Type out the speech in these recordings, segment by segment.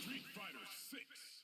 Street Fighter 6.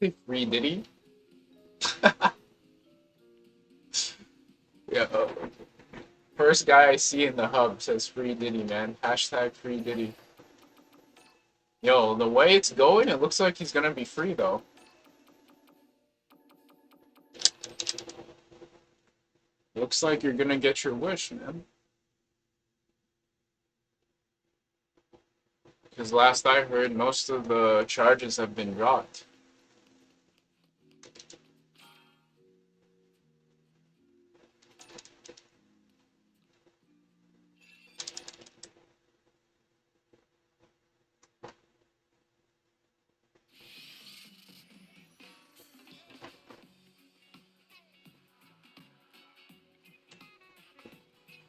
Say free Diddy? Yeah. First guy I see in the hub says free Diddy, man. Hashtag free Diddy. Yo, the way it's going, it looks like he's gonna be free though. Looks like you're gonna get your wish, man. Because last I heard, most of the charges have been dropped.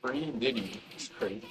Free Diddy. It's crazy.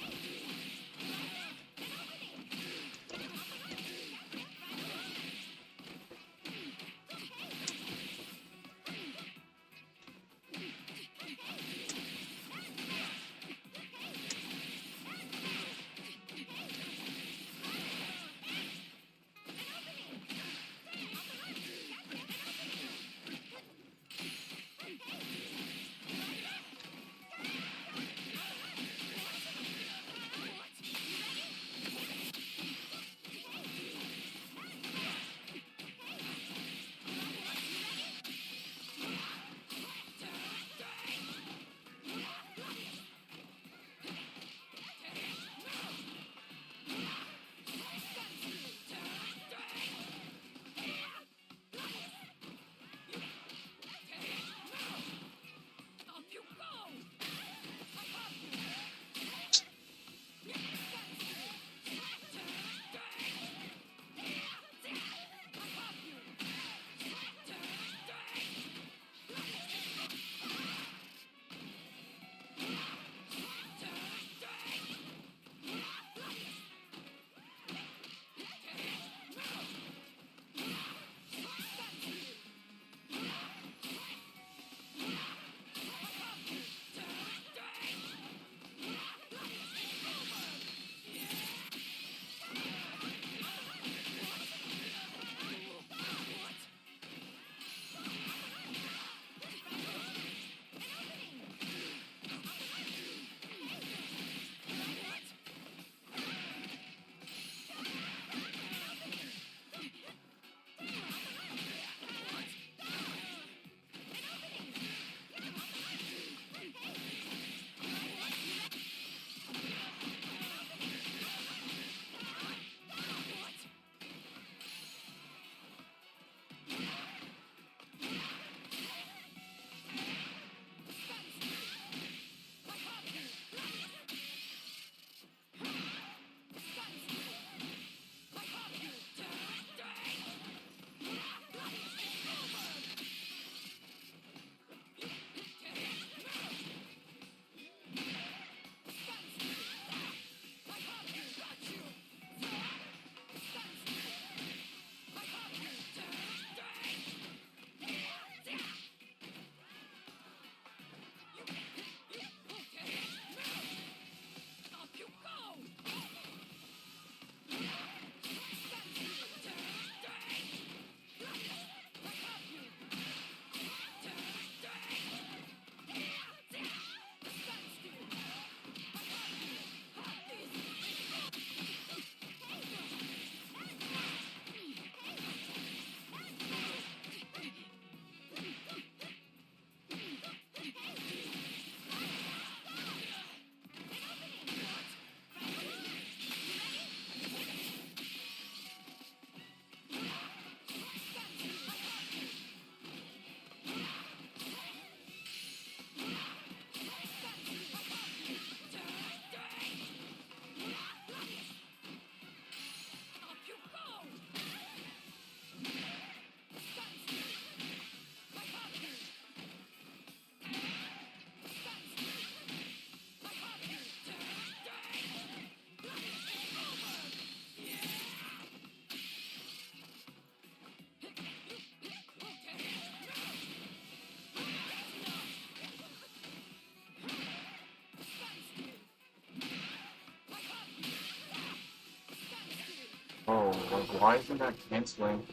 Oh, like, why isn't that canceling?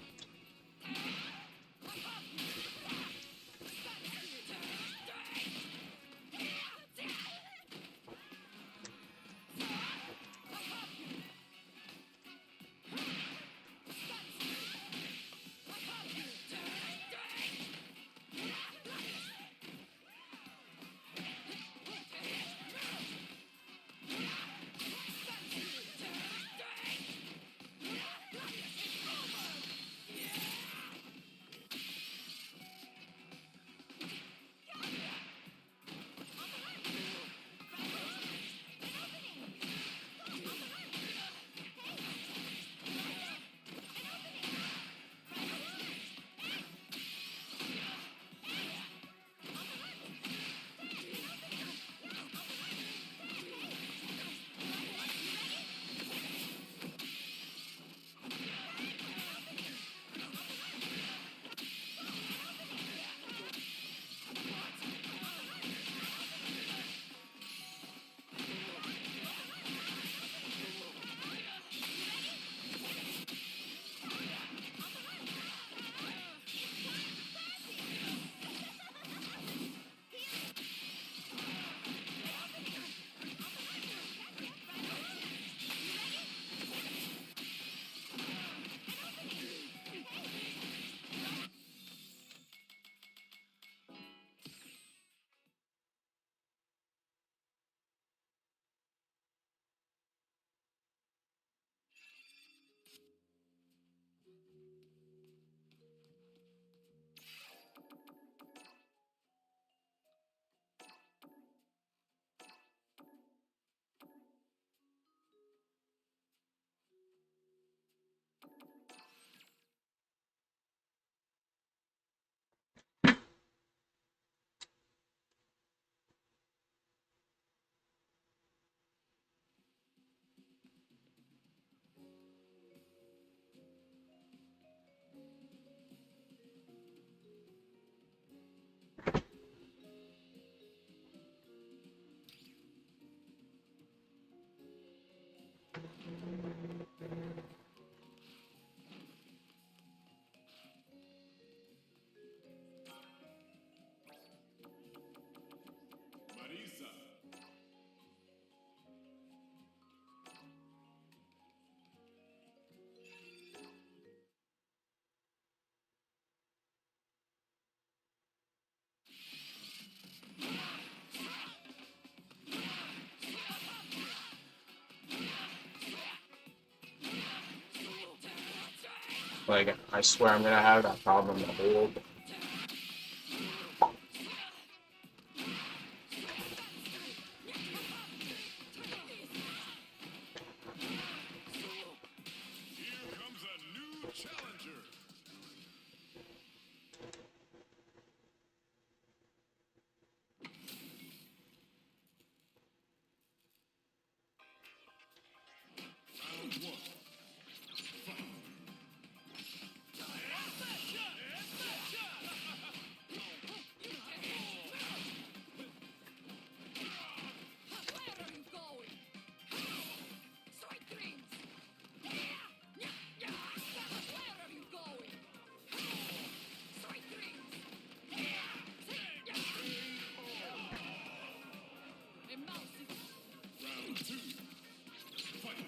Like, I swear I'm gonna have that problem the whole. Here comes a new challenger. Round one. Round two. Fight.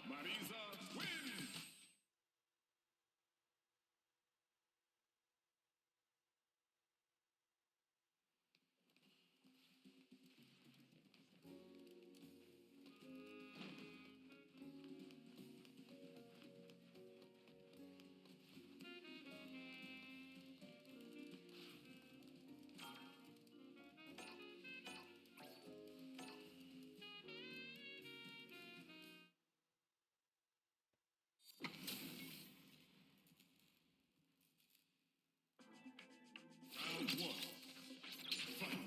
Marisa wins. Round one. Fight.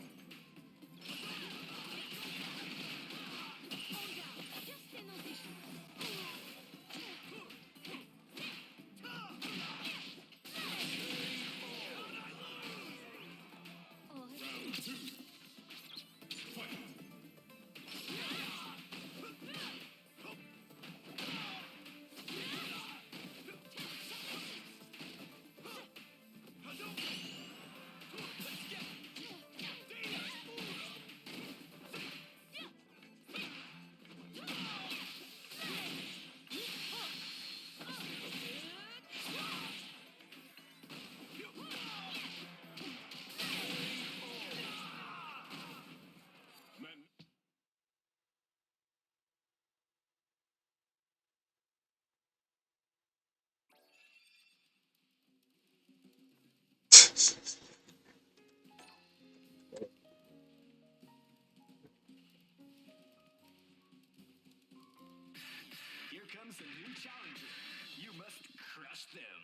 Round two. Fight. Man. Here comes a new challenger. You must crush them.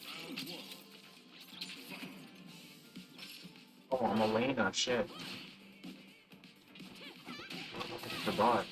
Round one. Oh, I'm Elena. Shit. Forgot.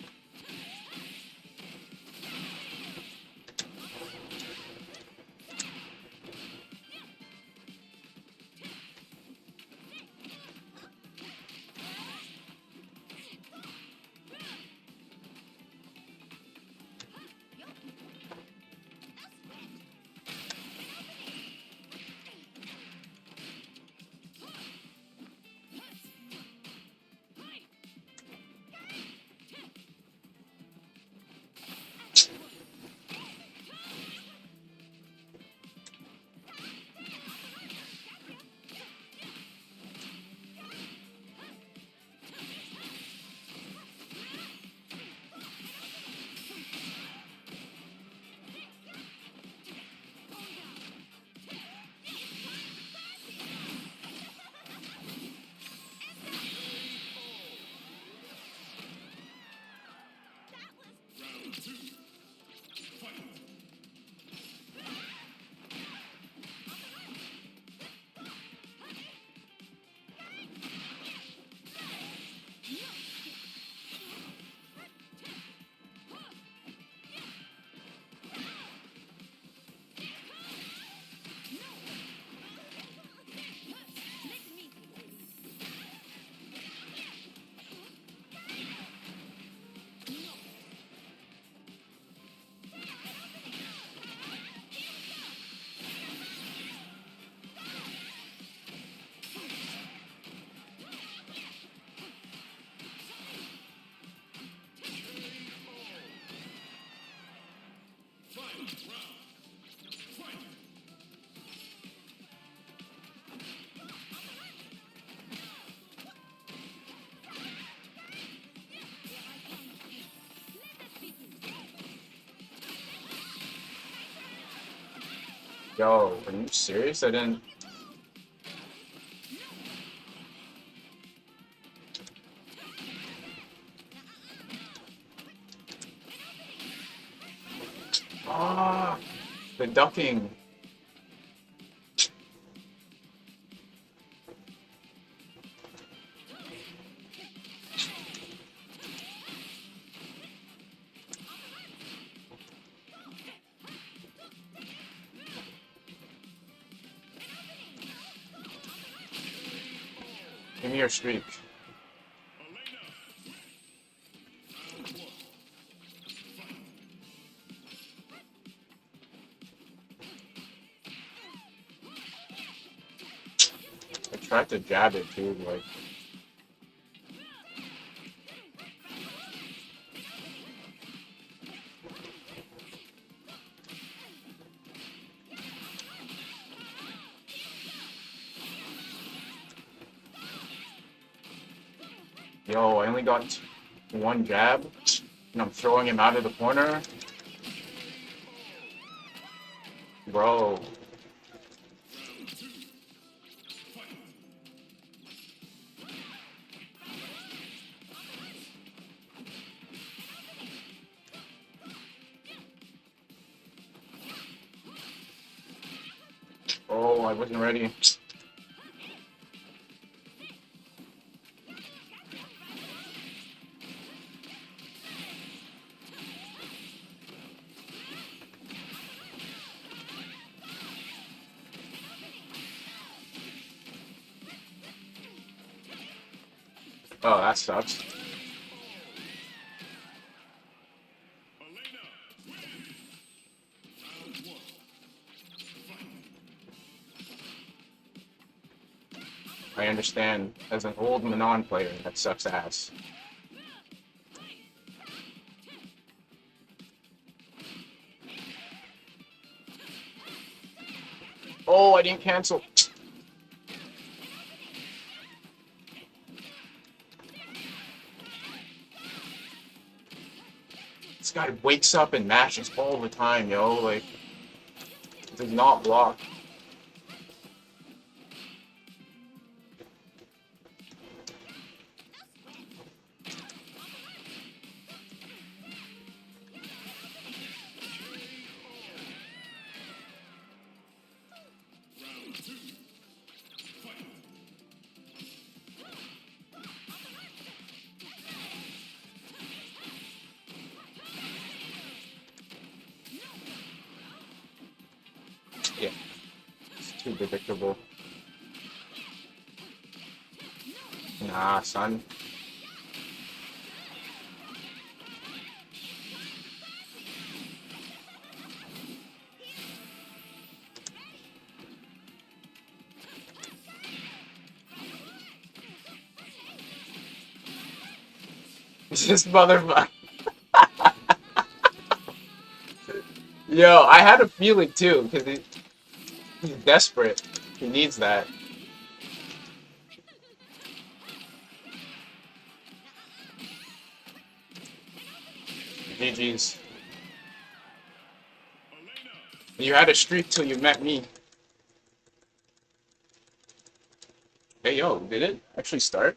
Yo, are you serious? I didn't. Ah, the ducking. Give me your streak. I tried to jab it too, like. Yo, I only got one jab, and I'm throwing him out of the corner. Bro. Oh, I wasn't ready. Oh, that sucks. I understand. As an old Manon player, that sucks ass. Oh, I didn't cancel. This guy wakes up and mashes all the time, yo. Like, does not block. Yeah, it's too predictable. Nah, son. This motherfucker. Yo, I had a feeling too, because he's desperate. He needs that. GG's. You had a streak till you met me. Hey, yo, did it actually start?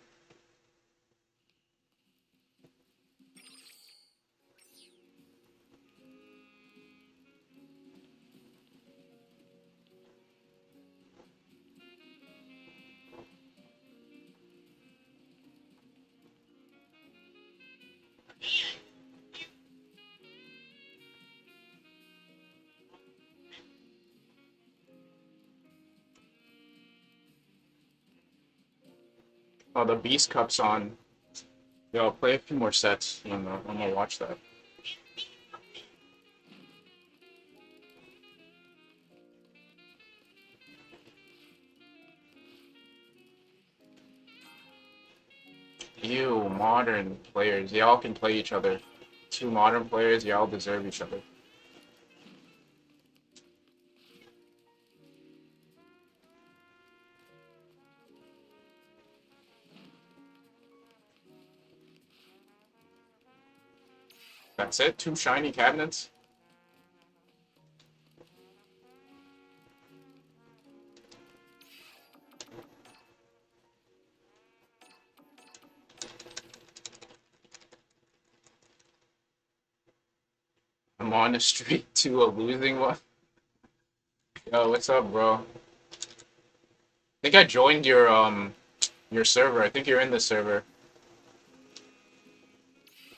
Oh, the Beast Cup's on. Yo, play a few more sets. I'm gonna watch that. You modern players, y'all can play each other. Two modern players, y'all deserve each other. That's it? Two shiny cabinets? I'm on the streak to a losing one. Yo, what's up, bro? I think I joined your server. I think you're in the server.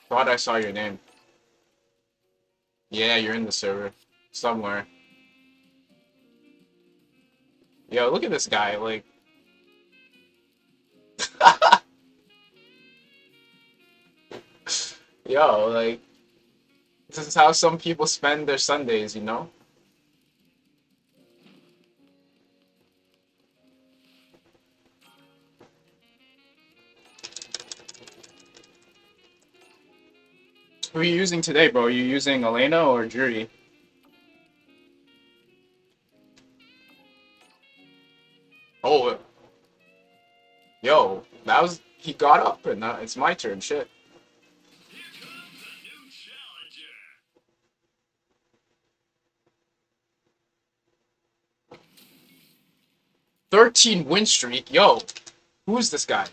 Thought I saw your name. Yeah, you're in the server. Somewhere. Yo, look at this guy, like yo, like this is how some people spend their Sundays, you know? Who are you using today, bro? Are you using Elena or Jury? Oh, yo, that was he got up and it's my turn. Shit. Here comes a new challenger. 13 win streak. Yo, who is this guy?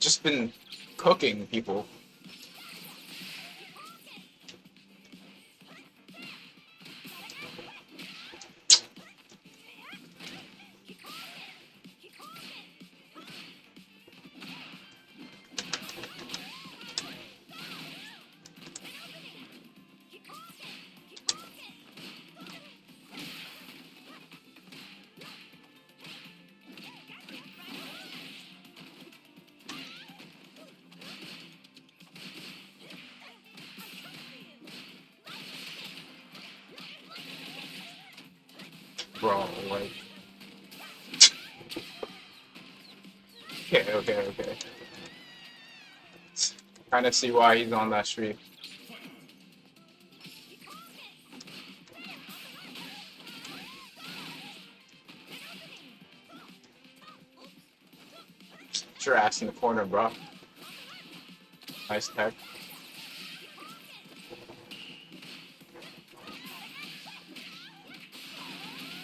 Just been cooking people. Bro, like okay. Kind of see why he's on that streak. Get your ass in the corner, bro. Nice tech.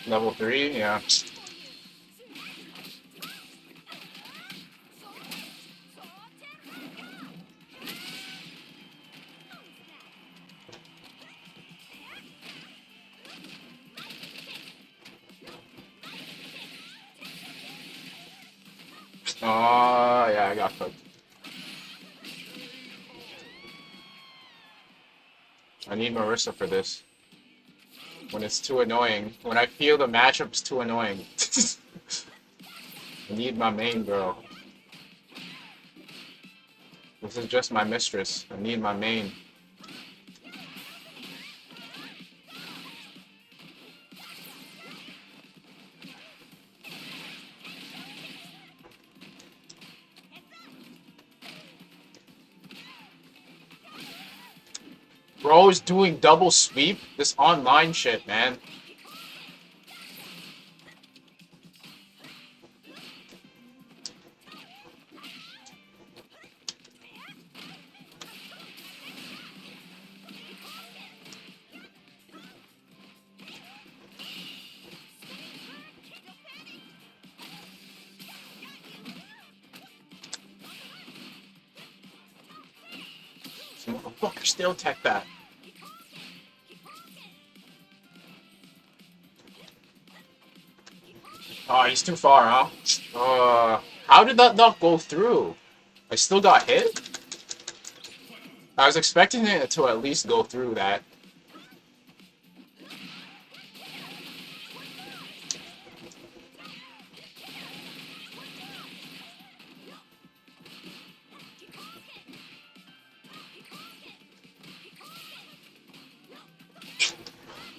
Level 3, yeah. Oh, yeah, I got cooked. I need Marisa for this. When it's too annoying. When I feel the matchup's too annoying. I need my main girl. This is just my mistress. I need my main. Bro is doing double sweep? This online shit, man. This motherfucker still tech that. Oh, he's too far, huh? How did that not go through? I still got hit? I was expecting it to at least go through that.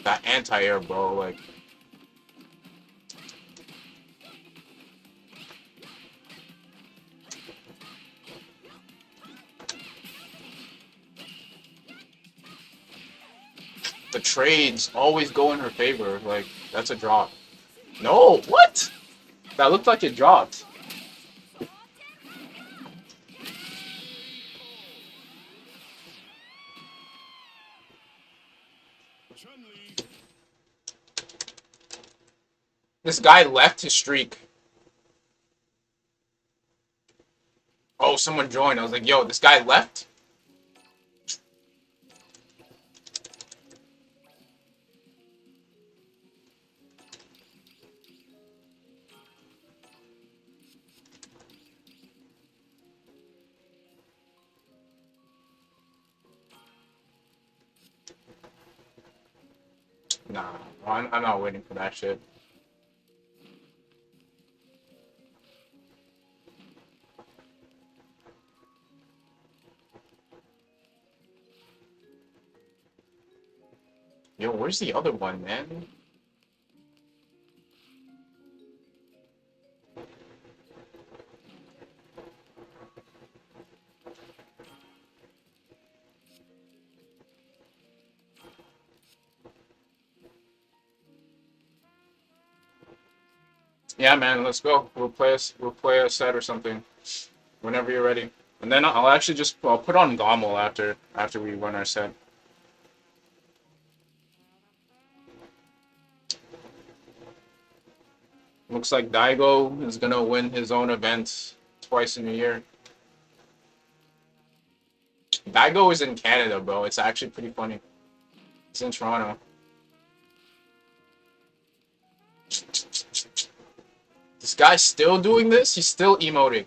That anti-air, bro, like... The trades always go in her favor, like, that's a drop. No, what? That looked like it dropped. Chun-Li. This guy left his streak. Oh, someone joined. I was like, yo, this guy left? Nah, I'm not waiting for that shit. Yo, where's the other one, man? Yeah, man, let's go. We'll play a set or something whenever you're ready. And then I'll actually I'll put on GOML after we run our set. Looks like Daigo is gonna win his own event twice in a year. Daigo is in Canada, bro. It's actually pretty funny. It's in Toronto. This guy's still doing this? He's still emoting.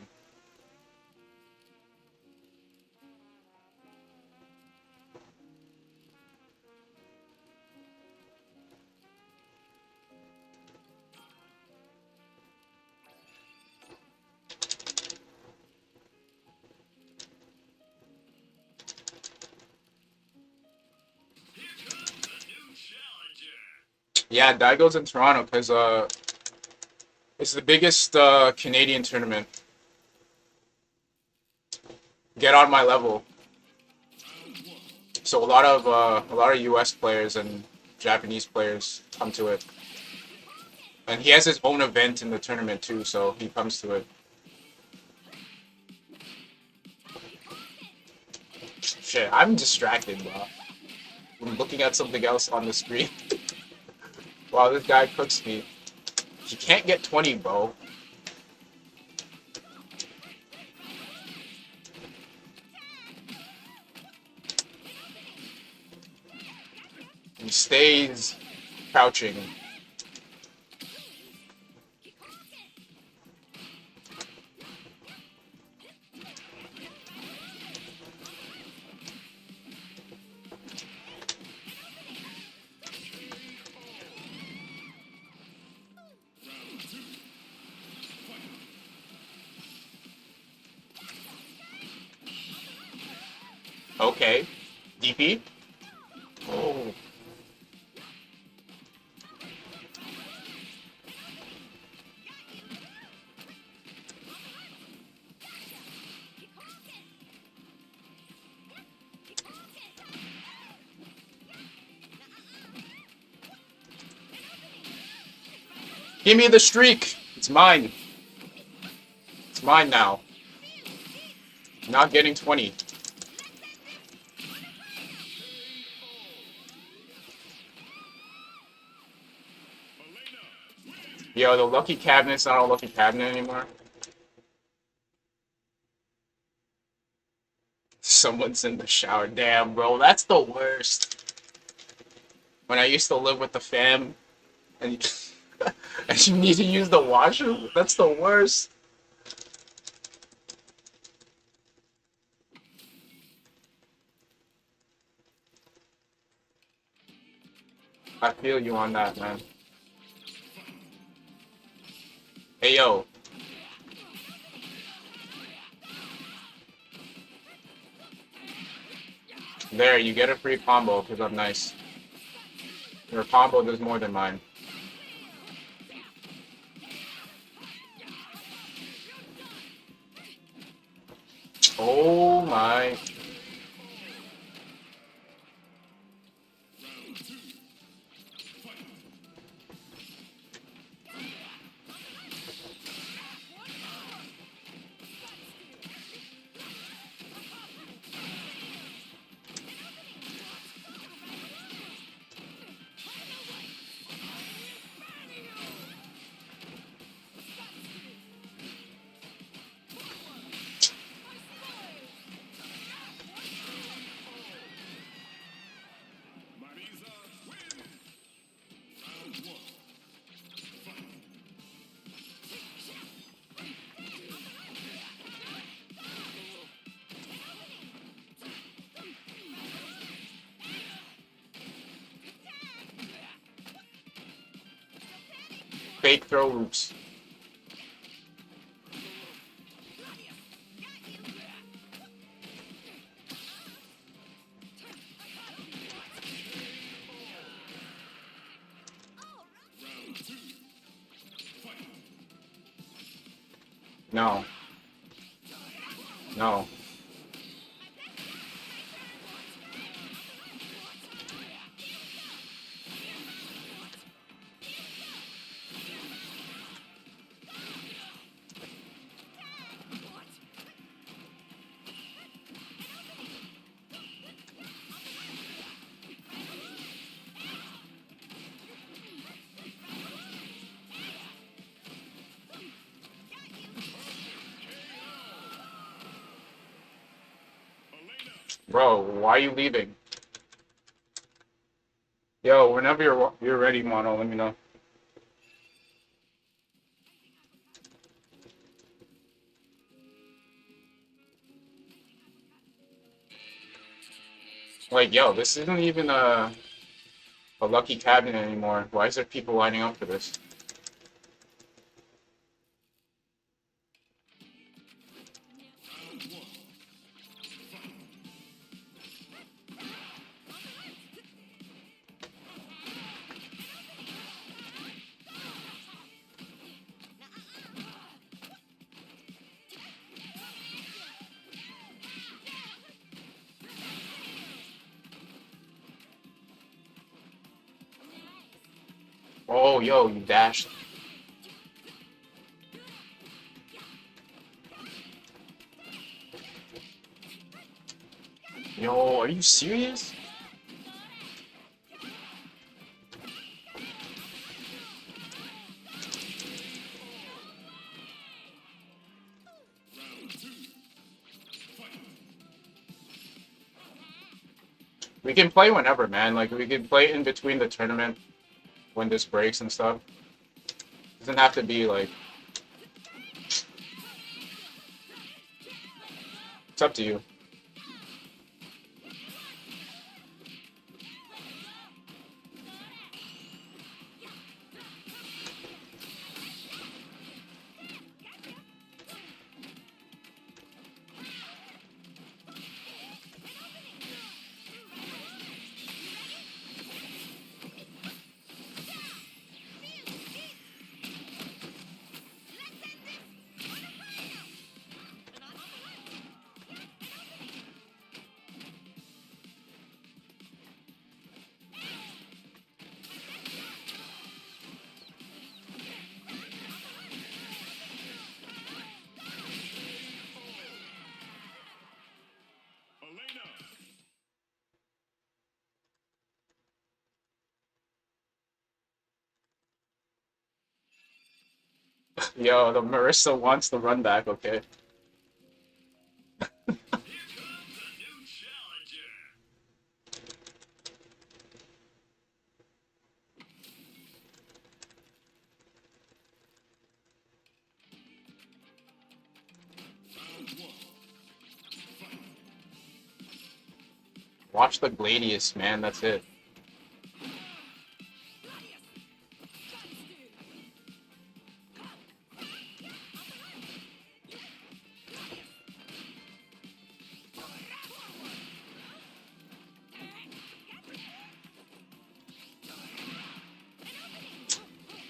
Yeah, Daigo's in Toronto because it's the biggest Canadian tournament. Get on my level. So a lot of US players and Japanese players come to it. And he has his own event in the tournament too, so he comes to it. Shit, I'm distracted, bro. I'm looking at something else on the screen. Wow, this guy cooks me. He can't get 20, bro. He stays crouching. Okay. DP? Oh. Give me the streak! It's mine. It's mine now. Not getting 20. Yo, the lucky cabinet's not a lucky cabinet anymore. Someone's in the shower. Damn, bro, that's the worst. When I used to live with the fam, and and you need to use the washroom, that's the worst. I feel you on that, man. Hey, yo. There, you get a free combo because I'm nice. Your combo does more than mine. Oh my. fake throw loops. No. No. Bro, why are you leaving? Yo, whenever you're ready, Mono, let me know. Like, yo, this isn't even a lucky cabinet anymore. Why is there people lining up for this? Oh, yo, you dashed. Yo, are you serious? We can play whenever, man. Like, we can play in between the tournament when this breaks and stuff. Doesn't have to be, like... It's up to you. Elena. Yo, the Marisa wants the run back, okay? Here comes a new challenger. Watch the Gladius, man, that's it.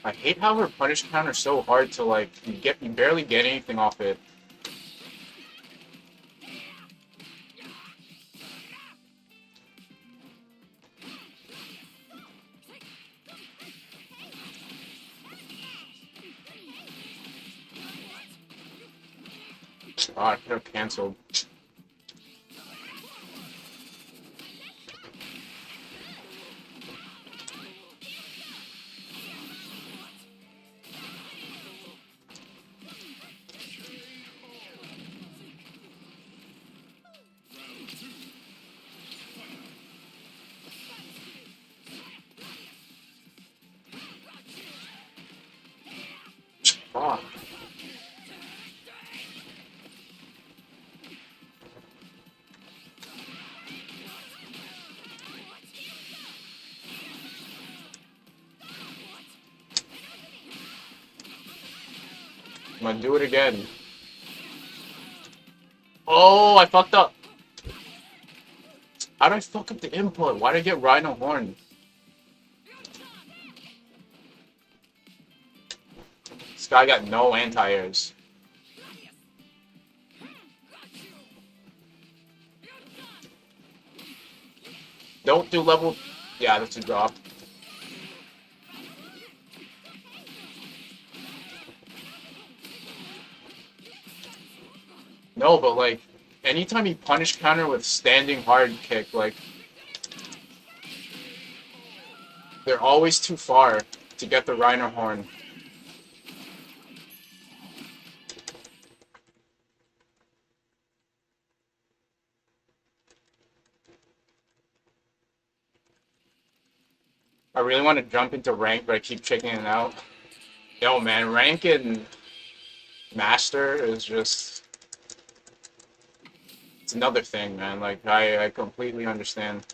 I hate how her punish counter's so hard to, like, you barely get anything off it. Ah, I could have canceled. Fuck. I'm gonna do it again. Oh, I fucked up. How did I fuck up the input? Why did I get Rhino Horn? This guy got no anti-airs. Don't do level... Yeah, that's a drop. No, but like, anytime you punish counter with standing hard kick, like, they're always too far to get the Rhino Horn. I really want to jump into rank, but I keep checking it out. Yo, man, rank and master is just... It's another thing, man. Like, I completely understand.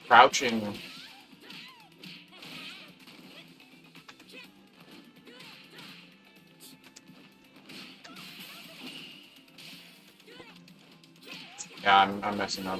Crouching. Yeah, I'm messing up.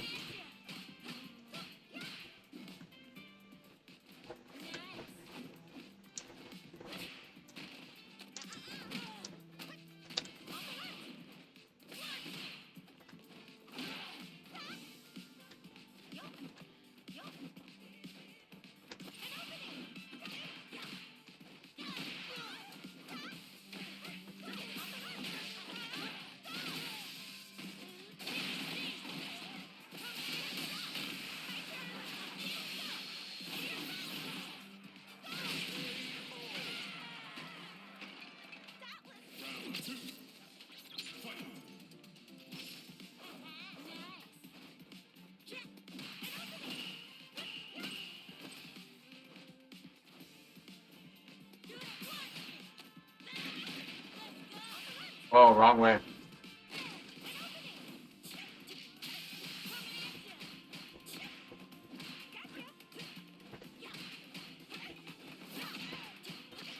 Oh, wrong way.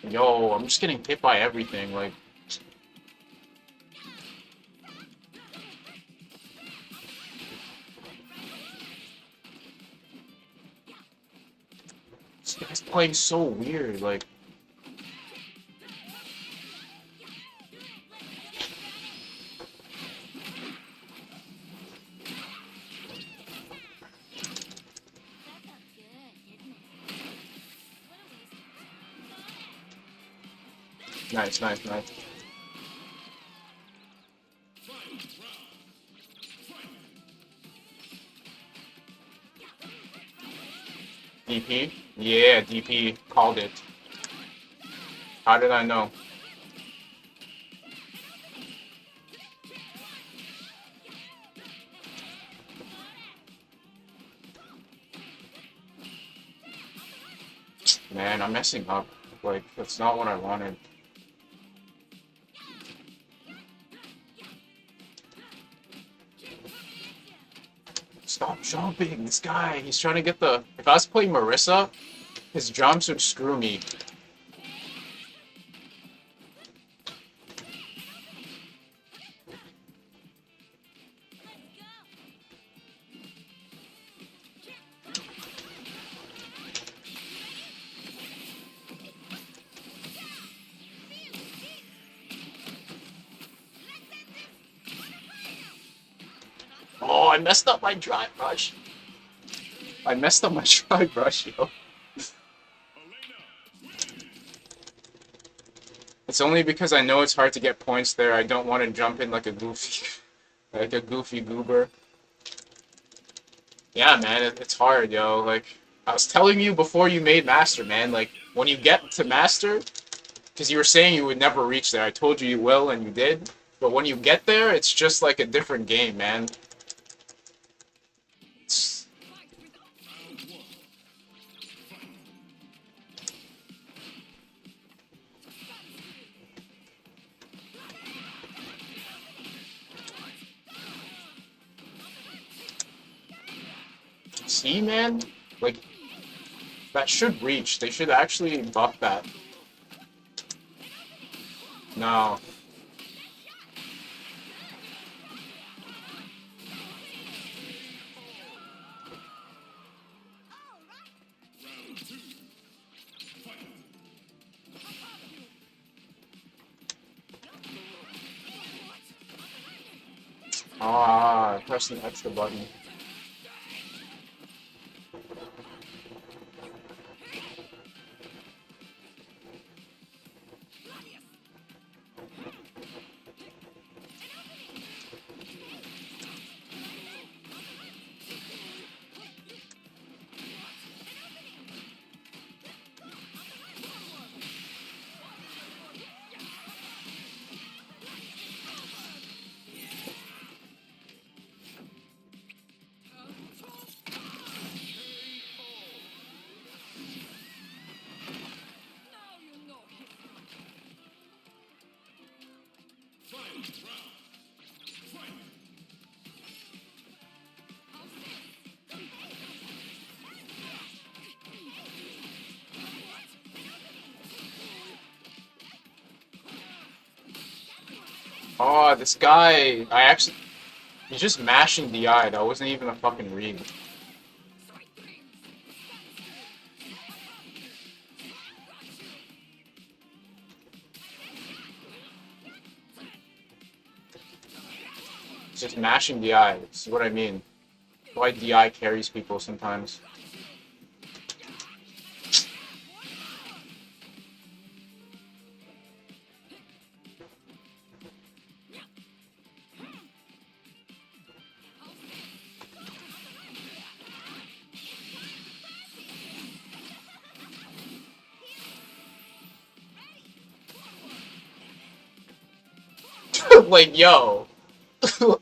Yo, I'm just getting hit by everything, like... This guy's playing so weird, like... Nice, nice, nice. DP? Yeah, DP called it. How did I know? Man, I'm messing up. Like, that's not what I wanted. Stop jumping, this guy. He's trying to get the... If I was playing Marisa, his jumps would screw me. Oh, I messed up my drive rush. I messed up my drive rush, yo. It's only because I know it's hard to get points there. I don't want to jump in like a goofy, like a goofy goober. Yeah, man, it's hard, yo. Like, I was telling you before you made Master, man. Like, when you get to Master, because you were saying you would never reach there. I told you you will, and you did. But when you get there, it's just like a different game, man. T, man? Like, that should reach. They should actually buff that. No. Ah, press an extra button. Oh, this guy, he's just mashing DI. That wasn't even a fucking read. It's just mashing DI. This is what I mean. That's why DI carries people sometimes. Like, yo,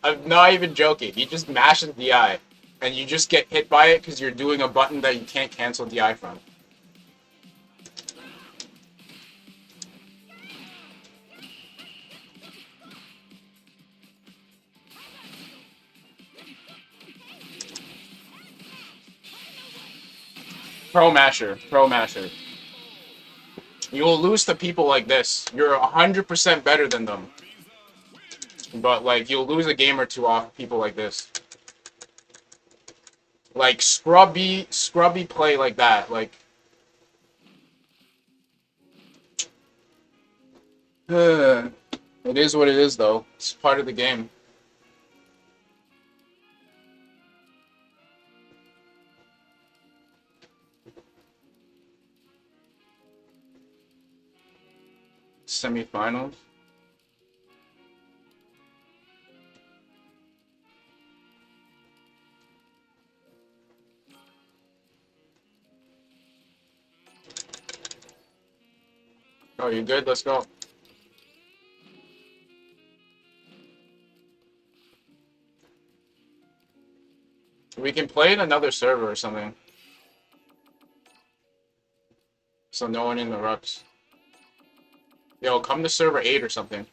I'm not even joking. You just mashes DI, and you just get hit by it because you're doing a button that you can't cancel DI from. Pro masher, pro masher. You will lose to people like this. You're 100% better than them. But, like, you'll lose a game or two off people like this. Like, scrubby play like that. Like, it is what it is, though. It's part of the game. Semifinals. Oh, you good? Let's go. We can play in another server or something. So no one interrupts. Yo, come to server 8 or something.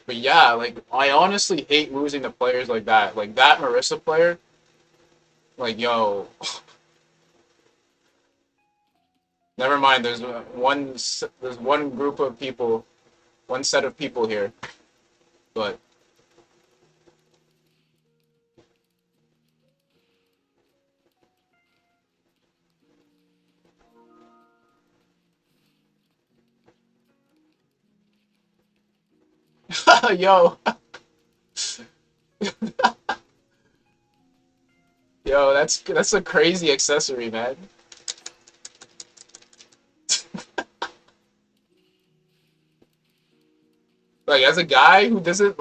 But yeah, like, I honestly hate losing to players like that. Like, that Marisa player, like, yo. Never mind, there's one group of people, one set of people here. But yo. Yo, that's a crazy accessory, man. Like, as a guy who doesn't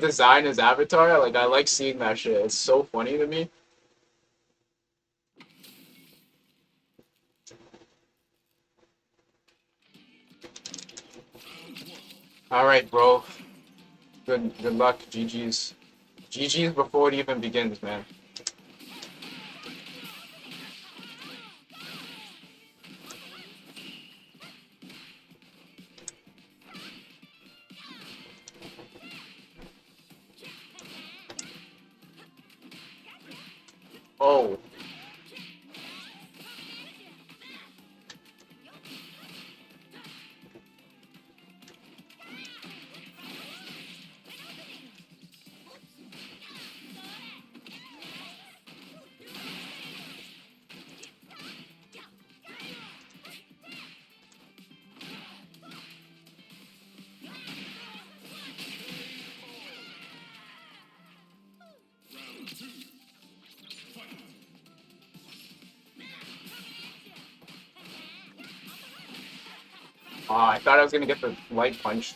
design his avatar, like, I like seeing that shit. It's so funny to me. All right, bro. Good luck. GG's. GG's before it even begins, man. Oh. Round two. Fight. I thought I was gonna get the light punch.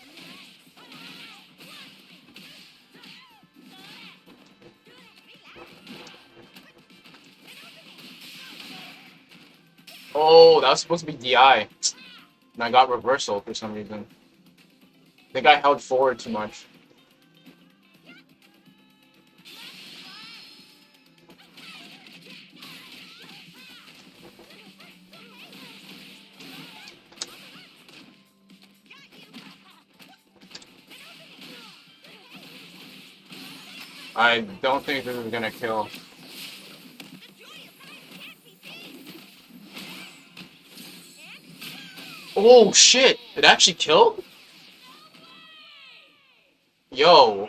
Oh, that was supposed to be DI. And I got reversal for some reason. I think I held forward too much. I don't think this is gonna kill. Oh shit! It actually killed? Yo.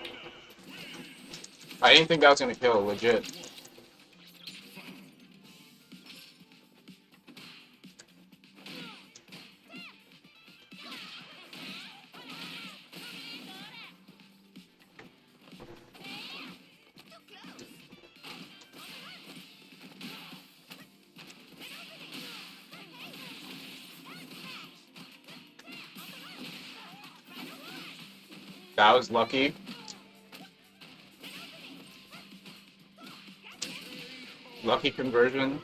I didn't think that was gonna kill, legit. That was lucky. Lucky conversion.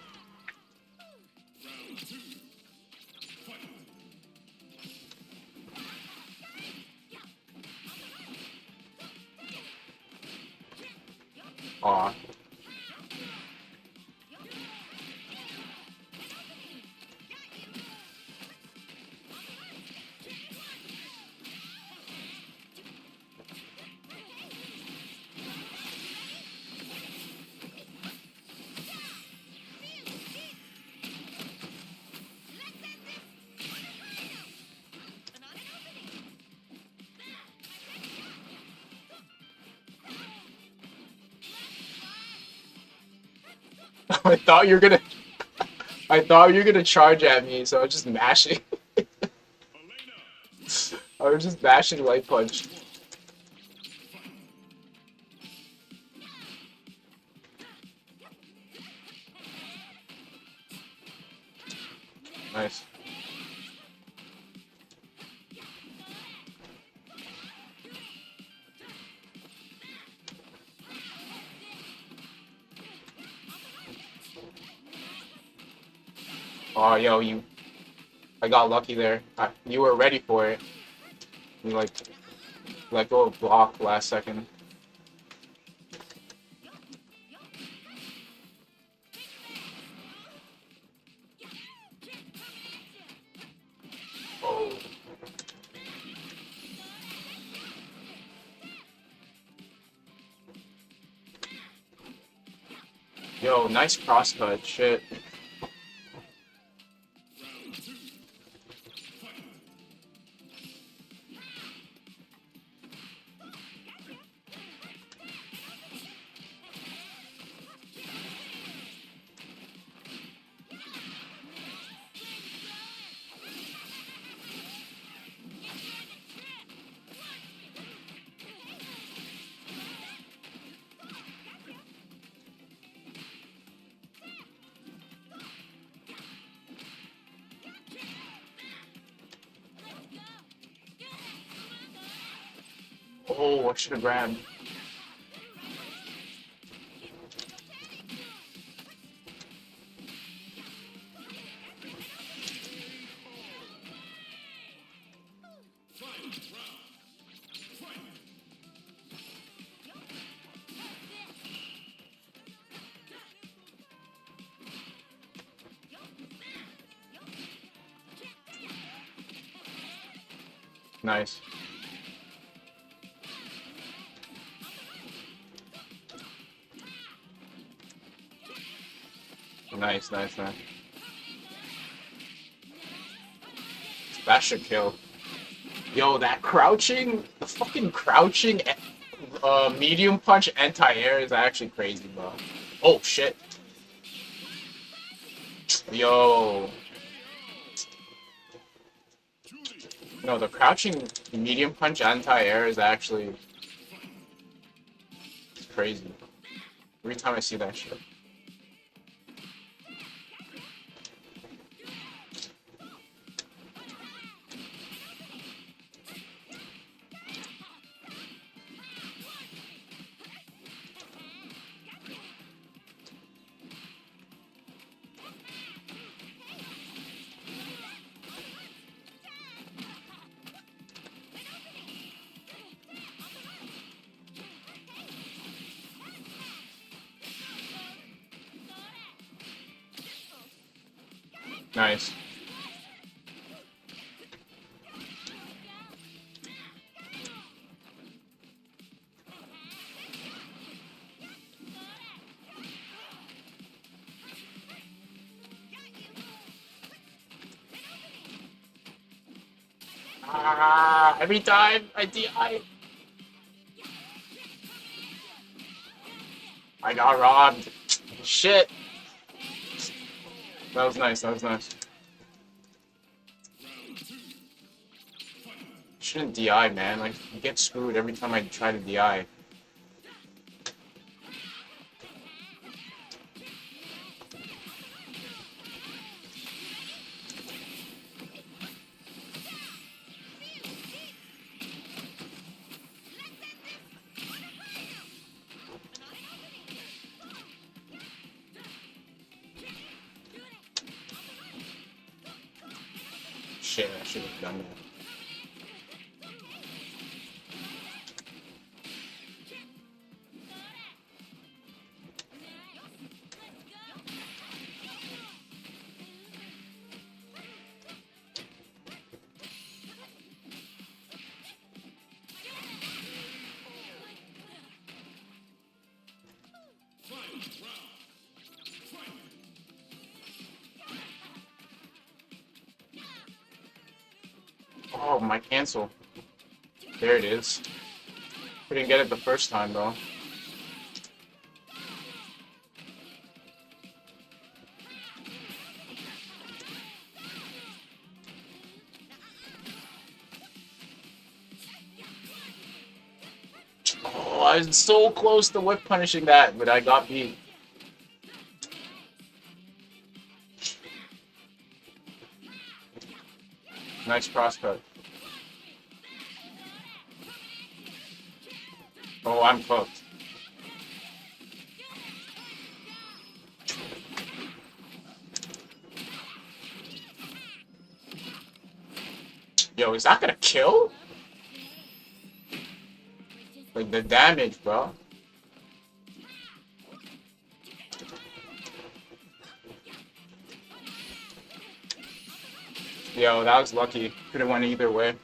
Round two. Fight. Aw. I thought you were gonna I thought you were gonna charge at me, so I was just mashing. Elena. I was just mashing light punch. Nice. Oh, yo, I got lucky there. You were ready for it. You like let go of block last second. Oh. Yo, nice crosscut. Shit. Round two. Fight. Oh, I should have grabbed. Final round. Fight. Nice. Nice, nice, nice. That should kill. Yo, that crouching, the fucking crouching, medium punch anti-air is actually crazy, bro. Oh shit. Yo. No, the crouching medium punch anti-air is actually crazy. Every time I see that shit. Nice. Ah, every time I DI, I got robbed. Shit. That was nice, that was nice. Shouldn't DI, man. Like, you get screwed every time I try to DI. Shit, I should have done that. Oh, my cancel. There it is. Couldn't get it the first time, though. Oh, I was so close to whip punishing that, but I got beat. Nice crosscut. Oh, I'm cooked. Yo, is that gonna kill? Like, the damage, bro. Yo, that was lucky. Could have went either way.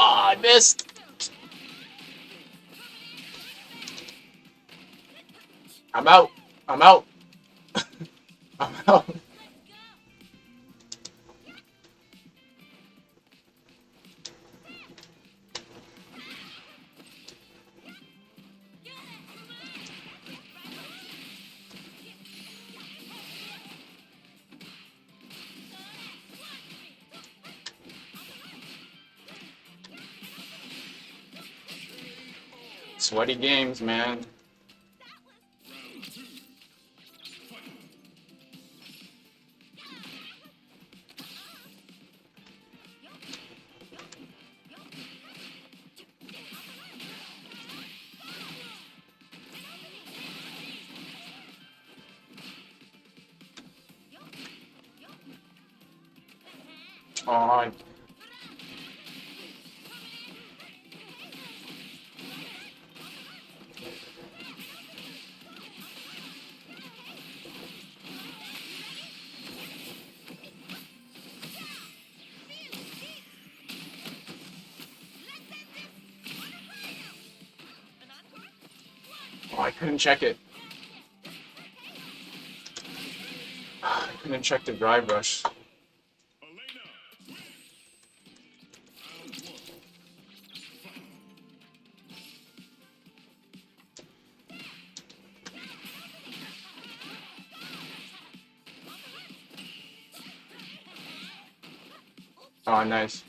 Ah, I missed. I'm out. I'm out. I'm out. Sweaty games, man. Oh, I couldn't check it. I couldn't check the drive rush. Elena, win. Round one. Fight. Oh, nice.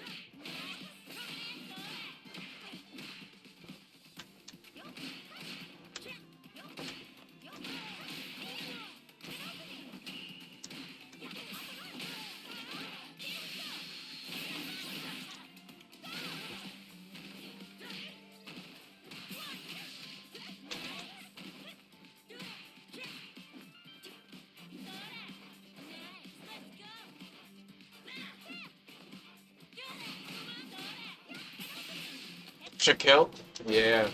Should kill? Yeah.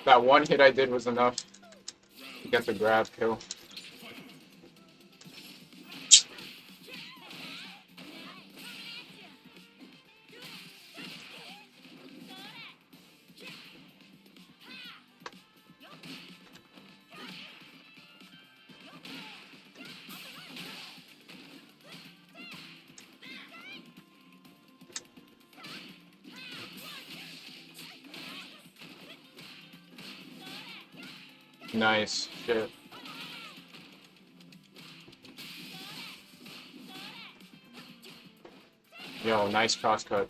That one hit I did was enough to get the grab kill. Nice. Shit. Yo, nice crosscut.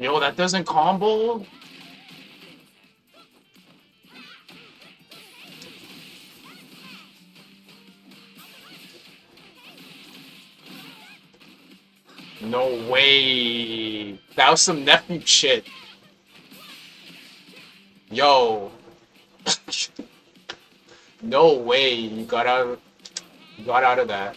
Yo, that doesn't combo? No way. That was some nephew shit. Yo. No way you got out of that.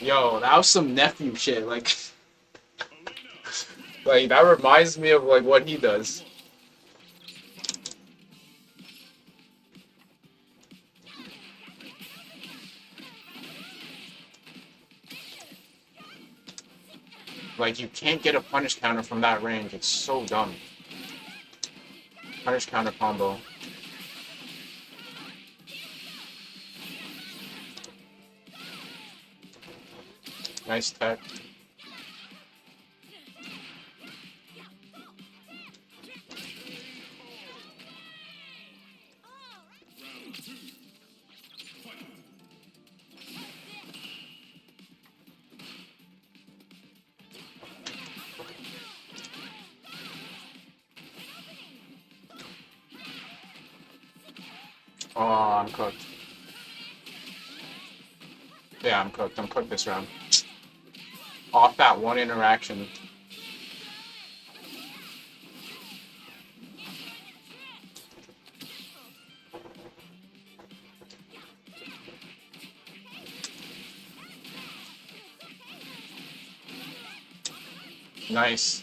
Yo, that was some nephew shit. Like that reminds me of like what he does. Like you can't get a punish counter from that range. It's so dumb. Punish counter combo. Nice tech. Oh, I'm cooked. Yeah, I'm cooked. I'm cooked this round. Off that one interaction. Nice.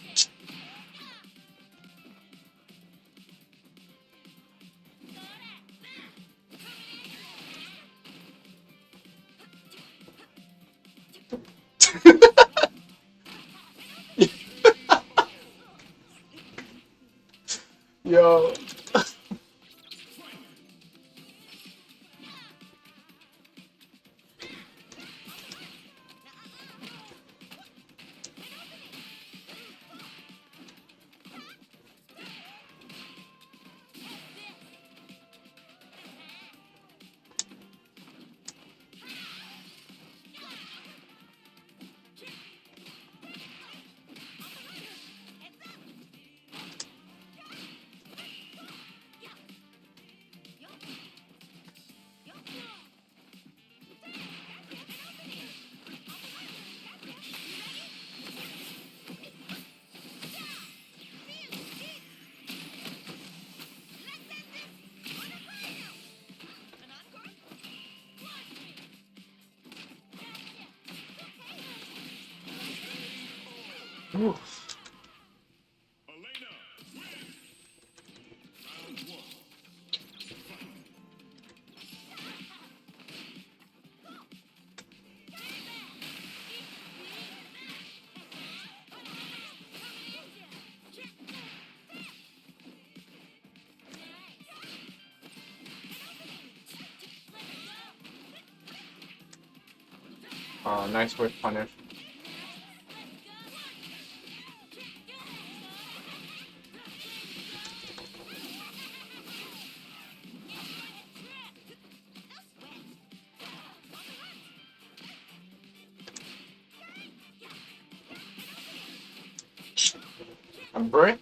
Yo. Oof. Elena, win. Round one. Oh, nice whip punish.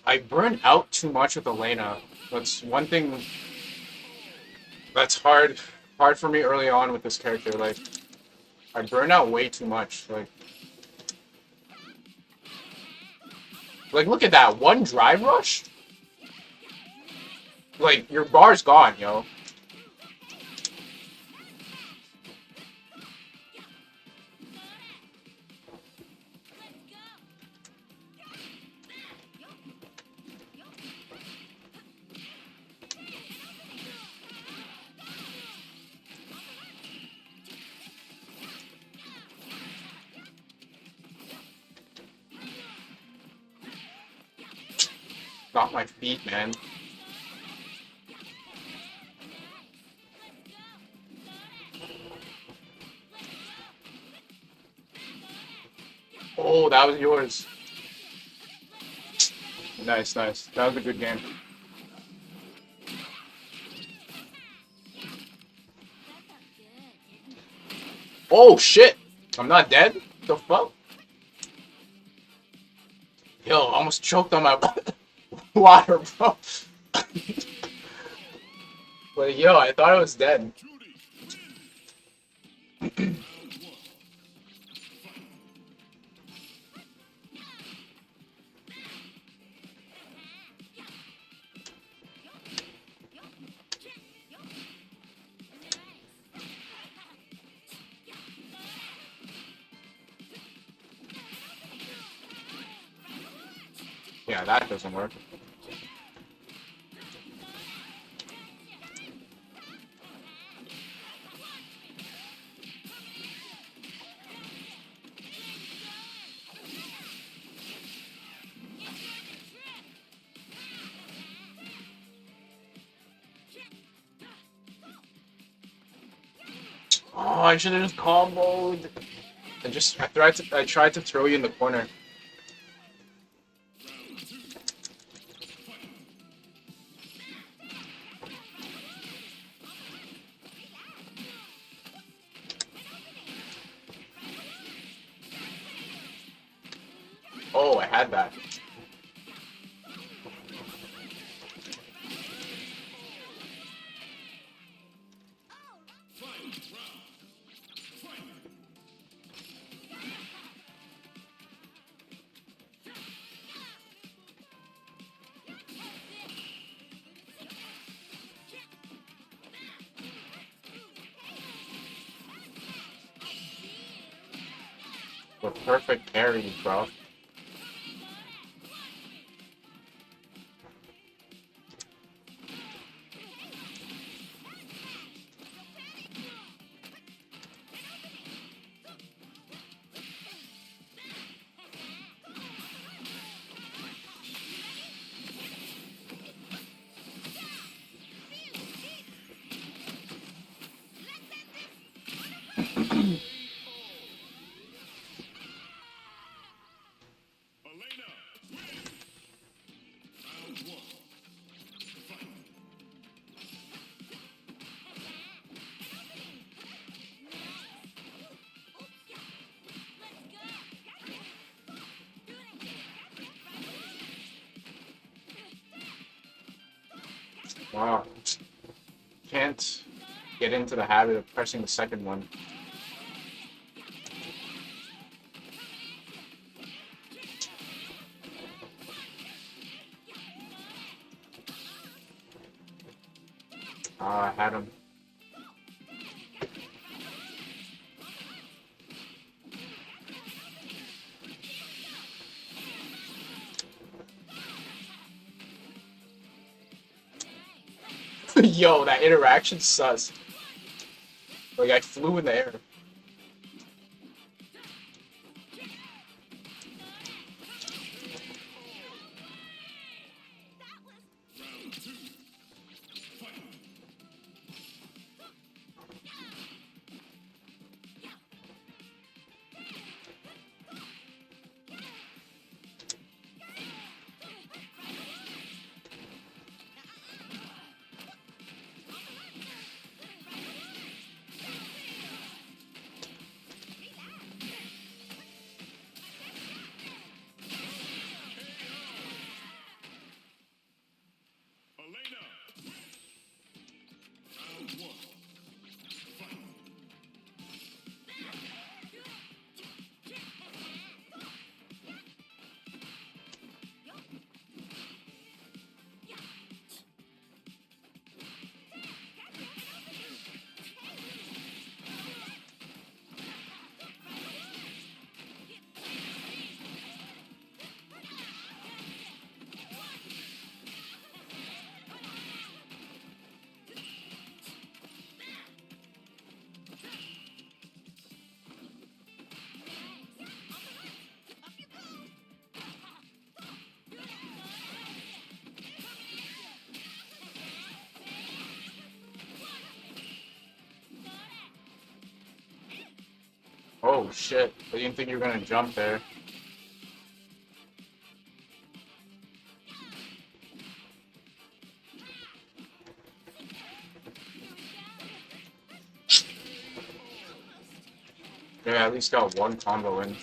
I burn out too much with Elena. That's one thing that's hard for me early on with this character. Like, I burn out way too much. Like look at that one drive rush. Like your bar's gone, yo. Got my feet, man. Oh, that was yours. Nice, nice. That was a good game. Oh shit! I'm not dead? The fuck? Yo, I almost choked on my water, bro. Like, yo, I thought I was dead. Judy, Yeah, that doesn't work. Oh, I should have just comboed. I tried to throw you in the corner. Oh, I had that. The perfect parry, bro. Elena wins. Round one. Fight. Wow. Can't get into the habit of pressing the second one. I had him. Yo, that interaction sus. Like I flew in the air. Round two. Fight. Elena wins. Round one. Fight. Oh shit. I didn't think you were gonna jump there. Yeah, at least got one combo in.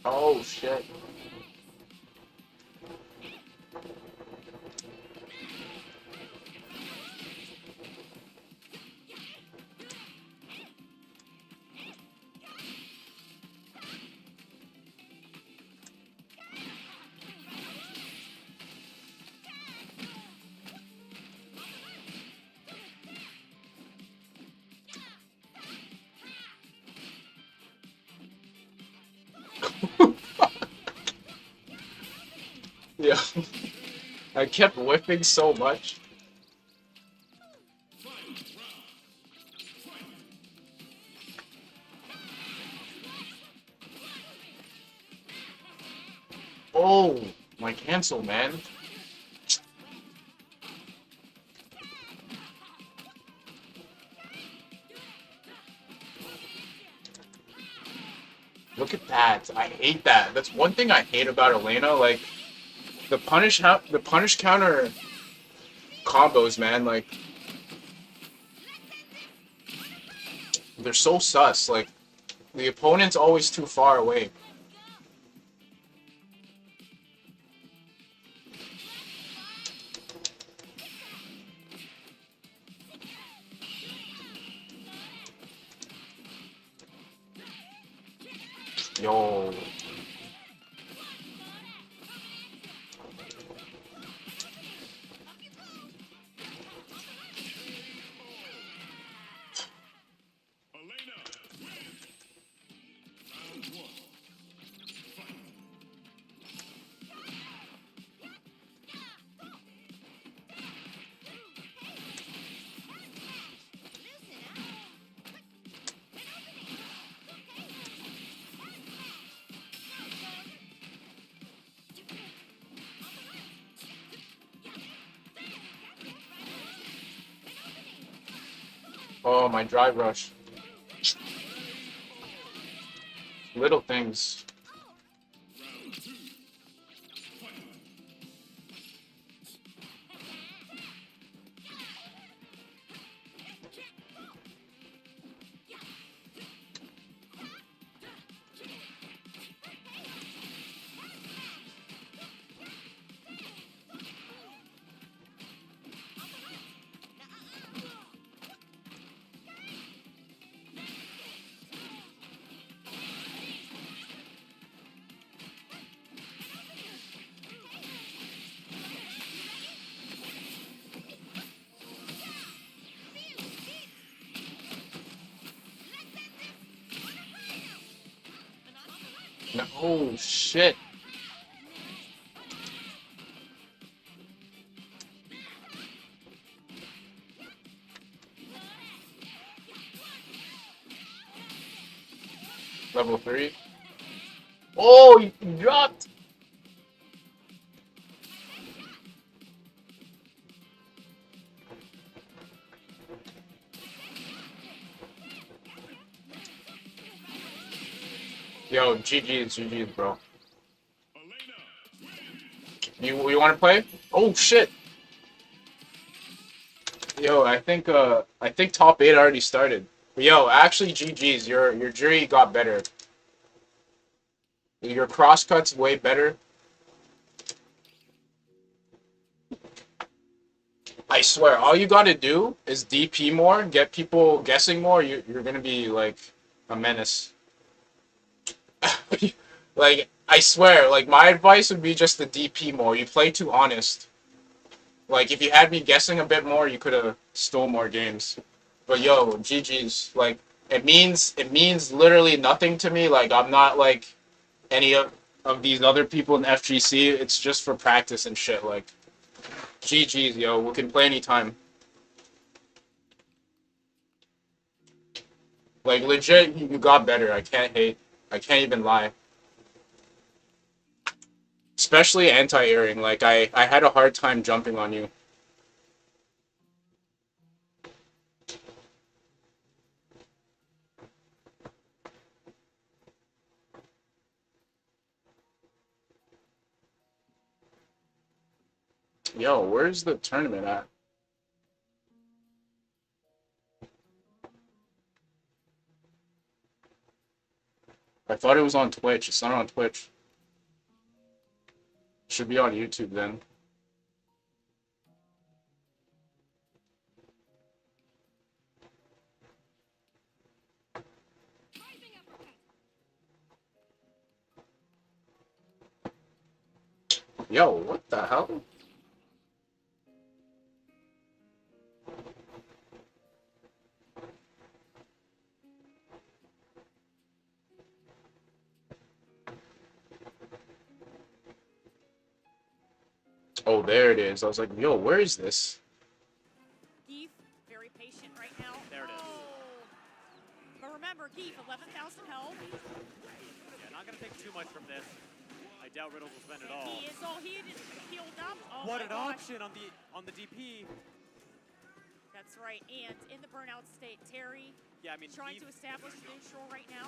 Oh shit. Yeah. I kept whiffing so much. Oh, my cancel, man. Look at that. I hate that. That's one thing I hate about Elena. Like the punish counter combos, man. Like they're so sus. Like the opponent's always too far away. Yo. Elena wins. Round one. Fight. Oh, my drive rush. Little things. No, oh, shit. Level 3. Oh, you dropped. Yo, GG's, bro. You want to play? Oh shit. Yo, I think top 8 already started. Yo, actually GG's. Your jury got better. Your crosscut's way better. I swear, all you gotta do is DP more, get people guessing more. You're gonna be like a menace. Like, I swear, like, my advice would be just to DP more. You play too honest. Like, if you had me guessing a bit more, you could have stole more games. But yo, GG's. Like, it means literally nothing to me. Like, I'm not like any of these other people in FGC. It's just for practice and shit. Like, GG's, yo. We can play anytime. Like, legit, you got better. I can't hate. I can't even lie. Especially anti-airing. Like, I had a hard time jumping on you. Yo, where's the tournament at? I thought it was on Twitch. It's not on Twitch. Should be on YouTube then. Yo, what the hell? Oh, there it is. I was like, yo, where is this? Geef, very patient right now. There it is. But remember, Geef, 11,000 health. Yeah, not gonna take too much from this. I doubt Riddles will spend it all. He is all healed up. Oh What my an gosh. option on the DP. That's right. And in the burnout state, Terry Yeah, I mean, trying Eve- to establish neutral right now.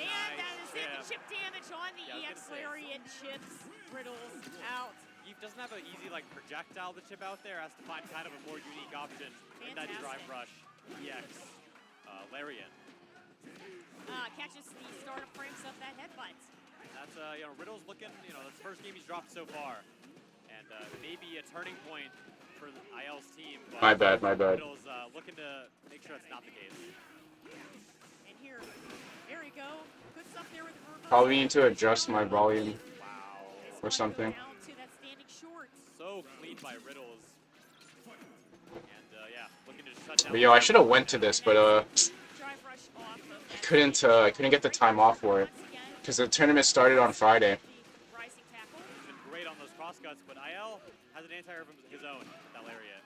And Nice that is it. The chip. chip damage on the Yeah, I was EX gonna say. Larian chips Riddles out. Eve doesn't have an easy like projectile to chip out there. Has to find kind of a more unique option in that drive Fantastic. rush. EX Larian. Catches the startup frames of that headbutt. That's Riddle's looking. That's the first game he's dropped so far, and maybe a turning point for the IL's team. But My bad. Riddle's looking to make sure that's not the case. And here, there you go. Good stuff there with the reverse. Probably need to adjust my volume Wow. or something. Down to that standing short. So clean by Riddles. And yeah, looking to just shut down. But yo, I should have went to this, but Drive rush off of I couldn't get the time off for it because the tournament started on Friday. rising tackle. He's been great on those cross cuts, but IL has an anti-air of his own, that lariat.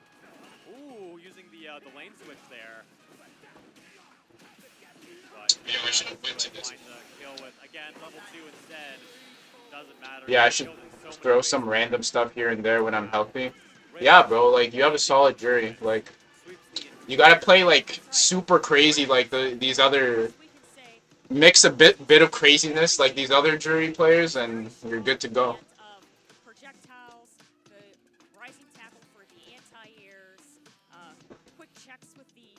Ooh, using the lane switch there. But Yeah, I should have went to this. finds a kill with, again, level 2 instead. Doesn't matter. Yeah, I He's should killed in so many throw ways. some random stuff here and there when I'm healthy. Yeah, bro, like, you have a solid jury. Like, Sweeps the You gotta play like super crazy, like these other We can say mix a bit of craziness like these other jury players, and you're good to go. of projectiles, the rising tackle for the anti-airs, quick checks with the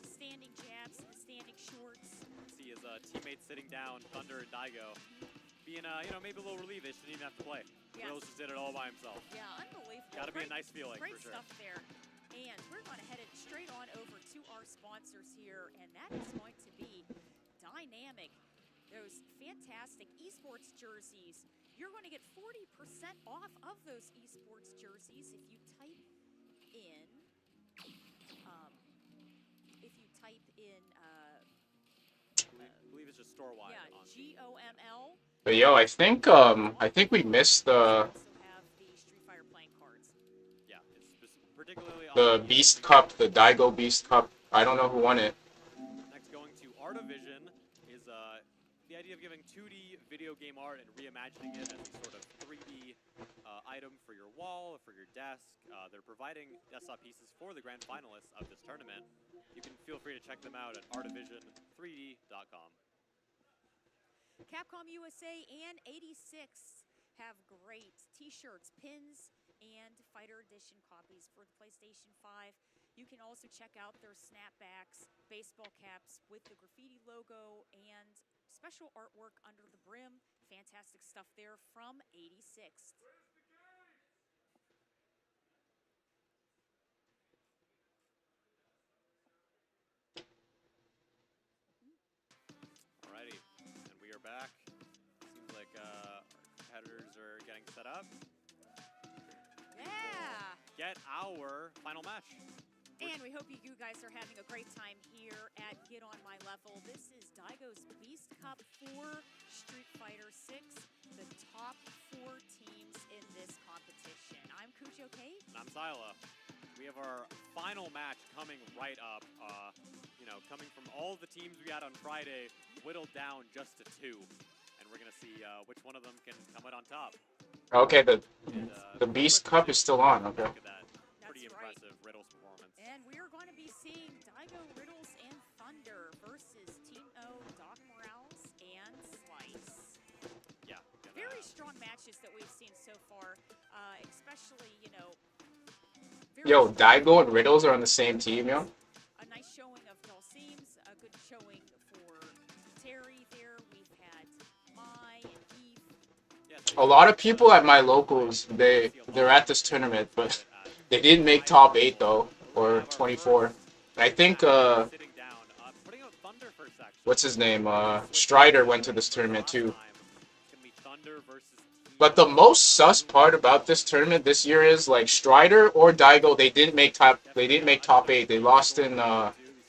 standing jabs, the standing shorts. See his teammates sitting down, Thunder and Daigo, being maybe a little relieved they shouldn't even have to play. Yes. Riddles just did it all by himself. Yeah, unbelievable. Got to be a Great- nice feeling Great for sure. stuff there. And we're going to head it straight on over to our sponsors here, and that is going to be Dynamic. Those fantastic esports jerseys. You're going to get 40% off of those esports jerseys if you type in, I believe it's just store wide. yeah, GOML. But yo, I think we missed We also have the Street Fighter playing cards. Yeah, it's particularly on the Beast Cup, the Daigo Beast Cup. I don't know who won it. Next, going to Artivision is the idea of giving 2D video game art and reimagining it as a sort of 3D item for your wall or for your desk. They're providing desktop pieces for the grand finalists of this tournament. You can feel free to check them out at artivision3d.com. Capcom USA and 86 have great t-shirts, pins, and Fighter Edition copies for the PlayStation 5. You can also check out their snapbacks, baseball caps with the graffiti logo, and special artwork under the brim. Fantastic stuff there from 86. Alrighty, and we are back. Seems like our competitors are getting set up. Yeah! Get our final match. And we hope you guys are having a great time here at Get On My Level. This is Daigo's Beast Cup for Street Fighter 6, the top 4 teams in this competition. I'm Kujo Kate. And I'm Zyla. We have our final match coming right up. Coming from all the teams we had on Friday, whittled down just to 2. And we're going to see which one of them can come out on top. Okay, the And, Beast Cup is still on. Okay. Look at that. Pretty That's right. impressive Riddles performance. And we are going to be seeing Daigo, Riddles, and Thunder versus Team O, Doc Morales, and Slice. Yeah. Very strong matches that we've seen so far, especially, very Yo, strong- Daigo and Riddles are on the same team, yo. A nice showing of Dulcimes, a good showing for Terry there. We've had Mai and Eve. A lot of people at my locals, they're at this tournament, but they didn't make top 8 though, or 24. I think Sitting down, putting out Thunder first, actually. what's his name? Strider went to this tournament too. It's gonna be Thunder versus Team But the most sus part about this tournament this year is like Strider or Daigo, they didn't make top 8. They lost in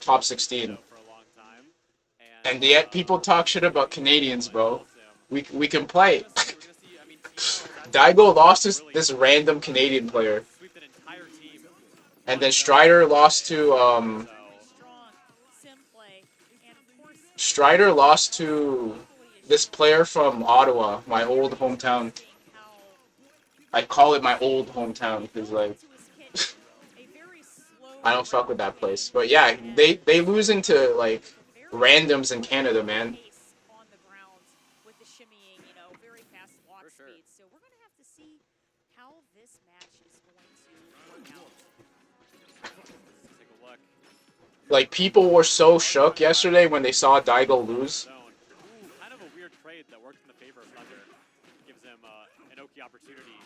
top 16. for a long time. And yet people talk shit about Canadians, bro. We can play. Daigo lost this random Canadian player. Sweep an entire team. And then Strider lost to Strong sim play. And of course, Strider lost to this player from Ottawa, my old hometown. seeing how I call it my old hometown because like to his kit, a very slow I don't fuck with that place. But yeah, they losing to like randoms in Canada, man. pace on the ground with the shimmying, very fast walk For sure. speed. So we're going to have to see how this match is going to work out. Let's take a look. Like people were so shook yesterday when they saw Daigo lose. Zone. Ooh, kind of a weird trade that works in the favor of Thunder. Gives him an Oki opportunity.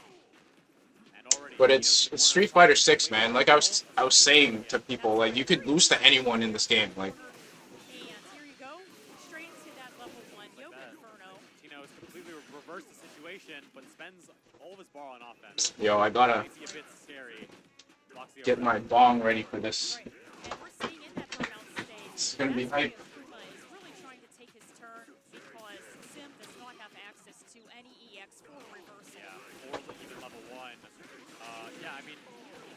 And already. But it's Street Fighter 6, man. Like I was saying to people, like you could lose to anyone in this game. Like And here you go, straight into that level 1 Yoga that. Inferno. Tino has completely reversed the situation, but spends all of his bar on offense. yo, I gotta Makes it a bit scary. Blocks the get my overhead. bong ready for this. Right. And we're seeing in that burnout stage. It's gonna be that's where hype. Akuma is really trying to take his turn because Sim does not have access to any EX for reversal. Yeah, or even level 1. Yeah, I mean,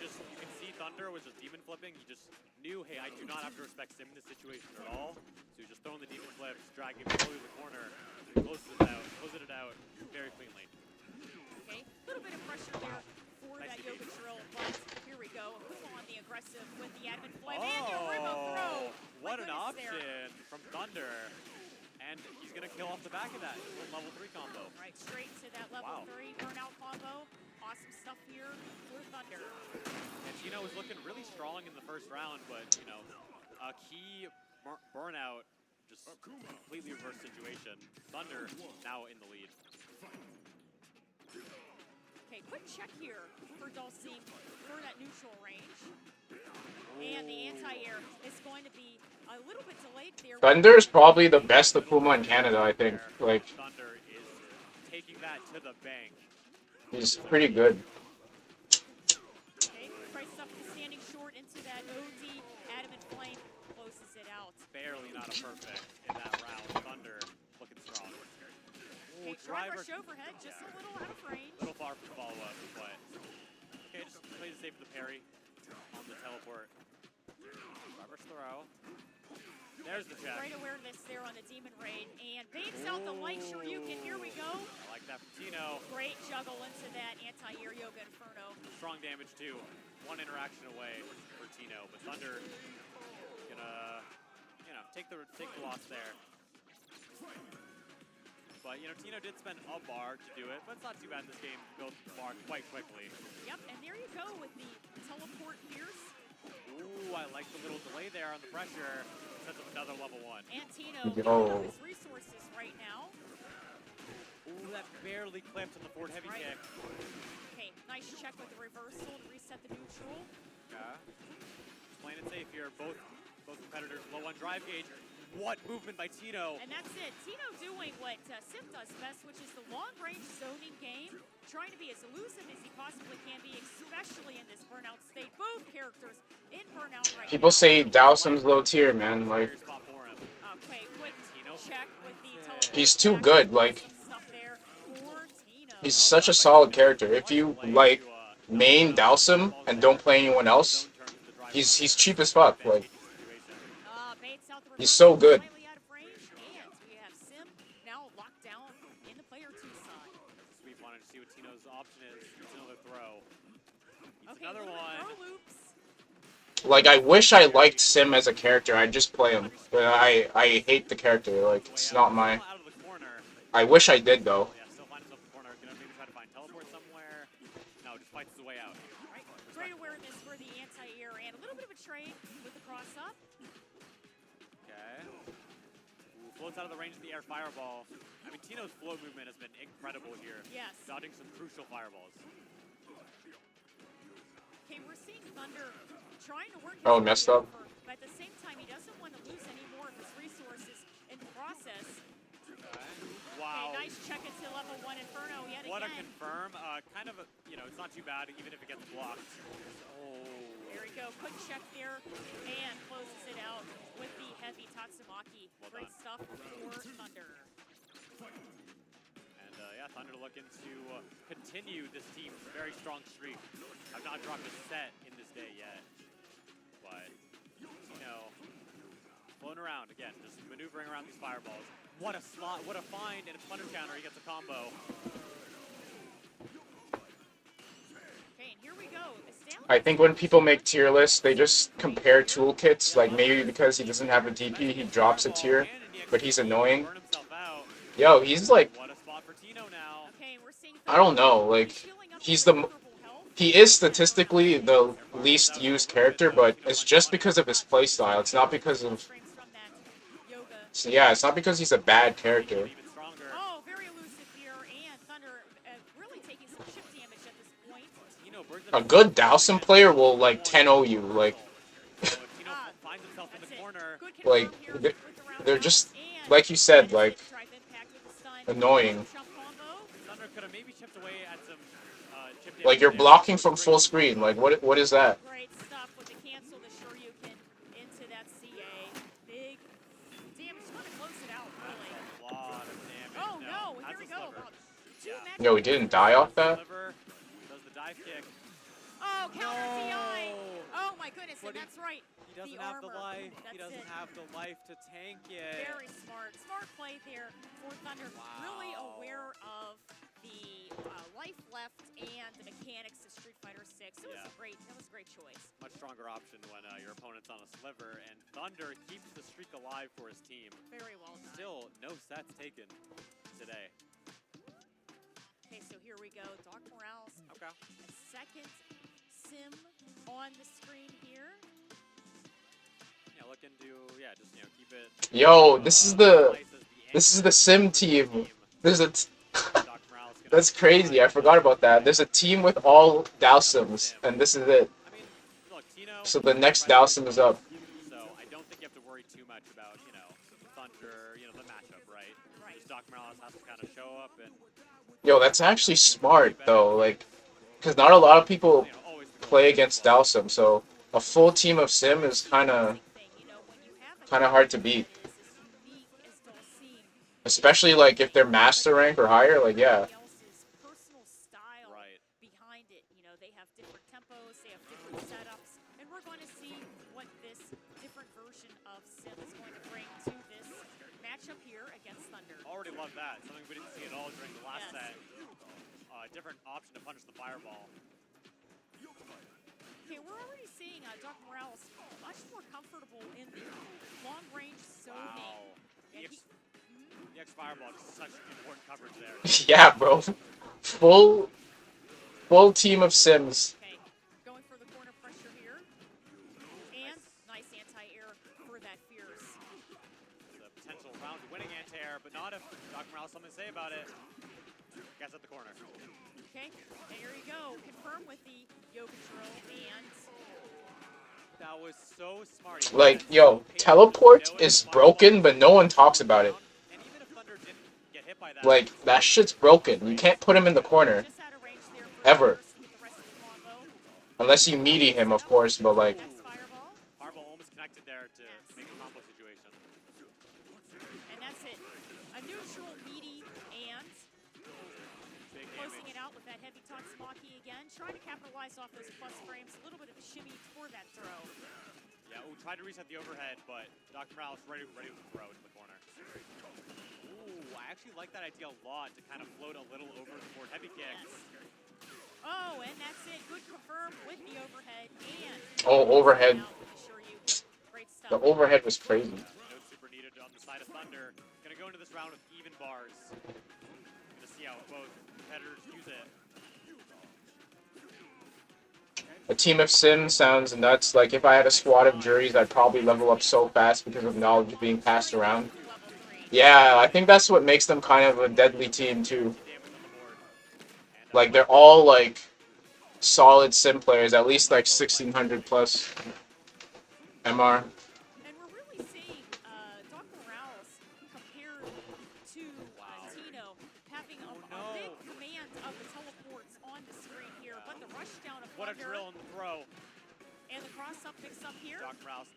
you can see Thunder was just demon flipping. He just knew, hey, I do not have to respect Sim in this situation at all. So he's just throwing the demon flips, dragging him slowly to the corner, and closes it out very cleanly. Okay, a little bit of pressure there for Nice that to Yoga be. drill, but here we go. Akuma on the aggressive aggressive with the adamant flame and the remote throw. What an My goodness option from Thunder. And he's going to kill off the back of that level 3 combo. Right, straight to that level Wow. 3 burnout combo. Awesome stuff here for Thunder. And Tino was looking really strong in the first round, but, you know, a key burnout, just completely reverse situation. Thunder now in the lead. Okay, quick check here for Dulcim for that neutral range. And the anti-air is going to be a little bit delayed there. Thunder is probably the best Akuma in Canada, I think. Like, Thunder is taking that to the bank. he's pretty good. Okay, Price up to standing short into that OD. Adamant Flame closes it out. Barely not a perfect in that round. Thunder looking strong. Okay, drive rush overhead, just a little out of range. A little far from the follow-up, but okay, just play it safe for the parry on the teleport. Drive rush throw. There's the check. Great awareness there on the Demon Raid, and baits out the light Shoryuken. Here we go. I like that from Tino. Great juggle into that anti-air Yoga Inferno. Strong damage too. One interaction away for Tino, but Thunder gonna, you know, take the loss there. But you know, Tino did spend a bar to do it, but it's not too bad in this game. Build the bar quite quickly. Yep, and there you go with the teleport Fierce. Ooh, I like the little delay there on the pressure. Sets up another level 1. And Tino Yo. his resources right now. Ooh, that barely clipped on the forward heavy Right. kick. Okay, nice check with the reversal to reset the neutral. Yeah. Playing it safe here. Both competitors low on drive gauge. What movement by Tino? And that's it. Tino doing what Sim does best, which is the long-range zoning game, trying to be as elusive as he possibly can be, especially in this burnout state. Both characters in burnout right People now. say Dowsum's low tier, man. Like, Clear spot for him. Okay, quick Tino. check with the teleport. he's too back. good. Like, Some stuff there for Tino. he's such a solid character. If you like main Dowsum and don't play anyone else, he's cheap as fuck. Like, Baits out the he's reversal, so good. slightly out of range, and we have Sim now locked down in the player 2 side. Sweep wanted to see what Tino's option is. It's another throw. It's Okay, another little bit one. throw loops. like I wish I liked Sim as a character. I just play him, but I hate the character. Like, it's not my. Out of the corner. I wish I did though. Yeah, still finds himself in the corner. Gonna maybe try to find teleport somewhere. No, just fights his way out. Right. Great awareness for the anti-air and a little bit of a trade with the cross up. Okay. Ooh, floats out of the range of the air fireball. I mean, Tino's flow movement has been incredible here. Yes. Dodging some crucial fireballs. Okay, we're seeing Thunder trying to work his Oh, way messed up. over, but at the same time, he doesn't want to lose any more of his resources in the process. Okay. Wow. Okay, nice check into level 1 Inferno yet What a again. confirm. Kind of, you know, it's not too bad even if it gets blocked. Oh. There we go. Quick check there and closes it out with the heavy Tatsumaki. Well Great done. stuff for Thunder. And yeah, Thunder looking to continue this team's very strong streak. I've not dropped a set in this day yet. But, you know, floating around again, just maneuvering around these fireballs. What a slot, what a find, and a punish counter, he gets a combo. Okay, and here we go. I think when people make tier lists, they just compare toolkits. Like, maybe because he doesn't have a DP, he drops a tier, but he's annoying. Burn himself out. Yo, he's like, What a spot for Tino now. Okay, we're seeing I don't know, like, he's the, he is statistically the least used character, but it's just because of his playstyle. It's not because of, so yeah, it's not because he's a bad character. Even stronger. Oh, very elusive here, and Thunder really taking some chip damage at this point. Tino brings A good Dowsum player will, like, 10-0 you, like, So Tino finds himself in the corner. Good like, confirm here they're, with the round they're out, just, and like you said, like, drive impact with the stun. annoying. Jump combo. Thunder could have maybe chipped away at some chip damage. Like, you're there. blocking from full screen. Like, what is that? Great stuff with the cancel, the Shoryuken into that CA. Big damage. Just want to close it out, really. A lot of damage. Oh no, That's here we a go. sliver. About two Yeah. matches. Yo, he didn't die off that? Sliver does the dive kick. Oh, counter TI. No. Oh my goodness, But and that's right. He doesn't The have the armor. life. That's He doesn't it. have the life to tank it. Very smart. Smart play there for Thunder. Really Wow. aware of the life left and the mechanics of Street Fighter 6. It was Yeah. a great. That was a great choice. Much stronger option when your opponent's on a sliver, and Thunder keeps the streak alive for his team. Very well done. Still, no sets taken today. Okay, so here we go. Doc Morales, Okay. a second sim on the screen here. Yeah, looking to just keep it. Yo, this is the nice as sim anchor team. There's a Doc Morales gonna that's crazy. I forgot about that. There's a team with all Dowsims, and this is it. I mean, look, Tino. So the next Dowsim is up. So I don't think you have to worry too much about Thunder, the matchup, right? Right. Just Doc Morales has to kind of show up and Yo, that's actually smart though, like, because not a lot of people always the goal. play against Dowsim, so a full team of Sim is kind of hard to beat. Especially like if they're master rank or higher, like yeah. Personal style Right. behind it. They have different tempos, they have different setups, and we're going to see what this different version of Sim is going to bring to this matchup here against Thunder. Already love that. Something we didn't see at all during the last Yes. set. Different option to punish the fireball. Okay, we're already seeing Doc Morales much more comfortable in the long-range zoning. Wow. And The X fireball is such important coverage there. Yeah, bro. Full team of Sims. Okay, going for the corner pressure here. And nice anti-air for that Fierce. The potential round winning anti-air, but not if Doc Morales has something to say about it. Guess at the corner. Okay, and here you go. Confirm with the yoga drill and That was so smart. He Like, went yo, so patient, teleport knowing is the fireball broken, was but no one talks about it. And even if Thunder didn't get hit by that, Like, that shit's broken. You can't put him in the corner. just out of range there for Ever. Fierce with the rest of the combo. Unless you meaty him, of course, but like, Next fireball. fireball almost connected there to make a combo situation. And that's it. A neutral, meaty, and Big closing damage. it out with that heavy Tatsumaki again. Trying to capitalize off those plus frames. A little bit of a shimmy for that throw. Yeah, tried to reset the overhead, but Doc Morales ready to throw to the corner. Ooh, I actually like that idea a lot to kind of float a little over the board heavy kick. Yes. Oh, and that's it. Good confirm with the overhead. And oh, overhead. out, I assure you. Great stuff. The overhead was crazy. No super needed on the side of Thunder. Gonna go into this round with even bars. Gonna see how both competitors use it. A team of Sims sounds nuts. Like, if I had a squad of juries, I'd probably level up so fast because of knowledge being passed around. Level 3. Yeah, I think that's what makes them kind of a deadly team, too. Damage on the board. And, Like, they're all, like, solid Sim players, at least, like, 1600 plus MR. And we're really seeing Doc Morales compared to Tino having a big command of the teleports on the screen here. But the rush down of what a Thunder drill and throw. and the cross up picks up here. Doc Morales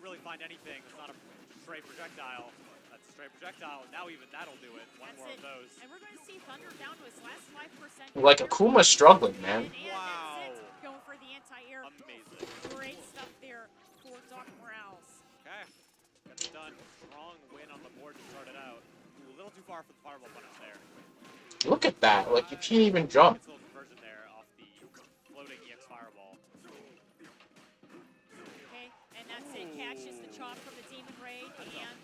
really find anything. It's not a straight projectile. That's a straight projectile. Now even that'll do it. One That's more it. of those. And we're going to see Thunder down to his last 5%. Like, Akuma's struggling, man. And Wow. that's it. Going for the anti-air. Amazing. Great stuff there for Doc Morales. Okay. Gets it done. Strong win on the board to start it out. Ooh, a little too far for the fireball punish there. Look at that. Like, you can't even jump. Gets a little conversion there off the floating EX fireball. Okay, and that's it. Catches the chop from the Demon Raid and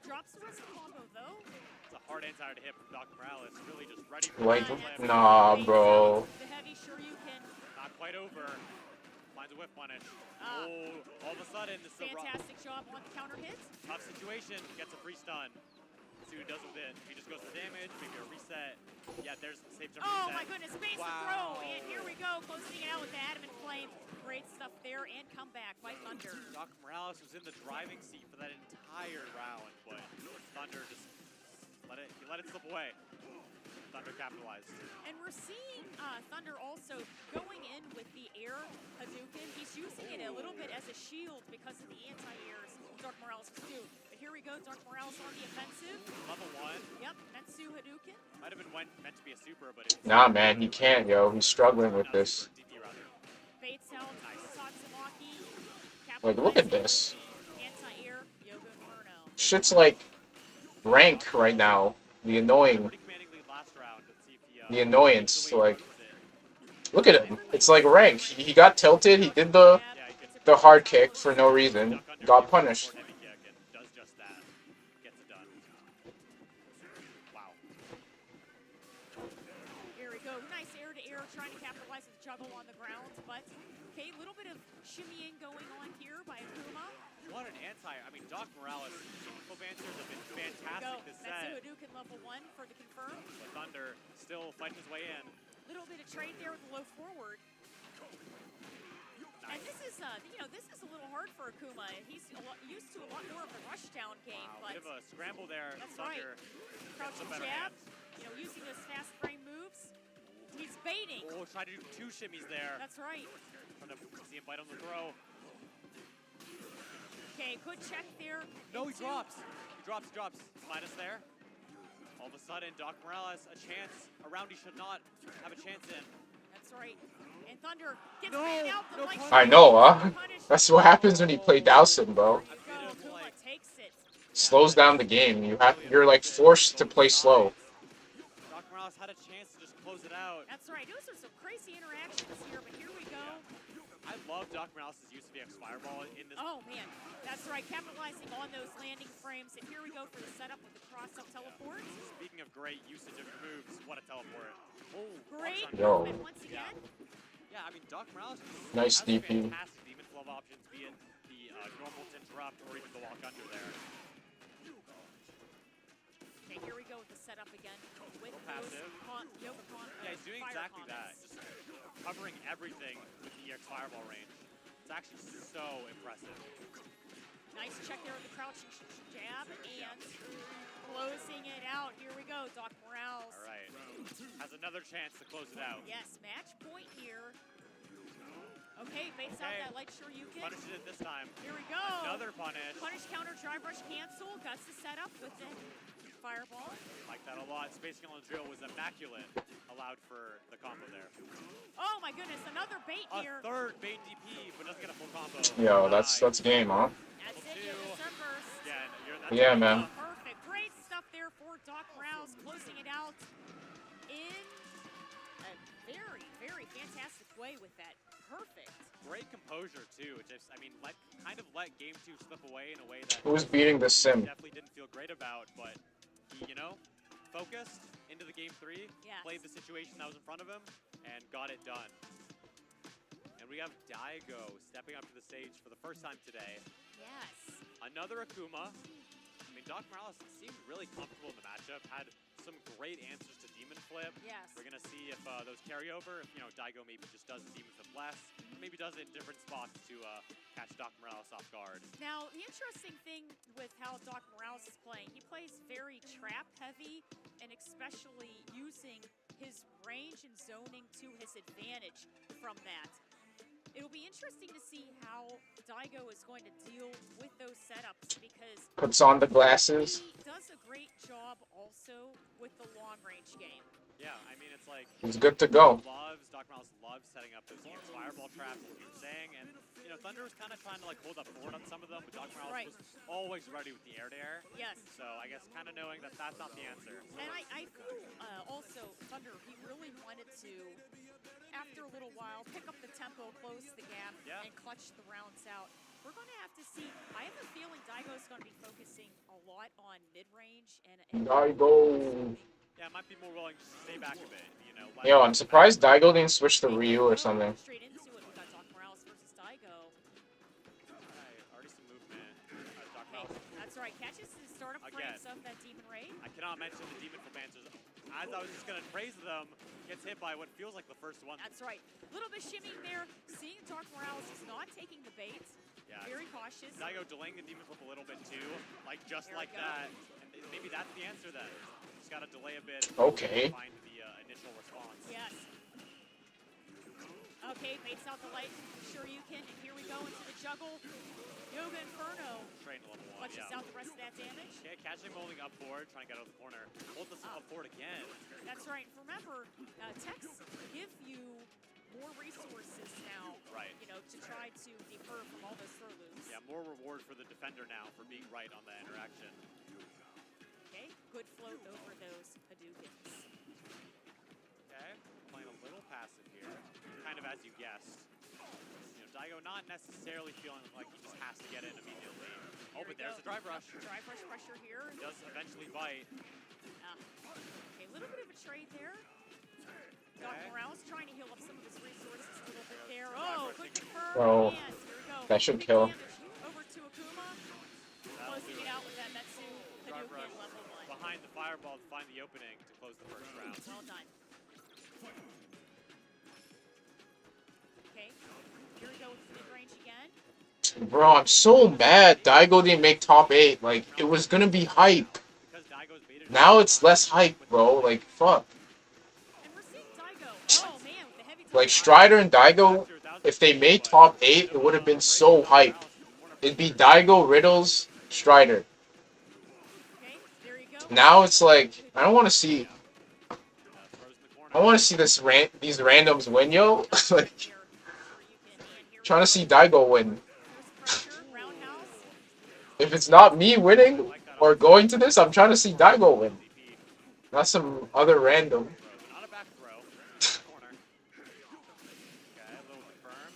drops the rest of the combo though. It's a hard anti to hit from Doc Morales. Really just ready for Like, the that's flip. nah, great. bro. The heavy Shoryuken. Not quite over. Finds a whip punish. Ah. Oh, all of a sudden, this is a Fantastic job on the counter hit. tough situation. Gets a free stun. See what he does with it. He just goes for damage, maybe a reset. Yeah, there's the safe jump Oh reset. my goodness, space to Wow. throw. And here we go, closing it out with the Adamant Flame. Great stuff there and comeback by Thunder. Doc Morales was in the driving seat for that entire round, but Thunder just let it slip away. Thunder capitalized. And we're seeing Thunder also going in with the air Hadouken. He's using it a little bit as a shield because of the anti-airs. Dark Morales is too. But here we go, Dark Morales on the offensive. Level 1. Yep, Metsu Hadouken. Might have been meant to be a super, but it's Nah, man, he can't, yo. He's struggling with this. DP rather. Bates out, Tatsumaki. Like, look at this. Anti-air, Yoga Inferno. Shit's like rank right now. The annoying. Pretty commanding lead last round. Let's see if he the annoyance. the way he Like, uses it. look at him. It's like rank. He got tilted. He did the Yeah, he could hard kick for no reason. duck under, Got give him a punished. forward heavy kick, and does just that. Gets it done. Wow. Here we go. Nice air to air, trying to capitalize with juggle on the ground. But, okay, a little bit of shimmying going on here by Akuma. What an I mean, Doc Morales' advancers have been fantastic this That's set. a Hadouken level 1 for the confirm. The Thunder still fighting his way in. Little bit of trade there with the low forward. Nice. And this is, this is a little hard for Akuma. He's used to a lot more of the rushdown game, Wow, but bit of a scramble there. that's Thunder. right. Crouching better jab, hands. using those fast frame moves. He's baiting. Oh, try to do 2 shimmies there. That's right. Trying to see him bite on the throw. Okay, good check there. No, he into- drops. He drops. Minus there. All of a sudden, Doc Morales, a chance. A round he should not have a chance in. That's right. And Thunder gets No, banned out. The no light punish. I know, huh? Punish. That's what happens when you play Dowson, bro. There you go. I've Akuma like- takes it. Slows down the game. You're like forced to play slow. Doc Morales had a chance to just close it out. That's right. Those are some crazy interactions here, but here we go. I love Doc Morales' use of the X Fireball in this. Oh, man. That's right. Capitalizing on those landing frames. And here we go for the setup with the cross-up teleport. Speaking of great usage of your moves, what a teleport. Oh, Great punch on Yo. movement once again. Yeah, I mean, Doc Morales Nice has DP. fantastic demon flow options, be it the normal to interrupt or even the walk under there. Okay, here we go with the setup again. With Passive. Yoga con Yeah, he's doing fire exactly that. combos. Just covering everything with the EX Fireball range. It's actually so impressive. Nice check there with the crouching jab and closing it out. Here we go, Doc Morales. All right. Has another chance to close it out. Yes, match point here. Okay, baits out Okay. that light Shoryuken. Punishes it this time. Here we go. Another punish. Punish counter, drive rush cancel. Guts the setup with the fireball. Like that a lot. Spacing on the drill was immaculate. Allowed for the combo there. Oh my goodness, another bait A here. third bait DP, but doesn't get a full combo. Yo, Nice. that's game, huh? That's it, you have the sunburst. Again, Yeah, man. Perfect. Great stuff there for Doc Morales, closing it out in a very, very fantastic way with that. Perfect. Great composure too. Just, I mean, kind of let game 2 slip away in a way that Who's beating the sim? definitely didn't feel great about, but he, focused into the game 3, Yes. played the situation that was in front of him, and got it done. And we have Daigo stepping up to the stage for the first time today. Yes. Another Akuma. I mean, Doc Morales seemed really comfortable in the matchup, had some great answers to Demon Flip. Yes. We're going to see if those carry over, if, Daigo maybe just does the Demon Flip less, maybe does it in different spots to catch Doc Morales off guard. Now, the interesting thing with how Doc Morales is playing, he plays very trap heavy and especially using his range and zoning to his advantage from that. It'll be interesting to see how Daigo is going to deal with those setups because Puts on the glasses. he does a great job also with the long range game. Yeah, I mean, it's like He's good to go. Doc Morales loves setting up those EX Fireball traps, as you were saying, and Thunder was kind of trying to hold up forward on some of them, but Doc Morales Right. was always ready with the air-to-air. Yes. So I guess kind of knowing that that's not the answer. And I feel also Thunder, he really wanted to, after a little while, pick up the tempo, close the gap, Yeah. and clutch the rounds out. We're going to have to see. I have a feeling Daigo's going to be focusing a lot on mid-range and Daigo. Yeah, might be more willing to stay back a bit, let Yo, I'm surprised Daigo didn't switch to Ryu or something. Straight into it. We got Doc Morales versus Daigo. Alright, already some movement. Doc Okay, Morales. that's right. Catches the startup frames of that Demon Ray. I cannot mention the Demon Flip answers. As I was just going to praise them, gets hit by what feels like the first one. That's right. Little bit shimming there. Seeing Doc Morales is not taking the bait. Yeah. Very cautious. Daigo delaying the Demon Flip a little bit too, just There like we go. that. And maybe that's the answer then. Just got to delay a bit. Okay. Find the initial response. Yes. Okay, baits out the light. Sure you can. And here we go into the juggle. Yoga Inferno Train level 1, clutches yeah. out the rest of that damage. Okay, catching him holding up forward, trying to get out of the corner. Hold this up forward again. That's right. Remember, techs give you more resources now. Right. To try to defer from all those throw loops. Yeah, more reward for the defender now for being right on that interaction. Okay, good float over those Hadoukens. little passive here, kind of as you guessed. You know, Daigo not necessarily feeling like he just has to get in immediately. Oh, but there's the drive rush. Drive rush pressure here. Does eventually bite. Okay, a little bit of a trade there. Doc Morales trying to heal up some of his resources a little bit there. Oh, good confirm. Bro, And here we go. that should Big kill. damage over to Akuma. Closing it out with that Metsu Drive Hadouken rush level 1. behind the fireball to find the opening to close the first round. Well done. Okay, here we go with mid-range again. Bro, I'm so mad Daigo didn't make top 8. Like, it was gonna be hype. Because Daigo's baited Now it's less hype, bro. Like, fuck. And we're seeing Daigo. Oh man, with the heavy Like, time. Strider and Daigo, if they made top 8, it would have been so hype. It'd be Daigo, Riddles, Strider. Okay, there you go. Now it's like, I don't want to see... I want to see these randoms win, yo. Like, trying to see Daigo win. If it's not me winning or going to this, I'm trying to see Daigo win. Not some other random. Not a back throw. Corner. Okay, a little confirm.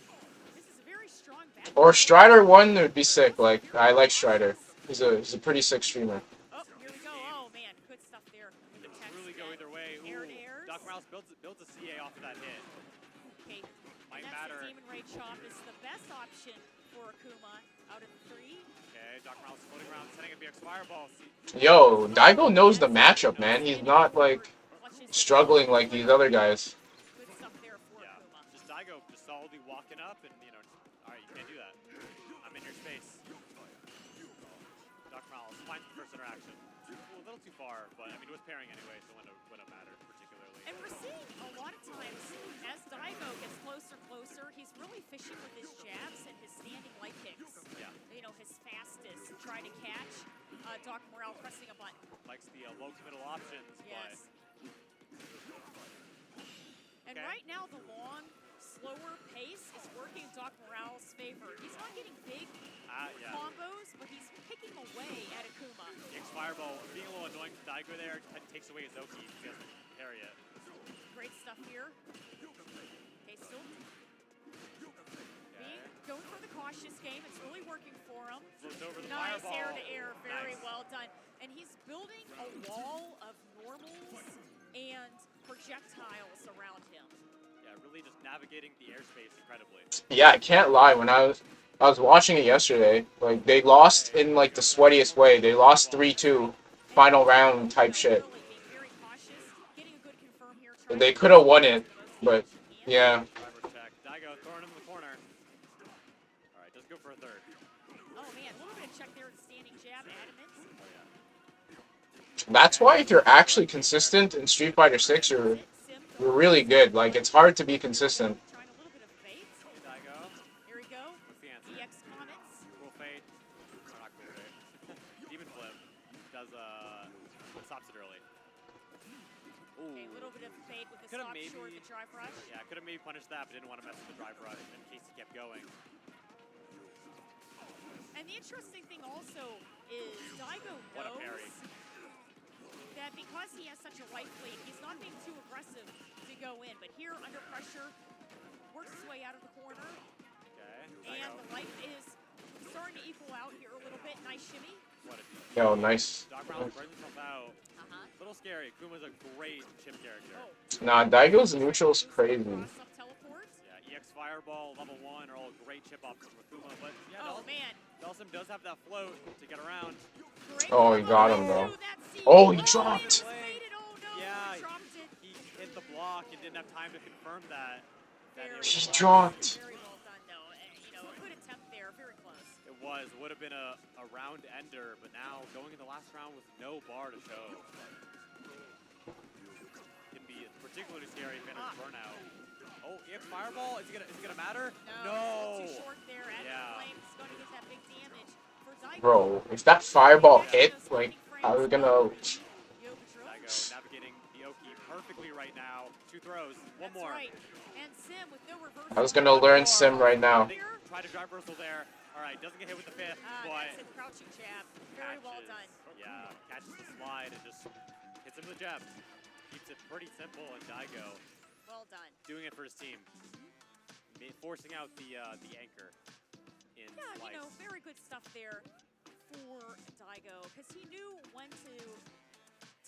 This is a very strong back. Or Strider won, it would be sick. Like, I like Strider. He's a pretty sick streamer. Oh, here we go. Oh man, good stuff there. It could really go either way. Air Ooh, to airs. Doc Morales builds a CA off of that hit. Okay, Might and matter. that's the Demon Ray Chop is the best option for Akuma out of the 3. Okay, Doc Morales floating around, setting a BX fireball. Yo, Daigo knows the matchup, man. He's not, like, struggling like these other guys. Good stuff there for Yeah, Akuma. just Daigo just solidly walking up and, you know, alright, you can't do that. I'm in your space. Doc Morales finds the first interaction. Ooh, a little too far, but I mean, it was pairing anyway, so it wouldn't have mattered particularly. And we're seeing a lot of times as Daigo gets closer, he's really fishing with his jabs and his standing light kicks. Yeah. You know, his fastest, trying to catch Doc Morale pressing a button. Likes the low committal options, Yes. And Okay. right now, the long, slower pace is working in Doc Morale's favor. He's not getting big yeah. combos, but he's picking away at Akuma. BX fireball being a little annoying for Daigo there, takes away his Oki if he doesn't carry it. Great stuff here. Okay, still going for the cautious game. It's really working for him. Floats over the Nice fireball. air to air, very Nice. well done. And he's building a wall of normals and projectiles around him. Yeah, really just navigating the airspace incredibly. Yeah, I can't lie. When I was watching it yesterday, like, they lost in, like, the sweatiest way. They lost 3-2, final round type shit. Really being very cautious, getting a good confirm here. trying They to could have get won the it, most but, damage he can. yeah. Driver check. Daigo throwing him in the corner. Alright, does go for a third. Oh man, a little bit of check there with standing jab, adamant. Oh yeah. That's why if you're actually consistent in Street Fighter 6, you're really good. Like, it's hard to be consistent. Trying a little bit of bait. Daigo. Here we go. What's the answer? EX Comets. Cool fade. Or not cool fade. Demon flip. Does stops it early. Ooh. Okay, a little bit of bait with the Could've stop short, maybe- the drive rush. Yeah, could have maybe punished that, but didn't want to mess with the drive rush in case he kept going. And the interesting thing also is Daigo What a parry. knows that because he has such a light lead, he's not being too aggressive to go in. But here, under pressure, works his way out of the corner. Okay. And Daigo. the life is starting to equal out here a little bit. Nice shimmy. What a Yo, nice. Doc Morales burns himself out. Uh-huh. A little scary. Kuma's a great chip character. Oh. Nah, Daigo's neutral's crazy. Cross up teleport. Yeah, EX Fireball, level 1 are all great chip options for Kuma, but yeah, Oh, man. Delsum does have that float to get around. Great Oh, he combo got him, through though. that seat. Oh, he it dropped. was baited. Oh, no. Yeah, He dropped it. He hit the block and didn't have time to confirm that. Very it was He blocked. dropped. Very well done, though. You know, a good attempt there. Very close. It would have been a round ender, but now going in the last round with no bar to show. Can be particularly scary if enters burnout. Oh, EX Fireball, is it gonna matter? No. Too short there. Adam Yeah. Flame is going to get that big damage for Daigo. Bro, if that fireball hit, like, I was gonna... Yoga drill. Daigo navigating the Oki perfectly right now. 2 throws, one That's more. right. And Sim with no reversal. I was gonna learn Sim right now. Try to drive reversal there. All right, doesn't get hit with the 5th, but That's a crouching jab. Very well catches- done. Yeah, catches the slide and just hits him with the jab. Keeps it pretty simple, and Daigo Well done. Doing it for his team. Forcing out the anchor in Yeah, Slice. very good stuff there for Daigo, because he knew when to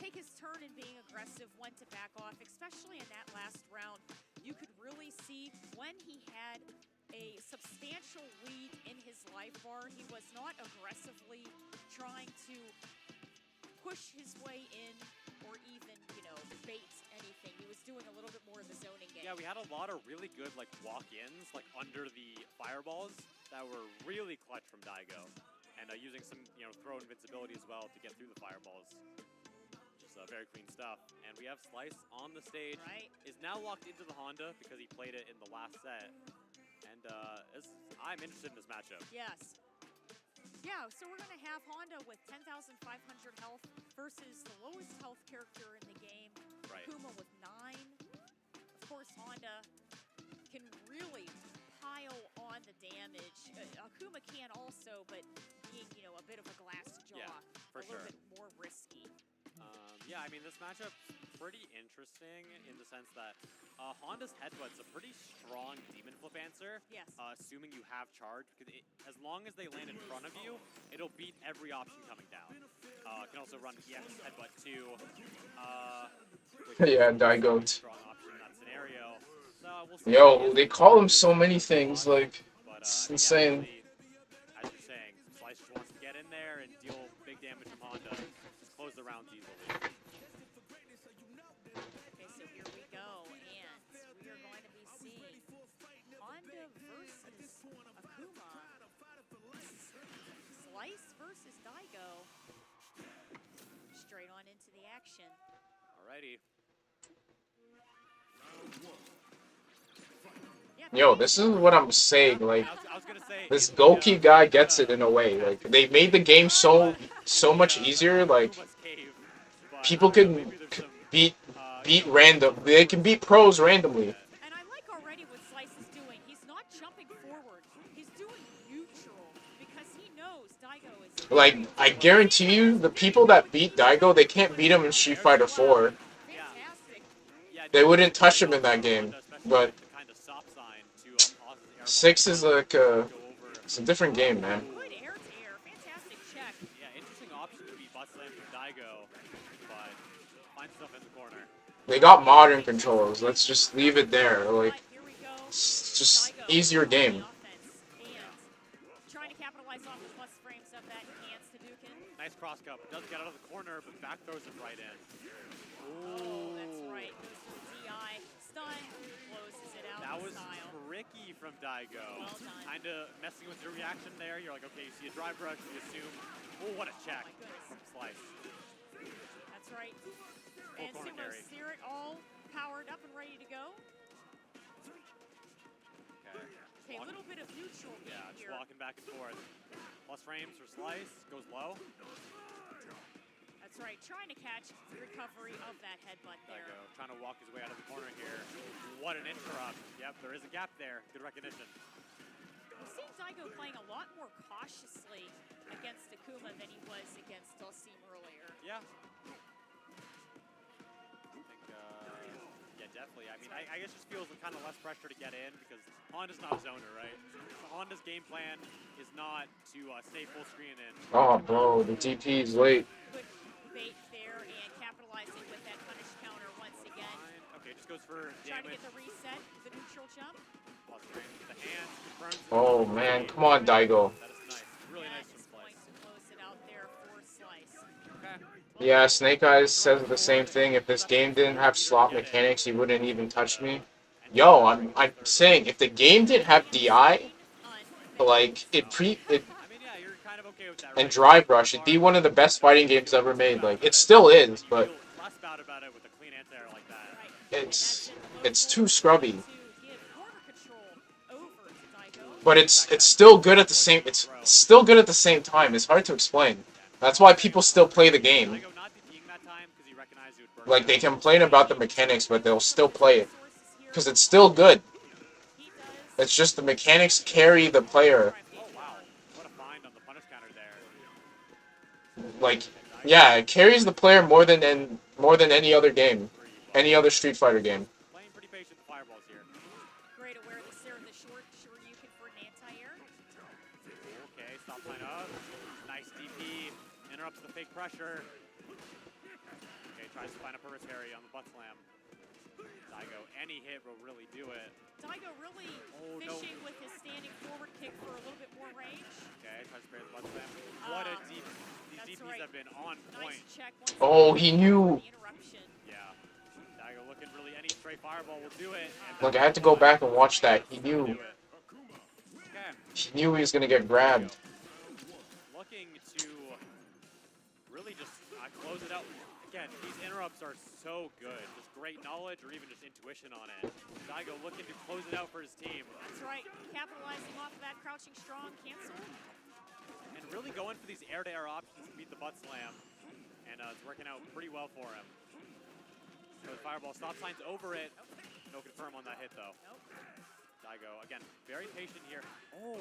take his turn in being aggressive, when to back off, especially in that last round. You could really see when he had a substantial lead in his life bar, he was not aggressively trying to push his way in or even, bait anything. He was doing a little bit more of the zoning game. Yeah, we had a lot of really good walk-ins, under the fireballs that were really clutch from Daigo, and using some throw invincibility as well to get through the fireballs. Just very clean stuff. And we have Slice on the stage. Right. Is now locked into the Honda because he played it in the last set, and I'm interested in this matchup. Yes. Yeah, so we're going to have Honda with 10,500 health versus the lowest health character in the game, Right. Akuma with 9. Of course, Honda can really pile on the damage. Akuma can also, but being, a bit of a glass jaw, Yeah, for a little sure. bit more risky. Yeah, I mean, this matchup's pretty interesting in the sense that Honda's Headbutt's a pretty strong Demon Flip answer. Yes. Assuming you have charge, because as long as they land in front of you, it'll beat every option coming down. Can also run EX Headbutt too. Which Yeah, is Daigo. a strong option in that scenario. So we'll see Yo, if they call him so many things, like, but, it's yeah, insane. really, as you're saying, Slice just wants to get in there and deal big damage from Honda. Just close the rounds easily. Okay, so here we go, and we are going to be seeing Honda versus Akuma. Slice versus Daigo. Straight on into the action. Alrighty. Yeah, Yo, this is what I'm saying, like, I was gonna say, this if Goki guy gets it in a way. Like, they made the game so much easier, like, Akuma's cave, but people I don't know, can maybe there's some, beat random. They can beat pros randomly. and I like already what Slice is doing. He's not jumping forward. He's doing neutral because he knows Daigo is... Like, I guarantee you, the people that beat Daigo, they can't beat him in Street Fighter 4. Fantastic. yeah, They wouldn't touch him in that game. But the kind of stop sign to pause his air 6 is like, go over. it's a different game, man. Good air-to-air. Fantastic check. Yeah, interesting option to beat butt slam from Daigo, but finds himself in the corner. They got modern controls. Let's just leave it there. Like, Right, here we go. it's just Daigo easier on the game. offense, and trying to capitalize off the plus frames of that enhanced Hadouken. Nice cross cup. Doesn't get out of the corner, but back throws it right in. Oh, that's right. Goes for the DI. Stun. Closes it out That in was style. tricky from Daigo. Well done. Kind of messing with your reaction there. You're like, okay, you see a drive rush, you assume, oh, what a check my goodness. from Slice. That's right. Full And corner Sumo carry. Spirit all powered up and ready to go. Okay. Okay, a little bit of neutral Yeah, just here. walking back and forth. Plus frames for Slice. Goes low. That's right. Trying to catch the recovery of that headbutt there. Daigo trying to walk his way out of the corner here. What an interrupt. Yep, there is a gap there. Good recognition. We've seen Daigo playing a lot more cautiously against Akuma than he was against Dulcim earlier. Yeah. I think, yeah, definitely. I mean, I guess just feels kind of less pressure to get in because Honda's not a zoner, right? So Honda's game plan is not to stay full screen and... Oh, bro, the DP is late. Good bait there and capitalizing with that punish counter once again. Fine. Okay, just goes for Trying to damage. get the reset, the neutral jump. Plus frames with the hand. Confirms. Oh, man, come on, Daigo. That is nice. Really That nice is from going Slice. to close it out there for Slice. Okay. Yeah, Snake Eyes says the same thing. If this game didn't have slot mechanics, he wouldn't even touch me. Yo, I'm saying, if the game didn't have DI, like, it I mean, yeah, you're kind of okay with that, right? and Drive Rush, it'd be one of the best fighting games ever made. Like, it still is, but Feel less bad about it with a clean anti-air like that. it's too scrubby. To give corner control over to Daigo. But it's still good at the same. It's still good at the same time. It's hard to explain. That's why people still play the game. Daigo not DPing that time because he recognized it would burn. Like, they complain about the mechanics, but they'll still play it because it's still good. He does. It's just the mechanics carry the player. Oh wow, what a find on the punish counter there. Like, yeah, it carries the player more than any other game, any other Street Fighter game. Playing pretty patient Nice DP. Interrupts the fake pressure. Okay, tries to find a purpose carry on the butt slam. Daigo, any hit will really do it. Daigo really fishing with his standing forward kick for a little bit more range. Okay, tries to parry the butt slam. What a deep. These DPs have been on point. Nice check once Oh, again he for knew. the interruption. Yeah. Daigo looking really, any straight fireball will do it. And Look, I had to go back and watch that. He that's gonna knew. do it. Okay. He knew he was gonna get grabbed. Looking to really just close it out. Again, these interrupts are so good. Just great knowledge or even just intuition on it. Daigo looking to close it out for his team. That's right. Capitalizing off of that crouching strong cancel. And really going for these air-to-air options to beat the butt slam. And it's working out pretty well for him. So the fireball stop sign's over it. No confirm on that hit though. Nope. Daigo, again, very patient here. Oh,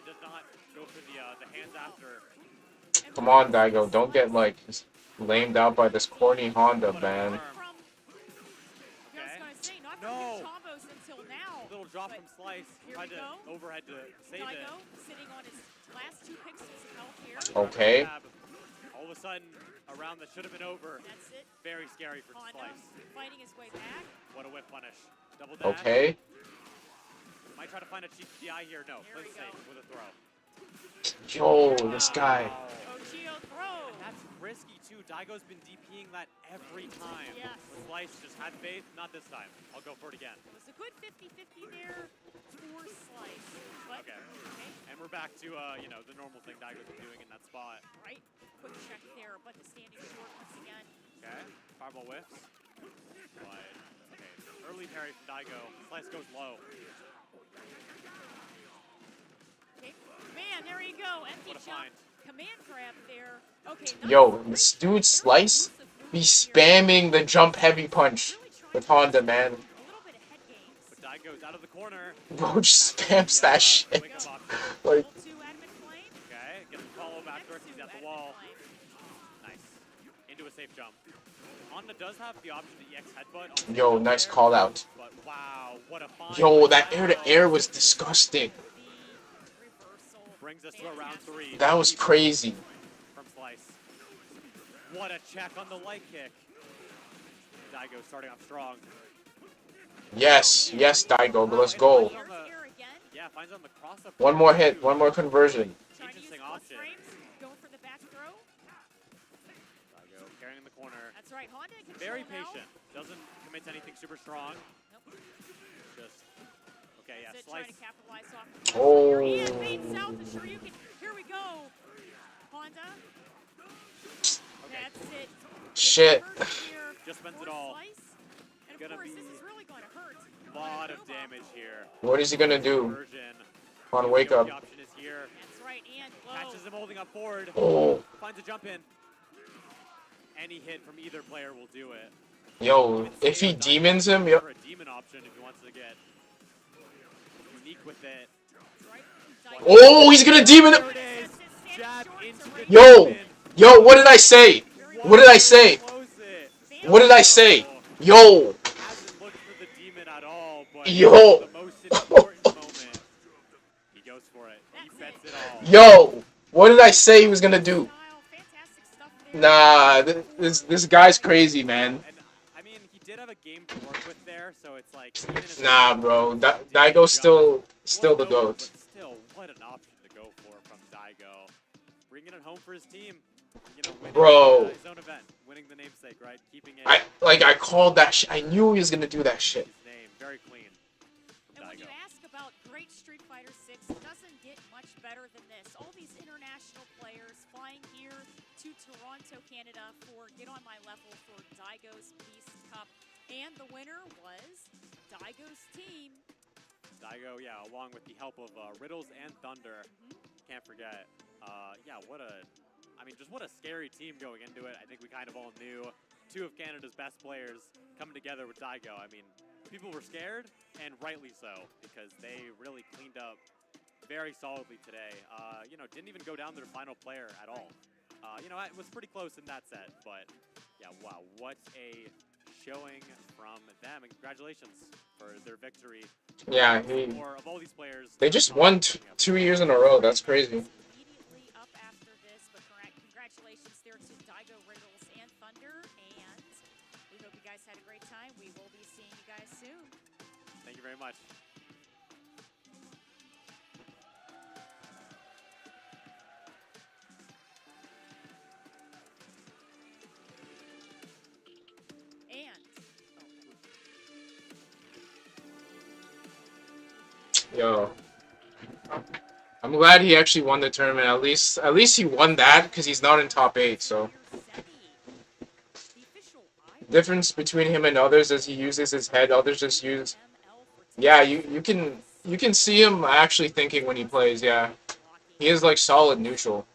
does not go for the hands after. Come on, Daigo. Don't get, like, lamed out by this corny Honda, man. I was going to say, not from No. good combos until now. Little drop But from Slice. here Tried we to go. overhead to save it. Daigo sitting on his last 2 pixels of health here. Okay. All of a sudden, a round that should have been over. That's it. Very scary for Honda Slice. fighting his way back. What a whip punish. Double dash. Okay. Might try to find a cheap DI here. No, There we plays safe go. with a throw. Yo, this guy. Wow. Ochio throw. And that's risky too. Daigo's been DPing that every time. Yes. With Slice, just had faith. Not this time. I'll go for it again. It was a good 50-50 there for Slice. But, Okay. And we're back to you know, the normal thing Daigo's been doing in that spot. right. Quick check there, but the standing short once again. Okay. Fireball whiffs. But okay. Early parry from Daigo. Slice goes low. Okay. Man, there you go. Empty What a jump. find. Command grab there. Okay. Nice. Yo, this dude Slice be spamming the jump heavy punch with Honda, man. A little bit of head games. But Daigo's out of the corner. Bro just spams that shit. Wake up option. Like, Level 2 admin flame. Okay. Gets the follow back Level directly 2 at the admin wall. flame. Nice. Into a safe jump. Honda does have the option to EX headbutt. On yo, the nice there, call out. But wow, what a find. Yo, by that Daigo. air to air was disgusting. The reversal. Brings us to a round 3. That was crazy. From Slice. What a check on the light kick. Daigo starting off strong. Yes, yes, Daigo, let's go. Here's air again. Yeah, finds on the cross up. One more hit, one more conversion. Trying to use Interesting plus option. frames. Going for the back throw. Daigo carrying in the corner. That's right. Honda in control Very now. patient. Doesn't commit to anything super strong. Nope. Just okay, yeah, That's it, Slice. trying to capitalize off. Oh. Here he is, fade south to Shoryuken. Here we go. Honda. Okay. That's it. Shit. Here Just spends for it all. Slice. And of Gonna course, be this is really going to hurt. A lot of damage here. What is he gonna do? Conversion. On wake The up. option is here. That's right, and low. Catches him holding up forward. Oh, Finds a jump in. Any hit from either player will do it. yo, if he demons him, yo. For a demon option if he wants to get unique with it. That's right. Oh, he's gonna demon him. There it is. Jab into the Yo. demon. Yo, what did I say? What did I say? Close it. What did I say? Yo. Hasn't looked for the demon at all, but Yo. the most important moment. He goes for it. He bets it all. Yo, what did I say he was gonna do? Fantastic stuff there. Nah, this guy's crazy, man. And I mean, he did have a game to work with there, so it's like. even if Nah, bro, Daigo's still the One goat. But still, what an option to go for from Daigo. Bringing it home for his team. You know, winning Bro. his own event, winning the namesake, right? Keeping it. I called that shit. I knew he was gonna do that shit. His name very clean from And when you Daigo. ask about great Street Fighter 6, it doesn't get much better than this. All these international players flying here to Toronto, Canada for Get On My Level for Daigo's Beast Cup. And the winner was Daigo's team. Daigo, yeah, along with the help of Riddles and Thunder. Can't forget. Yeah, just what a scary team going into it. I think we kind of all knew 2 of Canada's best players coming together with Daigo. I mean, people were scared, and rightly so, because they really cleaned up very solidly today. You know, didn't even go down to their final player at all. You know, it was pretty close in that set, but yeah, wow, what a showing from them, and congratulations for their victory. Yeah, More of all these players. they just won 2 years in a row. That's crazy. Immediately up after this, but guys soon. Thank you very much. And Yo, I'm glad he actually won the tournament. At least he won that because he's not in top 8. So the official eye difference between him and others is he uses his head. Others just use. GOML for Yeah, takedown. you can see him actually thinking when he plays. Yeah, he is like solid neutral.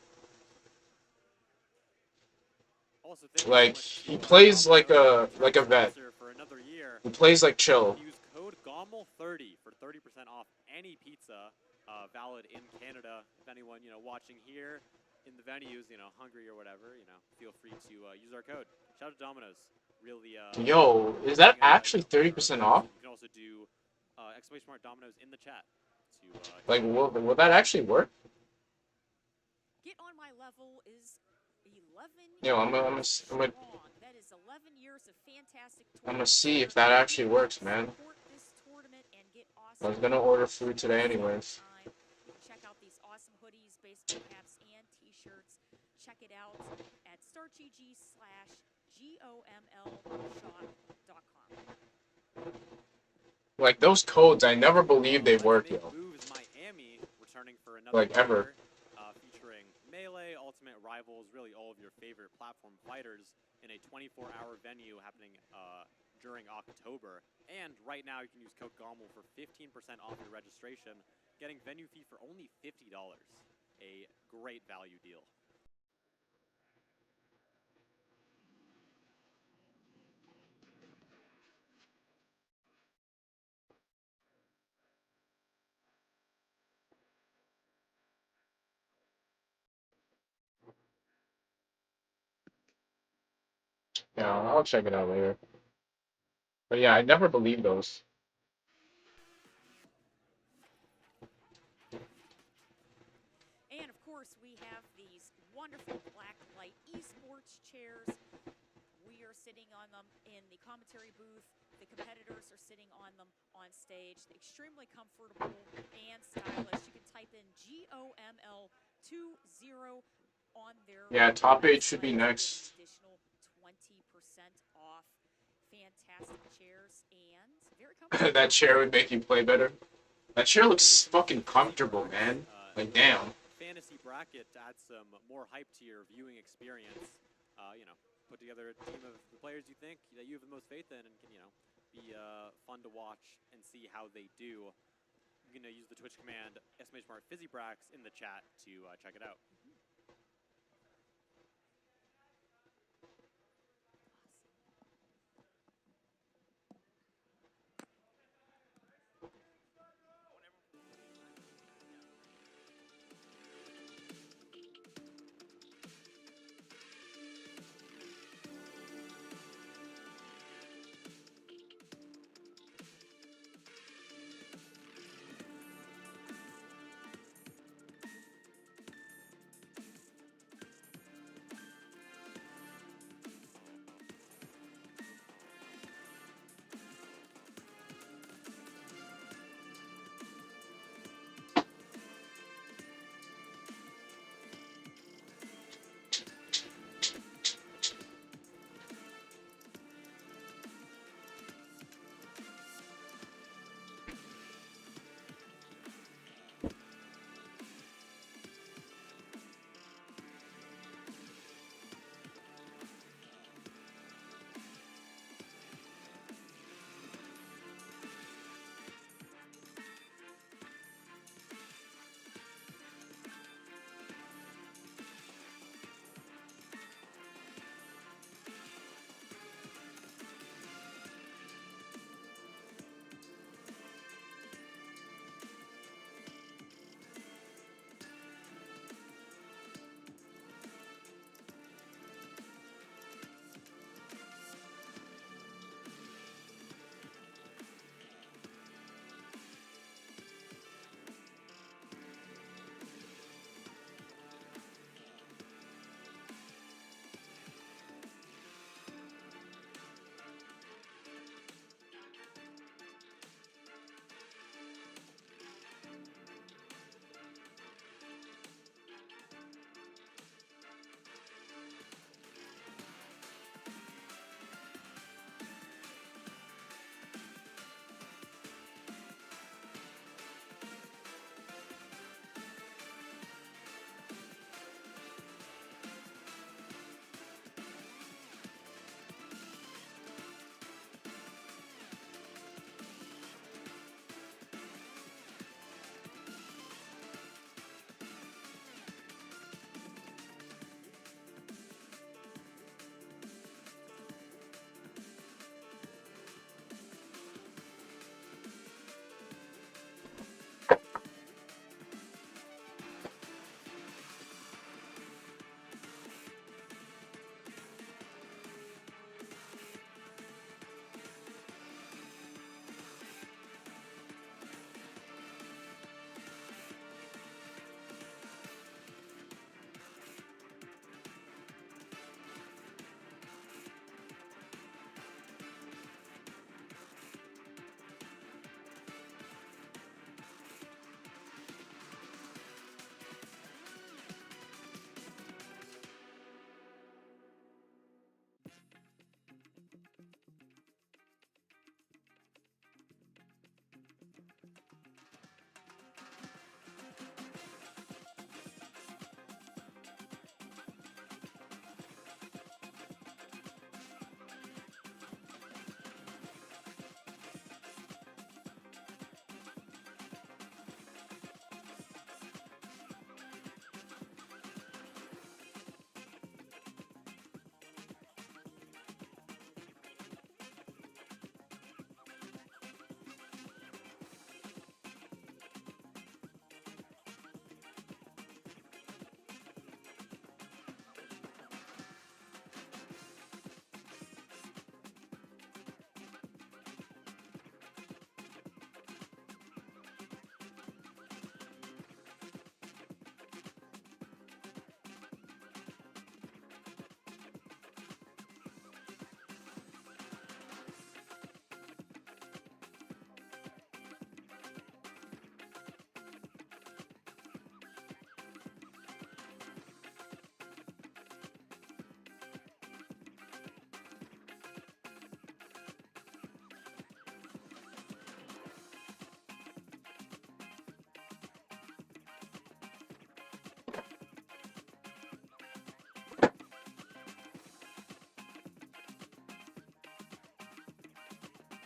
Also, thank you so Like much he to plays Domino's, like a vet. sponsor for another year. He plays like chill. Use code GOML30 for 30% off any pizza, valid in Canada. If anyone, watching here in the venues, hungry or whatever, feel free to use our code. Shout out to Domino's. Really, Yo, is that doing actually our 30% events. off? You can also do exclamation mark Domino's in the chat to Like, will that actually work? Get on my level is 11 Yo, years I'm strong. That is 11 years of fantastic gonna tournament see if gear. that actually You works, can man. support this tournament and get I awesome was gonna order rewards food at today the same anyways. time. You can check out these awesome hoodies, baseball caps, and t-shirts. Check it out at startgg/GOMLshop.com. Like those codes, I never believed they Let's work, Make yo. Moves Miami returning for another Like ever. year, featuring Melee, Ultimate Rivals, really all of your favorite platform fighters in a 24-hour venue happening during October. And right now you can use code GOML for 15% off your registration, getting venue fee for only $50. A great value deal. Yeah, I'll check it out later. But yeah, I never believed those. And of course, we have these wonderful black light esports chairs. We are sitting on them in the commentary booth. The competitors are sitting on them on stage. Extremely comfortable and stylish. You can type in GOML20 on their Yeah, top 8 should be website to get next. an additional 20% off. Fantastic chairs and very comfortable. That chair would make you play better. That chair looks fucking comfortable, man. Like, damn. Fantasy bracket to add some more hype to your viewing experience. Put together a team of the players you think that you have the most faith in and can, be fun to watch and see how they do. You can use the Twitch command !FizzyBrax in the chat to check it out.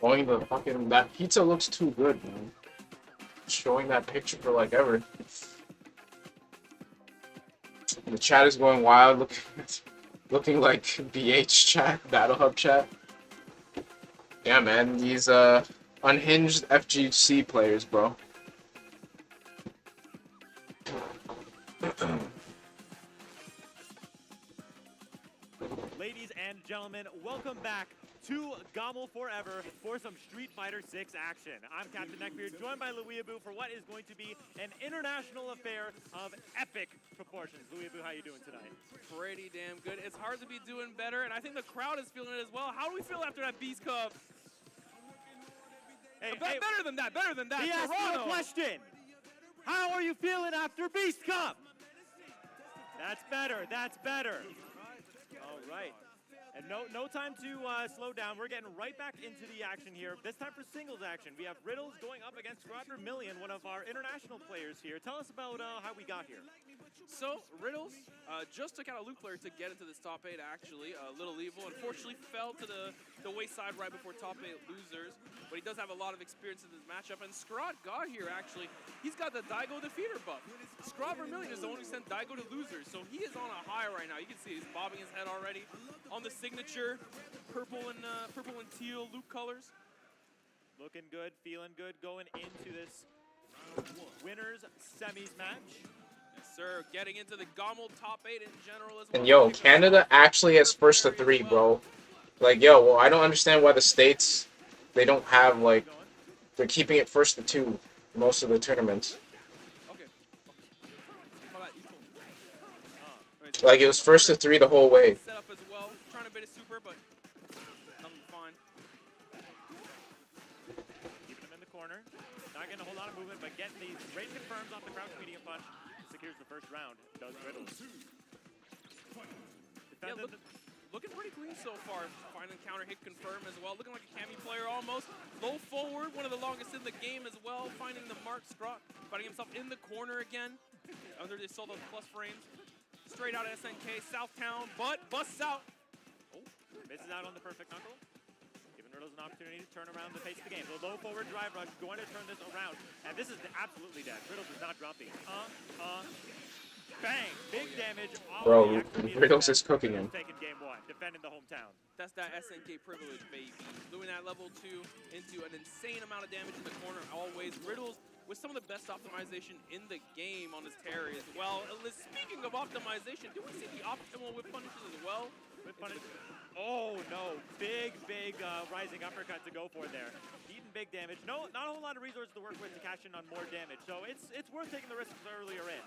Showing the fucking that pizza looks too good, man. Showing that picture for like ever. The chat is going wild, looking like BH chat, Battle Hub chat. Yeah, man, these unhinged FGC players, bro. Ladies and gentlemen, welcome back to GOML Forever for some Street Fighter 6 action. I'm Captain Neckbeard, joined by Louiaboo for what is going to be an international affair of epic proportions. Louiaboo, how you doing tonight? Pretty damn good. It's hard to be doing better, and I think the crowd is feeling it as well. How do we feel after that Beast Cup? Hey, Better than that, better than that. he asked you a question. How are you feeling after Beast Cup? That's better, that's better. All right. And no time to slow down. We're getting right back into the action here. This time for singles action. We have Riddles going up against Scrodder Million, one of our international players here. Tell us about how we got here. So, Riddles just took out a Luke player to get into this top 8, actually. Little Evil, unfortunately, fell to the wayside right before top 8 losers. But he does have a lot of experience in this matchup. And Scrod got here, actually. He's got the Daigo Defeater buff. Scrod Vermillion is the one who sent Daigo to losers. So he is on a high right now. You can see he's bobbing his head already on the signature purple and teal Luke colors. Looking good, feeling good going into this winners semis match. Yes, sir. Getting into the GOML top 8 in general as well. And yo, Canada actually has first to 3, bro. Like, yo, well, I don't understand why the States, they don't have, like, they're keeping it first to 2 most of the tournaments. Okay. Like, it was first to 3 the whole way. Set up as well. Trying to bait a super, but nothing fine. Keeping him in the corner. Not getting a whole lot of movement, but getting these great confirms off the crouch medium punch. Secures the first round. Does Riddles. Yeah, looking pretty clean so far. Finding counter hit confirm as well. Looking like a Cammy player almost. Low forward, one of the longest in the game as well. Finding the mark, Scrot. Finding himself in the corner again. Under the Solo plus frames. Straight out of SNK, Southtown, but busts out. Oh, misses out on the perfect knuckle. Giving Riddles an opportunity to turn around the pace of the game. The low forward drive rush going to turn this around. And this is absolutely dead. Riddles does not drop these. Bang! Big damage. Bro, Riddles is cooking him. Taking game 1, defending the hometown. That's that SNK privilege, baby. Doing that level 2 into an insane amount of damage in the corner always. Riddles with some of the best optimization in the game on his Terry as well. Speaking of optimization, do we see the optimal whip punishes as well? Whip punish. Oh no, big rising uppercut to go for there. Eating big damage. No, not a whole lot of resources to work with to cash in on more damage. So it's worth taking the risks earlier in.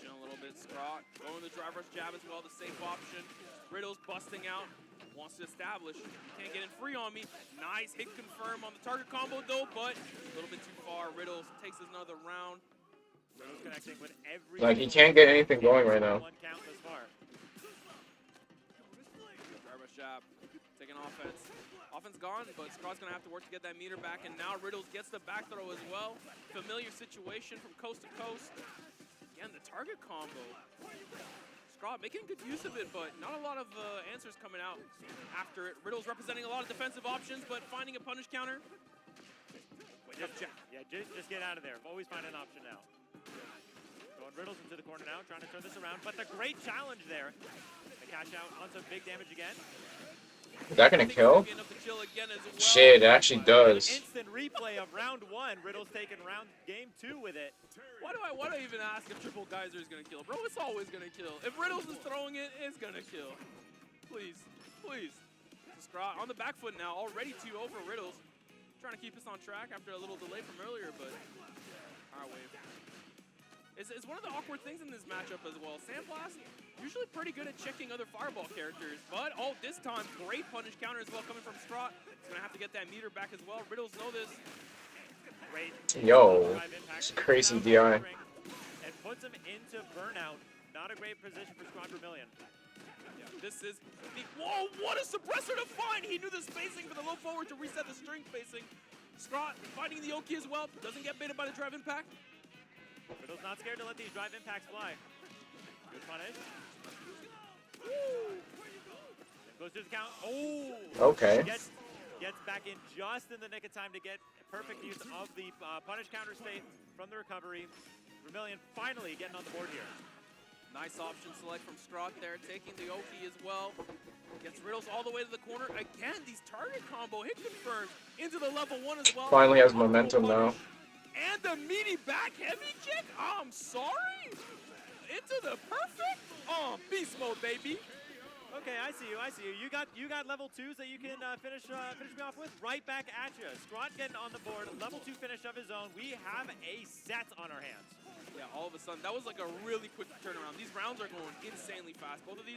A little bit, Scrot going the driver's jab as well, the safe option. Riddles busting out, wants to establish. Can't get in free on me. Nice hit confirm on the target combo though, but a little bit too far. Riddles takes another round. Riddles connecting with every. Like, he can't get anything going right now. One count thus far. Driver's jab, taking offense. Offense gone, but Scrot's gonna have to work to get that meter back, and now Riddles gets the back throw as well. Familiar situation from coast to coast. Again, the target combo. Scrot making good use of it, but not a lot of answers coming out after it. Riddles representing a lot of defensive options, but finding a punish counter. Just get out of there. Always find an option now. Going Riddles into the corner now, trying to turn this around, but the great challenge there. The cash out on some big damage again. Is that gonna kill? Shit, it actually does. Instant replay of round 1. Riddles taking game 2 with it. Why do I even ask if Triple Geyser is gonna kill? Bro, it's always gonna kill. If Riddles is throwing it, it's gonna kill. Please, please. Scrot on the back foot now, already 2-0 for Riddles. Trying to keep us on track after a little delay from earlier, but our wave. It's one of the awkward things in this matchup as well. Sandblast, usually pretty good at checking other fireball characters, but this time, great punish counter as well coming from Scrot. He's gonna have to get that meter back as well. Riddles know this. Great. Yo, it's crazy DI. And puts him into burnout. Not a great position for Squad Vermillion. Yeah, this is the, whoa, what a suppressor to find! He knew the spacing for the low forward to reset the string spacing. Scrot fighting the Oki as well, doesn't get baited by the drive impact. Riddle's not scared to let these drive impacts fly. Good punish. Goes to the count. Oh! Okay. Gets back in just in the nick of time to get perfect use of the punish counter state from the recovery. Vermilion finally getting on the board here. Nice option select from Strahd there, taking the Oki as well. Gets Riddles all the way to the corner. Again, these target combo hit confirmed into the level 1 as well. Finally has Up throw momentum now. punish. And the meaty back heavy kick? I'm sorry? Into the perfect? Oh, beast mode, baby. Okay, I see you. I see you. You got level 2s that you can finish me off with. Right back at you. Strahd getting on the board. Level 2 finish of his own. We have a set on our hands. Yeah, all of a sudden, that was like a really quick turnaround. These rounds are going insanely fast. Both of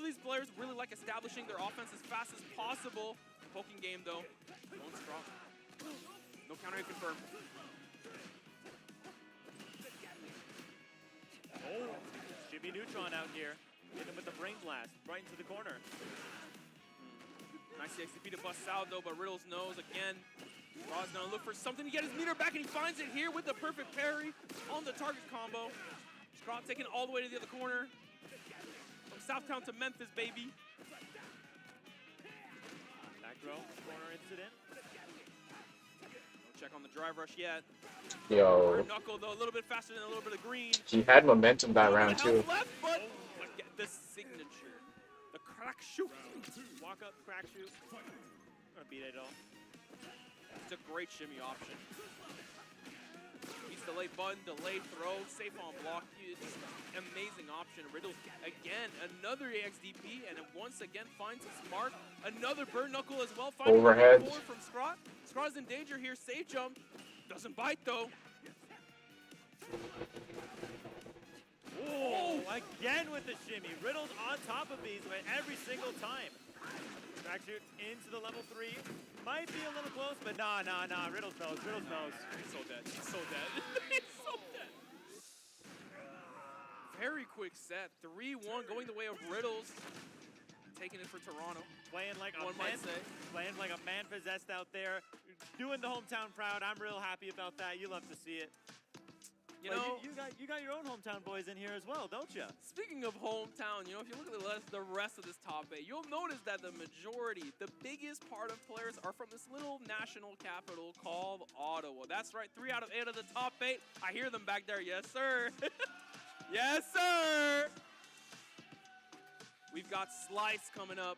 these players really like establishing their offense as fast as possible. Poking game though, going strong. No counter hit confirmed. Oh, Jimmy Neutron out here. Hit him with the brain blast right into the corner. Nice XCP to bust out though, but Riddles knows again. Raw's gonna look for something to get his meter back, and he finds it here with the perfect parry on the target combo. Strahd taking it all the way to the other corner. From Southtown to Memphis, baby. Back row, corner incident. No check on the drive rush yet. Yo, Knuckle though, a little bit faster than a little bit of green. he had momentum that A little round bit of too. health left, but again, the signature, the crack shoot. Walk up, crack shoot. Gonna beat it all. It's a great shimmy option. He's delay button, delay throw, safe on block. It's amazing option. Riddles again, another AXDP, and it once again finds his mark. Another burn knuckle as well. Finding Overhead. forward from Strahd. Strahd's in danger here. Safe jump. Doesn't bite though. Oh, again with the shimmy. Riddles on top of these every single time. Crack shoot into the level 3. Might be a little close, but nah. Riddles knows. Riddles knows. He's so dead. He's so dead. He's so dead. Very quick set. 3-1 going the way of Riddles. Taking it for Toronto. Playing like a One might say. Playing like a man possessed out there. Doing the hometown proud. I'm real happy about that. You love to see it. You know, you got your own hometown boys in here as well, don't you? speaking of hometown, you know, if you look at the rest of this top 8, you'll notice that the majority, the biggest part of players are from this little national capital called Ottawa. That's right, 3 out of 8 of the top 8. I hear them back there. Yes, sir. Yes, sir. We've got Slice coming up.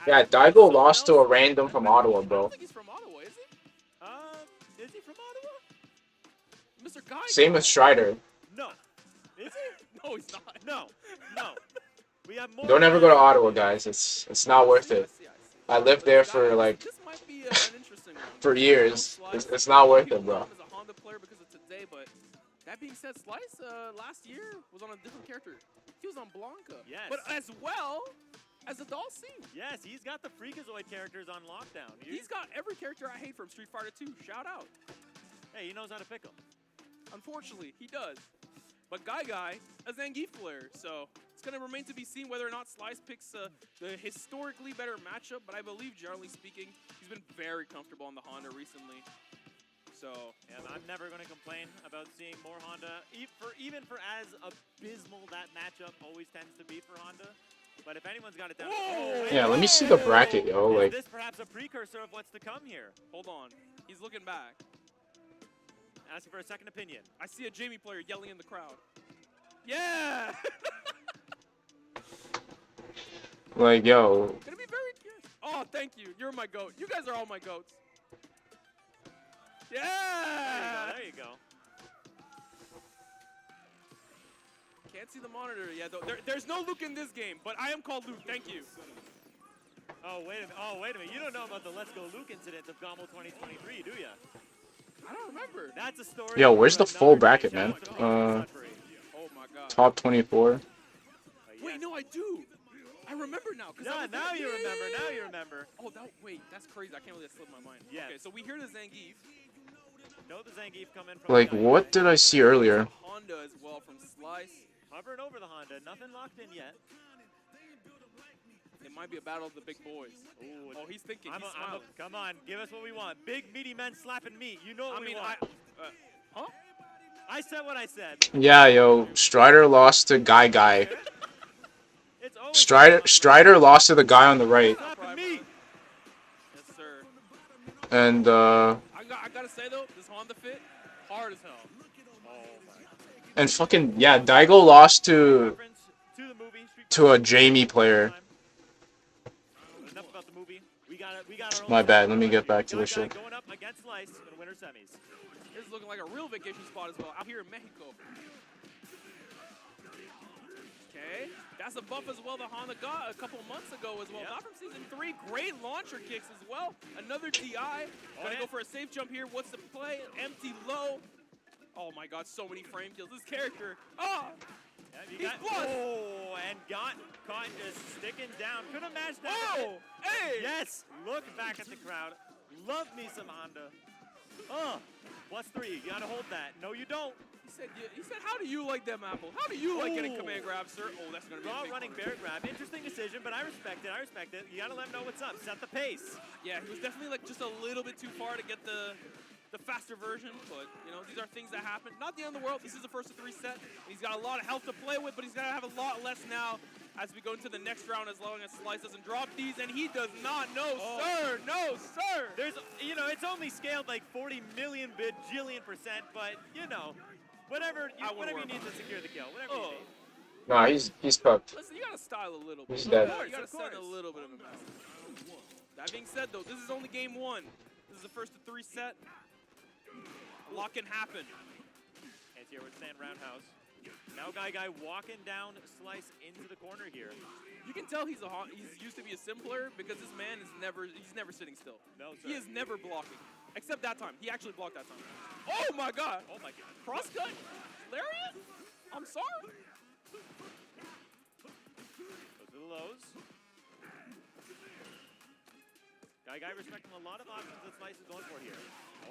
Yeah, Daigo lost to a random from Ottawa, I don't bro. think he's from Ottawa, is he? Is he from Ottawa? Mr. Guy. Same with Strider. No. Is he? No, he's not. No. We have more. Don't ever go to Ottawa, guys. It's not worth it. I see. I lived there for like This might be an interesting one. for years. It's not worth it, bro. As a Honda player because of today, but that being said, Slice last year was on a different character. He was on Blanca. Yes. But as well as a Dhalsim. Yes, he's got the Freakazoid characters on lockdown. He's got every character I hate from Street Fighter 2. Shout out. Hey, he knows how to pick them. Unfortunately, he does. But Guy, a Zangief player, so it's going to remain to be seen whether or not Slice picks the historically better matchup, but I believe, generally speaking, he's been very comfortable on the Honda recently. So, Yeah, I'm never going to complain about seeing more Honda, even for as abysmal that matchup always tends to be for Honda. But if anyone's got it down, Yeah, let me see the bracket, yo. is Like, this perhaps a precursor of what's to come here? hold on. He's looking back. Asking for a second opinion. I see a Jamie player yelling in the crowd. Yeah! like, yo, Gonna be very curious. Oh, thank you. You're my goat. You guys are all my goats. Yeah! There you go. Can't see the monitor yet, though. There's no Luke in this game, but I am called Luke. Thank you. Oh, wait a minute. You don't know about the Let's Go Luke incident of GOML 2023, do you? I don't remember. That's a story. Yo, where's for the full another bracket, day. man? Shout out to Mike Sudbury. Oh my god. top 24. Wait, no, I do. I remember now. Yeah, now you remember. Now you remember. Oh, wait, that's crazy. I can't believe that slipped my mind. Yes. Okay, so we hear the Zangief. Know the Zangief coming from Like, the what did I see earlier? Honda as well from Slice. Hovering over the Honda. Nothing locked in yet. It might be a battle of the big boys. Ooh, Oh, he's thinking. He's smiling. come on, give us what we want. Big, meaty men slapping meat. You know what I we mean, want. huh? I said what I said. Yeah, yo, Strider lost to Guy. It's over. Strider lost to the guy on the right. Slapping meat. Yes, sir. And I gotta say though, this Honda fit, hard as hell. Oh my. and fucking yeah, Daigo lost to Reference to the movie Street to a Fighter. Jamie player. Enough about the movie. We got our own My set bad. going Let me on get here. back to the Guy shit. going up against Slice in the winter semis. This is looking like a real vacation spot as well, out here in Mexico. Okay, that's a buff as well that Honda got a couple months ago as well. Yep. Not from season 3, great launcher kicks as well. Another DI, gonna yeah. go for a safe jump here. What's the play? Empty low. Oh my god, so many frame kills. This character, Yeah, you He's got, plus. oh, and got caught just sticking down. Couldn't imagine that. oh, hey! Yes, look back at the crowd. Love me some Honda. +3, you gotta hold that. No, you don't. He said, how do you like them apples? How do you like getting command grabs, sir? Oh, that's gonna be a Raw big running one. bear grab. Interesting decision, but I respect it. I respect it. You gotta let him know what's up. Set the pace. Yeah, he was definitely like just a little bit too far to get the faster version, but you know, these are things that happen. Not the end of the world. This is the first of 3 set. He's got a lot of health to play with, but he's gonna have a lot less now as we go into the next round as long as Slice doesn't drop these, and he does not. No, sir. No, sir. There's, it's only scaled like 40 million bajillion %, but whatever you wouldn't worry need about to secure the kill, whatever you need. Nah, he's cooked. Listen, you gotta style a little bit. He's dead. You gotta Of send a course. little bit of a message. That being said, though, this is only game 1. This is the first of 3 set. A lot can happen. And here with Sand Roundhouse. Now Guy walking down Slice into the corner here. You can tell he's used to be a simpler because this man is never sitting still. No, sir. He is never blocking. Except that time. He actually blocked that time. Oh my god! Oh my god. Cross cut? Lariat? I'm sorry. Those are the lows. Guy respecting a lot of options that Slice is going for here.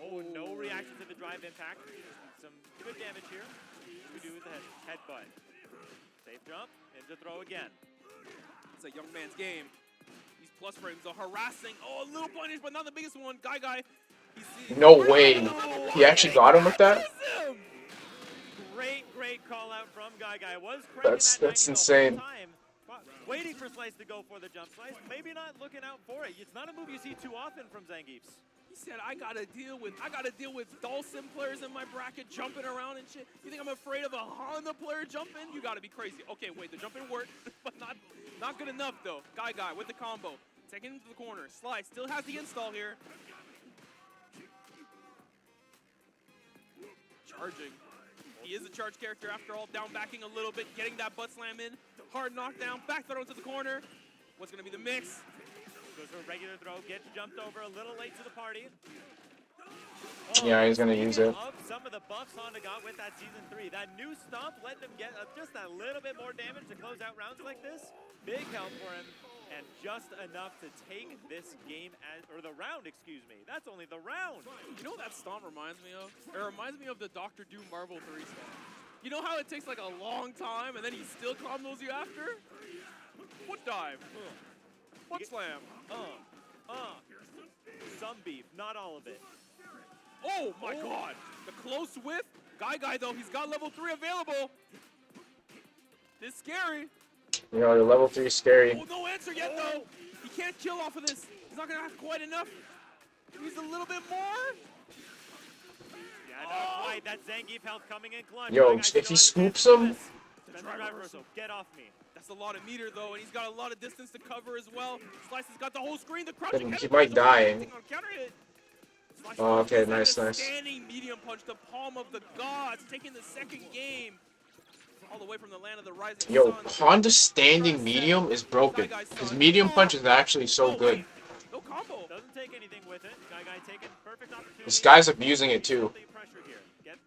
Oh, no reaction to the drive impact. Some good damage here. We do with the headbutt. Safe jump, into throw again. It's a young man's game. These plus frames are harassing. Oh, a little punish, but not the biggest one. Guy. No way. He actually got him with that? Great call out from Guy. Was cranking That's that 90 the insane. whole time. Waiting for Slice to go for the jump. Slice maybe not looking out for it. It's not a move you see too often from Zangiefs. He said, I gotta deal with Dulcim players in my bracket jumping around and shit. You think I'm afraid of a Honda player jumping? You gotta be crazy. Okay, wait, the jumping worked, but not good enough though. Guy with the combo. Taking him to the corner. Slice still has the install here. Charging. He is a charge character after all, down backing a little bit, getting that butt slam in. Hard knockdown, back throw into the corner. What's gonna be the mix? Goes for a regular throw, gets jumped over a little late to the party. Yeah, he's gonna use it. Of some of the buffs Honda got with that Season 3. That new stomp let them get just a little bit more damage to close out rounds like this. Big help for him, and just enough to take this game, or the round, excuse me. That's only the round. You know what that stomp reminds me of? It reminds me of the Dr. Doom Marvel 3 stomp. You know how it takes like a long time and then he still combos you after? Foot dive. Foot slam. Some beef, not all of it. Oh my god. The close whiff. Guy though, he's got level 3 available. This is scary. You know, the level 3 is scary. Oh, no answer yet though. He can't kill off of this. He's not gonna have quite enough. He needs a little bit more. Yeah, not quite. That Zangief health coming in clutch. Yo, Guy if he still scoops has him, this. Drive reversal. Get off me. That's a lot of meter though, and he's got a lot of distance to cover as well. Slice has got the whole screen. The crouch. Then he might die. On counter hit. Slice Oh, okay, uses nice, a nice. Standing medium punch, the palm of the gods, taking the second game. All the way from the land of the rising yo, sun. Honda's standing medium is broken. His medium punch is actually so good. No combo. Doesn't take anything with it. Guy taking perfect opportunity. This guy's abusing it too. Pressure here. Get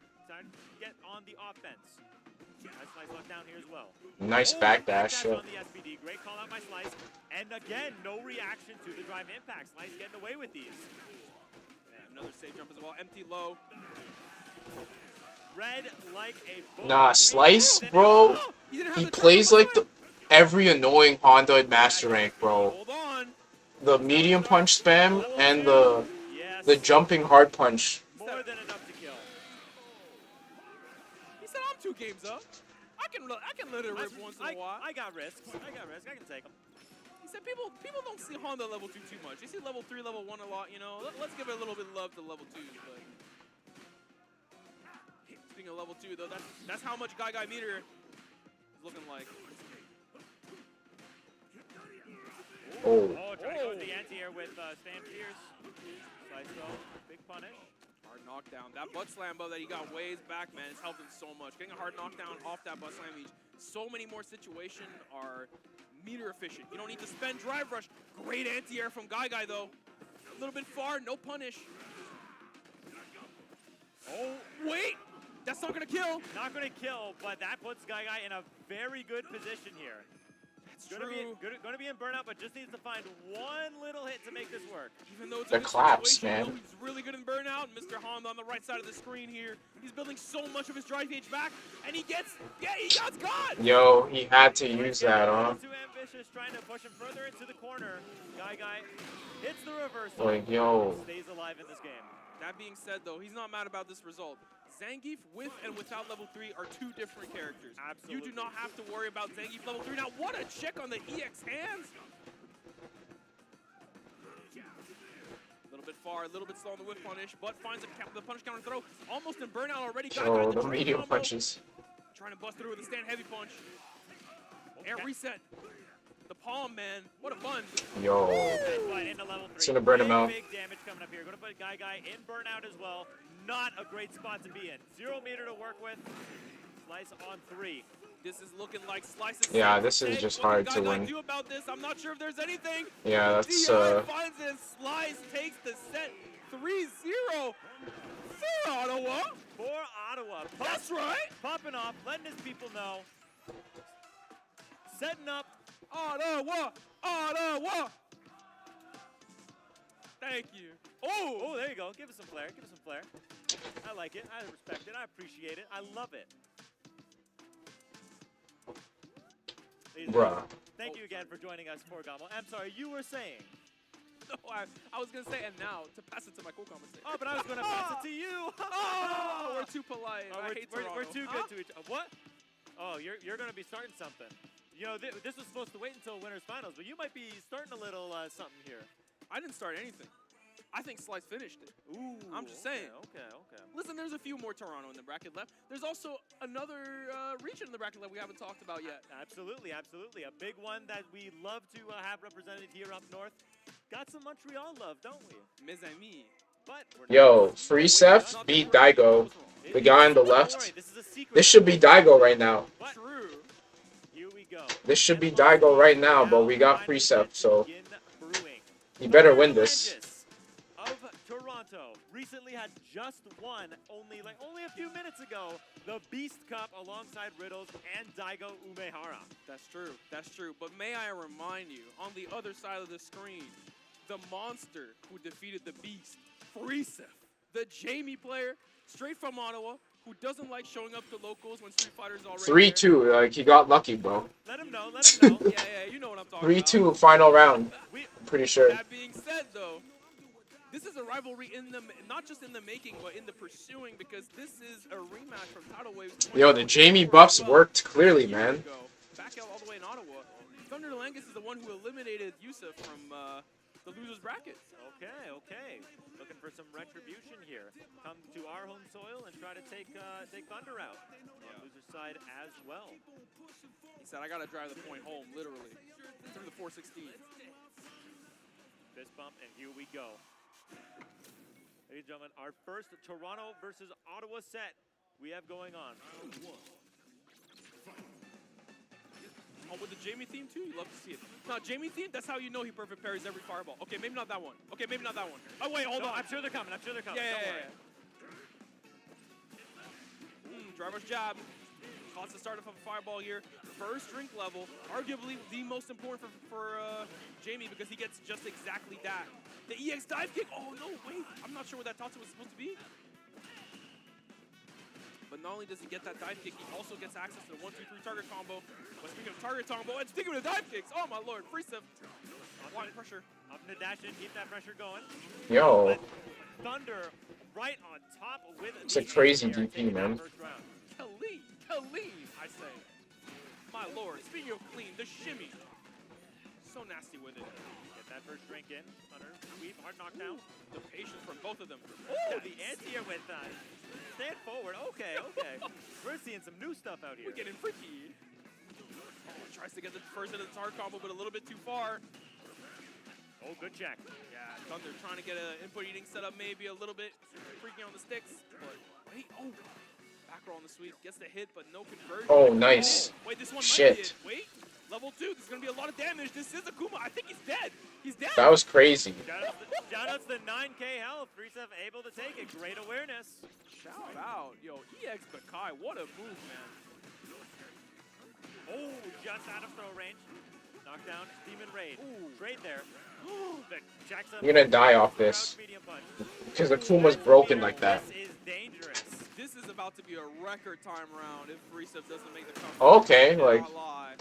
on the offense. Nice Slice locked down here as well. Nice backdash. On the SPD. Great call out by Slice. And again, no reaction to the drive impact. Slice getting away with these. Yeah, another safe jump as well. Empty low. Red like a bull. Nah, Slice, bro. He plays like every annoying Honda at Master Rank, bro. Hold on. The medium punch spam and the Yes. jumping hard punch. More than enough to kill. He said, I'm 2 games up. I can let it rip once in a while. I got risks. I can take them. He He said people don't see Honda level 2 too much. They see level 3, level 1 a lot, you know. Let's give it a little bit of love to level 2. But speaking of level 2, though, that's how much Guy meter is looking like. Oh. Oh, trying to go with the anti-air with Stan Pierce. Slice though, big punish. Hard knockdown. That butt slam bow that he got ways back, man, is helping so much. Getting a hard knockdown off that butt slam means so many more situations are meter efficient. You don't need to spend drive rush. Great anti-air from Guy, though. A little bit far, no punish. Oh, wait! That's not gonna kill. Not gonna kill, but that puts Guy in a very good position here. That's Gonna be in burnout, but just needs to find one little hit to make this work. Even though it's The a good claps, situation, man. though, he's really good in burnout. Mr. Honda on the right side of the screen here. He's building so much of his drive gauge back, and he got God! Yo, he had to use that, huh? Too ambitious, trying to push him further into the corner. Guy hits the reversal. Like, yo. Stays alive in this game. That being said, though, he's not mad about this result. Zangief with and without level 3 are two different characters. Absolutely. You do not have to worry about Zangief level 3. Now, what a check on the EX hands! A little bit far, a little bit slow on the whip punish, but finds the punish counter throw. Almost in burnout already. Oh, the triple medium combo. punches. Trying to bust through with a stand heavy punch. Air reset. The palm, man. What a fun. Yo. But into level 3. It's gonna burn him out. Big damage coming up here. Gonna put Guy in burnout as well. Not a great spot to be in. 0 meter to work with. Slice on 3. This is looking like Slice's. Yeah, this is just hard to What win. do about this? I'm not sure if there's anything. Yeah, that's DI finds it. Slice takes the set 3-0 for Ottawa. For Ottawa. That's right. Popping off, letting his people know. Setting up. Ottawa. Thank you. Oh, there you go. Give us some flair. Give us some flair. I like it. I respect it. I appreciate it. I love it. Bruh. Thank you again for joining us for GOML. I'm sorry, you were saying. No, I was going to say, and now, to pass it to my co-commentator. Oh, but I was going to pass it to you. Oh, we're too polite. Oh, I hate we're Toronto. too good to each other. What? Oh, you're going to be starting something. You know, this was supposed to wait until winners finals, but you might be starting a little something here. I didn't start anything. I think Slice finished it. Ooh. I'm just saying. Okay. Listen, there's a few more Toronto in the bracket left. There's also another region in the bracket that we haven't talked about yet. Absolutely. A big one that we love to have represented here up north. Got some Montreal love, don't we? Mes amis. But Yo, Freesef beat Daigo. The guy on the left. This is a secret. This should be Daigo right now. But True. here we go. This should be Daigo right now, but we got Freesef, so you better win this. Of Toronto recently had just won only a few minutes ago the Beast Cup alongside Riddles and Daigo Umehara. That's true. But may I remind you, on the other side of the screen, the monster who defeated the Beast, Freesef, the Jamie player, straight from Ottawa, who doesn't like showing up to locals when Street Fighter's already 3-2, like he got lucky, bro. Let him know. Yeah, you know what I'm talking about. 3-2 final round. I'm pretty sure. That being said, though, this is a rivalry not just in the making, but in the pursuing, because this is a rematch from Tidal Waves. Yo, the Jamie buffs worked clearly, man. Back out all the way in Ottawa. Thunder Langus is the one who eliminated Yusuf from the loser's bracket. Okay. Looking for some retribution here. Come to our home soil and try to take Thunder out. On loser's side as well. He said, I got to drive the point home, literally. Through the 416. Fist bump, and here we go. Ladies and gentlemen, our first Toronto versus Ottawa set we have going on. Oh, with the Jamie theme too? You love to see it. No, Jamie theme, that's how you know he perfect parries every fireball. Okay, maybe not that one. Oh, wait, hold on. I'm sure they're coming. Yeah. Don't worry. Driver's jab. Caught the start of a fireball here. First drink level. Arguably the most important for Jamie because he gets just exactly that. The EX dive kick. Oh, no, wait. I'm not sure what that Tatsu was supposed to be. But not only does he get that dive kick, he also gets access to the 1-2-3 target combo. But speaking of target combo, and speaking of dive kicks, oh my lord, Freesef. Applying pressure. Up in the dash in, keep that pressure going. Yo, But Thunder right on top with it's a crazy DP, man. Clean, I say. My lord, speaking of clean, the shimmy. so nasty with it. Get that first drink in. Thunder, sweep, hard knockdown. The patience from both of them. Oh, the anti-air with stand forward. Okay, okay. We're seeing some new stuff out here. We're getting freaky. Tries to get the first into the tar combo, but a little bit too far. Oh, good check. Yeah, Thunder trying to get an input eating setup, maybe a little bit freaky on the sticks. But wait, oh, back roll on the sweep, gets the hit, but no conversion. Oh, nice. Oh, wait, this one Shit. might be it. Wait, level 2. This is gonna be a lot of damage. This is Akuma. I think he's dead. He's dead. That was crazy. Shout out to the 9K health. 3-7 able to take it. Great awareness. Shout out, yo, EX Bakai. What a move, man. Oh, just out of throw range. Knockdown, Demon Raid. Ooh. Trade there. The Jackson. You're gonna die off this. Medium punch. Because Akuma's broken like that. This is dangerous. This is about to be a record time round if Reset doesn't make the comeback. Okay, Cannot like- lie.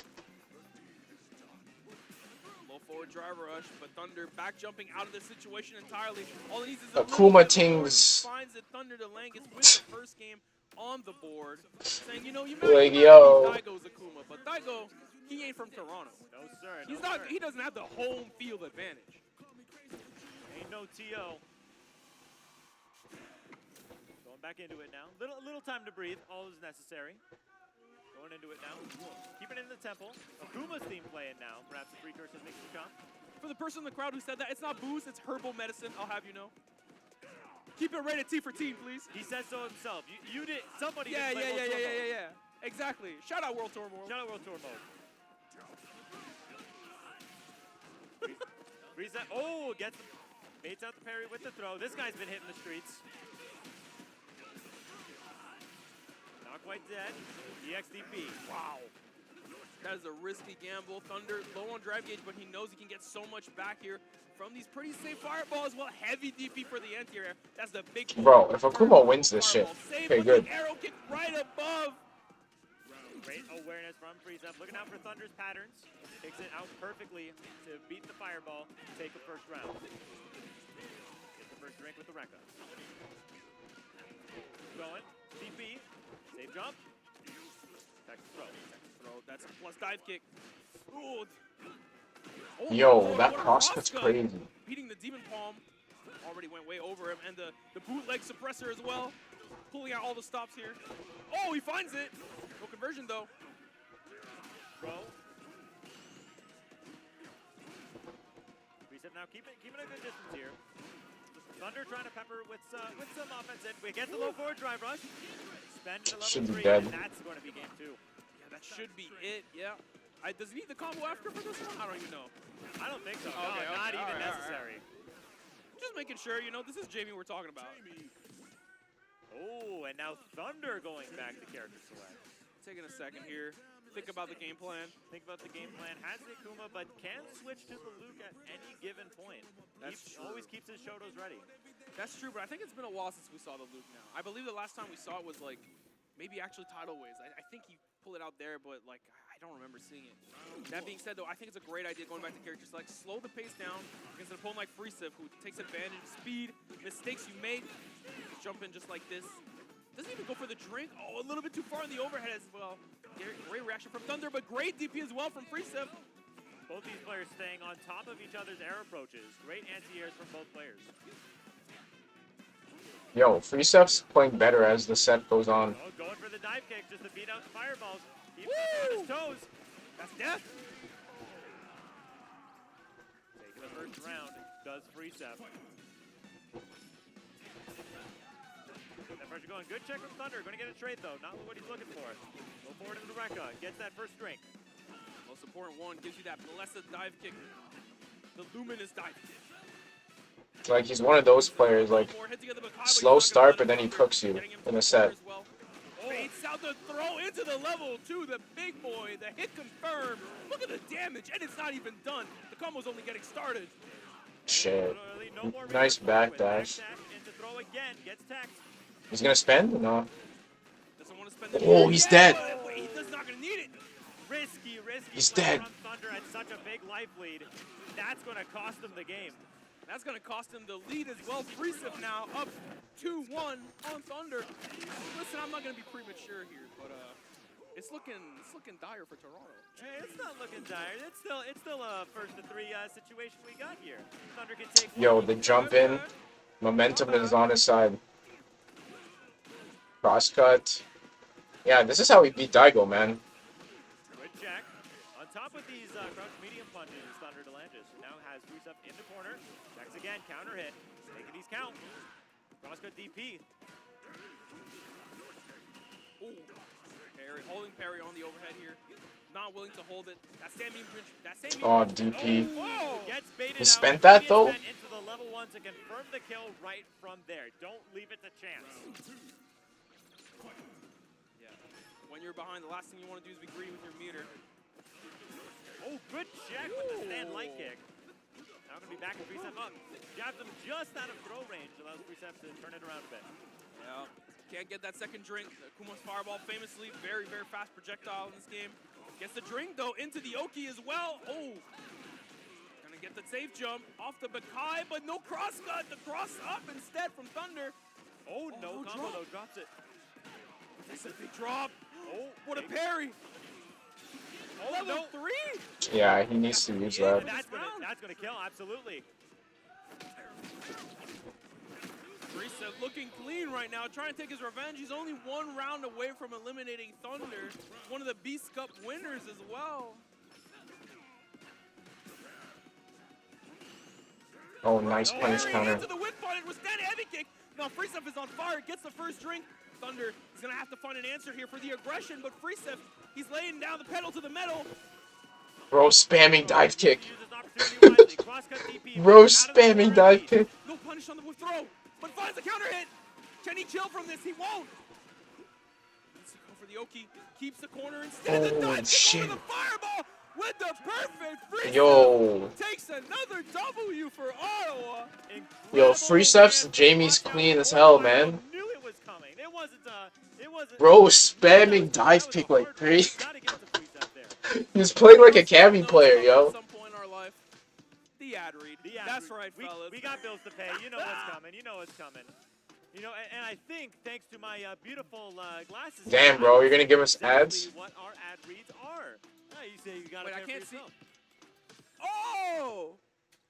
Low forward driver rush, but Thunder back jumping out of the situation entirely. All it needs is a Akuma little bit of tings. force. Finds it. Thunder to Langus with the first game on the board, saying, you know, you might Like, be yo. Daigo's Akuma, but Daigo, he ain't from Toronto. No, sir. He's no, not. sir. He doesn't have the home field advantage. Ain't no TO. Going back into it now. Little time to breathe. All is necessary. Going into it now. Keeping it in the temple. Akuma's theme playing now. Perhaps a precursor things to come. For the person in the crowd who said that, it's not booze, it's herbal medicine. I'll have you know. Keep it rated T for teen, please. He said so himself. You did. Somebody Yeah, did play yeah, yeah, World yeah, Tour yeah, mode. yeah, yeah. Exactly. Shout out World Tour World. Shout out World Tour mode. Reset. Oh, gets the, baits out the parry with the throw. This guy's been hitting the streets. Not quite dead. EXDP. Wow. That is a risky gamble. Thunder low on drive gauge, but he knows he can get so much back here from these pretty safe fireballs. Well, heavy DP for the anti-air. That's the big Bro, if Akuma wins this shit, Save okay, with good. the arrow kick right above. Great awareness from Frieza. Looking out for Thunder's patterns. Takes it out perfectly to beat the fireball. Take the first round. Get the first drink with the Rekka. Going. DP. Safe jump. Texas throw. That's a plus dive kick. Ooh. Oh, Yo, my Lord, that what a crosscut's cut. crazy. Beating the demon palm. Already went way over him. And the bootleg suppressor as well. Pulling out all the stops here. Oh, he finds it. No conversion though. Throw. Reset now. Keeping a good distance here. Thunder trying to pepper with some offense in. We get the low forward drive rush. Spend to level Should be 3, dead. and that's going to be game 2. Yeah, that should be it. Yeah. Does he need the combo after for this one? I don't even know. I don't think so. Okay, no, okay, not even all right, necessary. Just making sure, you know, this is Jamie we're talking about. Oh, and now Thunder going back to character select. Taking a second here. Think about the game plan. Think about the game plan. Has the Akuma, but can switch to the Luke at any given point. That's true. Always keeps his Shotos ready. That's true, but I think it's been a while since we saw the Luke now. I believe the last time we saw it was like maybe actually Tidal Waves. I think he pulled it out there, but like I don't remember seeing it. That being said, though, I think it's a great idea going back to characters like slow the pace down against an opponent like Frieza, who takes advantage of speed, mistakes you made. Jump in just like this. Doesn't even go for the drink. Oh, a little bit too far in the overhead as well. Great reaction from Thunder, but great DP as well from Frieza. Both these players staying on top of each other's air approaches. Great anti-airs from both players. Yo, Freestuff's playing better as the set goes on. Oh, going for the dive kick just to beat out the fireballs. Keeps on his toes. That's death. Taking the first round, does Frieza. That pressure going. Good check from Thunder. Going to get a trade, though. Not what he's looking for. Go forward into the Rekka. Gets that first drink. Most important one gives you that blessed dive kick. The luminous dive kick. Like, he's one of those players, like, slow start, but then he cooks you in a set. Baits out the throw into the level 2, the big boy, the hit confirmed. Look at the damage, and it's not even done. The combo's only getting started. Shit. Literally no more Nice reverse backdash. Backdash into throw again. Gets tacked. He's gonna spend? No. Doesn't want to spend the Oh, he's dead. Wait, he's not gonna need it. Risky. He's play dead. from Thunder at such a big life lead. That's going to cost him the game. That's gonna cost him the lead as well. Frieza now up 2-1 on Thunder. Listen, I'm not gonna be premature here, but It's looking dire for Toronto. Hey, it's not looking dire. It's still a first to three situation we got here. Thunder can take Yo, one. the jump in. Momentum is on his side. Cross cut. Yeah, this is how we beat Daigo, man. Good check. On top of these crouch medium punches, Thunder Delantis now has Rusev in the corner. Checks again, counter hit. Making these count. Crosscut DP. Ooh. Parry, holding parry on the overhead here. Not willing to hold it. That same Oh, DP. Whoa! Gets baited He out. spent that, Gets though? spent into the level 1 to confirm the kill right from there. Don't leave it to chance. Yeah. When you're behind, the last thing you want to do is be greedy with your meter. Oh, good check with the stand light kick. Now going to be back with Rusev up. Jabs him just out of throw range. Allows Rusev to turn it around a bit. Yeah. Can't get that second drink. Kuma's fireball, famously very, very fast projectile in this game. Gets the drink, though, into the Oki as well. Oh. Gonna get the safe jump off the Bakai, but no cross cut. The cross up instead from Thunder. Oh, no combo, drop. though. Drops it. That's a big drop. Oh, What a parry. Oh, Level no. 3. Yeah, he needs to use that. That's gonna kill, absolutely. Marisa looking clean right now, trying to take his revenge. He's only one round away from eliminating Thunder, one of the Beast Cup winners as well. Oh, nice punish Parry counter. into the whip on it with that heavy kick. Now Freestuff is on fire, gets the first drink. Thunder is gonna have to find an answer here for the aggression, but Freestuff, he's laying down the pedal to the metal. Bro, spamming dive kick. Uses opportunity wisely. Crosscut DP. Bro, Out of the spamming throw dive range. kick. No punish on the throw, but finds a counter hit. Can he chill from this? He won't. Needs to go for the Oki. Keeps the corner instead. The Oh, dive kick shit. over the fireball with the perfect free Yo. step. Takes another W for Ottawa. Yo, free steps, Jamie's clean as hell, man. I knew it was coming. It wasn't. Bro, spamming dive kick like crazy. Gotta get to free step there. He's playing like a Cammy player, yo. At some point in our life, the ad read. The ad That's read. right, fellas. We got bills to pay. You know what's coming. You know what's coming. You know, and I think thanks to my beautiful glasses. Damn, bro, you're gonna give us ads? exactly what our ad reads are. You say you gotta Wait, I pay can't for see. yourself. Oh,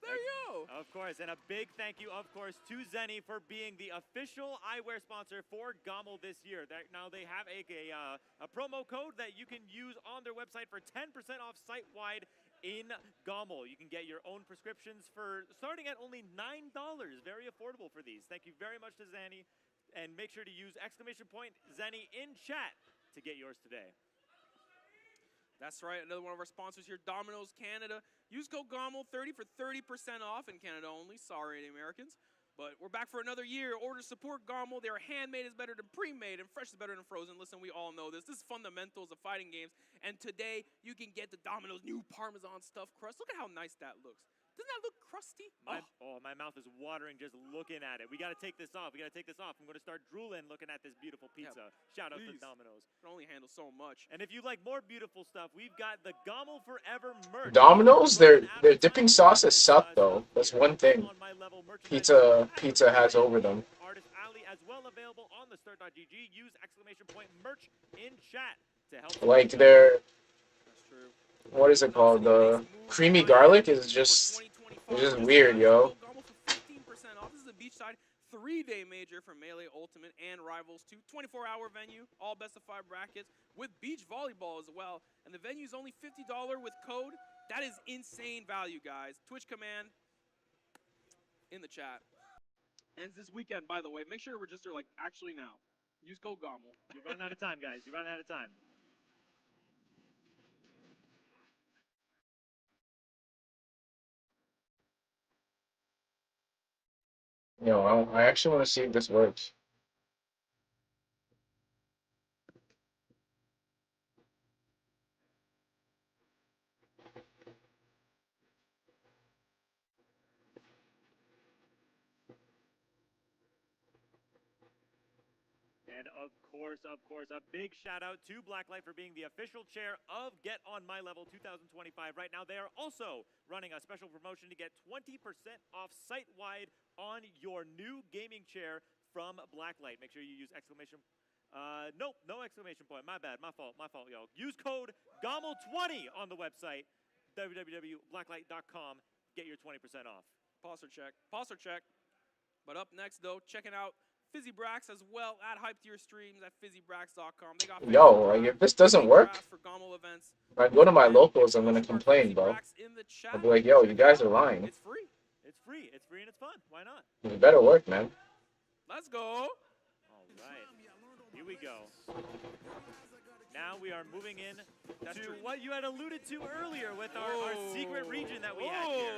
there you go. Of course, and a big thank you, of course, to Zenny for being the official eyewear sponsor for GOML this year. Now they have a promo code that you can use on their website for 10% off site-wide in GOML. You can get your own prescriptions for starting at only $9. Very affordable for these. Thank you very much to Zenny, and make sure to use !Zenny in chat to get yours today. That's right, another one of our sponsors here, Domino's Canada. Use code GOML 30 for 30% off in Canada only. Sorry, Americans. But we're back for another year. Order support GOML. Their handmade is better than pre-made, and fresh is better than frozen. Listen, we all know this. This is fundamentals of fighting games. And today, you can get the Domino's new Parmesan stuffed crust. Look at how nice that looks. Doesn't that look crusty? My mouth is watering just looking at it. We got to take this off. I'm going to start drooling looking at this beautiful pizza. Shout out to please. Domino's. Can only handle so much. And if you like more beautiful stuff, we've got the GOML Forever merch. Domino's, their dipping sauces suck though. That's one thing Pizza has over them. Artist Alley as well available on the start.gg. Use !merch in chat to help. Like their, That's true. what is it called? The creamy garlic is just weird, yo. GOML for 15% off. This is a beachside 3-day major for Melee Ultimate and Rivals 2. 24-hour venue, all best of 5 brackets with beach volleyball as well. And the venue is only $50 with code. That is insane value, guys. Twitch command in the chat. Ends this weekend, by the way. Make sure to register like actually now. Use code GOML. You're running out of time, guys. You're running out of time. Yo, I actually want to see if this works. And of course, a big shout out to Blacklight for being the official chair of Get On My Level 2025. Right now, they are also running a special promotion to get 20% off site-wide on your new gaming chair from Blacklight. Make sure you use Nope, no exclamation point. My bad, my fault, yo. Use code GOML20 on the website, www.blacklight.com. Get your 20% off. Pause or check. Pause or check. But up next, though, checking out Fizzy Brax as well at Hype Tier Streams at fizzybrax.com. They got Yo, like, if this doesn't work, for GOML events. if I go to my locals, I'm gonna complain, bro. I'll be like, yo, you guys are lying. It's free. It's free. It's free and it's fun. Why not? It better work, man. Let's go. All right. Here we go. Now we are moving in to what you had alluded to earlier with our secret region that we had here.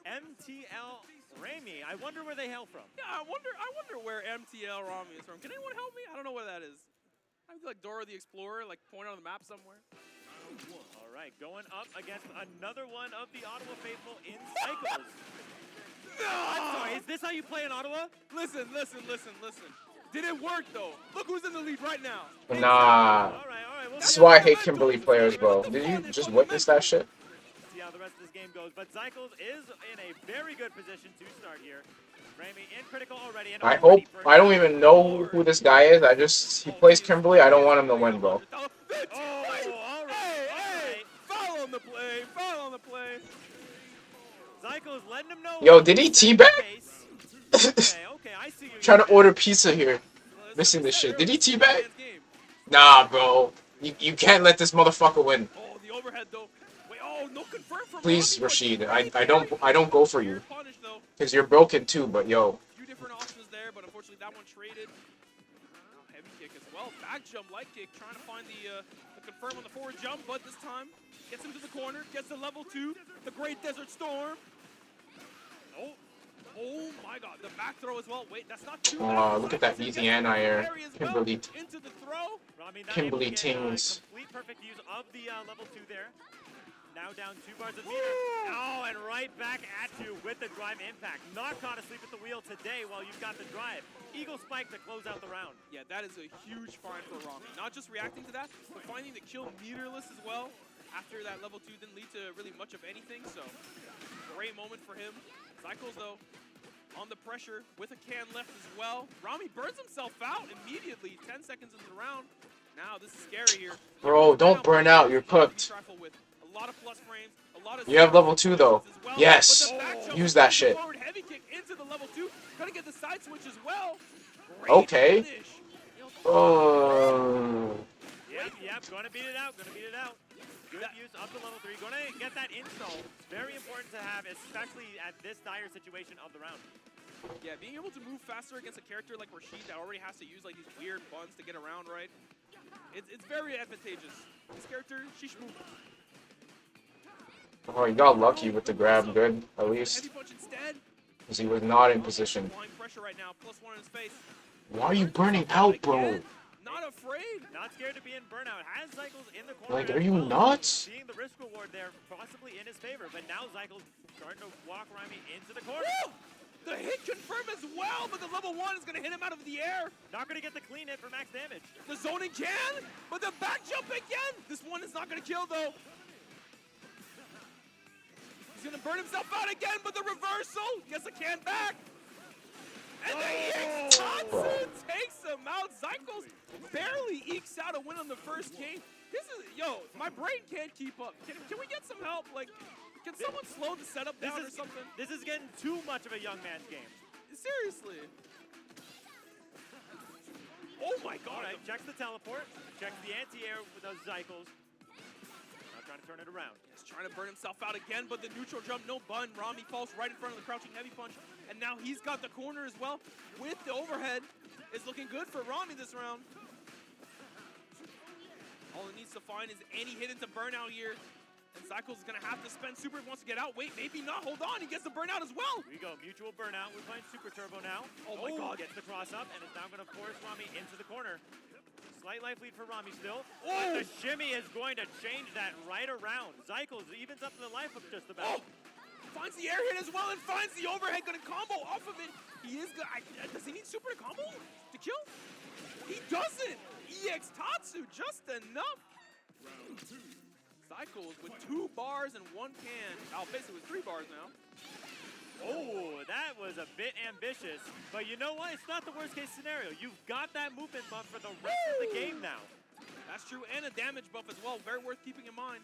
MTL Rami. I wonder where they hail from. Yeah, I wonder where MTL Rami is from. Can anyone help me? I don't know where that is. I feel like Dora the Explorer, like pointed on the map somewhere. All right, going up against another one of the Ottawa faithful in Cycles. No! I'm sorry, is this how you play in Ottawa? Listen. Did it work, though? Look who's in the lead right now. Nah. All right. This is why I hate Kimberly players, bro. Did you just witness that shit? See how the rest of this game goes. But Cycles is in a very good position to start here. Rami in critical already. And I hope, I don't even know who this guy is. He plays Kimberly. I don't want him to win, bro. Oh, all right. Hey, foul on the play. Cycles letting him know. Yo, did he teabag? Okay, I see you. Trying to order pizza here. Missing this shit. Did he teabag? Nah, bro. You can't let this motherfucker win. Oh, the overhead though. Wait, no confirm from Please, Rami, Rashid. but I don't go for you. punish, though. Cause you're broken too, but yo. A few different options there, but unfortunately that one traded. Heavy kick as well. Back jump, light kick, trying to find the confirm on the forward jump, but this time gets him to the corner, gets to level 2, the Great Desert Storm. Oh my god, the back throw as well. Wait, that's not too bad. Look at that easy anti-air. Kimberly. Into the throw. Rami not Kimberly able to get, Tings. complete perfect use of the level 2 there. Now down 2 bars of meter. Oh, and right back at you with the drive impact. Not caught asleep at the wheel today while you've got the drive. Eagle spike to close out the round. Yeah, that is a huge find for Rami. Not just reacting to that, but finding the kill meterless as well. After that level 2 didn't lead to really much of anything, so great moment for him. Cycles though, on the pressure with a can left as well. Rami burns himself out immediately, 10 seconds into the round. Now this is scary here. Bro, don't burn out. You're cooked. With a lot of plus frames, a lot of You have level 2 though. well, Yes. but the back jump Use that shit. forward heavy kick into the level 2. Gonna get the side switch as well. Great Okay. finish. Oh. Yep, gonna beat it out, Good use of the level 3, gonna get that install. Very important to have, especially at this dire situation of the round. Yeah, being able to move faster against a character like Rashid that already has to use like these weird buns to get around, right? It's very advantageous. This character, sheesh move. Oh, he got lucky with the grab, good, at least. Heavy punch instead. Because he was not in position. Applying pressure right now, +1 in his face. Why are you burning out, bro? Again, not afraid. Not scared to be in burnout. Has Cycles in the corner. Like, are as you well. nuts? Seeing the risk reward there, possibly in his favor. But now Cycles starting to walk Rami into the corner. Woo! The hit confirm as well, but the level 1 is going to hit him out of the air. Not going to get the clean hit for max damage. The zoning can, but the back jump again. This one is not going to kill, though. He's going to burn himself out again, but the reversal gets a can back. And the Yikes Tatsu takes him out. Cycles barely ekes out a win on the first game. This is, my brain can't keep up. Can we get some help? Like, can someone slow the setup down or something? This is getting too much of a young man's game. Seriously. Oh my god. All right, checks the teleport, checks the anti-air with those Cycles. Now trying to turn it around. He's trying to burn himself out again, but the neutral jump, no bun. Rami falls right in front of the crouching heavy punch. And now he's got the corner as well with the overhead. It's looking good for Rami this round. All he needs to find is any hit into burnout here. And Cycles is going to have to spend super if he wants to get out. Wait, maybe not. Hold on. He gets the burnout as well. Here we go. Mutual burnout. We're playing Super Turbo now. Oh my god. Gets the cross up, and it's now going to force Rami into the corner. Slight life lead for Rami still. Oh. But the shimmy is going to change that right around. Cycles evens up the life up just about. Finds the air hit as well and finds the overhead. Going to combo off of it. He is good. Does he need super to combo to kill? He doesn't. EX Tatsu just enough. Round 2. Cycles with 2 bars and 1 can. Oh, basically with 3 bars now. Oh, that was a bit ambitious. But you know what? It's not the worst case scenario. You've got that movement buff for the rest of the game now. That's true, and a damage buff as well. Very worth keeping in mind.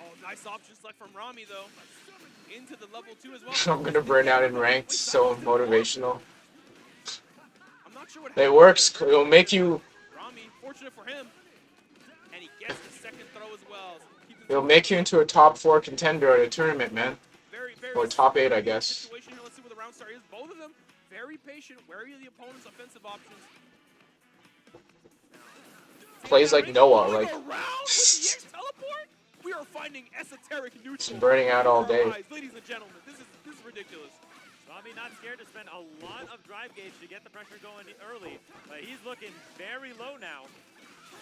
Oh, nice option select from Rami, though. Into the level 2 as well. I'm gonna burn out in ranked. So motivational. I'm not sure what It happened works. there. It'll make you. Rami, fortunate for him. And he gets the second throw as well. Keeps it It'll make you into a top 4 contender at a tournament, man. very, very Or top 8, I serious guess. situation here. Let's see what the round start is. Both of them very patient, wary of the opponent's offensive options. Plays like Noah, like Around with the X teleport? We are finding esoteric neutral. burning out all day. Ladies and gentlemen, this is ridiculous. Rami not scared to spend a lot of drive gauge to get the pressure going early, but he's looking very low now.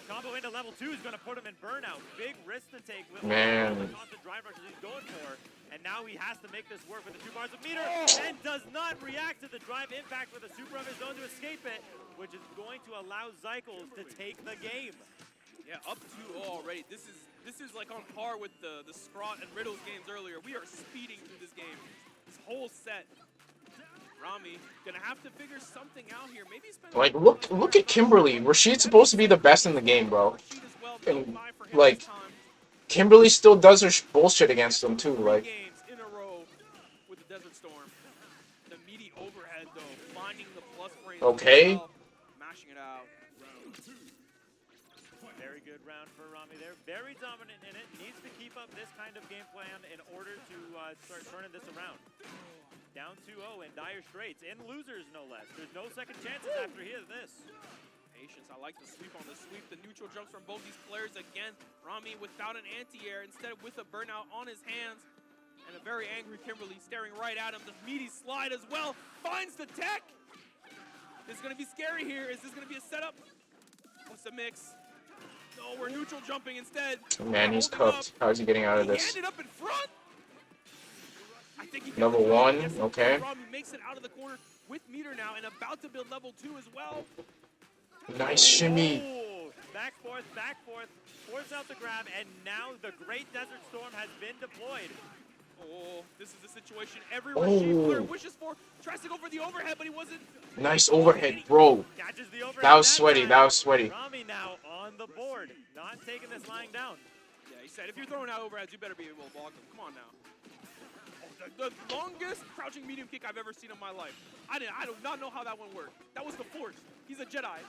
Combo into level 2 is going to put him in burnout. Big risk to take with Man. all the constant drive rushes he's going for. And now he has to make this work with the 2 bars of meter and does not react to the drive impact with a super of his own to escape it, which is going to allow Zycles to take the game. Yeah, up 2-0 already. This is like on par with the Scrot and Riddles games earlier. We are speeding through this game. This whole set. Rami gonna have to figure something out here. Maybe spend Like look at Kimberly. Rashid's supposed to be the best in the game, bro. Rashid as well. And, No buy for him like, this time. Kimberly still does her bullshit against them too. 3 Like games in a row with the Desert Storm. The meaty overhead though, finding the plus frames. Okay. As well, mashing it out. Very good round for Rami there. Very dominant in it. Needs to keep up this kind of game plan in order to start turning this around. Down 2-0 in dire straits. In losers, no less. There's no second chances after this. Patience. I like the sweep on the sweep. The neutral jumps from both these players. Again, Rami without an anti-air, instead with a burnout on his hands. And a very angry Kimberly staring right at him. The meaty slide as well. Finds the tech. This is going to be scary here. Is this going to be a setup? What's the mix? No, we're neutral jumping instead. man, he's Holding cooked. How is he getting out of He this? ended up in front. I think he got Level the drop. 1, Yes, okay. Rami makes it out of the corner with meter now and about to build level 2 as well. Nice shimmy. Oh, back forth, force out the grab, and now the Great Desert Storm has been deployed. Oh, this is the situation every Rashid player Oh. wishes for. Tries to go for the overhead, but he wasn't. Nice overhead, bro. Catches the overhead That was sweaty. time. That was sweaty. Rami now on the board, not taking this lying down. Yeah, he said, if you're throwing out overheads, you better be able to block them. Come on now. Oh, the longest crouching medium kick I've ever seen in my life. I do not know how that one worked. That was the Force. He's a Jedi.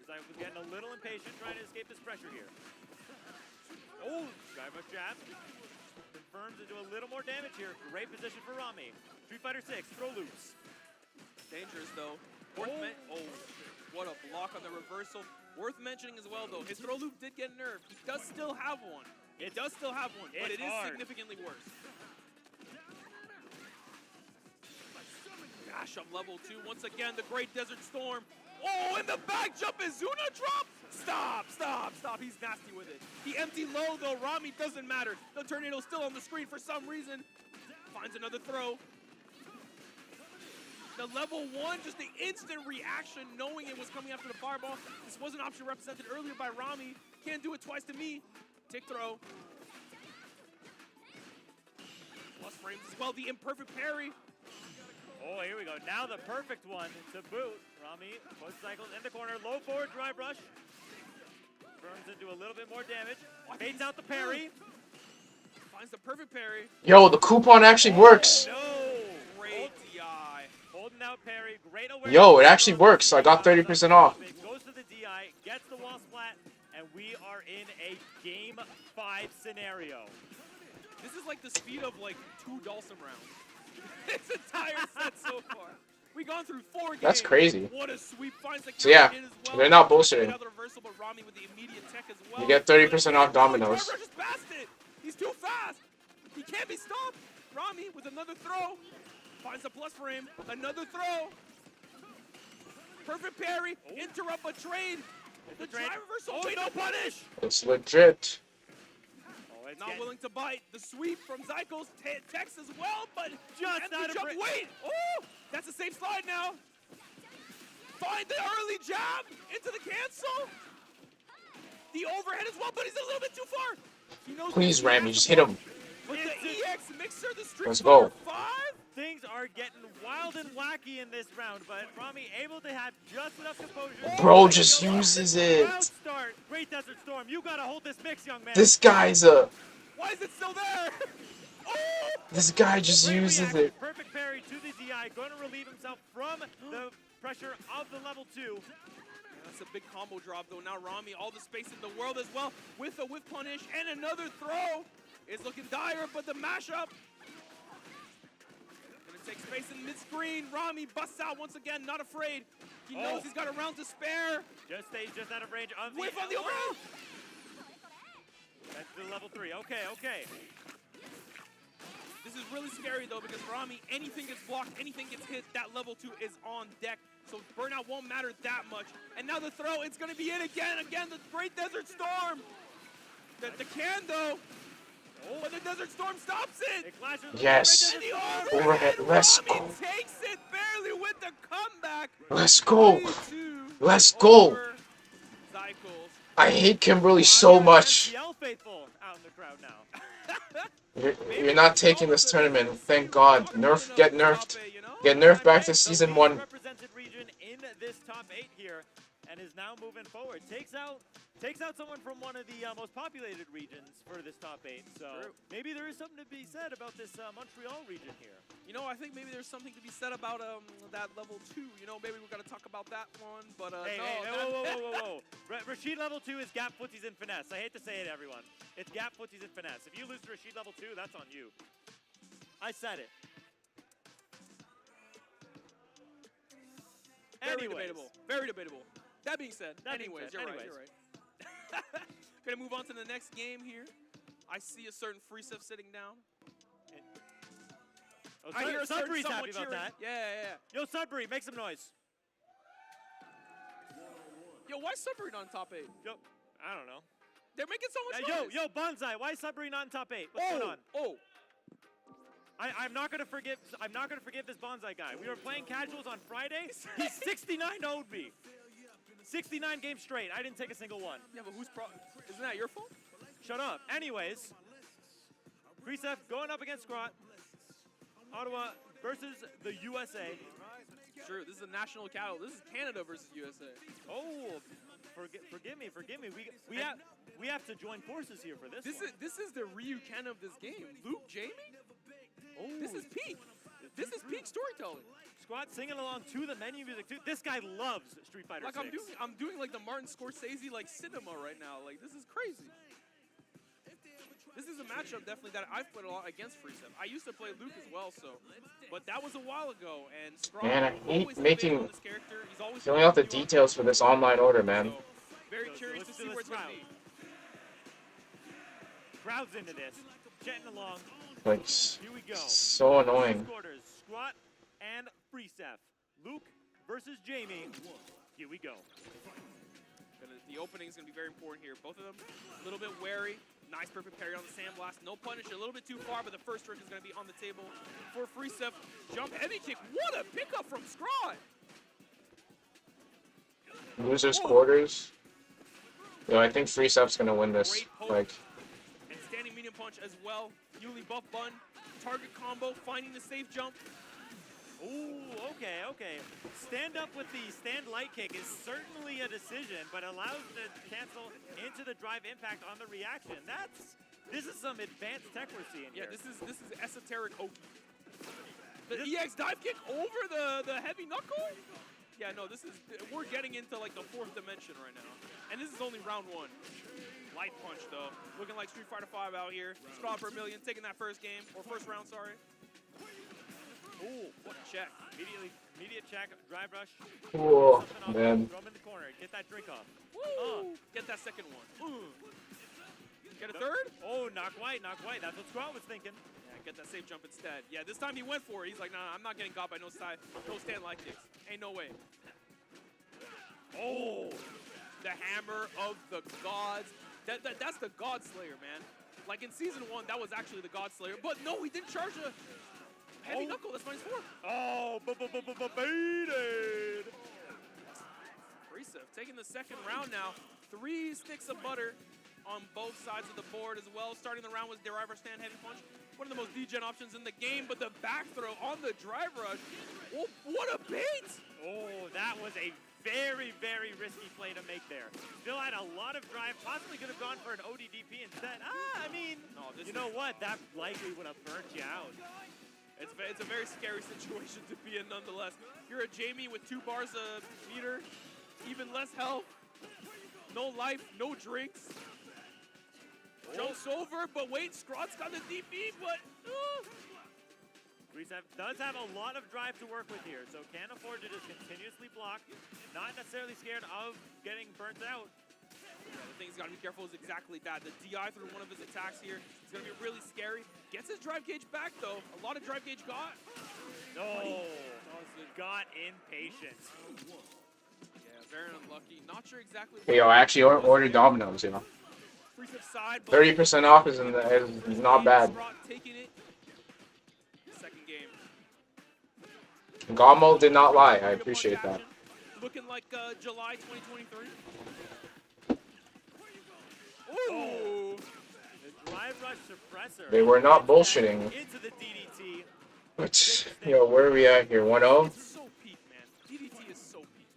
Zycles was getting a little impatient trying to escape this pressure here. Oh, drive rush jab. Confirms into a little more damage here. Great position for Rami. Street Fighter 6, throw loops. Dangerous though. What a block on the reversal. Worth mentioning as well though, his throw loop did get nerfed. He does still have one. It does still have one, but It's it is hard. significantly worse. Dash up level 2. Once again, the Great Desert Storm. Oh, and the back jump is Zuna drop. Stop. He's nasty with it. The empty low though, Rami doesn't matter. The tornado's still on the screen for some reason. Finds another throw. The level 1, just the instant reaction, knowing it was coming after the fireball. This was an option represented earlier by Rami. Can't do it twice to me. Tick throw. Plus frames as well. The imperfect parry. Oh, here we go. Now the perfect one to boot. Rami puts Zycles in the corner. Low forward drive rush. Burns into a little bit more damage. Baits out the parry. Finds the perfect parry. Yo, the coupon actually works. No. Great DI. Holding out parry. Great awareness. Yo, it actually works. I got 30% off. Goes to the DI, gets the wall splat, and we are in a game 5 scenario. This is like the speed of like 2 Dawson rounds. This entire set so far. We've gone through 4 games. That's crazy. What a sweep. Finds the So yeah, counter hit as well. they're not bullshitting. Another reversal, but Rami with the immediate tech as well. You get 30% off Domino's. Driver just passed it. He's too fast. He can't be stopped. Rami with another throw. Finds the plus frame. Another throw. Perfect parry. Interrupt a trade. The trade. drive reversal. Wait, no punish. It's legit. Oh, it's Not getting- willing to bite. The sweep from Zycles. Tex as well, but Just empty out of jump. break. Wait. Oh, that's the same slide now. Find the early jab into the cancel. The overhead as well, but he's a little bit too far. He knows Please, that he Rami, has just the hit him. With the EX mixer, the Street Let's Fighter go. 5. Things are getting wild and wacky in this round, but Rami able to have just enough composure. Bro to just go up. uses Crowd it. start. Great Desert Storm. You gotta hold this mix, young man. This guy's a. Why is it still there? Oh! This guy just Great uses reaction. it. Perfect parry to the ZI. Going to relieve himself from the pressure of the level 2. That's a big combo drop, though. Now Rami, all the space in the world as well, with a whip punish and another throw. It's looking dire, but the mashup. Gonna take space in mid-screen. Rami busts out once again, not afraid. He knows he's got a round to spare. Just stays just out of range of the Whiff on the overhead. That's the level 3. Okay, okay. This is really scary, though, because Rami, anything gets blocked, anything gets hit, that level 2 is on deck. So burnout won't matter that much. And now the throw, it's going to be in again. Again, the Great Desert Storm. The can, though. But the Desert Storm stops it. It clashes with Yes. the And the overhead. overhead, Let's Rami go. takes it barely with the comeback. Let's go. 3-2 Let's go. over Zycles. I hate Kimberly so much. MCL faithful out in the crowd now. You're not taking this tournament. Thank God. Get nerfed. Get nerfed back to season 1. Represented region in this top 8 here, and is now moving forward. Takes out someone from one of the most populated regions for this top 8. So True. maybe there is something to be said about this Montreal region here. You know, I think maybe there's something to be said about that level 2. You know, maybe we're gonna talk about that one. But Hey, no, hey, that- whoa. Rashid level 2 is gap footies and finesse. I hate to say it, everyone. It's gap footies and finesse. If you lose to Rashid level 2, that's on you. I said it. Very Anyways. debatable. Very debatable. That being said, That being anyways, said, you're anyways. right. You're right. Gonna move on to the next game here. I see a certain Freesef sitting down. Oh, I hear a certain Sudbury's someone happy about cheering. that. Yeah. Yo, Sudbury, make some noise. Yo, why Sudbury not in top 8? Yo, I don't know. They're making so much noise. Yo, Bonsai, why is Sudbury not in top 8? What's going on? Oh. I'm not gonna forgive this Bonsai guy. We were playing casuals on Friday. He 69-0'd me. 69 games straight. I didn't take a single one. Yeah, but isn't that your fault? Shut up. Anyways, Freesef going up against Scrot. Ottawa versus the USA. Sure, this is a national cattle. This is Canada versus USA. Oh, forgive me. We have to join forces here for this. This is the Ryu Ken of this game. Luke Jamie? Oh, This is peak. This is peak storytelling. Squad singing along to the menu music too. This guy loves Street Fighter Like 6. I'm doing like the Martin Scorsese like cinema right now. Like this is crazy. This is a matchup definitely that I've played a lot against Freesef. I used to play Luke as well, but that was a while ago. And Scrog Man, I hate always making- innovated on this character. He's always Filling out the something new on details for this online order, man. So, very curious to listen see to where this it's gonna crowd. be. Crowd's into this. Jetting along. Like, Here we go. so annoying. Quarters, Squat and Freesef. Luke versus Jamie. Here we go. The opening is going to be very important here. Both of them a little bit wary. Nice perfect parry on the sandblast. No punish, a little bit too far, but the first trick is going to be on the table for Freesef. Jump heavy kick. What a pickup from Scrod! Losers quarters. Yo, I think Freesef's gonna win this. Great poke. Like, And standing medium punch as well. Yuli buff bun. Target combo, finding the safe jump. Ooh, okay. Stand up with the stand light kick is certainly a decision, but allows the cancel into the drive impact on the reaction. This is some advanced tech we're seeing Yeah, here. this is esoteric Oki. The EX dive kick over the heavy knuckle? Yeah, no, we're getting into like the 4th dimension right now. And this is only round 1. Light punch though. Looking like Street Fighter 5 out here. Scrod per million, taking that first game, or first round, sorry. Ooh, what a check. Immediate check, drive rush. whoa, Something off, man. throw him in the corner, get that drink off. Woo! Get that second one. Get a third? Oh, not quite. That's what Squat was thinking. Yeah, get that safe jump instead. Yeah, this time he went for it. He's like, nah, I'm not getting got by no stand like this. Ain't no way. Oh, the hammer of the gods. That's the God Slayer, man. Like in season 1, that was actually the God Slayer. But no, he didn't charge a heavy knuckle. That's -4. Oh, baited. Freesef taking the second round now. 3 sticks of butter. on both sides of the board as well. Starting the round was driver stand heavy punch. One of the most degen options in the game, but the back throw on the drive rush. Oh, what a bait! Oh, that was a very, very risky play to make there. Still had a lot of drive, possibly could have gone for an ODDP instead. I mean, you know what? That likely would have burnt you out. It's a very scary situation to be in nonetheless. You're a Jamie with 2 bars a meter, even less health, no life, no drinks. Jumps over, but wait, Scrott's got the DP, but... Reset does have a lot of drive to work with here, so can't afford to just continuously block. Not necessarily scared of getting burnt out. Yeah, the thing he's got to be careful is exactly that. The DI through one of his attacks here is going to be really scary. Gets his drive gauge back, though. A lot of drive gauge got. No, got impatient. Yeah, very unlucky. Not sure exactly. Hey, yo, actually order Domino's, you know. 30% off is not bad. Taking it. Second game. GOML did not lie. I appreciate that. Looking like July 2023. Ooh. The drive rush suppressor. They were not bullshitting. Into the DDT. But, yo, where are we at here? 1-0? It's so peak, man. DDT is so peak.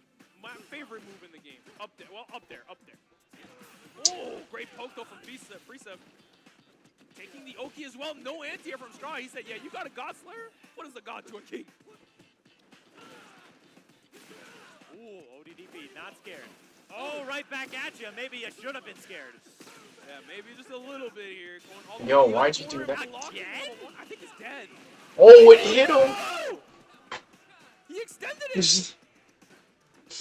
My favorite move in the game. Up there. Well, up there. Up there. Oh, great poke though from Marisa. Taking the Oki as well. No anti-air from Straw. He said, yeah, you got a God Slayer? What is a God to a king? Ooh, ODDP, not scared. Oh, right back at you. Maybe you should have been scared. Yeah, maybe just a little bit here. Going all the Yo, way why'd up, you do corner, that? blocking Again? level 1. I think he's dead. Oh, it hit him! Oh! He extended it!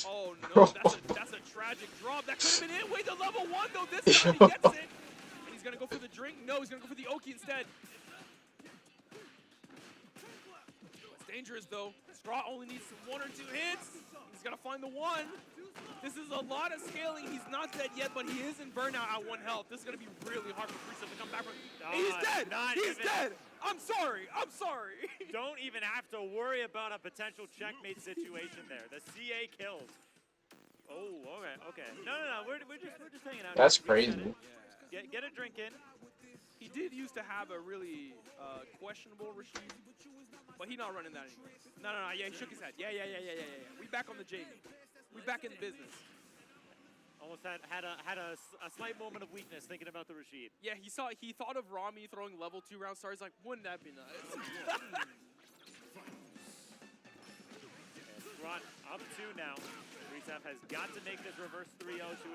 Oh no, that's a tragic drop. That could have been it. Wait, the level 1 though. This time he gets it. And he's gonna go for the drink. No, he's gonna go for the Oki instead. It's dangerous though. Straw only needs 1 or 2 hits. He's gotta find the 1. This is a lot of scaling. He's not dead yet, but he is in burnout at 1 health. This is gonna be really hard for Marisa to come back from. He's dead. He's dead. I'm sorry. I'm sorry. Don't even have to worry about a potential checkmate situation there. The CA kills. Oh, okay. No. We're just hanging out. That's We crazy. get it. Get a drink in. He did used to have a really questionable regime, but he's not running that anymore. No. Yeah, he shook his head. Yeah. We back on the JV. We back in business. Almost had a slight moment of weakness thinking about the Rashid. Yeah, he thought of Rami throwing level 2 round stars. Like, wouldn't that be nice? Run up 2 now. Reset has got to make this reverse 3-0 to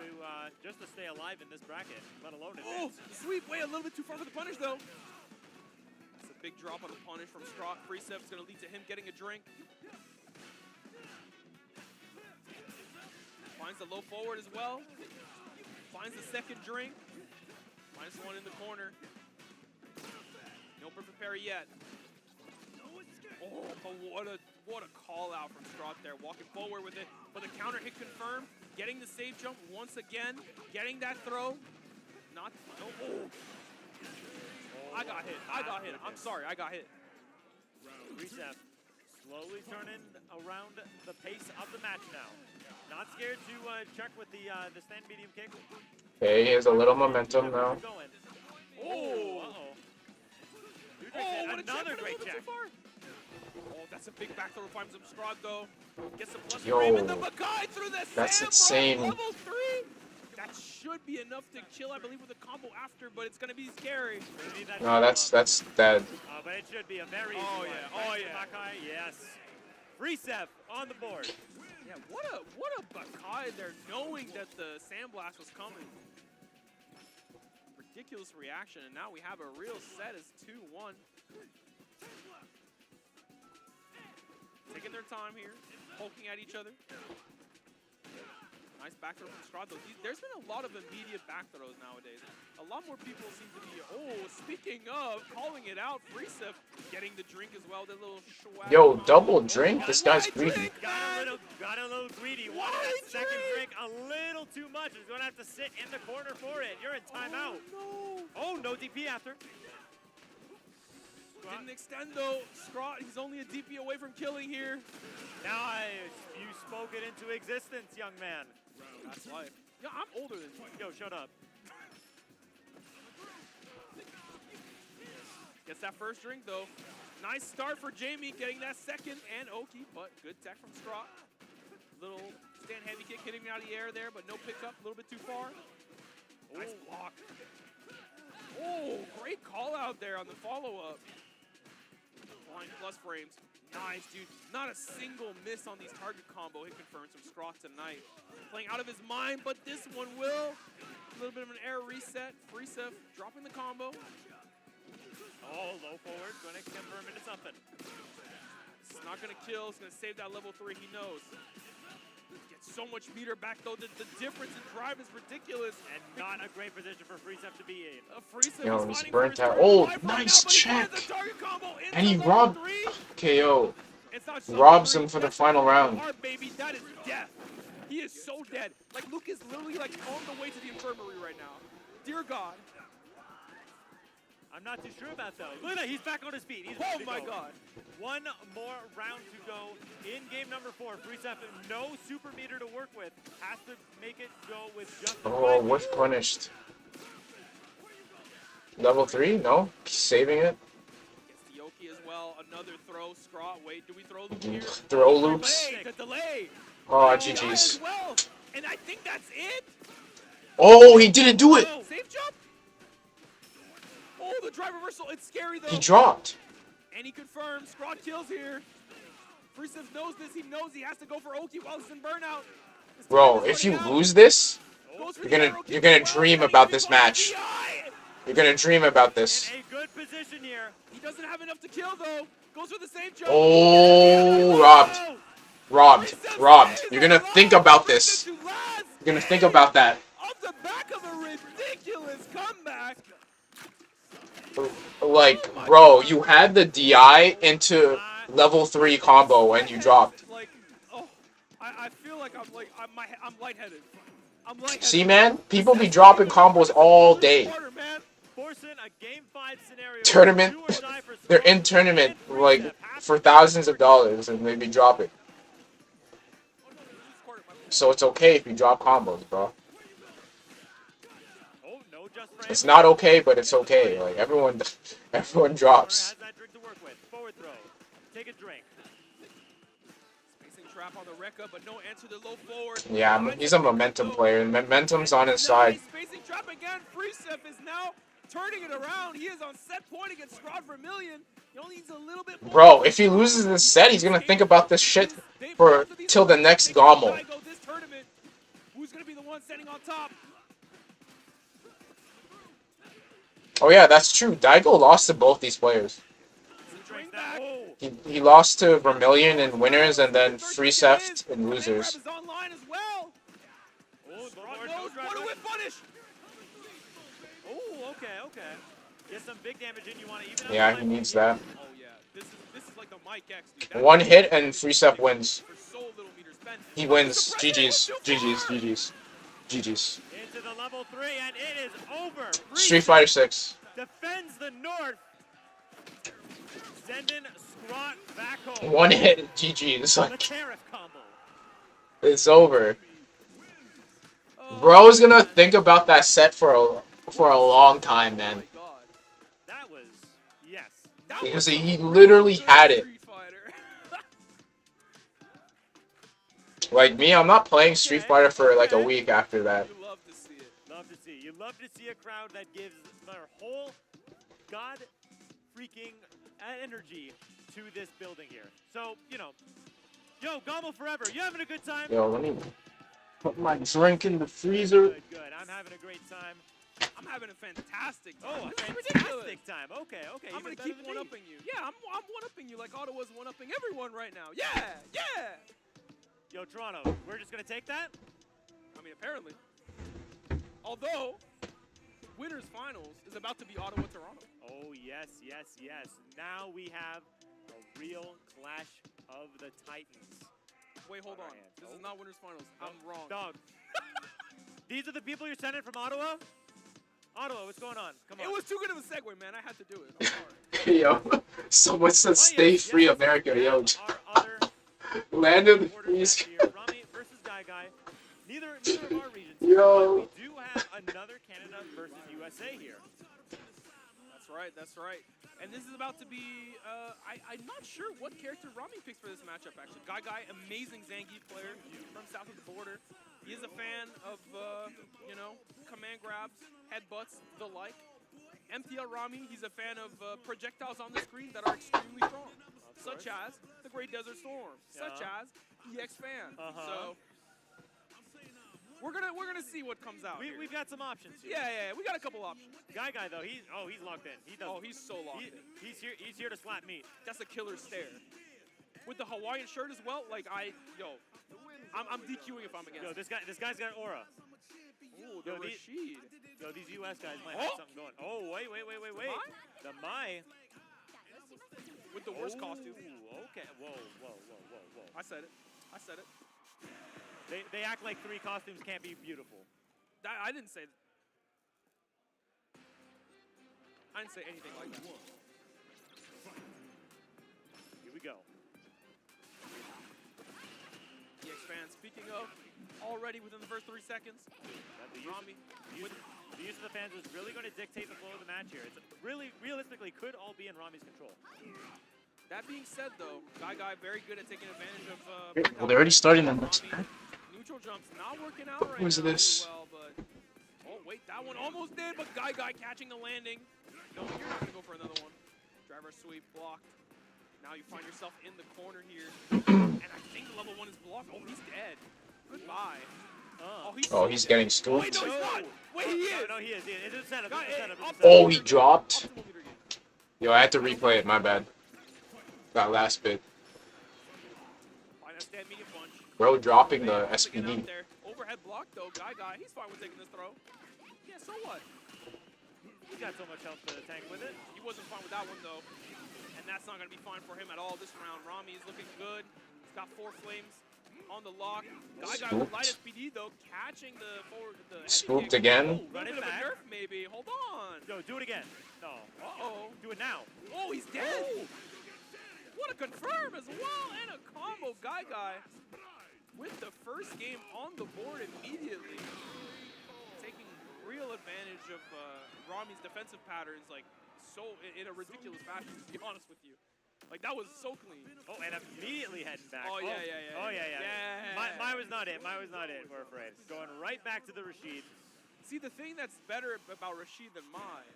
just to stay alive in this bracket, let alone advance. Sweep way a little bit too far for the punish though. It's a big drop on the punish from Straw. Precept is going to lead to him getting a drink. Finds the low forward as well. Finds the second drink. Finds one in the corner. No perfect parry yet. Oh, but what a call out from Straw there. Walking forward with it. But the counter hit confirmed. Getting the save jump once again. Getting that throw. No. I got hit. I'm sorry. I got hit. Reset slowly turning around the pace of the match now. Not scared to check with the stand medium kick. Okay, here's a little momentum now. Oh, What a another check, great but a little bit check. too far. Oh, that's a big back throw. Finds him Strahd though. Gets some plus Yo, frame in the Makai through the that's Sam, insane. Level 3. That should be enough to chill, I believe, with a combo after, but it's gonna be scary. No, that's dead. But it should be a very Oh, easy yeah. one. Oh, Back to yeah. Makai, yes. Reset on the board. Yeah, what a Makai there, knowing that the Sandblast was coming. Ridiculous reaction, and now we have a real set as 2-1. Taking their time here, poking at each other. Nice back throw from Strahd, though. There's been a lot of immediate back throws nowadays. A lot more people seem to be, speaking of, calling it out, Freesif getting the drink as well, the little swag. Yo, double drink? This guy's greedy. Got a little greedy. Wanted that second drink a little too much. He's going to have to sit in the corner for it. You're in timeout. Oh, no DP after. Didn't extend though. Strahd, he's only a DP away from killing here. Nice. You spoke it into existence, young man. That's life. Yeah, I'm older than you. Yo, shut up. Gets that first drink, though. Nice start for Jamie, getting that second and Oki, but good tech from Straught. Little stand heavy kick hitting me out of the air there, but no pickup, a little bit too far. Nice block. Oh, great call out there on the follow-up. Flying plus frames. Nice, dude. Not a single miss on these target combo hit confirms from Straught tonight. Playing out of his mind, but this one will. A little bit of an air reset. Marisa dropping the combo. Oh, low forward, going to confirm into something. It's not going to kill. It's going to save that level 3. He knows. Gets so much meter back, though. The difference in drive is ridiculous. And not a great position for Freesef to be in. Yo, he's burnt out. Oh, nice check. And he robbed KO. Robs him for the final round. Baby, that is death. He is so dead. Like, Luke is literally like on the way to the infirmary right now. Dear God. I'm not too sure about though. Look at that, he's back on his feet. He's Oh ready to my go. God. One more round to go in game number 4. Freesef, no super meter to work with. Has to make it go with just the Oh, right Whiff punished. Level 3? No? Saving it? Gets the Yoki as well. Another throw. Scraw. Wait, do we throw loop here? Throw loops. Delay, the delay. Oh, As GG's. well. And I think that's it. Oh, he didn't do it! Safe jump. Oh, the drive reversal. It's scary though. He dropped. And he confirms. Scraw kills here. Freesef knows this. He knows he has to go for Oki while he's in burnout. His Bro, time is if you running out. lose this, Goes for you're the gonna arrow kick you're gonna as well, dream and about he this goes for match. DI. You're gonna dream about this. In a good position here. He doesn't have enough to kill though. Goes for the same jump. Oh, robbed. Robbed. Robbed. You're gonna think about this. You're gonna think about that. Off the back of a ridiculous comeback. Like, bro, you had the DI into level 3 combo and you dropped. Like, oh, I feel like I'm lightheaded. I'm lightheaded. See, man? People be dropping combos all day. Forcing a game 5 scenario. Tournament. Do or die for They're Straught in tournament, and like, Freesef. Has for to thousands of dollars and they be dropping. So it's okay if you drop combos, bro. Oh, no just frame. It's not okay, but it's okay. Like, everyone drops. Has that drink to work with. Forward throw. Take a drink. Spacing trap on the Rekka, but no answer to low forward. Yeah, he's a momentum player, and momentum's on his side. Spacing trap again. Freesef is now turning it around. He is on set point against Straught Vermillion. He only needs a little bit more. Bro, if he loses this set, he's gonna think about this shit for till the next GOML. This tournament, who's gonna be the one standing on top? Oh yeah, that's true. Daigo lost to both these players. Bring back. He lost to Vermillion in winners and then Freesef in losers. Is online as well. Oh, the Lord Knows knows what a whip punish. Oh, okay. Get some big damage in. You want to even out Yeah, the he line. needs that. Oh yeah, this is like the Mike X. Dude. That One hit and Freesef wins. for so little meters spent. He wins. GG's. GG's. GG's. GG's. Into the level 3, and it is over. Street Fighter 6. Defends the North. Sending Straught back home. One hit. GG's. The Like, tariff combo. it's over. Oh, Bro's gonna think about that set for a long time, man. my God. That was, yes. That Because was he some literally good had it. Street Fighter. Like me, I'm not playing Street Fighter for like a week after that. You love to see it. Love to see. You love to see a crowd that gives their whole god freaking energy to this building here. So, yo, GOML forever. You having a good time? Yo, let me put my drink in the freezer. Good. I'm having a great time. I'm having a fantastic time. Oh, a This is ridiculous. fantastic time. Okay. I'm even gonna better keep than me. one-upping you. Yeah, I'm one-upping you like Ottawa's one-upping everyone right now. Yeah. Yo, Toronto, we're just gonna take that? I mean, apparently. Although, winners finals is about to be Ottawa-Toronto. Oh, yes. Now we have a real clash of the Titans. Wait, hold on. This is not winners finals. I'm wrong. Dog. These are the people you're sending from Ottawa? Ottawa, what's going on? Come on. It was too good of a segue, man. I had to do it. I'm sorry. Yo, someone said Oh, stay yes, free yes, America. we Yo, have our other land of the quarters freeze. here. Rami versus Guy. Neither of our regions. Yo. But we do have another Canada versus USA here. That's right, that's right. And this is about to be, I'm not sure what character Rami picks for this matchup, actually. Guy, amazing Zangief player from south of the border. He is a fan of, you know, command grabs, headbutts, the like. MTL Rami, he's a fan of projectiles on the screen that are extremely strong, such as the Great Desert Storm, such as EX Fan. So we're gonna see what comes out. We've got some options here. Yeah, we got a couple options. Guy though, he's locked in. He's so locked in. He's here to slap meat. That's a killer stare. With the Hawaiian shirt as well, like I'm DQing if I'm against. Yo, this guy's got aura. Ooh, the Rashid. These US guys might have something going. Oh, wait. The Mai? With the worst costume. Okay. Whoa. I said it. They act like 3 costumes can't be beautiful. I didn't say that. I didn't say anything like that. Here we go. EX Fan, speaking of, already within the first 3 seconds, Rami. The use of the fans is really going to dictate the flow of the match here. It's really, realistically, could all be in Rami's control. That being said, though, Guy very good at taking advantage of. Well, they're already starting the next match. Neutral jumps not working out right Who's now this? well, but wait, that one almost did, but Guy catching the landing. No, you're not gonna go for another one. Driver sweep blocked. Now you find yourself in the corner here, and I think the level 1 is blocked. Oh, he's dead. Goodbye. He's getting Wait, scooped. no, he's not. Wait, he is. No, he is. It's a setup. Oh, he dropped. Yo, I had to replay it. My bad. That last bit. Find that stand medium punch. Bro, dropping the Out SPD. there. Overhead block though. Guy, he's fine with taking this throw. Yeah, so what? He's got so much health to the tank with it. He wasn't fine with that one though, and that's not gonna be fine for him at all this round. Rami is looking good. He's got 4 flames on the lock. Guy with light SPD though, catching the forward. Scooped again. Run it back. Nerf maybe. Hold on. Yo, do it again. No. Uh-oh. Do it now. Oh, he's dead. What a confirm as well, and a combo. Guy with the first game on the board immediately, taking real advantage of Rami's defensive patterns, like so in a ridiculous fashion. To be honest with you, like that was so clean. Oh, and immediately heading back. Oh yeah. Oh yeah. Mine was not it. We're afraid. Going right back to the Rashid. See, the thing that's better about Rashid than mine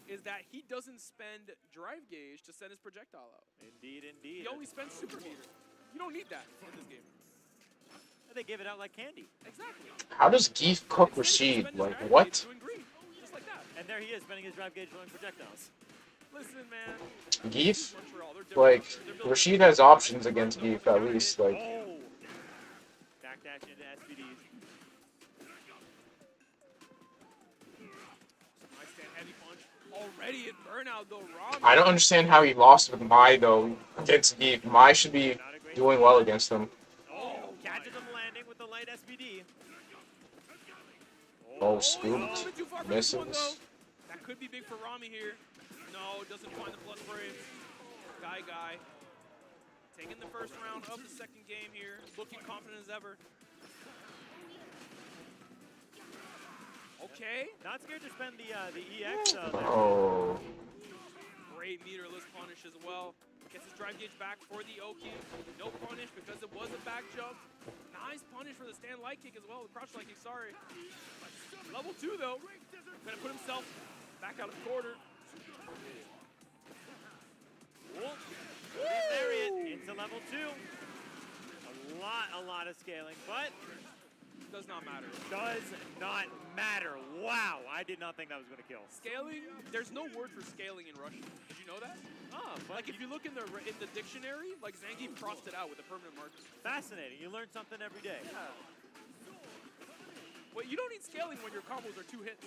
is that he doesn't spend drive gauge to send his projectile out. Indeed. He only spends super meter. You don't need that in this game. They give it out like candy. Exactly. How does Geef cook Rashid? Like, what? Doing green, just like that. And there he is, spending his drive gauge throwing projectiles. Listen, man. Geef? Like, Rashid has options against Geef, at least. Like, Oh! Backdash into SPDs. Nice stand heavy punch. Already in burnout, though, Rob. I don't understand how he lost with Mai, though, against Geef. Mai should be doing well against him. Oh, catches him landing with the light SPD. Oh, scooped. Too far from this Misses. one, though. That could be big for Rami here. No, doesn't find the plus frames. Guy. Taking the first round of the second game here. Looking confident as ever. Okay. Not scared to spend the EX. Oh. Great meterless punish as well. Gets his drive gauge back for the Oki. No punish because it was a back jump. Nice punish for the stand light kick as well. The crouch light kick, sorry. Level 2 though. Gonna put himself back out of the corner. There he is, into level 2. A lot of scaling, but Does not matter. does not matter. Wow, I did not think that was going to kill. Scaling, there's no word for scaling in Russian. Did you know that? Oh, Like if you look in the dictionary, like Zangief crossed it out with a permanent marker. fascinating. You learn something every day. Yeah. Well, you don't need scaling when your combos are 2 hits.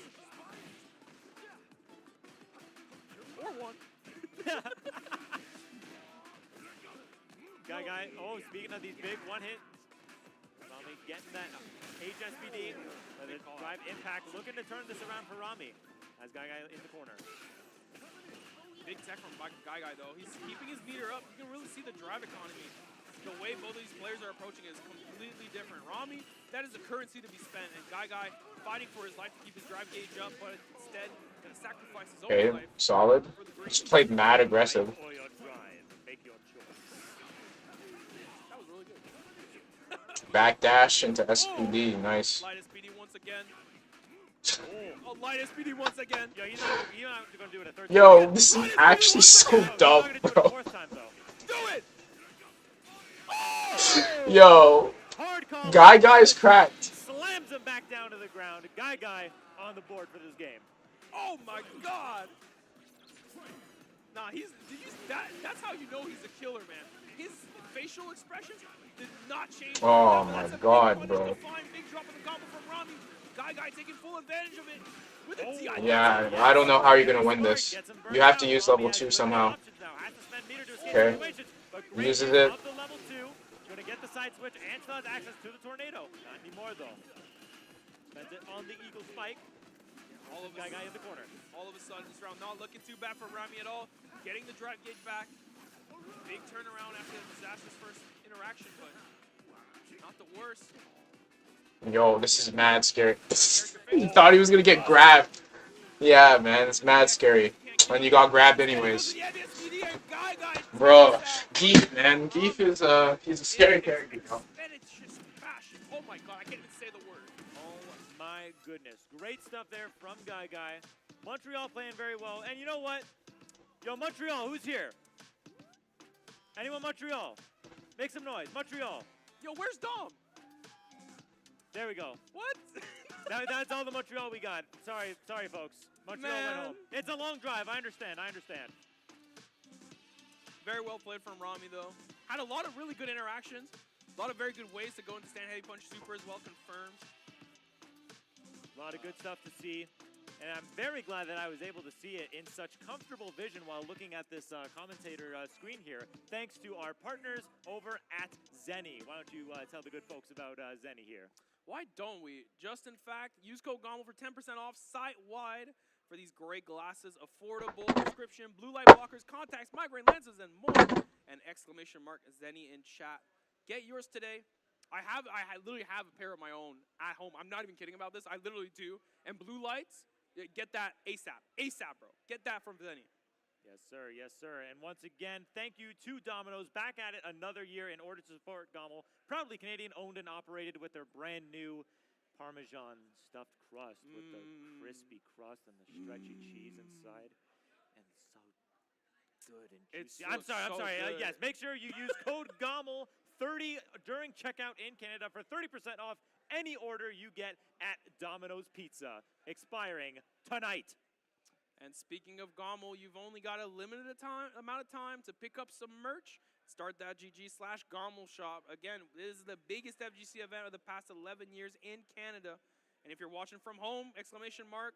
Or 1. Guy. Oh, speaking of these big one-hit, Rami getting that HSPD. The drive impact, looking to turn this around for Rami. As Guy in the corner. Big tech from Guy though. He's keeping his meter up. You can really see the drive economy. The way both of these players are approaching is completely different. Rami, that is a currency to be spent, and Guy fighting for his life to keep his drive gauge up, but instead gonna sacrifice his Okay, own life solid. for the Just green. played mad aggressive. Or your drive. Make your choice. That was really good. Backdash into SPD. Nice. Light SPD once again. Oh. Oh, light SPD once again. Yo, he's not going to do it a third Yo, time. this is Light SPD actually once so again. He's dumb, not going to do it a bro. fourth time, though. Do it! Yo, Hard call. Guy is cracked. Slams him back down to the ground. Guy on the board for this game. Oh my god! Nah, that's how you know he's a killer, man. His facial expressions did not change. Oh That's my a god, big bro. punish, define, big drop of the combo from Rami. Guy taking full advantage of it. With a DI. Yeah, I don't know how you're gonna win this. You have to use level 2 somehow. Okay. Uses it. Up to level 2. Going to get the side switch and still has access to the tornado. Not anymore, though. Spends it on the eagle spike. All of Guy in the corner. All of a sudden, this round not looking too bad for Rami at all. Getting the drive gauge back. Big turnaround after the disastrous first interaction, but not the worst. Yo, this is mad scary. He thought he was gonna get grabbed. Yeah, man, it's mad scary. And you got grabbed anyways. Bro, Geef, man. Geef is he's a scary character, bro. Oh my god, I can't even say the word. Oh my goodness. Great stuff there from Guy. Montreal playing very well. And you know what? Yo, Montreal, who's here? Anyone Montreal? Make some noise. Montreal. Yo, where's Dom? There we go. What? That's all the Montreal we got. Sorry, folks. Montreal went home. It's a long drive. I understand. Very well played from Rami, though. Had a lot of really good interactions. A lot of very good ways to go into stand heavy punch super as well, confirmed. A lot of good stuff to see. And I'm very glad that I was able to see it in such comfortable vision while looking at this commentator screen here, thanks to our partners over at Zenny. Why don't you tell the good folks about Zenny here? Why don't we? Just in fact, use code GOML for 10% off site-wide for these great glasses, affordable prescription, blue light blockers, contacts, migraine lenses, and more. And exclamation mark Zenny in chat. Get yours today. I literally have a pair of my own at home. I'm not even kidding about this. I literally do. And blue lights, get that ASAP. ASAP, bro. Get that from Zenny. Yes, sir. Yes, sir. And once again, thank you to Domino's. Back at it another year in order to support GOML. Proudly Canadian owned and operated with their brand new Parmesan stuffed crust with the crispy crust and the stretchy cheese inside. And so good and juicy. I'm sorry. Yes, make sure you use code GOML30 during checkout in Canada for 30% off any order you get at Domino's Pizza, expiring tonight. And speaking of GOML, you've only got a limited amount of time to pick up some merch. Start that GG/GOML shop. Again, this is the biggest FGC event of the past 11 years in Canada. And if you're watching from home, exclamation mark,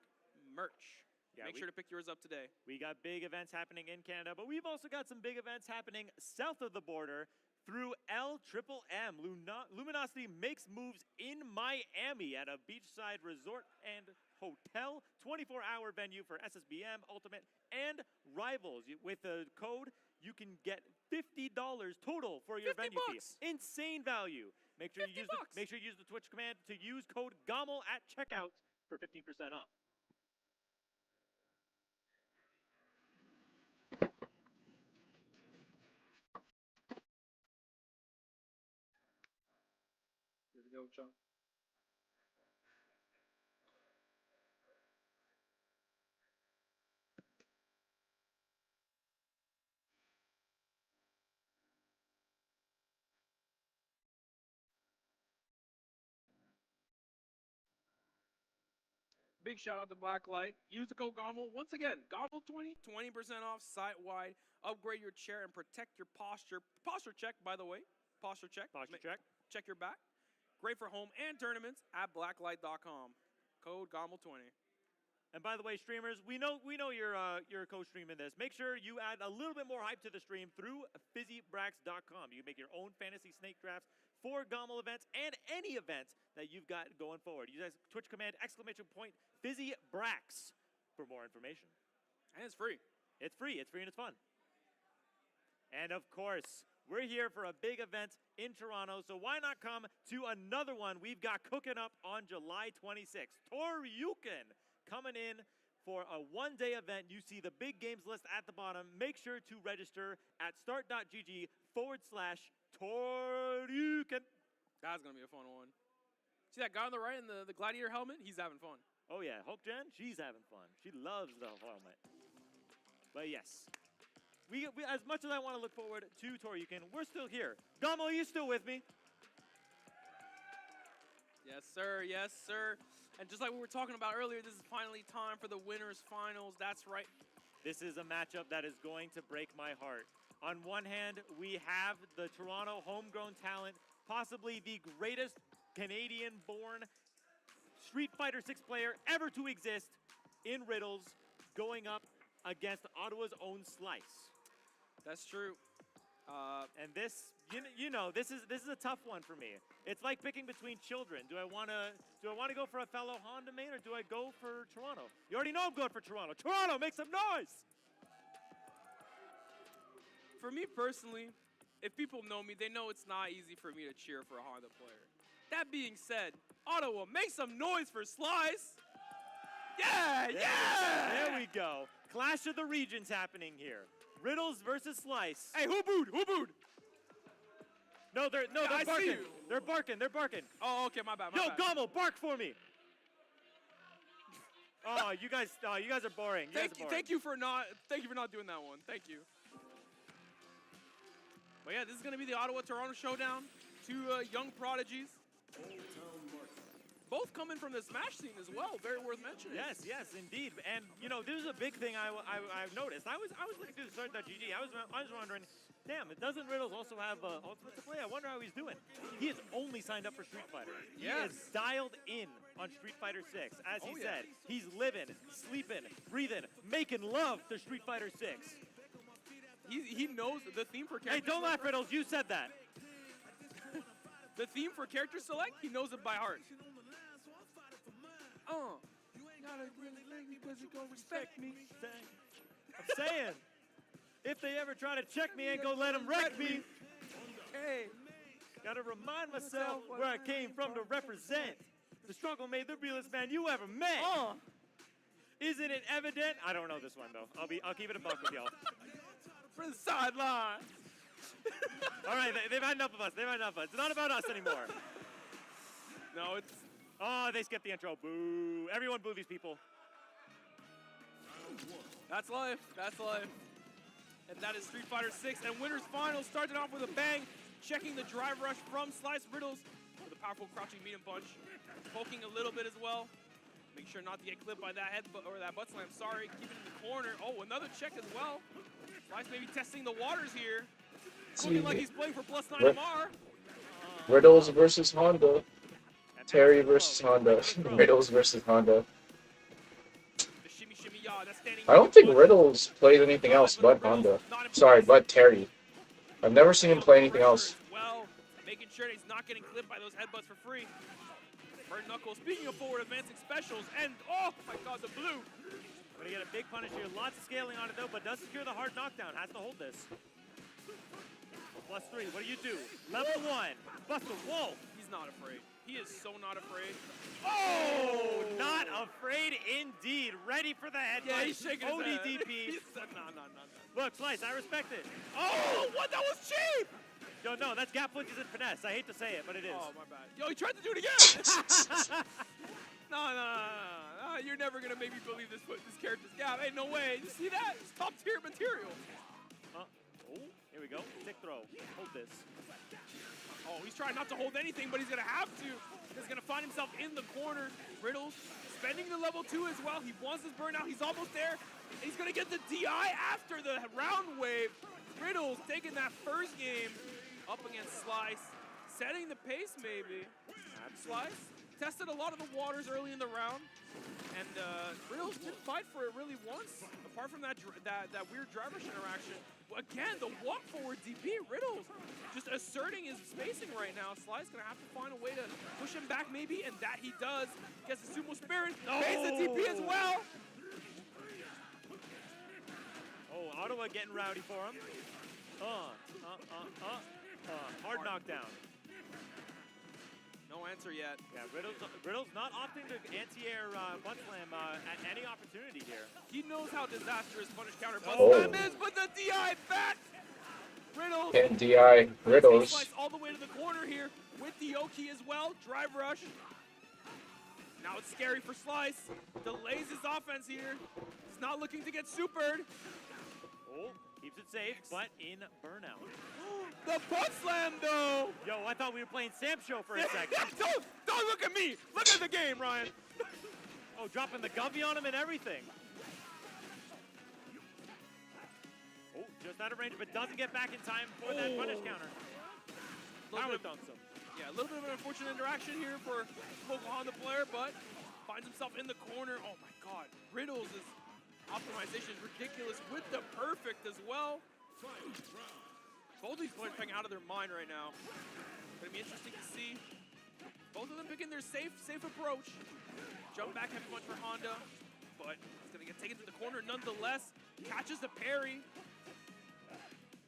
merch. Yeah, Make sure to pick yours up today. We got big events happening in Canada, but we've also got some big events happening south of the border through LMM. Luminosity makes moves in Miami at a beachside resort and hotel, 24-hour venue for SSBM, Ultimate, and Rivals. With the code, you can get $50 total for your venue fee. Insane value. Make sure you use the Twitch command to use code GOML at checkout for 15% off. Here we go, Chuck. Big shout out to Blacklight. Use the code GOML. Once again, GOML20. 20% off site-wide. Upgrade your chair and protect your posture. Posture check, by the way. Posture check. Check your back. Great for home and tournaments at blacklight.com. Code GOML20. And by the way, streamers, we know you're co-streaming this. Make sure you add a little bit more hype to the stream through fizzybrax.com. You can make your own fantasy snake drafts for GOML events and any event that you've got going forward. Use Twitch command !FizzyBrax for more information. And it's free. It's free and it's fun. And of course, we're here for a big event in Toronto, so why not come to another one we've got cooking up on July 26th. Toryuken coming in for a one-day event. You see the big games list at the bottom. Make sure to register at start.gg/Toryuken. That's going to be a fun one. See that guy on the right in the gladiator helmet? He's having fun. Oh yeah, Hope Jen, she's having fun. She loves the helmet. But yes, we as much as I want to look forward to Toryuken, we're still here. GOML, are you still with me? Yes, sir. Yes, sir. And just like we were talking about earlier, this is finally time for the winners finals. That's right. This is a matchup that is going to break my heart. On one hand, we have the Toronto homegrown talent, possibly the greatest Canadian-born Street Fighter 6 player ever to exist in Riddles, going up against Ottawa's own Slice. That's true. And this, you know, this is a tough one for me. It's like picking between children. Do I want to go for a fellow Honda main, or do I go for Toronto? You already know I'm going for Toronto. Toronto, make some noise! For me personally, if people know me, they know it's not easy for me to cheer for a Honda player. That being said, Ottawa, make some noise for Slice. Yeah, yeah! There we go. Clash of the regions happening here. Riddles versus Slice. Hey, who booed? Who booed? No, they're I see barking. you. They're barking. Oh, okay, my bad. Yo, GOML, bark for me. Oh, you guys are boring. Thank you for not doing that one. Thank you. But yeah, this is gonna be the Ottawa-Toronto showdown. Two young prodigies. Both coming from the Smash scene as well. Very worth mentioning. Yes, indeed. And you know, this is a big thing I've noticed. I was looking through the start.gg. I was wondering, damn, doesn't Riddles also have Ultimate to play? I wonder how he's doing. He has only signed up for Street Fighter. He is dialed in on Street Fighter 6. As he said, he's living, sleeping, breathing, making love to Street Fighter 6. He knows the theme for character. Hey, don't laugh, Riddles. You said that. The theme for character select, he knows it by heart. Gotta really like me because you gon' respect me. I'm saying, if they ever try to check me, ain't gonna let them wreck me. Hey, gotta remind myself where I came from to represent. The struggle made the realest man you ever met. Isn't it evident? I don't know this one though. I'll keep it a buck with y'all. For the sideline. All right, they've had enough of us. It's not about us anymore. No, it's. Oh, they skipped the intro. Boo. Everyone boo these people. That's life. And that is Street Fighter 6. And winners final started off with a bang. Checking the drive rush from Slice Riddles with a powerful crouching medium punch. Poking a little bit as well. Make sure not to get clipped by that that butt slam. Sorry. Keep it in the corner. Oh, another check as well. Slice maybe testing the waters here. Looking like he's playing for +9 MR. Riddles versus Honda. Terry versus Honda. Riddles versus Honda. I don't think Riddles played anything else but Honda. Sorry, but Terry. I've never seen him play anything else. Well, making sure he's not getting clipped by those headbutts for free. Bird Knuckle, speaking of forward advancing specials, and oh my god, the blue. Gonna get a big punish here. Lots of scaling on it though, but does secure the hard knockdown. Has to hold this. +3, what do you do? Level 1, Buster Wolf. He's not afraid. He is so not afraid. Oh, not afraid indeed. Ready for the headbutt. Yeah, he's shaking his head. ODDP. He said, no. Look, Slice, I respect it. Oh, what? That was cheap! Yo, no, that's gap flinches and finesse. I hate to say it, but it is. Oh, my bad. Yo, he tried to do it again! No. You're never going to make me believe this character's gap. Hey, no way. You see that? It's top tier material. Oh, here we go. Tick throw. Hold this. Oh, he's trying not to hold anything, but he's going to have to. He's going to find himself in the corner. Riddles spending the level 2 as well. He wants his burnout. He's almost there. He's going to get the DI after the round wave. Riddles taking that first game up against Slice. Setting the pace, maybe. Slice tested a lot of the waters early in the round. And Riddles didn't fight for it really once, apart from that weird driver's interaction. Again, the walk forward DP, Riddles just asserting his spacing right now. Sly's gonna have to find a way to push him back maybe, and that he does. Gets the Sumo Spirit, pays the DP as well. Oh, Ottawa getting rowdy for him. Hard knockdown. No No answer yet. Yeah, Riddle's not opting to anti-air butt slam at any opportunity here. He knows how disastrous punish counter butt Oh. slam is, but the DI back. Riddles. Can't DI Riddles. Slice all the way to the corner here with the Yoki as well. Drive rush. Now it's scary for Slice. Delays his offense here. He's not looking to get supered. Oh, keeps it safe, but in burnout. The butt slam though. Yo, I thought we were playing Sam Show for a second. don't look at me. Look at the game, Ryan. Oh, dropping the Govy on him and everything. Oh, just out of range, but doesn't get back in time for that punish counter. Power dunks him. Yeah, a little bit of an unfortunate interaction here for local Honda player, but finds himself in the corner. Oh my God, Riddles' optimization is ridiculous with the perfect as well. Both these players playing out of their mind right now. Gonna be interesting to see. Both of them picking their safe approach. Jump back heavy punch for Honda, but he's gonna get taken to the corner nonetheless. Catches the parry.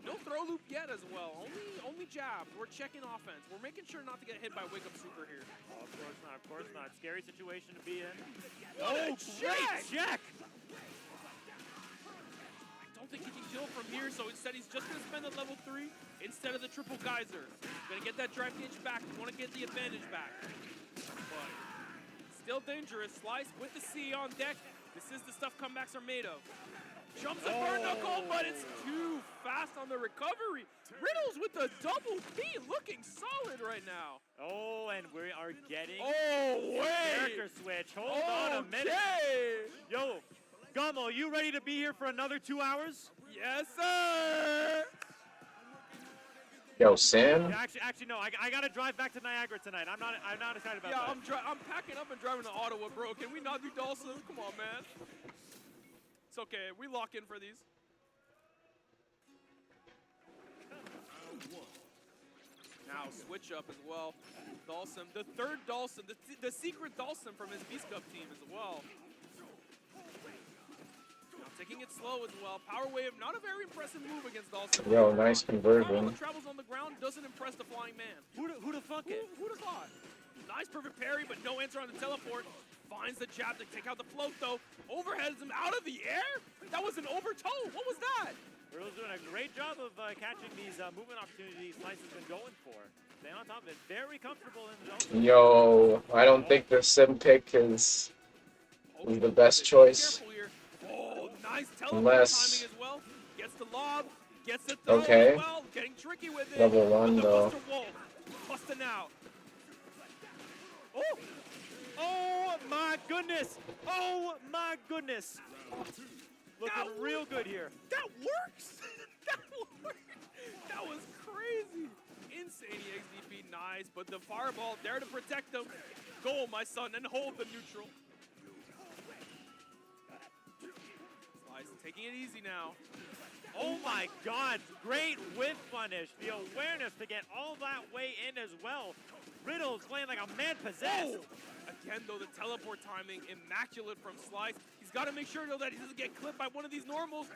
No throw loop yet as well. Only jab. We're checking offense. We're making sure not to get hit by wake up super here. Oh, of course not. Of course not. Scary situation to be in. Oh, Great check! I don't think he can kill from here, so instead he's just gonna spend at level 3 instead of the triple geyser. Gonna get that drive gauge back. We want to get the advantage back. But still dangerous. Slice with the C on deck. This is the stuff comebacks are made of. Jumps a burn knuckle, but it's too fast on the recovery. Riddles with the double P looking solid right now. Oh, and we are getting Oh, wait. character switch. Hold on a minute. Yo, GOML, you ready to be here for another 2 hours? Yes, sir. Yo, Sam. Yeah, actually, no. I gotta drive back to Niagara tonight. I'm not excited about Yeah, that. I'm packing up and driving to Ottawa, bro. Can we not do Dawson? Come on, man. It's okay. We lock in for these. Now switch up as well. Dawson, the third Dawson, the secret Dawson from his Beast Cup team as well. Now taking it slow as well. Power wave, not a very impressive move against Dawson. Yo, nice Combo conversion. that travels on the ground doesn't impress the flying man. Who'd have thunk it? Who'd have thought? Nice perfect parry, but no answer on the teleport. Finds the jab to take out the float though. Overheads him out of the air? That was an overtoe. What was that? Riddle's doing a great job of catching these movement opportunities Slice has been going for. Staying on top of it. Very comfortable in the zone. Yo, I don't think the sim pick is the best choice. Careful here. Oh, nice teleport Unless- timing as well. Gets the lob, gets the throw Okay. as well. Getting tricky with it. Level 1 With the though. Buster Wolf. Busting out. Oh! Oh my goodness! Oh my goodness! Looking real good here. That works! That works! That was crazy! Insane EXDP, nice, but the fireball there to protect him. Go, my son, and hold the neutral. Slice taking it easy now. Oh my god! Great whip punish. The awareness to get all that way in as well. Riddle's playing like a man possessed. Oh. Again, though, the teleport timing, immaculate from Slice. He's got to make sure, though, that he doesn't get clipped by one of these normals.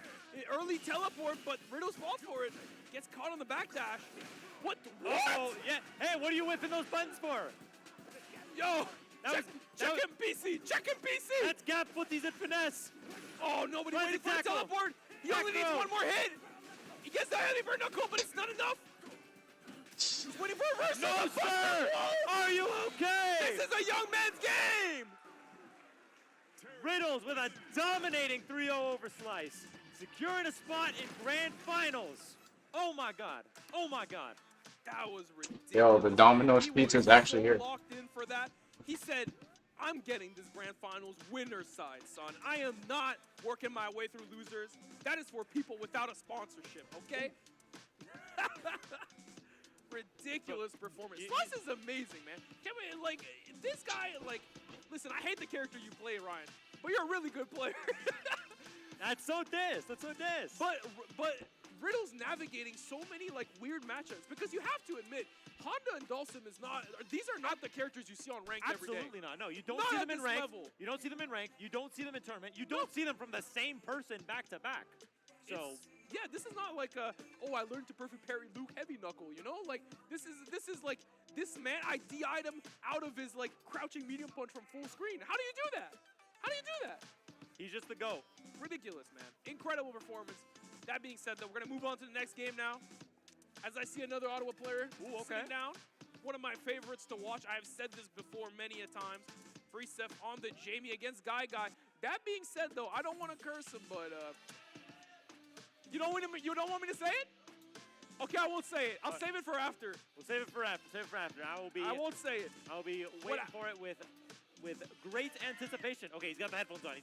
Early teleport, but Riddles falls for it. Gets caught on the backdash. What? Oh, yeah. Hey, what are you whipping those buttons for? Yo, That check was- him, PC. Check him, PC. That's gap footies and finesse. Oh, nobody Where's waiting the for the tackle? teleport. He Back only needs throw. one more hit. He gets the heavy burn knuckle, but it's not enough. He's waiting for a reversal. No, The Buster sir. Wolf. Are you okay? This is a young man's game. Riddles with a dominating 3-0 over Slice. Securing a spot in grand finals. Oh my god. Oh my god. That was ridiculous. Yo, the Domino's He pizza was is actually so here. locked in for that. He said, I'm getting this grand finals winner's side, son. I am not working my way through losers. That is for people without a sponsorship, okay? Ridiculous performance. Slice is amazing, man. Can we, like, this guy, like, listen, I hate the character you play, Ryan, but you're a really good player. That's so dis. That's so dis. But Riddle's navigating so many like weird matchups because you have to admit Honda and Dawson is not. These are not the characters you see on ranked every day. Absolutely not. No, you don't Not see at them in this ranked. level. You don't see them in ranked. You don't see them in tournament. You don't see them from the same person back to back. So Yeah, this is not like a, oh, I learned to perfect parry Luke heavy knuckle, you know? Like this is like This man, I DI'd him out of his like crouching medium punch from full screen. How do you do that? How do you do that? He's just the GOAT. Ridiculous, man. Incredible performance. That being said, though, we're going to move on to the next game now. As I see another Ottawa player sitting down. One of my favorites to watch. I have said this before many a times. Free Steph on the Jamie against Guy. That being said, though, I don't want to curse him, but you don't want me to say it? Okay, I won't say it. I'll save it for after. We'll save it for after. Save it for after. I won't say it. I'll be waiting for it with great anticipation. Okay, he's got the headphones on.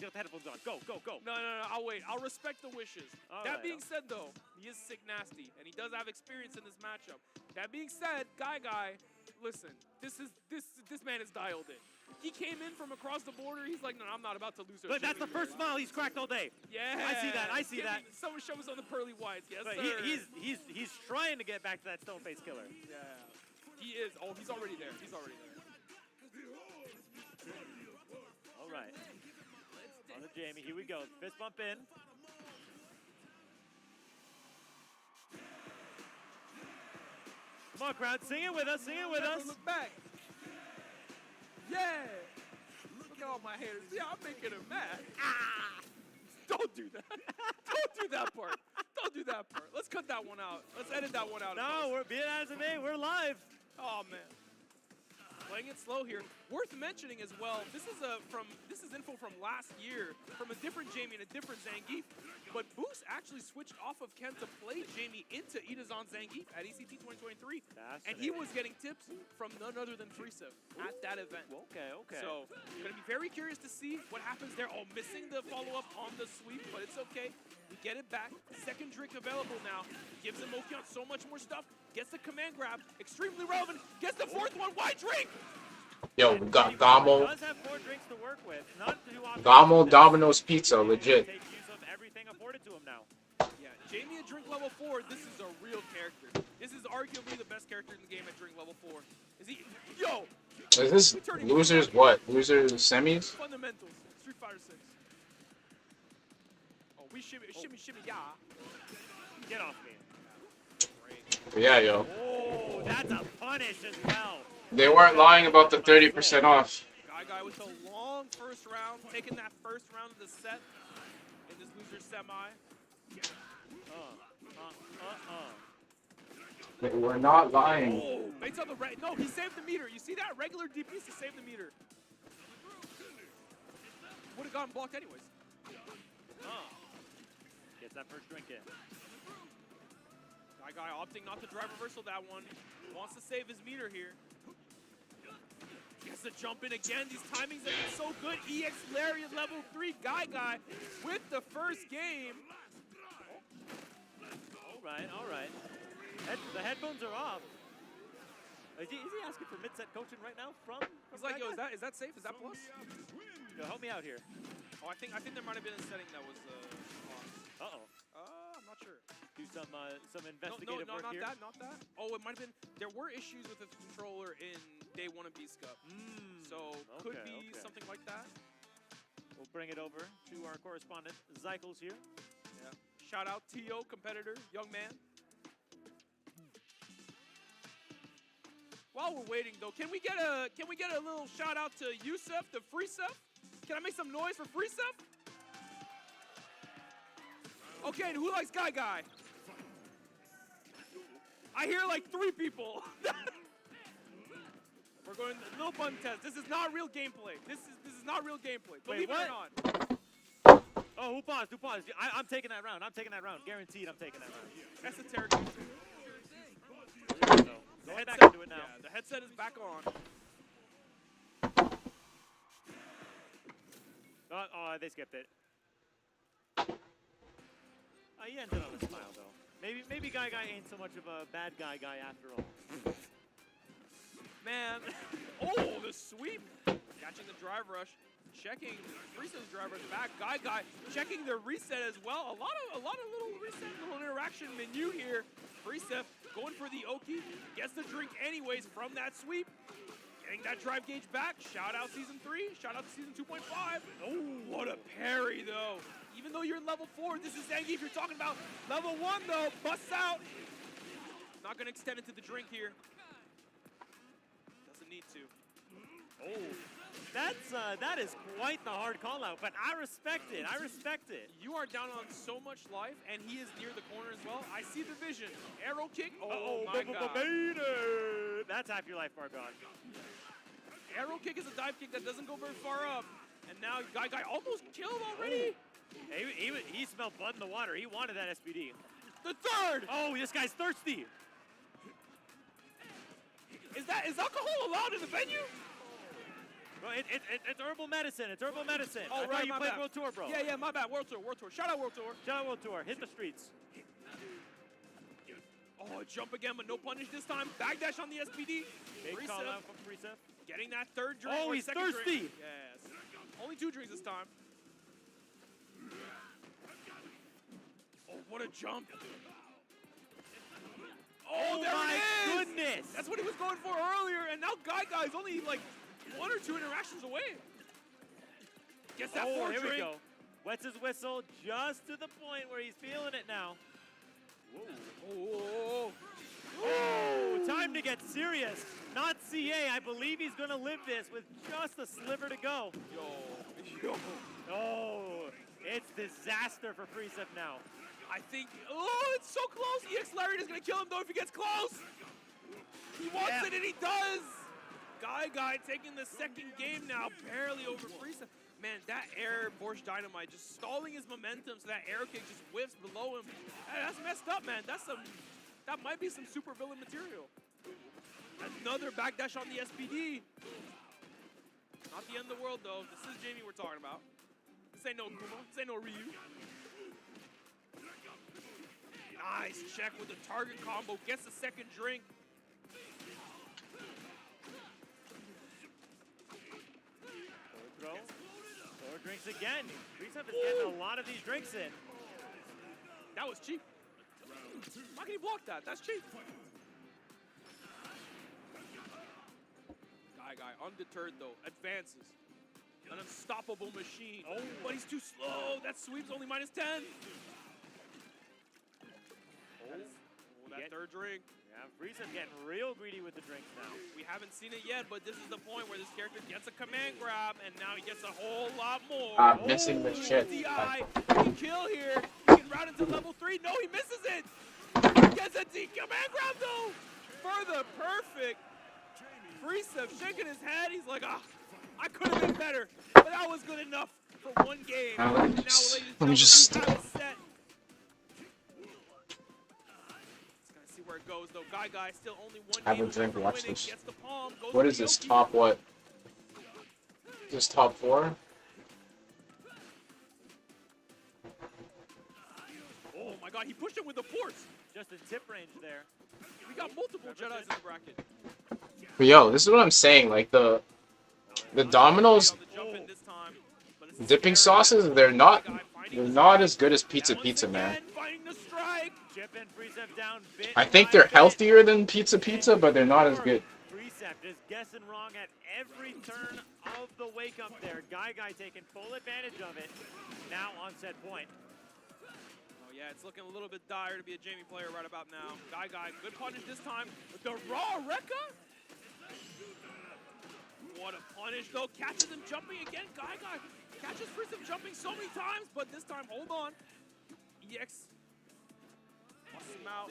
Go. No. I'll wait. I'll respect the wishes. That being said, though, he is sick nasty, and he does have experience in this matchup. That being said, Guy, listen, this man is dialed in. He came in from across the border. He's like, no, I'm not about to lose. But that's the first smile he's cracked all day. Yeah, I see that. Someone show us on the pearly whites. Yes, but sir. he's trying to get back to that stone face killer. Yeah, he is. Oh, he's already there. All right. On the Jamie. Here we go. Fist bump in. Come on, crowd. Sing it with us. Never look back. Yeah. Look at all my haters. Yeah, I'm making him mad. Don't do that. Don't do that part. Let's cut that one out. Let's edit that one out. No, we're being as of we're live. Oh man. Playing it slow here. Worth mentioning as well, this is info from last year from a different Jamie and a different Zangief. But Boost actually switched off of Ken to play Jamie into Itazan Zangief at ECT 2023. And he was getting tips from none other than Freesev at that event. Okay. So, gonna be very curious to see what happens there. Oh, missing the follow-up on the sweep, but it's okay. We get it back. Second drink available now. Gives him Okion so much more stuff. Gets the command grab. Extremely relevant. Gets the fourth one. Why drink? Yo, we got GOML. Does have 4 drinks to work with. Not too often. GOML Domino's Pizza, legit. Take use of everything afforded to him now. Yeah, Jamie at drink level 4, this is a real character. This is arguably the best character in the game at drink level 4. Is he? Yo! Is this losers what? Losers semis? Fundamentals. Street Fighter 6. Oh, we shimmy, yeah. Get off me. Yeah, yo. Oh, that's a punish as well. They weren't lying about the 30% off. Guy with a long first round, taking that first round of the set in this loser semi. They were not lying. Oh, baits on the no, he saved the meter. You see that? Regular DPs to save the meter. Would have gotten blocked anyways. Gets that first drink in. Guy opting not to drive reversal that one. Wants to save his meter here. Gets to jump in again. These timings have been so good. EX Lariat level 3 Guy with the first game. All right. The headphones are off. Is he asking for mid-set coaching right now from He's like, yo, is that safe? Is that plus? Yo, help me out here. Oh, I think there might have been a setting that was off. I'm not sure. Do some investigative work here. Not that. Oh, it might have been. There were issues with the controller in day 1 of Beast Cup. So could be something like that. We'll bring it over to our correspondent Zycles here. Yeah. Shout out T.O. competitor, young man. While we're waiting though, can we get a little shout out to Yusef, the Freesev? Can I make some noise for Freesev? Okay, who likes Guy? I hear like 3 people. We're going no button test. This is not real gameplay. This is not real gameplay. Believe it or not. Oh, who paused? I'm taking that round. Guaranteed I'm taking that round. Esoteric. Go ahead back into it now. Yeah, the headset is back on. Oh, they skipped it. He ended on a smile though. Maybe Guy ain't so much of a bad guy after all. Man, oh, the sweep. Catching the drive rush. Checking Reese's drive rush back. Guy checking the reset as well. A lot of little reset, little interaction menu here. Freesev going for the Oki. Gets the drink anyways from that sweep. Getting that drive gauge back. Shout out Season 3. Shout out to Season 2.5. Oh, what a parry though. Even though you're in level 4, this is Zangief you're talking about. Level 1 though, busts out. Not gonna extend it to the drink here. Oh, that is quite the hard call out, but I respect it. I respect it. You are down on so much life, and he is near the corner as well. I see the vision. Arrow kick. Oh, my God. That's half your life bar gone. Arrow kick is a dive kick that doesn't go very far up. And now Guy almost killed already. He smelled blood in the water. He wanted that SPD. The third. Oh, this guy's thirsty. Is alcohol allowed in the venue? Bro, it's herbal medicine. It's herbal medicine. Oh, I right, thought you my played bad. World Tour, bro. Yeah, my bad. World Tour. Shout out World Tour. Shout out World Tour. Hit the streets. Oh, jump again, but no punish this time. Backdash on the SPD. Big Marisa call out from Marisa. getting that third drink. Oh, or he's second thirsty. Drink. Yes. Only 2 drinks this time. Oh, what a jump. Oh, there my it is. goodness. That's what he was going for earlier, and now Guy's only like 1 or 2 interactions away. Gets that fourth here drink. we go. Wets his whistle just to the point where he's feeling it now. Oh. Oh, time to get serious. Not CA. I believe he's going to live this with just a sliver to go. Yo. Oh, it's disaster for Freesep now. I think, it's so close. EX Lariat is going to kill him, though, if he gets close. He wants it, and he does. Guy taking the second game now, barely over Marisa. Man, that air Borscht Dynamite just stalling his momentum so that arrow kick just whiffs below him. That's messed up, man. That might be some super villain material. Another backdash on the SPD. Not the end of the world, though. This is Jamie we're talking about. This ain't no Kuma. This ain't no Ryu. Nice check with the target combo. Gets the second drink. Throw drinks again. Freesep is getting a lot of these drinks in. That was cheap. How can he block that? That's cheap. Guy, undeterred though, advances. An unstoppable machine. Oh, but he's too slow. That sweep's only -10. That third drink. Yeah, Freesep getting real greedy with the drinks now. We haven't seen it yet, but this is the point where this character gets a command grab, and now he gets a whole lot more. I'm missing the shit. DI, he can kill here. He can route into level 3. No, he misses it. Gets a D command grab though. For the perfect. Freesep shaking his head. He's like, I could have been better, but that was good enough for 1 game. Now, And now, ladies and let me just gentlemen, we have it set. See where it goes though. Guy still only 1 Have a game away drink, from watch winning. this. Gets the palm, goes What for is the this, Yoki. top what? Is this top 4? Oh my God, he pushed him with the force. Just in tip range there. We got multiple Jedis in the bracket. But yo, this is what I'm saying. Like the Domino's On the jump in this time, but it's dipping scary. sauces, they're not Finding the as good as pizza once pizza, man. again, finding the strike. Chip and Freesep down bit I by think they're bit. healthier than pizza pizza, but they're not as good. Freesep just guessing wrong at every turn of the wake up there. Guy taking full advantage of it. Now on set point. Oh yeah, it's looking a little bit dire to be a Jamie player right about now. Guy, good punish this time with the raw Rekka. What a punish though, catches him jumping again. Guy catches Freesep jumping so many times, but this time, hold on. EX busts him out.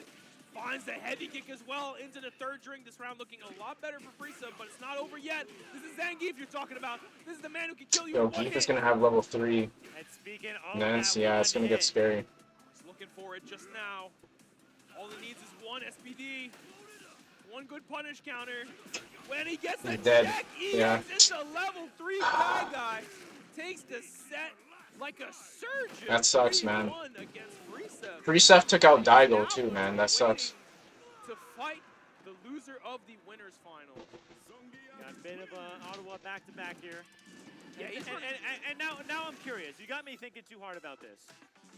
Finds the heavy kick as well into the third drink. This round looking a lot better for Freesep, but it's not over yet. This is Zangief you're talking about. This is the man who can kill you Yo, with 1 Geef hit. is gonna have level 3. And speaking of And then that yeah, it's one gonna get hit, scary. He's looking for it just now. All he needs is 1 SPD. 1 good punish counter. When he gets the He's dead. check, Yeah. it's a level 3 guy. Takes the set like a surgeon. That sucks, man. 3-1 against Freesep. Freesep took out Daigo too, man. That sucks. To fight the loser of the winners final. got a bit of an Ottawa back-to-back here. Yeah, And now I'm curious. You got me thinking too hard about this.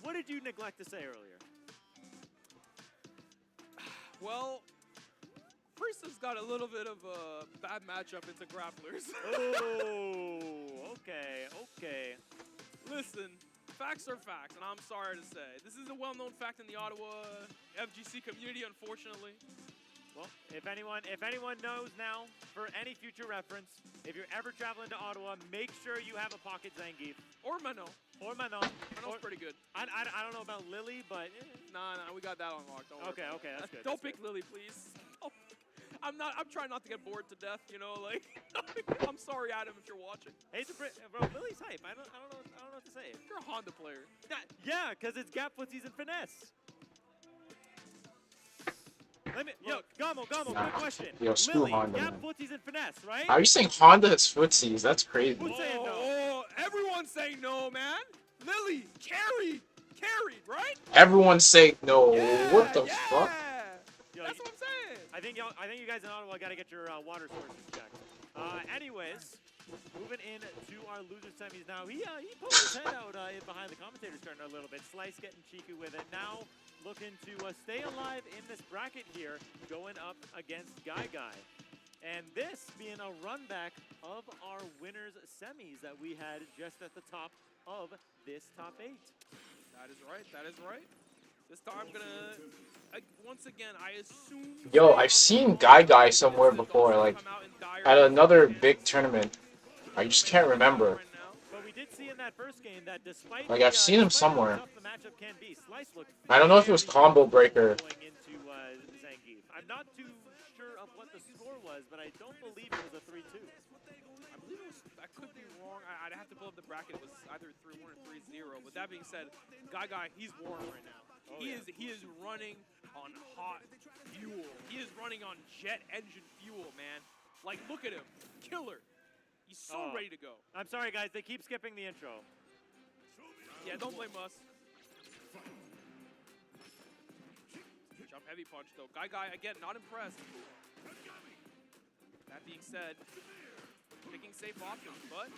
What did you neglect to say earlier? Well, Freesep's got a little bit of a bad matchup into grapplers. Oh, okay. Listen, facts are facts, and I'm sorry to say. This is a well-known fact in the Ottawa FGC community, unfortunately. Well, if anyone knows now, for any future reference, if you're ever traveling to Ottawa, make sure you have a pocket Zangief. Or Manon. Or Manon. Manon's pretty good. I don't know about Lily, but... Nah, we got that unlocked. Don't worry about Okay, it. that's good. Don't pick Lily, please. Oh, I'm trying not to get bored to death, you know, like... I'm sorry, Adam, if you're watching. Hey, bro, Lily's hype. I don't know what to say. You're a Honda player. Yeah, because it's gap footsies and finesse. Yo, GOML, quick question. Yo, screw Lily, Honda, gap man. footsies and finesse, right? How are you saying Honda has footsies? That's crazy. Who's saying no? Oh, everyone's saying no, man. Lily, carried, right? Everyone's saying no. Yeah, What the yeah. fuck? Yo, That's what I'm saying. I think you guys in Ottawa got to get your water sources checked. Anyways, moving into our loser semis now. He poked his head out in behind the commentator's curtain a little bit. Slice getting cheeky with it. Now looking to stay alive in this bracket here, going up against Guy. And this being a run back of our winners semis that we had just at the top of this top 8. That is right. This time I'm gonna, once again, I assume... Yo, I've seen Guy somewhere before, like, at another big tournament. I just can't remember. But we did see in that first game that despite Like, I've seen him despite how somewhere. tough the matchup can be, Slice looked I don't know if it was Combo Breaker. going into Zangief. I'm not too sure of what the score was, but I don't believe it was a 3-2. I believe it was, I could be wrong. I'd have to pull up the bracket. It was either 3-1 or 3-0. But that being said, Guy, he's warm right now. Oh, he yeah. is running on hot fuel. He is running on jet engine fuel, man. Like, look at him. Killer. He's so ready to go. I'm sorry, guys. They keep skipping the intro. Yeah, don't blame us. Jump heavy punch, though. Guy, again, not impressed. That being said, picking safe options, but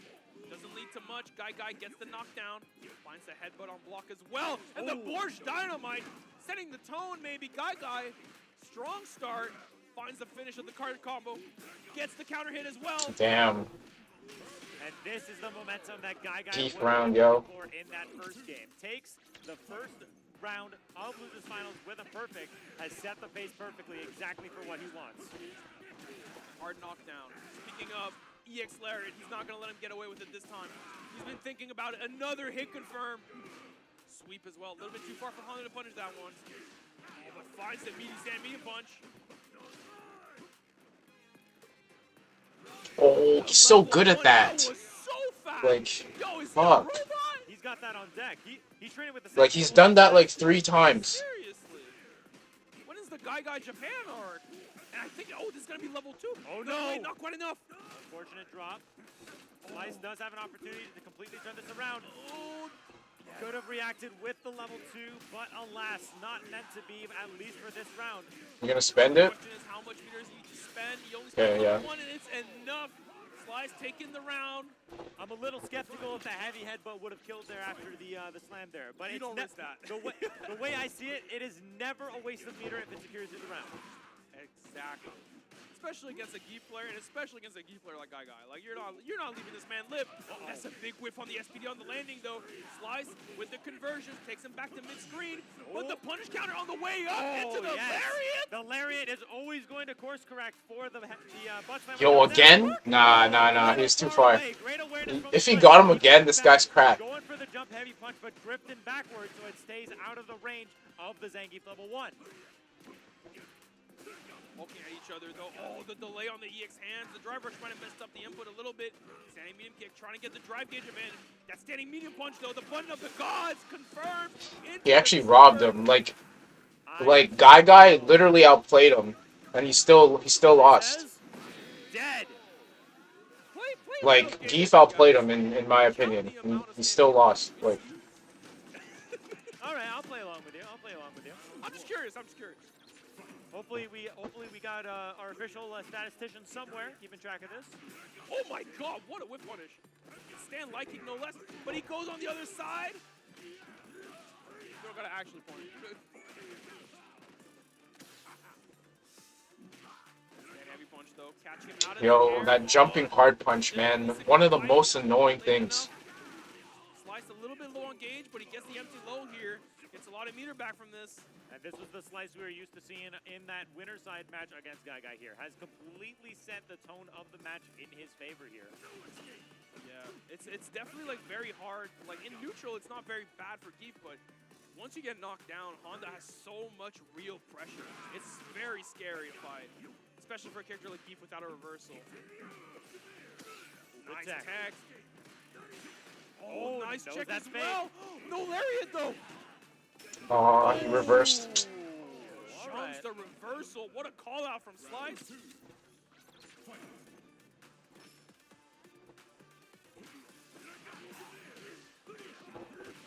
doesn't lead to much. Guy gets the knockdown, finds the headbutt on block as well, and the Borscht Dynamite setting the tone maybe. Guy, strong start, finds the finish of the card combo, gets the counter hit as well. Damn. And this is the momentum that Guy Teeth was round, looking yo. for in that first game. Takes the first round of Losers Finals with a perfect, has set the pace perfectly, exactly for what he wants. Hard knockdown. Speaking of EX Lariat, he's not going to let him get away with it this time. He's been thinking about it. Another hit confirmed. Sweep as well. A little bit too far for Honda to punish that one. But finds the meaty medium punch. Oh, he's so good at that. was so fast. Like, Yo, is he a fuck. robot? He's got that on deck. He's training with the Like, he's done that like 3 times. Seriously. When is the Guy Japan arc? And I think, this is going to be level 2. Oh, no. Wait, not quite enough. Unfortunate drop. Slice does have an opportunity to completely turn this around. Oh, Could have reacted with the level 2, but alas, not meant to be, at least for this round. You gonna spend it? question is how much meters you need to spend. You only Okay, spend yeah. one, and it's enough. Slice taking the round. I'm a little skeptical if the heavy headbutt would have killed there after the slam there, but You it's don't risk that. The way I see it, it is never a waste of meter if it secures you the round. Exactly. Especially against a Geef player, and especially against a Geef player like Guy. Like, you're not leaving this man live. That's a big whiff on the SPD on the landing, though. Slice with the conversion takes him back to mid-screen. But the punish counter on the way up into the lariat. The lariat is always going to course correct for the butt slam. Yo, again? Nah, he's too far. Great awareness from If he Slice. got him again, this guy's cracked. Going for the jump heavy punch, but drifting backwards, so it stays out of the range of the Zangief level 1. Poking at each other, though. Oh, the delay on the EX hands. The drive rush might have messed up the input a little bit. Standing medium kick, trying to get the drive gauge advantage. That standing medium punch, though. The button of the gods confirmed. He actually robbed him. Like Guy literally outplayed him, and he still lost. Dead. Like, Geef outplayed him in my opinion. He still lost. Like, All right, I'll play along with you. I'm just curious. Hopefully we got our official statistician somewhere keeping track of this. Oh my god, what a whip punish. Stan liking no less, but he goes on the other side. Still gotta actually punish. Stand heavy punch though, catch him out of the yo, air. that jumping hard punch, man. One of the most annoying things. Slice a little bit low on gauge, but he gets the empty low here. Gets a lot of meter back from this. And this was the Slice we were used to seeing in that winner side match against Guy here. Has completely set the tone of the match in his favor here. Yeah, it's definitely like very hard. Like in neutral, it's not very bad for Geef, but once you get knocked down, Honda has so much real pressure. It's very scary to fight, especially for a character like Geef without a reversal. Nice tech. Oh, nice check as well. No lariat though. Oh, he reversed. Jumps the reversal. What a call out from Slice.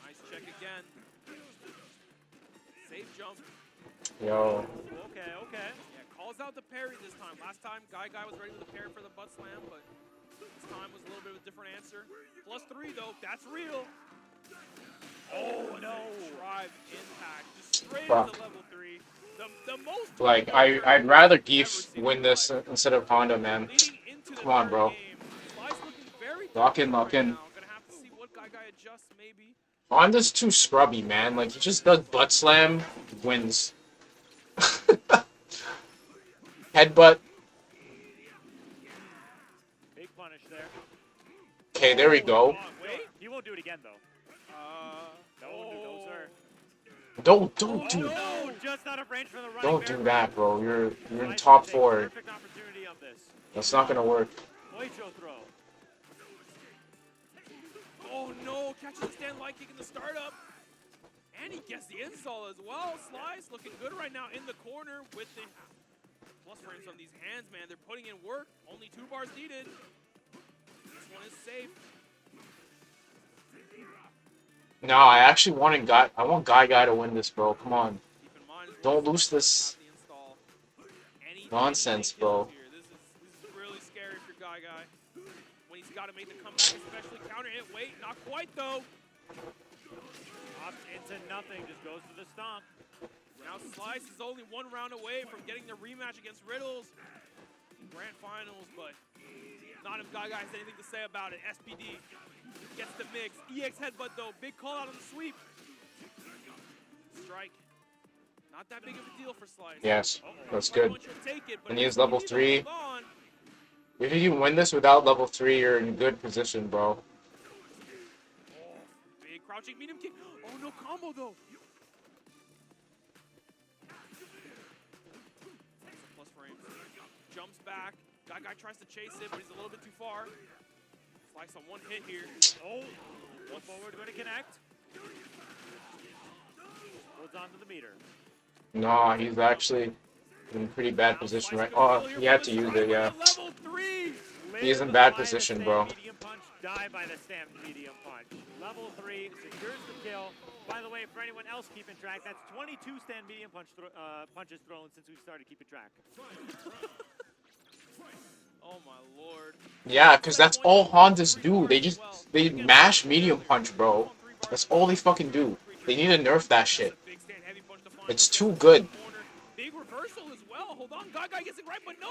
Nice check again. Safe jump. Yo. Okay, okay. Yeah, calls out the parry this time. Last time, Guy was ready with the parry for the butt slam, but this time was a little bit of a different answer. +3 though, that's real. Oh no! Drive impact, just straight Fuck. into level 3. The most Like, I'd rather Geef win this instead of Honda, man. Come on, bro. Lock in, lock in. Gonna have to see what Guy adjusts, maybe. Honda's too scrubby, man. Like, he just does butt slam, wins. Headbutt. Big punish there. Okay, there we go. Oh, wait, he won't do it again though. No, sir. Don't do No, just out of range for the right. don't do that, bro. You're in top 4. Perfect opportunity of this. That's not gonna work. Oicho throw. Oh no, catches the stand light kick in the startup. And he gets the install as well. Slice looking good right now in the corner with the plus frames on these hands, man. They're putting in work. Only 2 bars needed. This one is safe. No, I actually want I want Guy to win this, bro. Come on. Keep in mind, Don't lose this nonsense, bro. This is really scary for Guy. When he's got to make the comeback, especially counter hit. Wait, not quite though. Up into nothing, just goes to the stomp. Now Slice is only 1 round away from getting the rematch against Riddles. Grand finals, but not if Guy has anything to say about it. SPD gets the mix. EX headbutt though. Big call out on the sweep. Strike. Not that big of a deal for Slice. Yes, that's good. Take it, but And he has level 3. hold on. If you win this without level 3, you're in good position, bro. Oh, big crouching medium kick. Oh, no combo though. Plus frames. Jumps back. Guy tries to chase it, but he's a little bit too far. Slice on 1 hit here. Oh, one forward, going to connect. Holds on to the meter. No, he's actually in pretty bad position right. Oh, he had to use it, yeah. Level 3. He's in bad position, bro. Medium punch, die by the stand medium punch. Level 3 secures the kill. By the way, for anyone else keeping track, that's 22 stand medium punches thrown since we started keeping track. Oh my lord. Yeah, because that's all Hondas do. They mash medium punch, bro. That's all they fucking do. They need to nerf that shit. It's too good. Big reversal as well. Hold on, Guy gets it right, but no.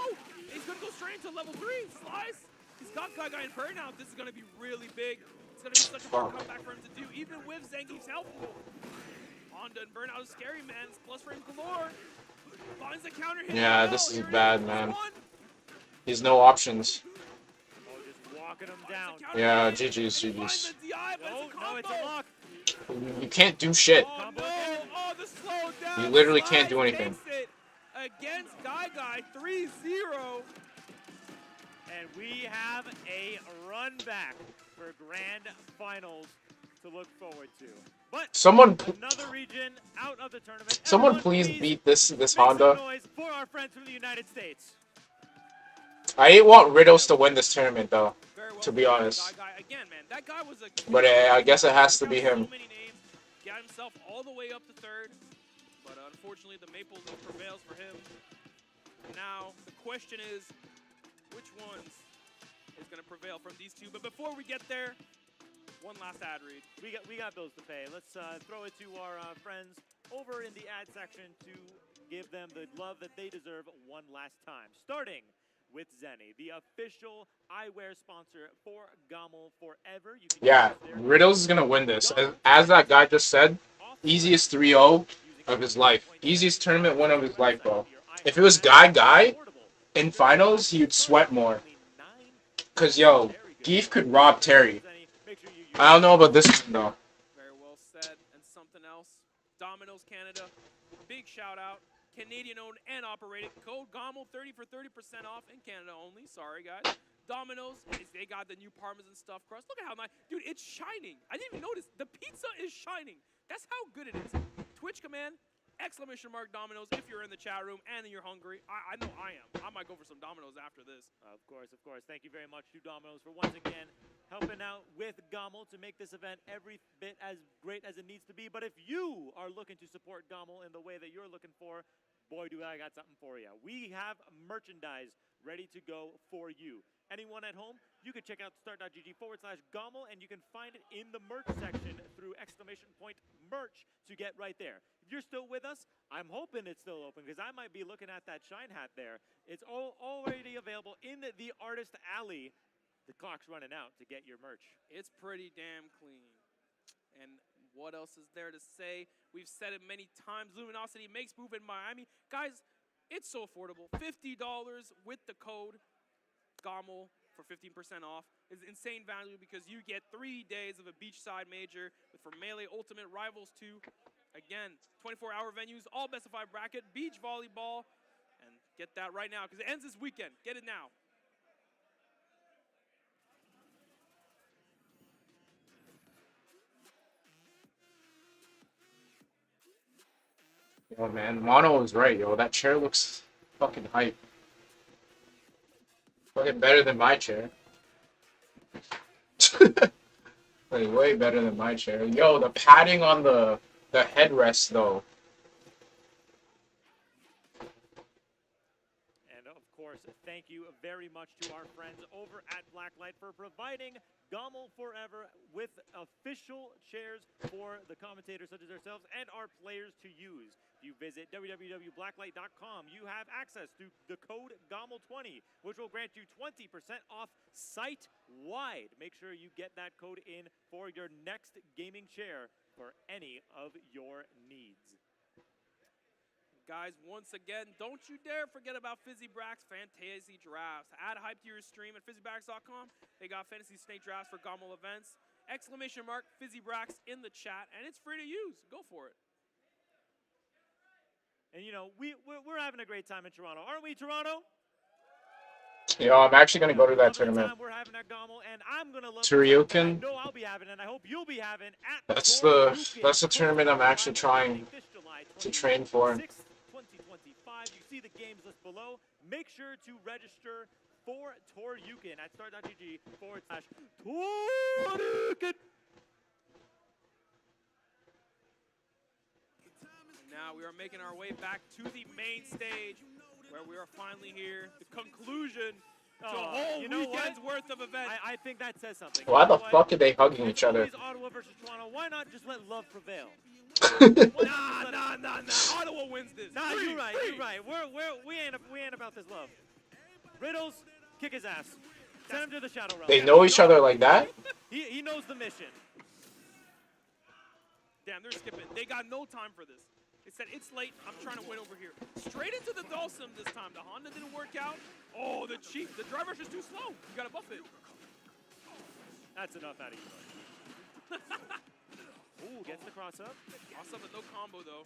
He's gonna go straight into level 3. Slice. He's got Guy in burnout. This is gonna be really big. It's gonna be such a hard comeback for him to do, even with Zangief's help. Honda and burnout is scary, man. It's plus frames galore. Finds the counter hit. Yeah, this is bad, man. He's no options. Oh, just walking him down. Yeah, GG's. No, it's a lock. You can't do shit. Oh, no. Oh, the slow down. You literally can't do anything. Against Guy 3-0. And we have a run back for grand finals to look forward to. But Someone, another region out of the tournament. someone Everyone please beat this make Honda. some noise for our friends from the United States. I want Riddles to win this tournament, though. Very well To be honest. Again, man, that guy was a But I guess it has to be him. So many names. Got himself all the way up to 3rd, but unfortunately the Maple Leaf prevails for him. Now the question is, which ones is going to prevail from these two? But before we get there, one last ad read. We got bills to pay. Let's throw it to our friends over in the ad section to give them the love that they deserve one last time. Starting with Zenny, the official eyewear sponsor for GOML forever. You can Yeah, use their Riddles is gonna win this. As that guy just said, Easiest 3-0 of his life. Easiest tournament win of his life, bro. If it was Guy in finals, he'd sweat more. Cause yo, Geef could rob Terry. I don't know about this one though. Very well said. And something else. Domino's Canada. Big shout out. Canadian owned and operated. Code GOML 30 for 30% off in Canada only. Sorry, guys. Domino's, they got the new Parmesan stuffed crust. Look at how nice. Dude, it's shining. I didn't even notice. The pizza is shining. That's how good it is. Twitch command, exclamation mark Domino's if you're in the chat room and you're hungry. I know I am. I might go for some Domino's after this. Of course, of course. Thank you very much to Domino's for once again helping out with GOML to make this event every bit as great as it needs to be. But if you are looking to support GOML in the way that you're looking for, boy, do I got something for you. We have merchandise ready to go for you. Anyone at home, you can check out start.gg/GOML and you can find it in the merch section through exclamation point merch to get right there. If you're still with us, I'm hoping it's still open because I might be looking at that shine hat there. It's already available in the artist alley. The clock's running out to get your merch. It's pretty damn clean. And what else is there to say? We've said it many times. Luminosity makes move in Miami. Guys, it's so affordable. $50 with the code GOML for 15% off. It's insane value because you get 3 days of a beachside major with from Melee Ultimate Rivals 2. Again, 24-hour venues, all specified bracket, beach volleyball. And get that right now because it ends this weekend. Get it now. Yo, man, Mono was right, yo. That chair looks fucking hype. Fucking better than my chair. Like, way better than my chair. Yo, the padding on the headrest, though. And of course, thank you very much to our friends over at Blacklight for providing GOML Forever with official chairs for the commentators such as ourselves and our players to use. If you visit www.blacklight.com, you have access to the code GOML20, which will grant you 20% off site-wide. Make sure you get that code in for your next gaming chair for any of your needs. Guys, once again, don't you dare forget about Fizzy Brack's Fantasy Drafts. Add hype to your stream at fizzybracks.com. They got Fantasy Snake Drafts for GOML events. Exclamation mark Fizzy Bracks in the chat, and it's free to use. Go for it. And you know, we're having a great time in Toronto, aren't we, Toronto? Yo, I'm actually gonna go to that tournament. We're having at GOML, and I'm gonna love Tsuryuken. I know I'll be having, and I hope you'll be having at That's Tsuryuken. the tournament I'm actually trying to train for. 2025. You see the games list below. Make sure to register for Toryuken at start.gg/Toryuken. Now we are making our way back to the main stage, where we are finally here. The conclusion to a whole weekend's worth of events. I think that says something. Why the fuck are they hugging each other? Ottawa versus Toronto. Why not just let love prevail? Nah. Ottawa wins this. Nah, you're right. We ain't about this love. Riddles, kick his ass. Send him to the Shadow Realm. They know each other like that? He knows the mission. Damn, they're skipping. They got no time for this. They said, it's late, I'm trying to win over here. Straight into the Dulcim this time. The Honda didn't work out. Oh, the cheap. The driver's just too slow. You gotta buff it. That's enough out of you. Ooh, gets the cross up. Cross up with no combo, though.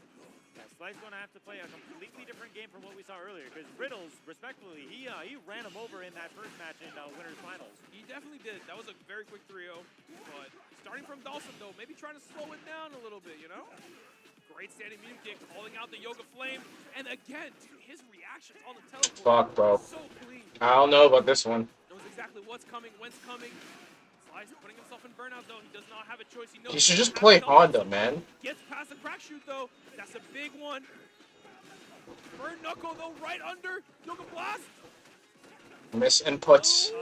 Yeah, Slice's going to have to play a completely different game from what we saw earlier, because Riddles, respectfully, he ran him over in that first match in Winners Finals. He definitely did. That was a very quick 3-0. But starting from Dulcim, though, maybe trying to slow it down a little bit, you know? Great standing mute kick, calling out the Yoga Flame. And again, dude, his reactions on the teleport. Fuck, bro. So clean. I don't know about this one. Knows exactly what's coming, when's coming. Slice putting himself in burnout, though. He does not have a choice. He knows He should just play Honda, man. Gets past the crack shoot, though. That's a big one. Burn Knuckle, though, right under. Yoga Blast. Miss inputs.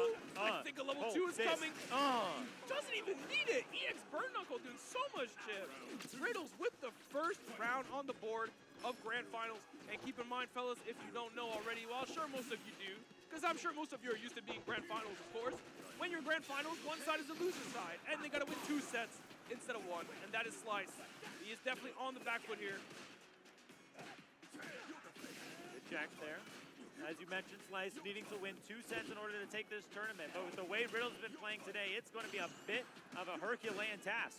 I think a level 2 is coming. Doesn't even need it. EX Burn Knuckle doing so much chip. Riddles with the first round on the board of Grand Finals. And keep in mind, fellas, if you don't know already, well, I'm sure most of you do, because I'm sure most of you are used to being Grand Finals, of course. When you're Grand Finals, one side is the loser side, and they got to win 2 sets instead of 1, and that is Slice. The He is definitely on the back foot here. Good check there. As you mentioned, Slice needing to win 2 sets in order to take this tournament. But with the way Riddle's been playing today, it's going to be a bit of a Herculean task.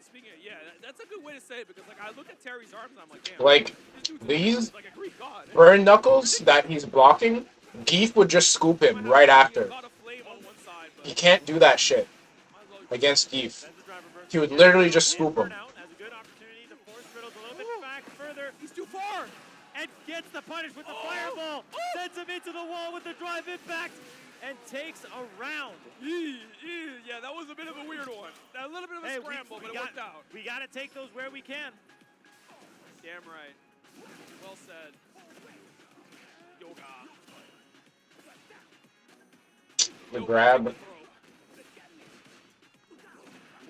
Speaking of, yeah, that's a good way to say it because like I look at Terry's arms and I'm like, damn. Like, this dude's these like a Greek god. burn knuckles that he's blocking, Geef would just scoop him right after. He can't do that shit against Geef. He would literally just scoop him. Has a good opportunity to force Riddles a little bit back further. He's too far. And gets the punish with the fireball. Sends him into the wall with the drive impact. And takes a round. Yeah, that was a bit of a weird one. A little bit of a scramble, but it worked out. We got to take those where we can. Damn right. Well said. Yoga. The grab.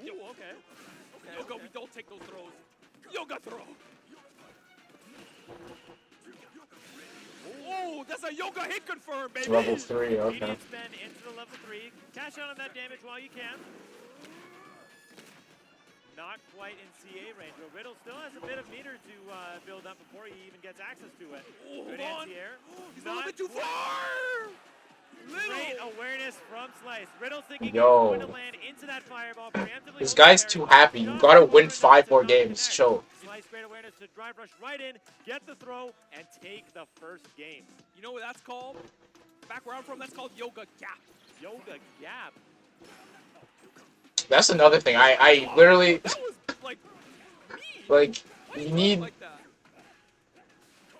Ooh, okay. Yoga, we don't take those throws. Yoga throw. Oh, that's a yoga hit confirm, baby. Level 3, okay. Immediate spin into the level 3. Cash out on that damage while you can. Not quite in CA range, but Riddle still has a bit of meter to build up before he even gets access to it. Good anti-air. He's a little bit too far. Great awareness from Slice. Riddle thinking Yo. he's going to land into that fireball. Preemptively This guy's too happy. You gotta win 5 more games. Chill. Slice, great awareness to drive rush right in, get the throw, and take the first game. You know what that's called? Back where I'm from, that's called yoga gap. Yoga gap. That's another thing. I literally, That was like mean. like, Why do you throw need, like that?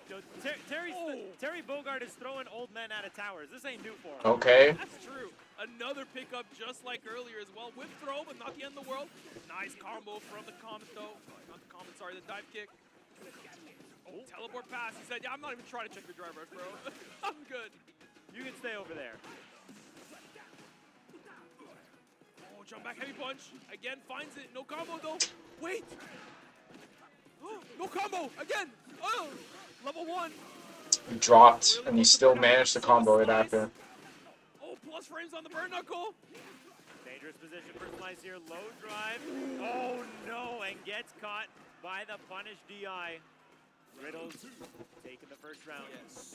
Yo, Terry Bogard is throwing old men out of towers. This ain't new for him. okay. That's true. Another pickup just like earlier as well. Whip throw, but not the end of the world. Nice combo from the Comet though. Not the Comet, sorry, the dive kick. Oh, teleport pass. He said, yeah, I'm not even trying to check your drive rush, bro. I'm good. You can stay over there. Oh, jump back heavy punch. Again, finds it. No combo though. Wait. No combo. Again. Oh, level 1. He dropped, and he still managed to combo it after. Oh, plus frames on the burn knuckle. Dangerous position for Slice here. Low drive. Oh no, and gets caught by the punish DI. Riddles taking the first round.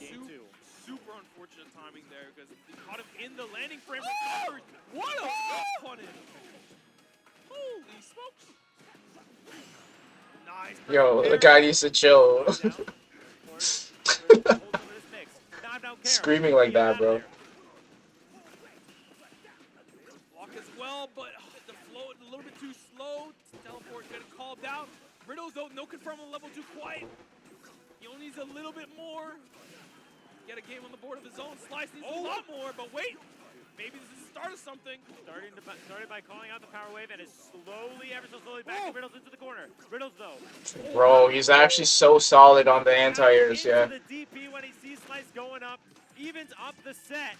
Game 2. Super unfortunate timing there because he caught him in the landing frame. Recovered. What a punish. Holy smokes. Nice. Yo, the guy needs to chill. Screaming like that, bro. Block as well, but the flow a little bit too slow. Teleport getting called out. Riddles though, no confirm on level 2 quite. He only needs a little bit more. Get a game on the board of his own. Slice needs a lot more, but wait. Maybe this is the start of something. Started by calling out the power wave and is slowly, ever so slowly backing Riddles into the corner. Riddles though. Bro, he's actually so solid on the anti-airs, yeah. The DP when he sees Slice going up, evens up the set.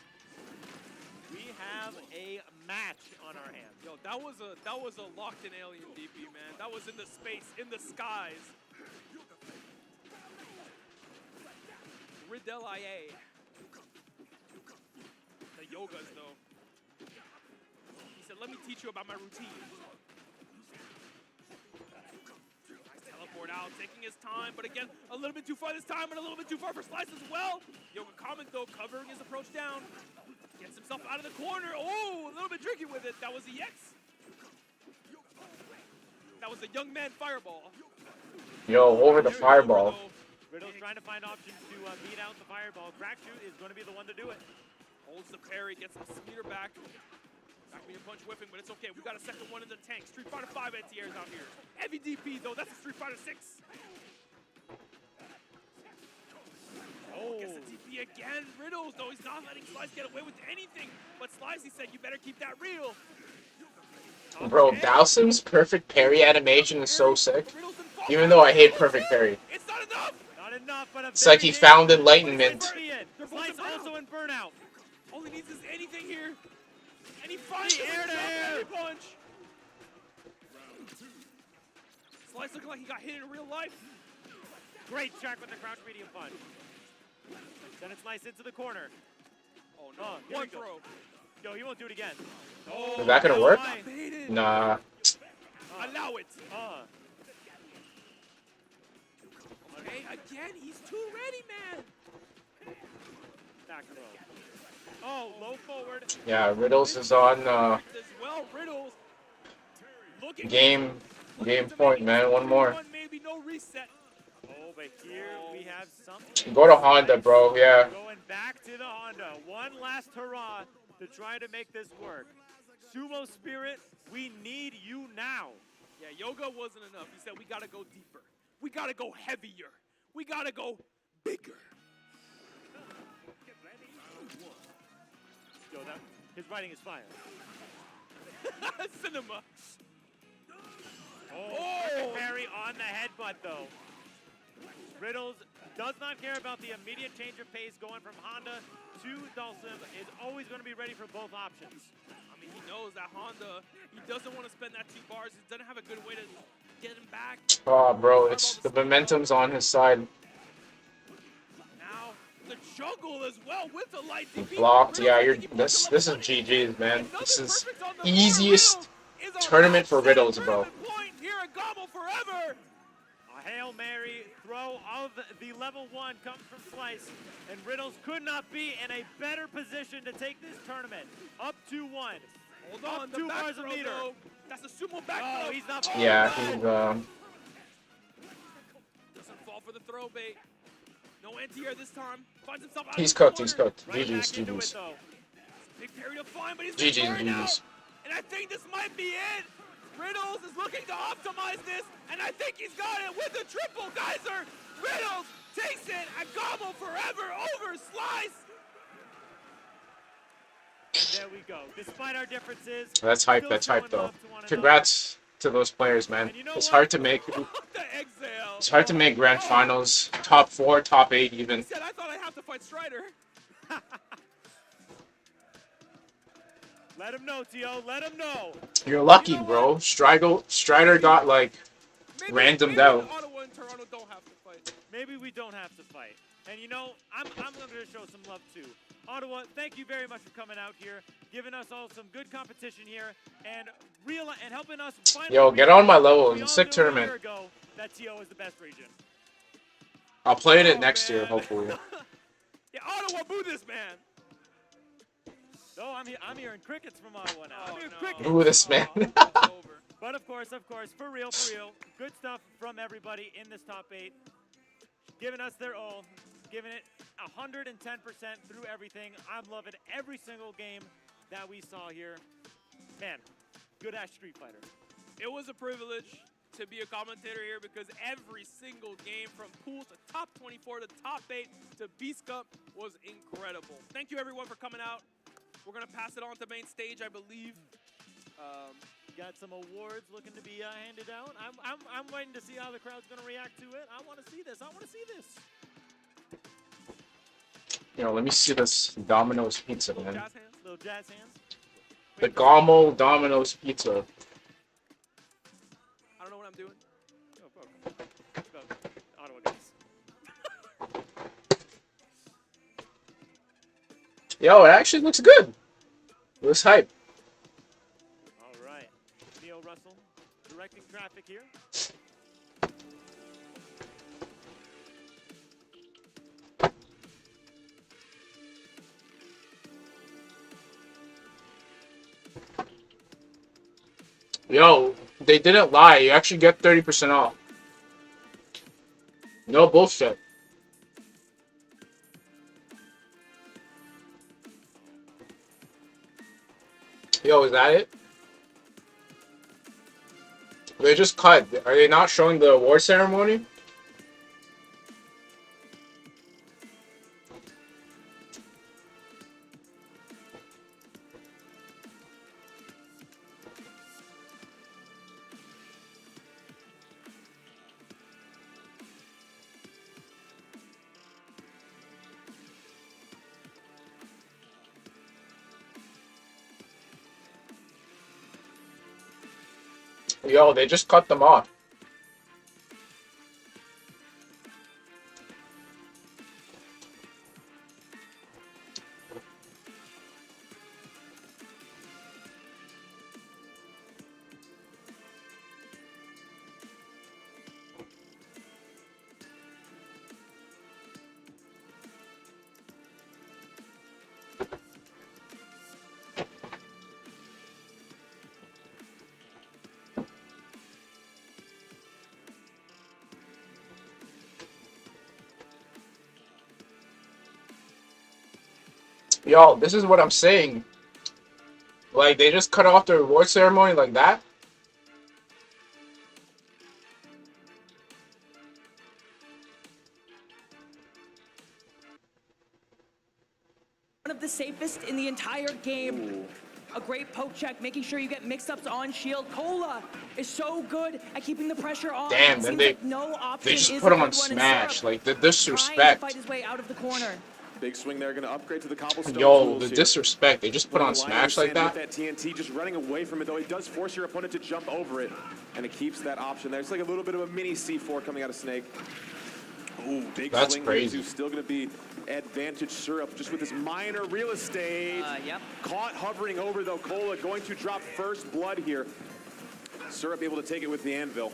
We have a match on our hands. Yo, that was a locked-in alien DP, man. That was in the space, in the skies. Riddle IA. The yogas, though. He said, let me teach you about my routine. Nice teleport out, taking his time, but again, a little bit too far this time, and a little bit too far for Slice as well. Yoga comment, though, covering his approach down. Gets himself out of the corner. Oh, a little bit tricky with it. That was the X. That was a young man fireball. Yo, over the fireball. Riddle's trying to find options to beat out the fireball. Crack shoot is going to be the one to do it. Holds the parry, gets the meter back. Back meter punch whiffing, but it's okay. We got a second one in the tank. Street Fighter 5 anti-airs out here. Heavy DP though, that's a Street Fighter 6. Oh, gets the DP again. Riddles though, he's not letting Slice get away with anything. But Slice, he said, you better keep that real. Bro, Dowson's perfect parry animation is so sick. Even though I hate perfect parry. It's not enough. Not enough, but It's like he found enlightenment. Slice also in burnout. All he needs is anything here. And he finds the air punch. Slice looking like he got hit in real life. Great check with the crouch medium punch. Send it Slice into the corner. Oh no, here one we go. throw. Yo, he won't do it again. Oh, Is that gonna now work? why? Baited. Nah. Allow it. Okay, Again, he's too ready, man. back throw. Oh, low forward. Yeah, Riddles is on As well, Riddles looking game to point, make man. One more. 3-1, maybe no reset. Oh, but here we have something. Go to Honda, bro. Yeah. Going back to the Honda. One last hurrah to try to make this work. Sumo Spirit, we need you now. Yeah, yoga wasn't enough. He said we gotta go deeper. We gotta go heavier. We gotta go bigger. Yo, his writing is fire. Cinema. Oh, parry on the headbutt, though. Riddles does not care about the immediate change of pace going from Honda to Dulcim. Is always going to be ready for both options. I mean, he knows that Honda, he doesn't want to spend that 2 bars. He doesn't have a good way to get him back. Oh, bro. It's the momentum's on his side. Now, the juggle as well with the light DP. Blocked. Yeah, Riddles, you're. I think he This puts him this is up on it. GG's, man. Another This is perfect on the easiest floor. Riddles is tournament for about to set a Riddles, bro. tournament point here at GOML forever. A Hail Mary throw of the level 1 comes from Slice, and Riddles could not be in a better position to take this tournament. Up 2-1. Hold Up on, the 2 back bars a throw, meter. though. That's a sumo back Oh, throw. he's not. Yeah, no! he's Doesn't fall for the throw bait. No anti-air this time. Finds himself out he's of the cooked. He's corner. cooked. Right GG's. back into it, GG's. though. Big parry to find, but he's GG's. been burned out. GG's. And I think this might be it. Riddles is looking to optimize this, and I think he's got it with a triple geyser. Riddles takes it at GOML forever over Slice. And there we go. Despite our differences, That's hype. still That's hype, showing though. love to one another. Congrats to those players, man. And you know It's what? hard to make. the exhale. It's hard to make grand finals, top 4, top 8, even. He said, I thought I'd have to fight Strider. Let him know, T.O. Let him know. You're lucky, bro. Strider got like randomed out. Ottawa and Toronto don't have to fight. Maybe we don't have to fight. And you know, I'm going to show some love too. Ottawa, thank you very much for coming out here, giving us all some good competition here, and helping us finally. Yo, get on my level. We It's a all sick knew a tournament. year ago that TO is the best region. I'll play it Oh, next year, man. hopefully. Yeah, Ottawa, boo this man. No, I'm hearing crickets from Ottawa now. I'm Oh, hearing no. crickets. Ooh, this man. It's over. But of course, for real, good stuff from everybody in this top 8. Giving us their all, giving it 110% through everything. I'm loving every single game that we saw here. Man, good Ash Street Fighter. It was a privilege to be a commentator here because every single game from pools to top 24 to top 8 to Beast Cup was incredible. Thank you everyone for coming out. We're gonna pass it on to main stage, I believe. Got some awards looking to be handed out. I'm waiting to see how the crowd's gonna react to it. I want to see this. Yo, let me see this Domino's pizza, man. Jazz hands. Little jazz hands. The GOML Domino's pizza. I don't know what I'm doing. Go. Ottawa guys. Yo, it actually looks good. It was hype. All right. Neil Russell directing traffic here. Yo, they didn't lie. You actually get 30% off. No bullshit. Yo, is that it? They just cut. Are they not showing the award ceremony? Yo, they just cut them off. Yo, this is what I'm saying. Like, they just cut off the reward ceremony like that? One of the safest in the entire game. A great poke check, making sure you get mix-ups on shield. Cola is so good at keeping the pressure on. Damn, It then seems they- like no option They just is put a him on good one, and Smash. Syrup Like, the trying to disrespect. fight his way out of the corner. Big swing there, going to upgrade to the cobblestone Yo, tools the here. disrespect. They just put Putting on the line Smash in like the that? sand with that TNT, just running away from it, though. It does force your opponent to jump over it, and it keeps that option there. It's like a little bit of a mini C4 coming out of Snake. Ooh, big That's swing crazy. here, too. Still going to be advantage Syrup just with this minor real estate. Yep. Caught hovering over, though. Cola going to drop first blood here. Syrup able to take it with the anvil.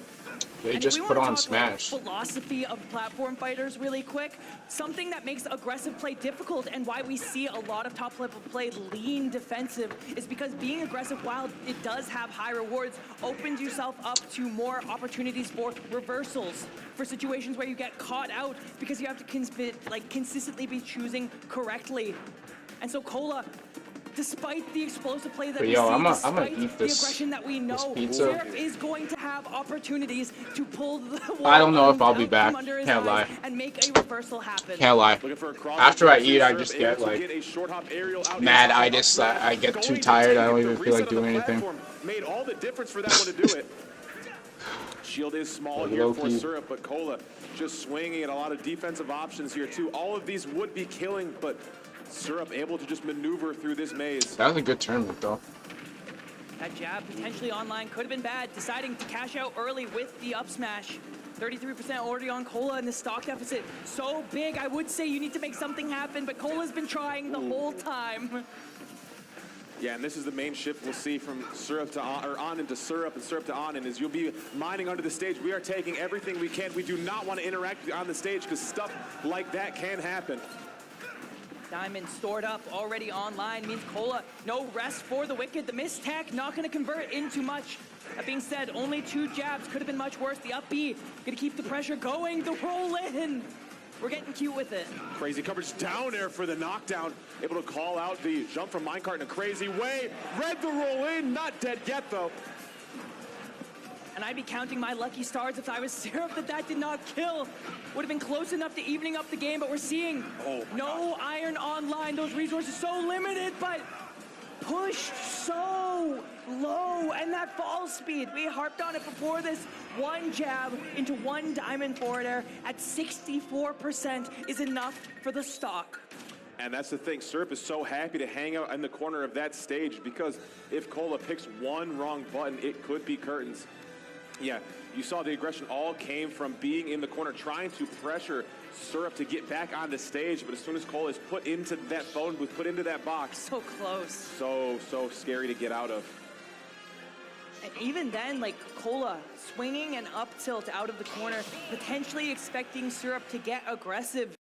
They And just we put wanna on talk, Smash. Like, philosophy of platform fighters really quick. Something that makes aggressive play difficult and why we see a lot of top level play lean defensive is because being aggressive, while it does have high rewards, opens yourself up to more opportunities for reversals, for situations where you get caught out because you have to consistently be choosing correctly. And so Cola, despite the explosive play that But we yo, see, I'ma despite eat the this- aggression that we know, pizza. Syrup is going to have opportunities to pull the I don't know wall if I'll be out back. from under his Can't eyes lie. and make a reversal happen. Can't lie. Looking for a cross After I to eat, I Syrup, just able get to like get a short hop aerial out mad inside. itis. I get too Going to tired. take I don't it. even The feel like reset on doing the anything. platform made all the difference for that one to do it. Shield is small Like here for low-key. Syrup, but Cola just swinging at a lot of defensive options here too. All of these would be killing, but Syrup able to just maneuver through this maze. That was a good tournament, though. That jab potentially online could have been bad, deciding to cash out early with the up smash. 33% already on Cola, and the stock deficit so big. I would say you need to make something happen, but Cola's been trying the whole time. Yeah, and this is the main shift we'll see from Syrup to on, or on into Syrup and Syrup to on, and as you'll be mining under the stage, we are taking everything we can. We do not want to interact on the stage because stuff like that can happen. Diamond stored up, already online, means Cola, no rest for the Wicked. The miss tech not going to convert into much. That being said, only 2 jabs, could have been much worse. The up B, going to keep the pressure going, the roll in. We're getting cute with it. Crazy coverage down air for the knockdown. Able to call out the jump from Minecart in a crazy way. Read the roll in, not dead yet though. And I'd be counting my lucky stars if I was Syrup that did not kill. Would have been close enough to evening up the game, but we're seeing no iron online. Those resources so limited, but pushed so low. And that fall speed, we harped on it before this. 1 jab into 1 diamond forward air at 64% is enough for the stock. And that's the thing, Syrup is so happy to hang out in the corner of that stage because if Cola picks one wrong button, it could be curtains. Yeah, you saw the aggression all came from being in the corner, trying to pressure Syrup to get back on the stage, but as soon as Cola is put into that phone booth, put into that box, So close. so scary to get out of. And even then, like Cola swinging and up tilt out of the corner, potentially expecting Syrup to get aggressive.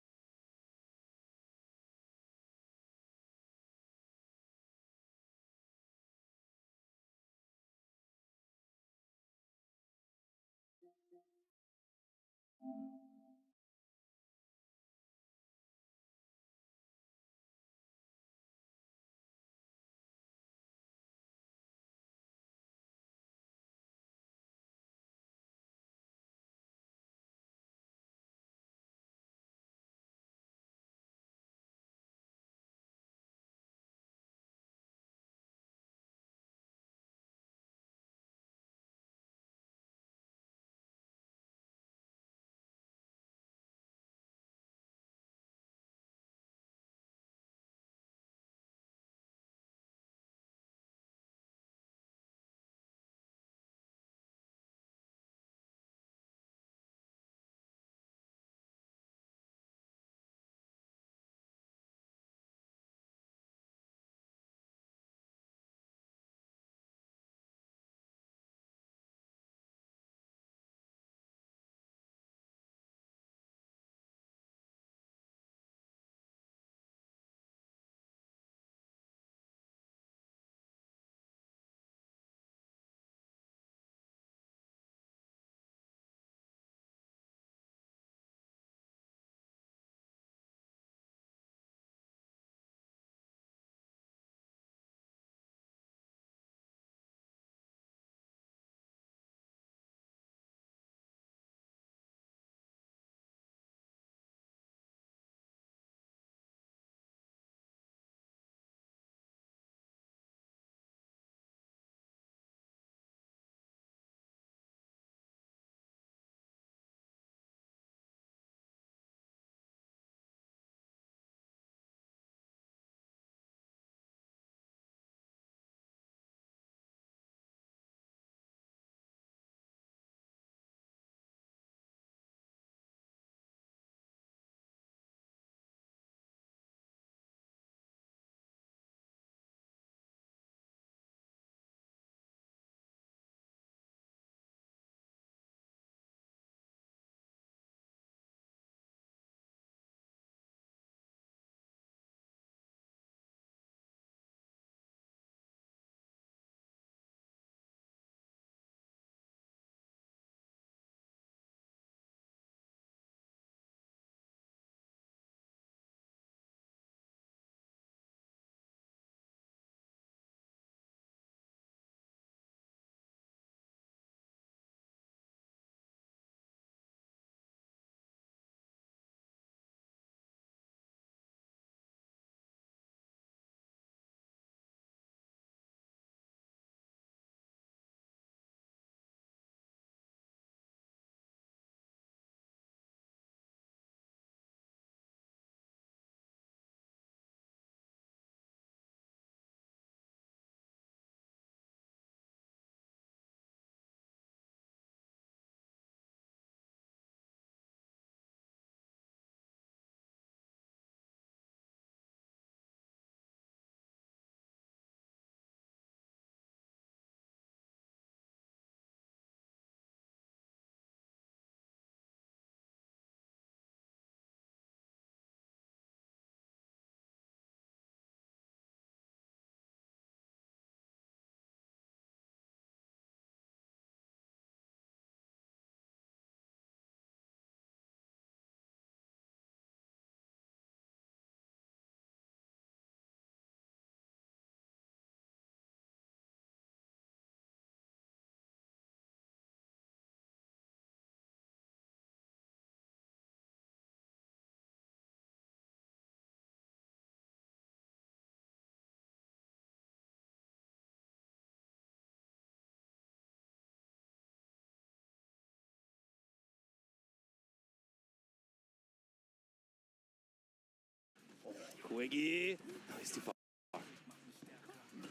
Quiggy. Oh, he's too far.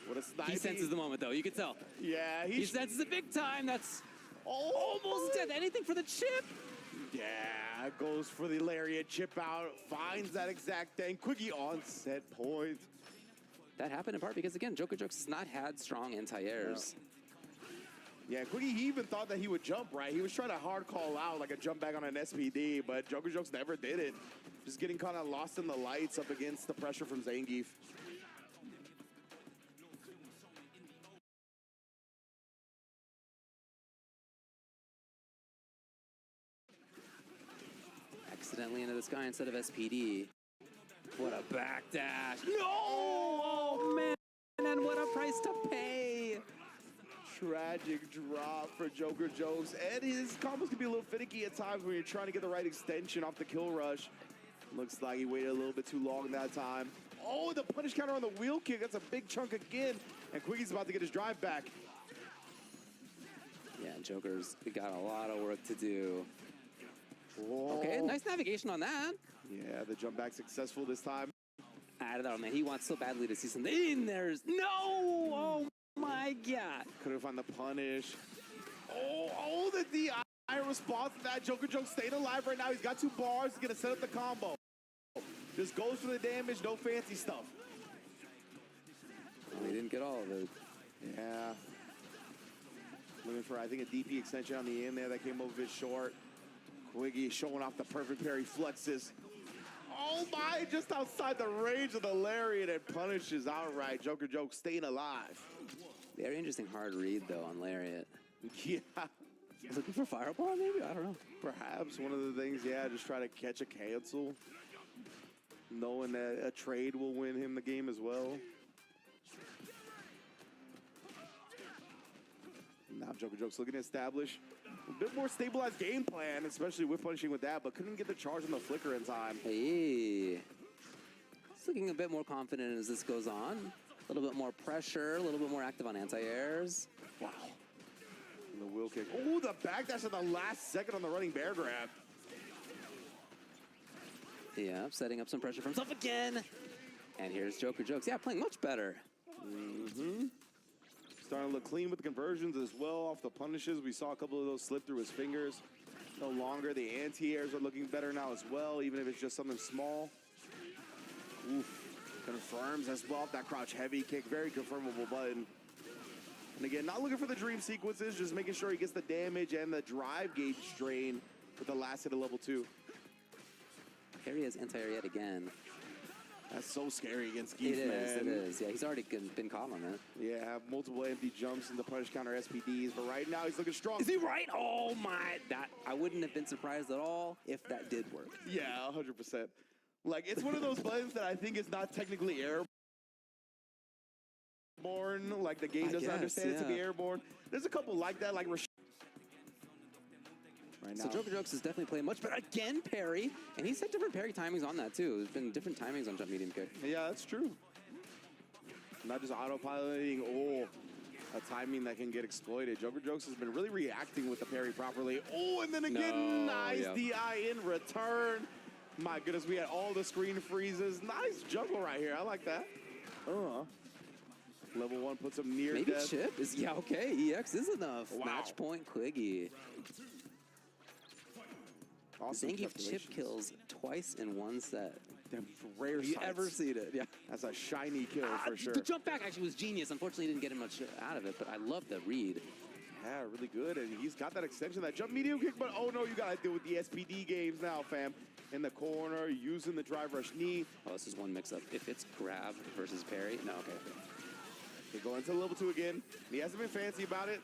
What a snipe. He senses the moment, though. You can tell. Yeah, He senses it big time. That's almost almost dead. Anything for the chip. Yeah, goes for the lariat, chip out, finds that exact thing. Quiggy on set point. That happened in part because, again, Joker Jokes has not had strong anti-airs. Yeah, Quiggy, he even thought that he would jump, right? He was trying to hard call out like a jump back on an SPD, but Joker Jokes never did it. Just getting kind of lost in the lights up against the pressure from Zangief. Accidentally into the sky instead of SPD. What a backdash. No! Oh, man. And what a price to pay. Tragic drop for Joker Jokes. And his combos can be a little finicky at times when you're trying to get the right extension off the kill rush. Looks like he waited a little bit too long that time. Oh, the punish counter on the wheel kick. That's a big chunk again. And Quiggy's about to get his drive back. Yeah, Joker's got a lot of work to do. Whoa. Okay, nice navigation on that. Yeah, the jump back successful this time. I don't know, man. He wants so badly to see something in there. No! Oh, my God. Couldn't find the punish. Oh, the DI response to that. Joker Joke staying alive right now. He's got 2 bars. He's going to set up the combo. Just goes for the damage, no fancy stuff. Oh, he didn't get all of it. Yeah. Looking for, I think, a DP extension on the end there that came over a bit short. Quiggy showing off the perfect parry flexes. Oh my, just outside the range of the lariat and punishes outright. Joker Joke staying alive. Very interesting hard read, though, on lariat. Yeah. He's looking for fireball, maybe? I don't know. Perhaps one of the things, yeah, just try to catch a cancel. Knowing that a trade will win him the game as well. Now Joker Joke's looking to establish a bit more stabilized game plan, especially with punishing with that, but couldn't get the charge on the flicker in time. Hey. He's looking a bit more confident as this goes on. A little bit more pressure, a little bit more active on anti-airs. Wow. And the wheel kick. Oh, the backdash at the last second on the running bear grab. Yeah, setting up some pressure for himself again. And here's Joker Jokes. Yeah, playing much better. Mm-hmm. Starting to look clean with the conversions as well off the punishes. We saw a couple of those slip through his fingers. No longer. The anti-airs are looking better now as well, even if it's just something small. Oof. Confirms as well that crouch heavy kick. Very confirmable button. And again, not looking for the dream sequences, just making sure he gets the damage and the drive gauge drain with the last hit of level 2. Here he is anti-air yet again. That's so scary against Geef, man. It is. Yeah, he's already been caught on that. Yeah, multiple empty jumps into punish counter SPDs, but right now he's looking strong. Is he right? Oh my! That I wouldn't have been surprised at all if that did work. Yeah, 100%. Like, it's one of those buttons that I think is not technically airborne. Like, the game doesn't understand it to be airborne. There's a couple like that, like right now. So Joker Jokes is definitely playing much better. Again, parry. And he's had different parry timings on that, too. There's been different timings on jump medium kick. Yeah, that's true. Not just autopiloting, a timing that can get exploited. Joker Jokes has been really reacting with the parry properly. Oh, and then again, nice DI in return. My goodness, we had all the screen freezes. Nice juggle right here. I like that. Level 1 puts him near Maybe death. chip is, okay, EX is enough. Wow. Match point Quiggy. Awesome Zangief chip kills twice in one set. Damn, rare You sights. ever seen it? Yeah. That's a shiny kill for sure. The jump back actually was genius. Unfortunately, he didn't get much out of it, but I love the read. Yeah, really good. And he's got that extension, that jump medium kick, but oh no, you gotta deal with the SPD games now, fam. In the corner, using the drive rush knee. Oh, this is one mix-up. If it's grab versus parry, no, okay. They go into level 2 again. He hasn't been fancy about it.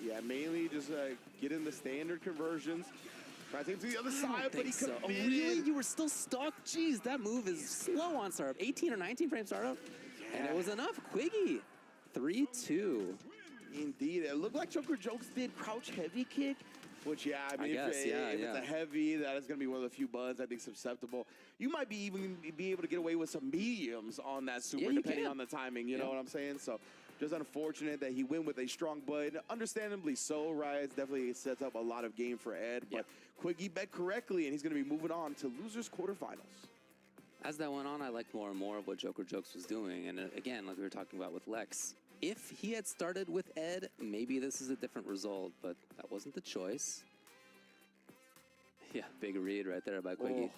Yeah, mainly just getting the standard conversions. Trying to take him to the other side, but he committed. Oh, really? You were still stuck? Jeez, that move is slow on startup. 18 or 19 frame startup. Yeah. And it was enough. Quiggy, 3-2. Indeed. It looked like Joker Jokes did crouch heavy kick, which, yeah, I mean, if it's a heavy, that is going to be one of the few buttons I think susceptible. You might be able to get away with some mediums on that super, depending on the timing, you know what I'm saying? So just unfortunate that he went with a strong button. Understandably so, right? It definitely sets up a lot of game for Ed, but Quiggy bet correctly, and he's going to be moving on to losers quarterfinals. As that went on, I liked more and more of what Joker Jokes was doing. And again, like we were talking about with Lex, if he had started with Ed, maybe this is a different result, but that wasn't the choice. Yeah, big read right there by Quiggy. Oh,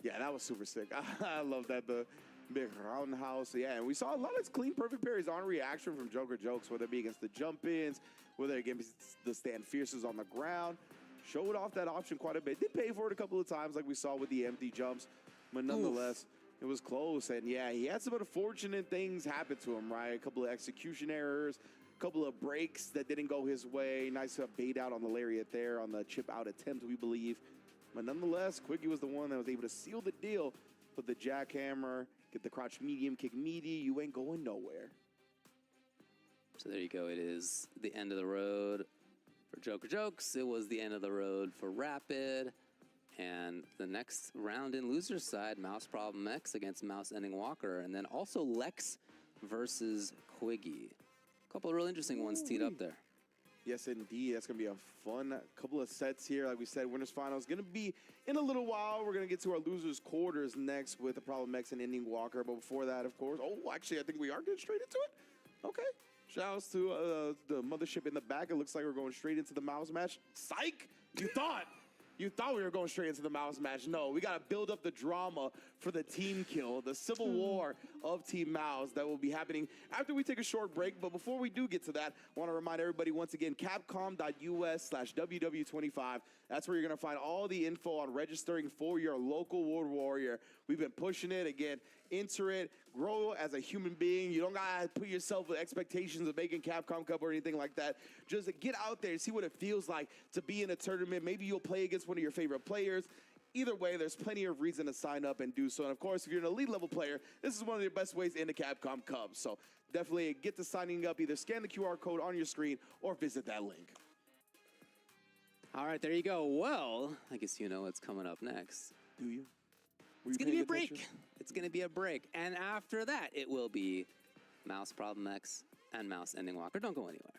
yeah, that was super sick. I love that, the big roundhouse. Yeah, and we saw a lot of clean, perfect parries on reaction from Joker Jokes, whether it be against the jump-ins, whether against the stand fierces on the ground. Showed off that option quite a bit. Did pay for it a couple of times like we saw with the empty jumps, but nonetheless, it was close. And yeah, he had some unfortunate things happen to him, right? A couple of execution errors, a couple of breaks that didn't go his way. Nice bait out on the lariat there on the chip out attempt, we believe. But nonetheless, Quiggy was the one that was able to seal the deal. Put the jackhammer, get the crouch medium kick meaty. You ain't going nowhere. So there you go. It is the end of the road for Joker Jokes. It was the end of the road for Rapid. And the next round in loser's side, Mouse Problem X against Mouse Ending Walker. And then also Lex versus Quiggy. A couple of real interesting ones teed up there. Yes, indeed. That's going to be a fun couple of sets here. Like we said, winners finals going to be in a little while. We're going to get to our losers quarters next with the Problem X and Ending Walker. But before that, of course, actually, I think we are getting straight into it. Okay. Shout outs to the mothership in the back. It looks like we're going straight into the mouse match. Psych! You thought we were going straight into the mouse match. No, we got to build up the drama for the team kill, the civil war of Team Mouse that will be happening after we take a short break. But before we do get to that, I want to remind everybody once again, capcom.us/WW25. That's where you're going to find all the info on registering for your local World Warrior. We've been pushing it. Again, enter it, grow as a human being. You don't got to put yourself with expectations of making Capcom Cup or anything like that. Just get out there and see what it feels like to be in a tournament. Maybe you'll play against one of your favorite players. Either way, there's plenty of reason to sign up and do so. And of course, if you're an elite level player, this is one of the best ways into Capcom Cup. So definitely get to signing up. Either scan the QR code on your screen or visit that link. All right, there you go. Well, I guess you know what's coming up next. Do you? It's going to be a break. It's going to be a break. And after that, it will be Mouse Problem X and Mouse Ending Walker. Don't go anywhere.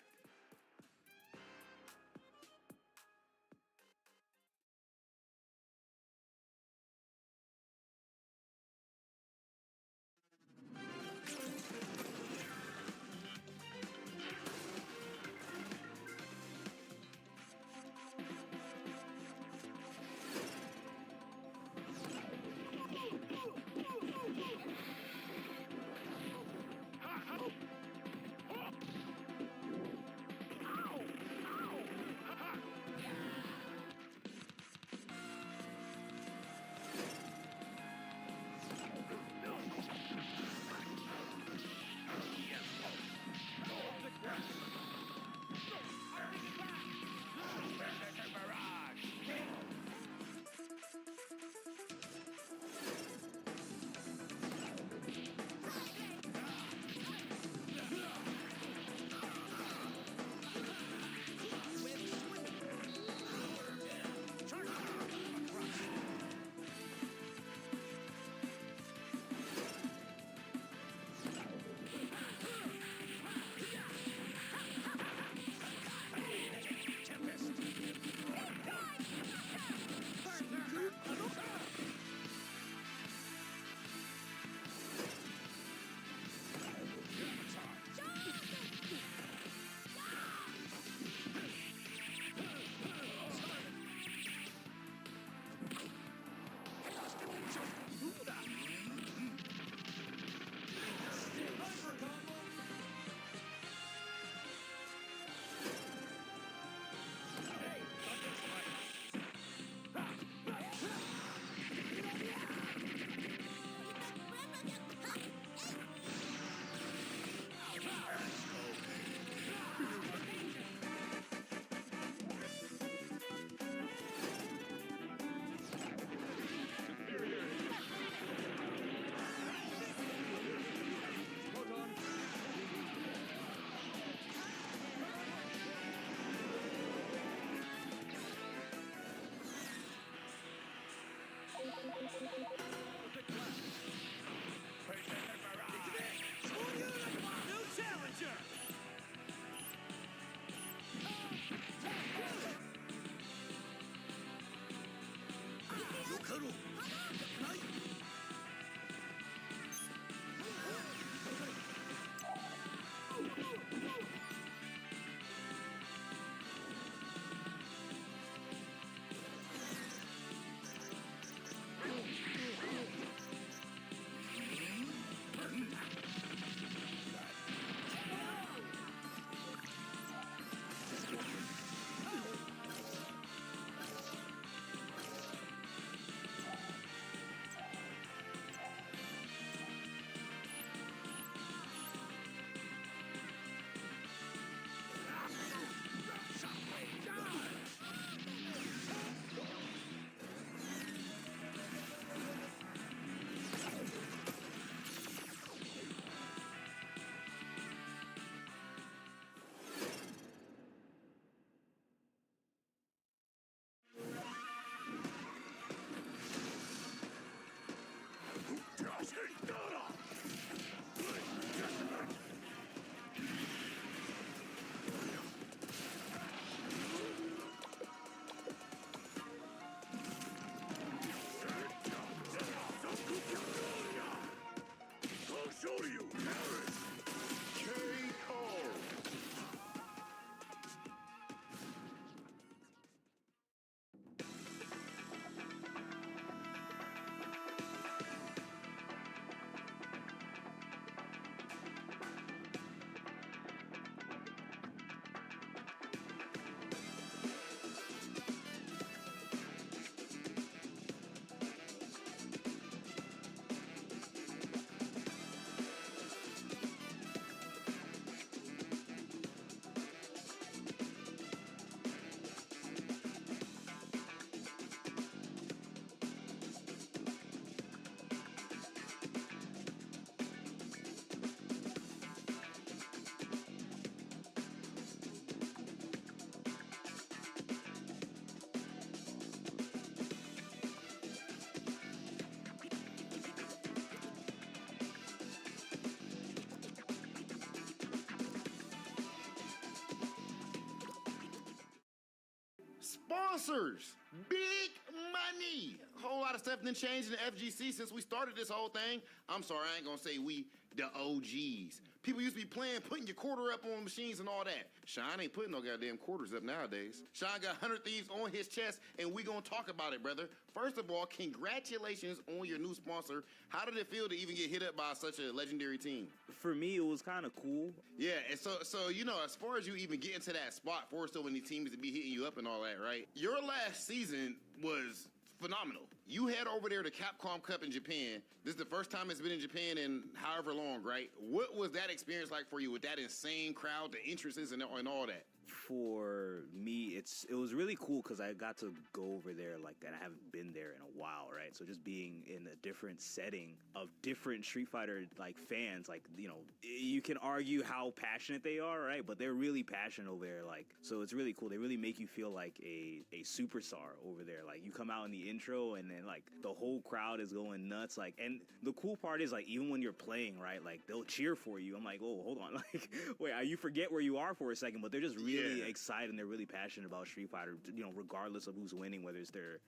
Sponsors, big money. A whole lot of stuff done changed in the FGC since we started this whole thing. I'm sorry, I ain't gonna say we, the OGs. People used to be putting your quarter up on machines and all that. Sean ain't putting no goddamn quarters up nowadays. Sean got 100 Thieves on his chest, and we gonna talk about it, brother. First of all, congratulations on your new sponsor. How did it feel to even get hit up by such a legendary team? For me, it was kind of cool. Yeah, and so you know, as far as you even get into that spot for so many teams to be hitting you up and all that, right? Your last season was phenomenal. You head over there to Capcom Cup in Japan. This is the first time it's been in Japan in however long, right? What was that experience like for you with that insane crowd, the entrances, and all that? For me, it was really cool because I got to go over there, like, and I haven't been there in a while, right? So just being in a different setting of different Street Fighter, like, fans, like, you know, you can argue how passionate they are, right? But they're really passionate over there, like, so it's really cool. They really make you feel like a superstar over there. Like, you come out in the intro and then, like, the whole crowd is going nuts, like, and the cool part is, like, even when you're playing, right, like, they'll cheer for you. I'm like, oh, hold on, like, wait, you forget where you are for a second, but they're just really excited and they're really passionate about Street Fighter, you know, regardless of who's winning, whether it's their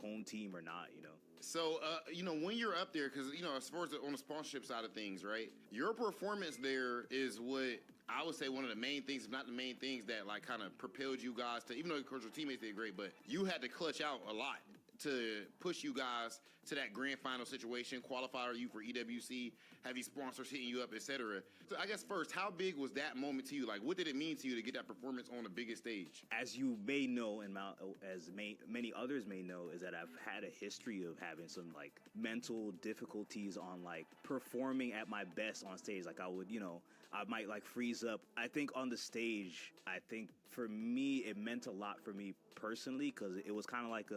home team or not, you know. So, you know, when you're up there, because, you know, as far as on the sponsorship side of things, right, your performance there is what I would say one of the main things, if not the main things, that, like, kind of propelled you guys to, even though, of course, your teammates did great, but you had to clutch out a lot to push you guys to that grand final situation, qualify you for EWC, have these sponsors hitting you up, etc. So I guess first, how big was that moment to you? Like, what did it mean to you to get that performance on the biggest stage? As you may know, and many others may know, is that I've had a history of having some, like, mental difficulties on, like, performing at my best on stage. Like, I would, you know, I might, like, freeze up. I think on the stage, I think for me, it meant a lot for me personally, because it was kind of like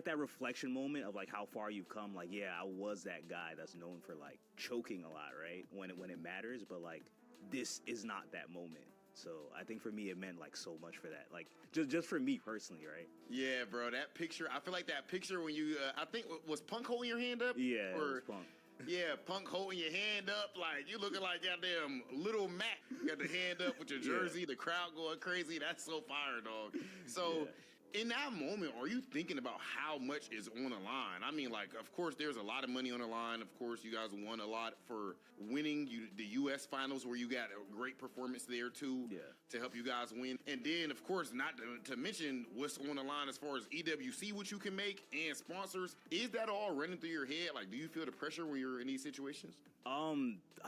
that reflection moment of, like, how far you've come. Like, yeah, I was that guy that's known for, like, choking a lot, right? When it matters, but, like, this is not that moment. So I think for me, it meant, like, so much for that. Like, just for me personally, right? Yeah, bro, that picture, I feel like that picture when you, I think, was Punk holding your hand up? Yeah, it was Punk. Yeah, Punk holding your hand up, like, you looking like goddamn Little Mac. You got the hand up with your jersey, the crowd going crazy. That's so fire, dog. So, in that moment, are you thinking about how much is on the line? I mean, like, of course, there's a lot of money on the line. Of course, you guys won a lot for winning the U.S. finals, where you got a great performance there, too, to help you guys win. And then, of course, not to mention what's on the line as far as EWC, what you can make, and sponsors. Is that all running through your head? Like, do you feel the pressure when you're in these situations? I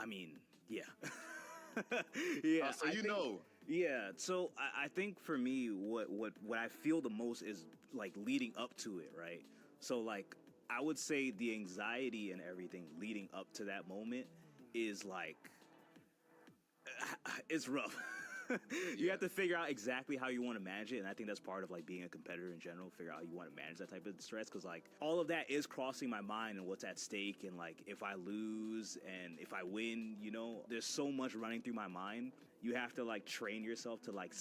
mean, yeah. Yeah. So you know. Yeah, so I think for me, what I feel the most is, like, leading up to it, right? So, like, I would say the anxiety and everything leading up to that moment is, like, it's rough. You have to figure out exactly how you want to manage it, and I think that's part of, like, being a competitor in general, figure out how you want to manage that type of stress, because, like, all of that is crossing my mind and what's at stake, and, like, if I lose and if I win, you know, there's so much running through my mind. You have to, like, train yourself to, like,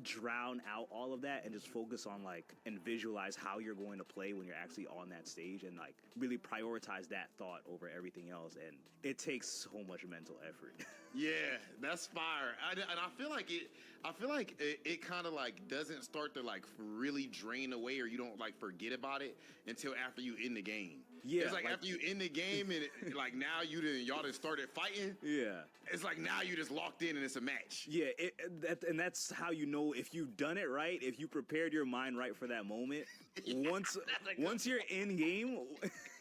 drown out all of that and just focus on, like, and visualize how you're going to play when you're actually on that stage, and, like, really prioritize that thought over everything else. And it takes so much mental effort. Yeah, that's fire. And I feel like it kind of, like, doesn't start to, like, really drain away, or you don't, like, forget about it until after you end the game. Yeah, it's like after you end the game and like now y'all done started fighting. Yeah, it's like now you just locked in and it's a match. Yeah, and that's how you know if you've done it right, if you prepared your mind right for that moment. Once you're in game,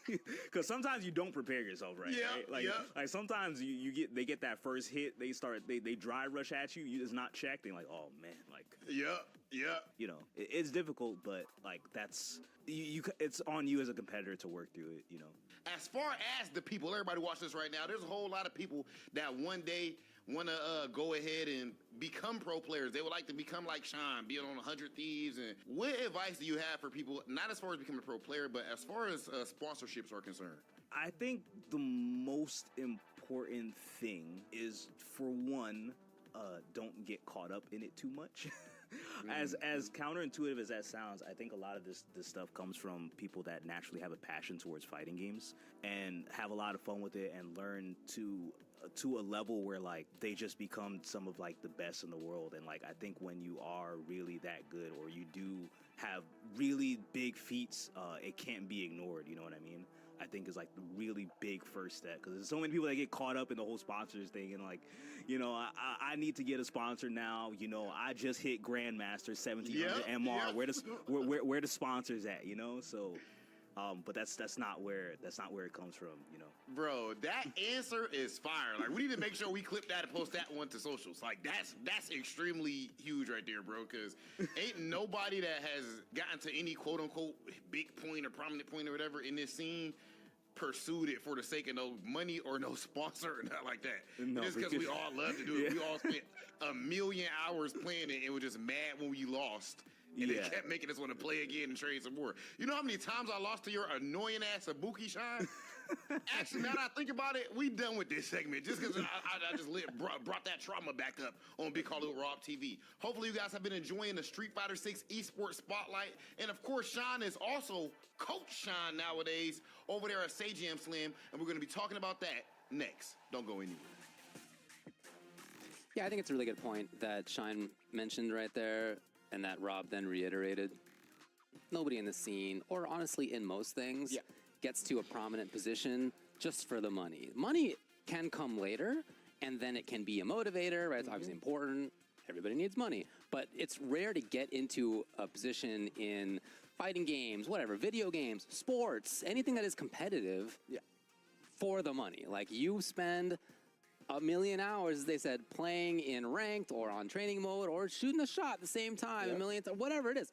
because sometimes you don't prepare yourself right. Right? Like sometimes they get that first hit, they dry rush at you, it's not checked, and like, oh man, like you know, it's difficult, but like that's. It's on you as a competitor to work through it, you know. As far as the people, everybody watch this right now, there's a whole lot of people that one day want to go ahead and become pro players. They would like to become like Sean, being on 100 Thieves. And what advice do you have for people, not as far as becoming a pro player, but as far as sponsorships are concerned? I think the most important thing is, for one, don't get caught up in it too much. As counterintuitive as that sounds, I think a lot of this stuff comes from people that naturally have a passion towards fighting games and have a lot of fun with it and learn to a level where like they just become some of like the best in the world. And like I think when you are really that good, or you do have really big feats, it can't be ignored. You know what I mean? I think is like the really big first step, because there's so many people that get caught up in the whole sponsors thing and like, you know, I need to get a sponsor now. You know, I just hit Grandmaster 1700 MR. Where the sponsors at? You know, so. But that's not where it comes from, you know. Bro, that answer is fire. Like, we need to make sure we clip that and post that one to socials. Like, that's extremely huge right there, bro. Because ain't nobody that has gotten to any quote unquote big point or prominent point or whatever in this scene pursued it for the sake of no money or no sponsor or not like that. No, just because we all love to do it. We all spent 1 million hours playing it and were just mad when we lost. And they kept making us want to play again and trade some more. You know how many times I lost to your annoying ass Ibuki Shine? Actually, now that I think about it, we done with this segment. Just because I just brought that trauma back up on Big Call It Rob TV. Hopefully you guys have been enjoying the Street Fighter 6 esports spotlight. And of course, Sean is also Coach Sean nowadays over there at Jam Slam. And we're going to be talking about that next. Don't go anywhere. Yeah, I think it's a really good point that Shine mentioned right there, and that Rob then reiterated. Nobody in the scene, or honestly in most things, gets to a prominent position just for the money. Money can come later, and then it can be a motivator, right? It's obviously important. Everybody needs money. But it's rare to get into a position in fighting games, whatever, video games, sports, anything that is competitive for the money. Like, you spend 1 million hours, as they said, playing in ranked or on training mode or shooting a shot at the same time, 1 million times, whatever it is.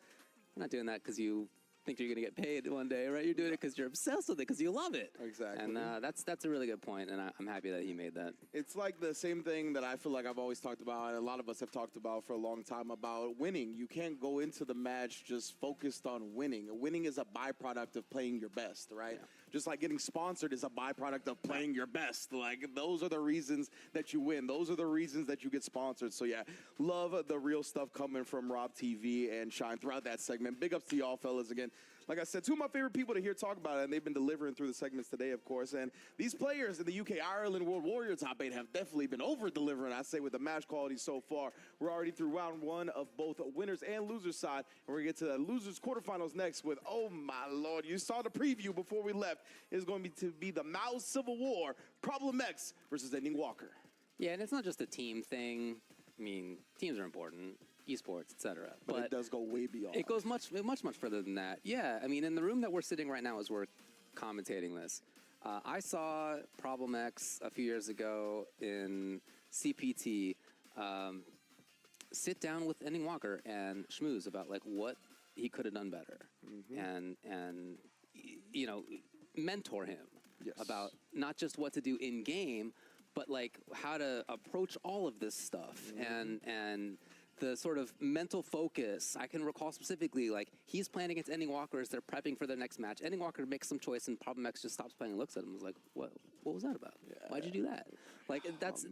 You're not doing that because you think you're going to get paid one day, right? You're doing it because you're obsessed with it, because you love it. Exactly. And that's a really good point, and I'm happy that he made that. It's like the same thing that I feel like I've always talked about, and a lot of us have talked about for a long time, about winning. You can't go into the match just focused on winning. Winning is a byproduct of playing your best, right? Yeah. Just like getting sponsored is a byproduct of playing your best. Like, those are the reasons that you win. Those are the reasons that you get sponsored. So, yeah, love the real stuff coming from Rob TV and Shine throughout that segment. Big ups to y'all, fellas, again. Like I said, two of my favorite people to hear talk about it, and they've been delivering through the segments today, of course. And these players in the UK, Ireland, World Warrior top 8 have definitely been over-delivering, I say, with the match quality so far. We're already through round 1 of both winners and losers side, and we're going to get to the losers quarterfinals next with, oh my Lord, you saw the preview before we left. It's going to be the Mouse Civil War, Problem X versus Ending Walker. Yeah, and it's not just a team thing. I mean, teams are important. Esports, etc. But it does go way beyond. It goes much further than that. Yeah, I mean, in the room that we're sitting right now as we're commentating this, I saw Problem X a few years ago in CPT sit down with Ending Walker and schmooze about like what he could have done better, and you know, mentor him about not just what to do in game, but like how to approach all of this stuff and the sort of mental focus. I can recall specifically, like, he's playing against Ending Walker as they're prepping for their next match. Ending Walker makes some choice, and Problem X just stops playing and looks at him and is like, what was that about? Yeah. Why'd you do that? Like, that's,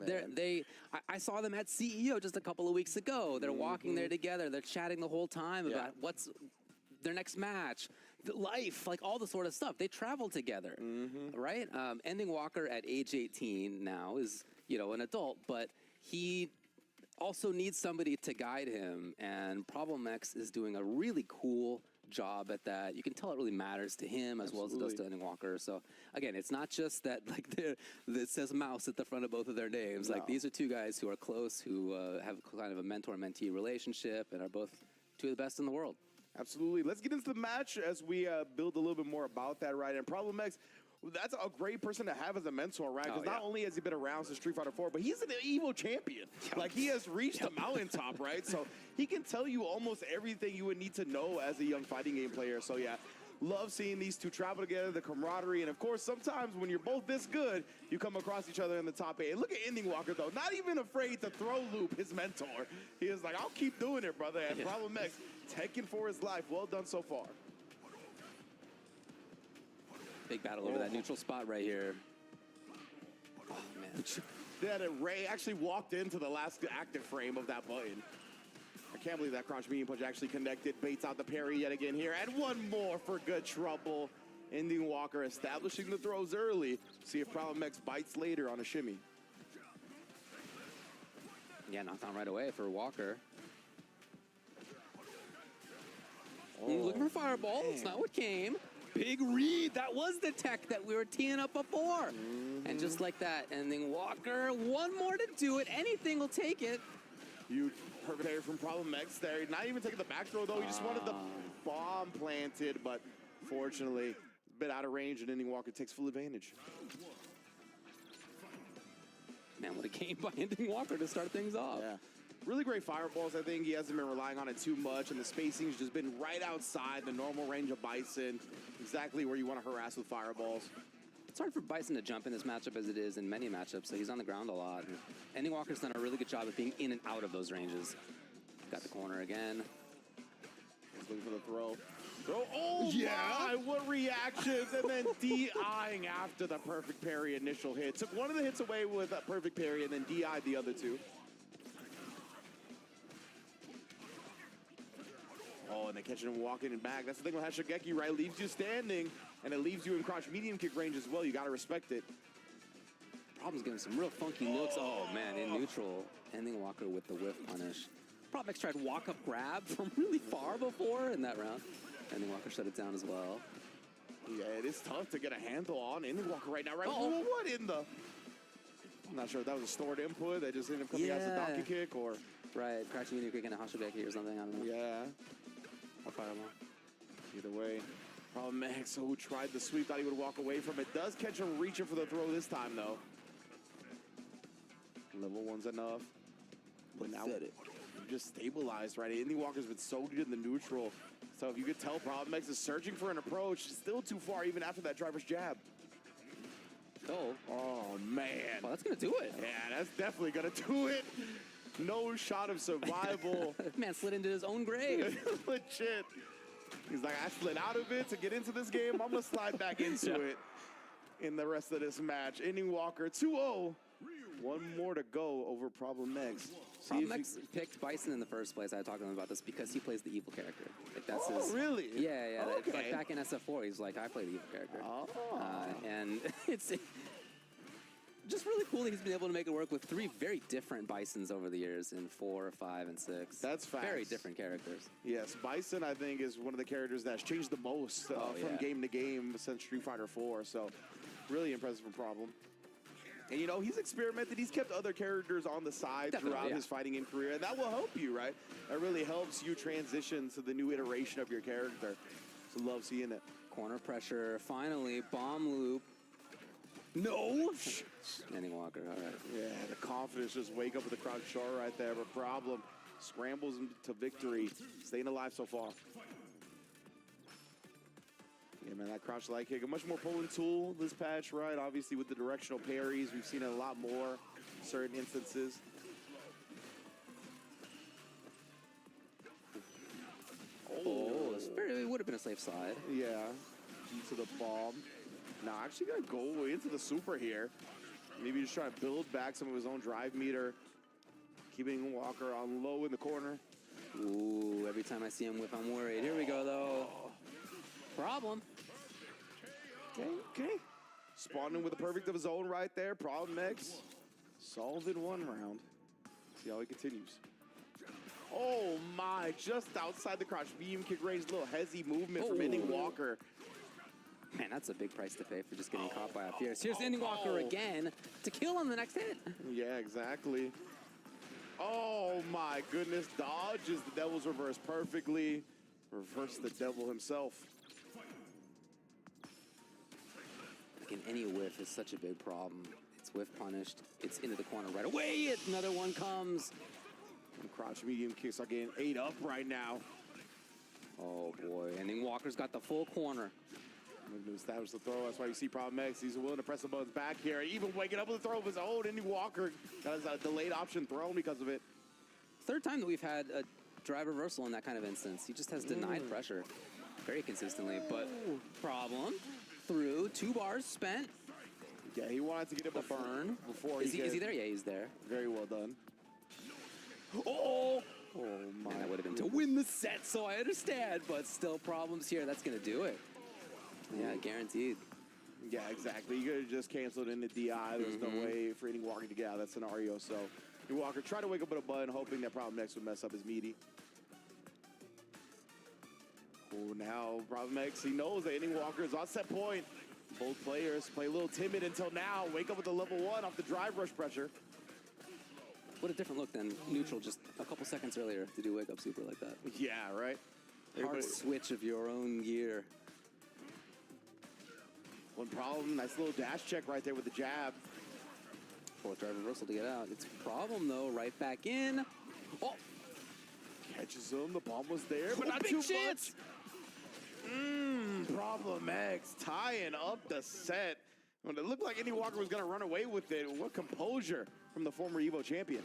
I saw them at CEO just a couple of weeks ago. They're walking there together. They're chatting the whole time about what's their next match, life, like all the sort of stuff. They travel together, right? Ending Walker at age 18 now is, you know, an adult, but he also needs somebody to guide him, and Problem X is doing a really cool job at that. You can tell it really matters to him as well as it does to Ending Walker. So again, it's not just that like it says Mouse at the front of both of their names. No. Like, these are two guys who are close, who have kind of a mentor-mentee relationship, and are both two of the best in the world. Absolutely. Let's get into the match as we build a little bit more about that, right? And Problem X, that's a great person to have as a mentor, right? Because not only has he been around since Street Fighter 4, but he's an Evo champion. Like, he has reached the mountaintop, right? So he can tell you almost everything you would need to know as a young fighting game player. So, yeah, love seeing these two travel together, the camaraderie. And, of course, sometimes when you're both this good, you come across each other in the top 8. And look at Ending Walker, though. Not even afraid to throw Loop, his mentor. He is like, I'll keep doing it, brother. And Problem X, taking for his life. Well done so far. Big battle over that neutral spot right here. Oh, man. That Ray actually walked into the last active frame of that button. I can't believe that crouch medium punch actually connected. Baits out the parry yet again here. And one more for good trouble. Ending Walker establishing the throws early. See if Problem X bites later on a shimmy. Yeah, knocked on right away for Walker. fireball. It's not what came. Big read. That was the tech that we were teeing up before. And just like that, ending Walker. One more to do it. Anything will take it. Huge perfect area from Problem X there. Not even taking the back throw, though. He just wanted the bomb planted, but fortunately, a bit out of range, and Ending Walker takes full advantage. Man, what a game by Ending Walker to start things off. Yeah. Really great fireballs. I think he hasn't been relying on it too much, and the spacing's just been right outside the normal range of Bison. Exactly where you want to harass with fireballs. It's hard for Bison to jump in this matchup as it is in many matchups, so he's on the ground a lot. And Ending Walker's done a really good job of being in and out of those ranges. Got the corner again. He's looking for the throw. Oh, yeah! My, what reactions! And then DIing after the perfect parry initial hit. Took one of the hits away with that perfect parry, and then DI'd the other two. Oh, and they catch him walking and back. That's the thing with Hashigeki, right? Leaves you standing, and it leaves you in crouch medium kick range as well. You got to respect it. Problem's getting some real funky looks. Oh, man, in neutral. Ending Walker with the whiff punish. Problem X tried walk-up grab from really far before in that round. Ending Walker shut it down as well. Yeah, it is tough to get a handle on Ending Walker right now, right? Oh, what in the... I'm not sure if that was a stored input. They just ended up coming as a donkey kick, or... Right, crouching medium kick and a Hashigeki or something, I don't know. Yeah. Or fireball. Either way. Problem X, who tried the sweep, thought he would walk away from it. Does catch him reaching for the throw this time, though. Level 1's enough. But now just stabilized, right? Ending Walker's been so good in the neutral. So if you could tell, Problem X is searching for an approach. Still too far, even after that driver's jab. Oh, man. Well, that's going to do it. Yeah, that's definitely going to do it. No shot of survival. Man slid into his own grave. Legit. He's like, I slid out of it to get into this game. I'm going to slide back into it in the rest of this match. Ending Walker 2-0. One more to go over Problem X. Problem X picked Bison in the first place. I talked to him about this because he plays the evil character. Like that's his. Really? Yeah. Okay. Like back in SF4, he's like, I play the evil character. And it's just really cool that he's been able to make it work with 3 very different Bisons over the years in 4, 5, and 6. That's facts. Very different characters. Yes, Bison, I think, is one of the characters that's changed the most from game to game since Street Fighter 4. So, really impressive from Problem. And, you know, he's experimented. He's kept other characters on the side throughout his fighting in career. And that will help you, right? That really helps you transition to the new iteration of your character. So, love seeing it. Corner pressure. Finally, bomb loop. No! Ending Walker, all right. Yeah, the confidence just wake up with the crowd short right there. But Problem scrambles into victory. Staying alive so far. Yeah, man, that crouch light kick, a much more potent tool this patch, right? Obviously, with the directional parries, we've seen it a lot more in certain instances. Oh, it would have been a safe slide. Yeah, into the bomb. Now, actually gonna go into the super here. Maybe just try to build back some of his own drive meter. Keeping Walker on low in the corner. Ooh, every time I see him whip, I'm worried. Here we go, though. Problem. Okay. Spawning with a perfect of his own right there. Problem X. Solved in one round. See how he continues. Oh my, just outside the crouch beam kick range, little hezzy movement from Ending Walker. Man, that's a big price to pay for just getting caught by a Fierce. Here's Ending Walker again to kill on the next hit. Yeah, exactly. Oh my goodness, dodges the Devil's Reverse perfectly. Reverse the Devil himself. Again, any whiff is such a big problem. It's whiff punished. It's into the corner right away. Another one comes. And crouch medium kicks are getting 8 up right now. Oh boy, Ending Walker's got the full corner. Looking to establish the throw. That's why you see Problem X. He's willing to press the buttons back here. Even waking up with a throw of his own. Ending Walker has a delayed option thrown because of it. Third time that we've had a drive reversal in that kind of instance. He just has denied pressure very consistently. But Problem through 2 bars spent. Yeah, he wanted to get him a burn before is he there? Yeah, he's there. Very well done. Oh my! That would have been to win the set, so I understand. But still, Problems here. That's gonna do it. Yeah, guaranteed. Yeah, exactly. You could have just canceled into DI. There's no way for Ending Walker to get out of that scenario. So, Ending Walker tried to wake up with a button, hoping that Problem X would mess up his meaty. Oh, now Problem X, he knows that Inning Walker is on set point. Both players play a little timid until now. Wake up with the level 1 off the drive rush pressure. What a different look than neutral just a couple seconds earlier to do wake up super like that. Yeah, right? Hard switch of your own gear. One problem, nice little dash check right there with the jab. Fourth drive reversal to get out. It's a problem though, right back in. Oh! Catches him, the bomb was there, but not big too chance. much. Problem X tying up the set. When it looked like Indy Walker was gonna run away with it, what composure from the former EVO champion.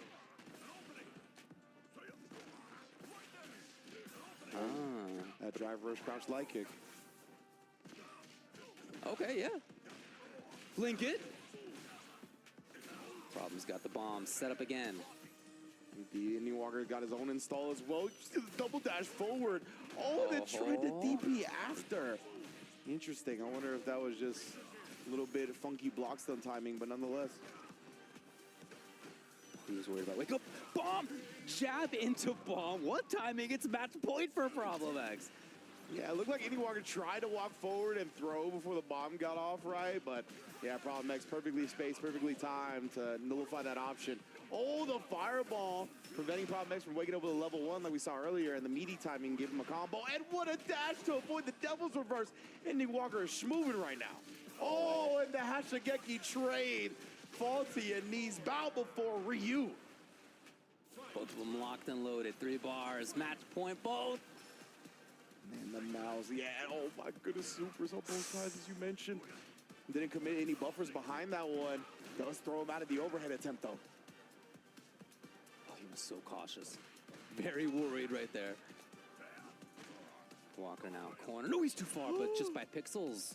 That drive rush crouch light kick. Okay, yeah. Blink it. Problem's got the bomb set up again. The Indy Walker got his own install as well. Just double dash forward. Oh, they tried to DP after. Interesting. I wonder if that was just a little bit funky block stun timing, but nonetheless. He was worried about wake up. Bomb! Jab into bomb. What timing? It's match point for Problem X. Yeah, it looked like Indy Walker tried to walk forward and throw before the bomb got off right, but yeah, Problem X perfectly spaced, perfectly timed to nullify that option. Oh, the fireball, preventing Problem X from waking up with a level 1 like we saw earlier, and the meaty timing gave him a combo, and what a dash to avoid the Devil's Reverse. Indy Walker is schmoving right now. Oh, and the Hashigeki trade. Faulty and knees bow before Ryu. Both of them locked and loaded. 3 bars, match point both. And the mouse, yeah, oh my goodness, supers on both sides as you mentioned. Didn't commit any buffers behind that one. Does throw him out of the overhead attempt though. Oh, he was so cautious. Very worried right there. Walker now corner. No, he's too far, but just by pixels.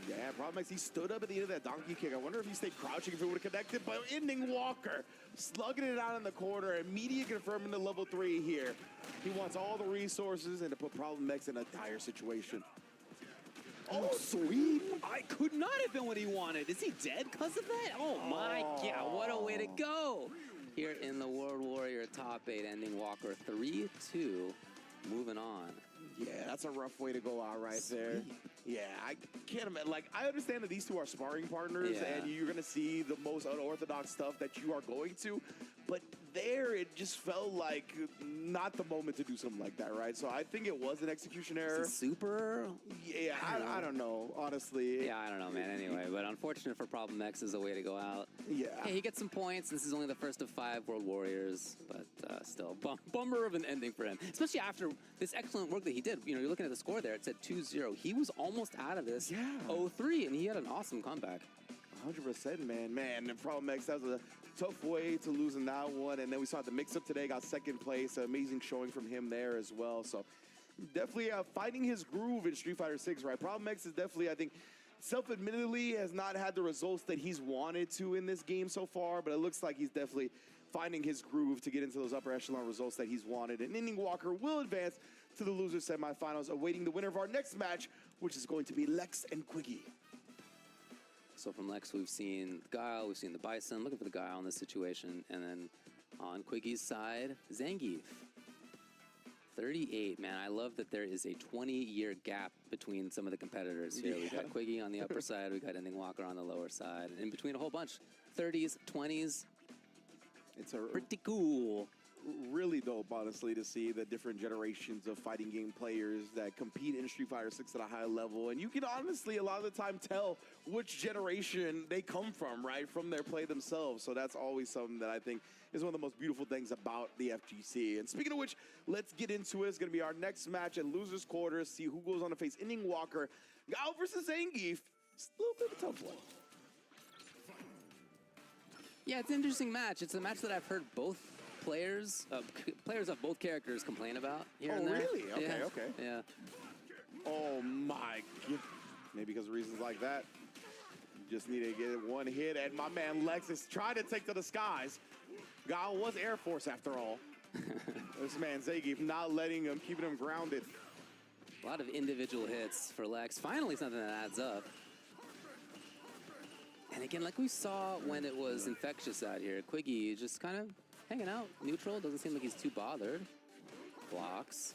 Yeah, Problem X, he stood up at the end of that donkey kick. I wonder if he stayed crouching if it would have connected, but Inning Walker slugging it out in the corner. Immediate confirming the level 3 here. He wants all the resources and to put Problem X in a dire situation. Oh, sweet. I could not have been what he wanted. Is he dead because of that? Oh my God, what a way to go. Here in the World Warrior top 8, Ending Walker 3-2, moving on. Yeah, that's a rough way to go out right there. Yeah, I can't imagine. Like, I understand that these two are sparring partners, and you're going to see the most unorthodox stuff that you are going to. But there, it just felt like not the moment to do something like that, right? So I think it was an execution error. Super? Yeah, I don't know, honestly. Yeah, I don't know, man. Anyway, but unfortunate for Problem X is a way to go out. Yeah. Hey, he gets some points. This is only the first of 5 World Warriors, but still, bummer of an ending for him. Especially after this excellent work that he did. You know, you're looking at the score there. It said 2-0. He was almost out of this 0-3, and he had an awesome comeback. 100%, man. Man, and Problem X, that was a tough way to lose in that one. And then we saw the mix-up today, got second place. Amazing showing from him there as well. So definitely finding his groove in Street Fighter 6, right? Problem X is definitely, I think, self-admittedly has not had the results that he's wanted to in this game so far, but it looks like he's definitely finding his groove to get into those upper echelon results that he's wanted. And Inning Walker will advance to the loser semifinals, awaiting the winner of our next match, which is going to be Lex and Quiggy. So from Lex, we've seen Guile, we've seen the Bison, looking for the Guile in this situation. And then on Quiggy's side, Zangief. 38, man. I love that there is a 20-year gap between some of the competitors here. We got Quiggy on the upper side, we got Ending Walker on the lower side. And in between a whole bunch, 30s, 20s. It's a pretty cool. Really dope, honestly, to see the different generations of fighting game players that compete in Street Fighter 6 at a high level. And you can honestly, a lot of the time, tell which generation they come from, right? From their play themselves. So that's always something that I think is one of the most beautiful things about the FGC. And speaking of which, let's get into it. It's going to be our next match at Losers Quarters. See who goes on to face Inning Walker. Guile versus Zangief. It's a little bit of a tough one. Yeah, it's an interesting match. It's a match that I've heard both players of both characters complain about here and there. Really? Okay, yeah. okay. Yeah. Oh my God. Maybe because of reasons like that. You just need to get one hit, and my man Lex is trying to take to the skies. Guile was Air Force after all. This man Zangief not letting him, keeping him grounded. A lot of individual hits for Lex. Finally something that adds up. And again, like we saw when it was infectious out here, Quiggy just kind of hanging out neutral. Doesn't seem like he's too bothered. Blocks.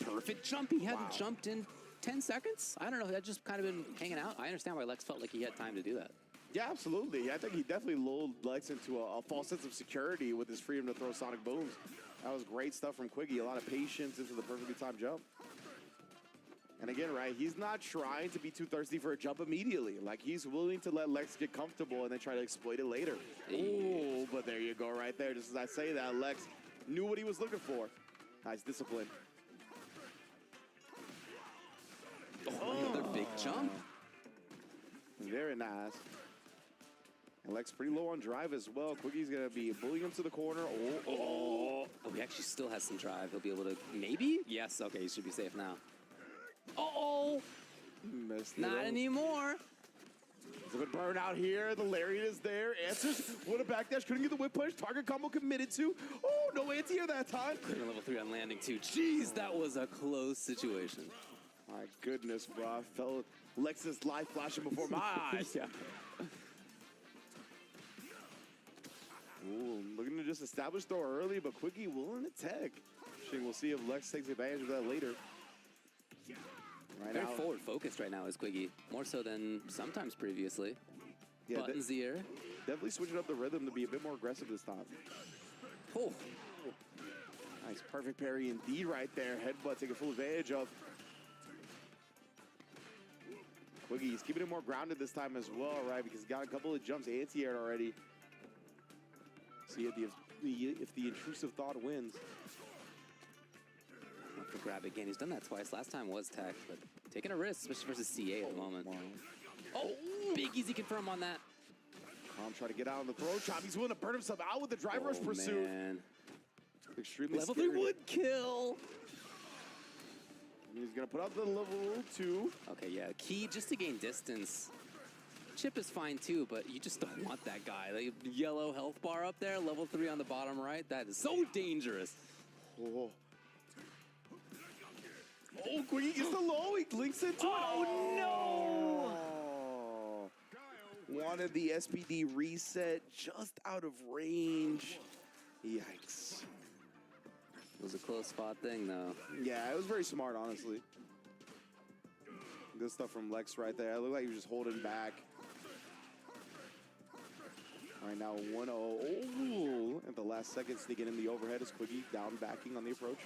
perfect jump. He hadn't jumped in 10 seconds. I don't know. That just kind of been hanging out. I understand why Lex felt like he had time to do that. Yeah, absolutely. I think he definitely lulled Lex into a false sense of security with his freedom to throw sonic booms. That was great stuff from Quiggy. A lot of patience into the perfectly timed jump. And again, right, he's not trying to be too thirsty for a jump immediately. Like, he's willing to let Lex get comfortable and then try to exploit it later. Oh, but there you go right there. Just as I say that, Lex knew what he was looking for. Nice discipline. Oh, another big jump. Very nice. And Lex pretty low on drive as well. Quiggy's going to be bullying him to the corner. Oh, he actually still has some drive. He'll be able to, maybe? Yes, okay, he should be safe now. Uh-oh. Missed Not anymore. There's a good burn out here. The lariat is there. Answers. What a backdash. Couldn't get the whip punch. Target combo committed to. Oh, no anti-air that time. Clear level 3 on landing too. Jeez, that was a close situation. My goodness, bro. I felt Lex's life flashing before my eyes. Yeah. Ooh, looking to just establish throw early, but Quiggy willing to tech. We'll see if Lex takes advantage of that later. Right Very now, forward focused right now is Quiggy, more so than sometimes previously. Yeah, Buttons the air. definitely switching up the rhythm to be a bit more aggressive this time. Oh, Nice, perfect parry indeed right there. Headbutt taking full advantage of. Quiggy, he's keeping it more grounded this time as well, right? Because he's got a couple of jumps anti-aired already. See if the intrusive thought wins. Up for grab again. He's done that twice. Last time was tech, but taking a risk, especially versus CA at the moment. Oh, big easy confirm on that. Calm trying to get out on the throw chop. He's willing to burn himself out with the drive rush pursuit. Man. Extremely Level scary. 3 would kill. He's going to put out the level 2. Okay, yeah. Key just to gain distance. Chip is fine too, but you just don't want that guy. The yellow health bar up there, level 3 on the bottom right. That is so dangerous. Oh, Quiggy gets the low. He links into it. Oh, no! Wanted the SPD reset just out of range. Yikes. It was a close spot thing, though. Yeah, it was very smart, honestly. Good stuff from Lex right there. It looked like he was just holding back. All right, now 1-0. Oh, at the last second, sneaking in the overhead is Quiggy down backing on the approach.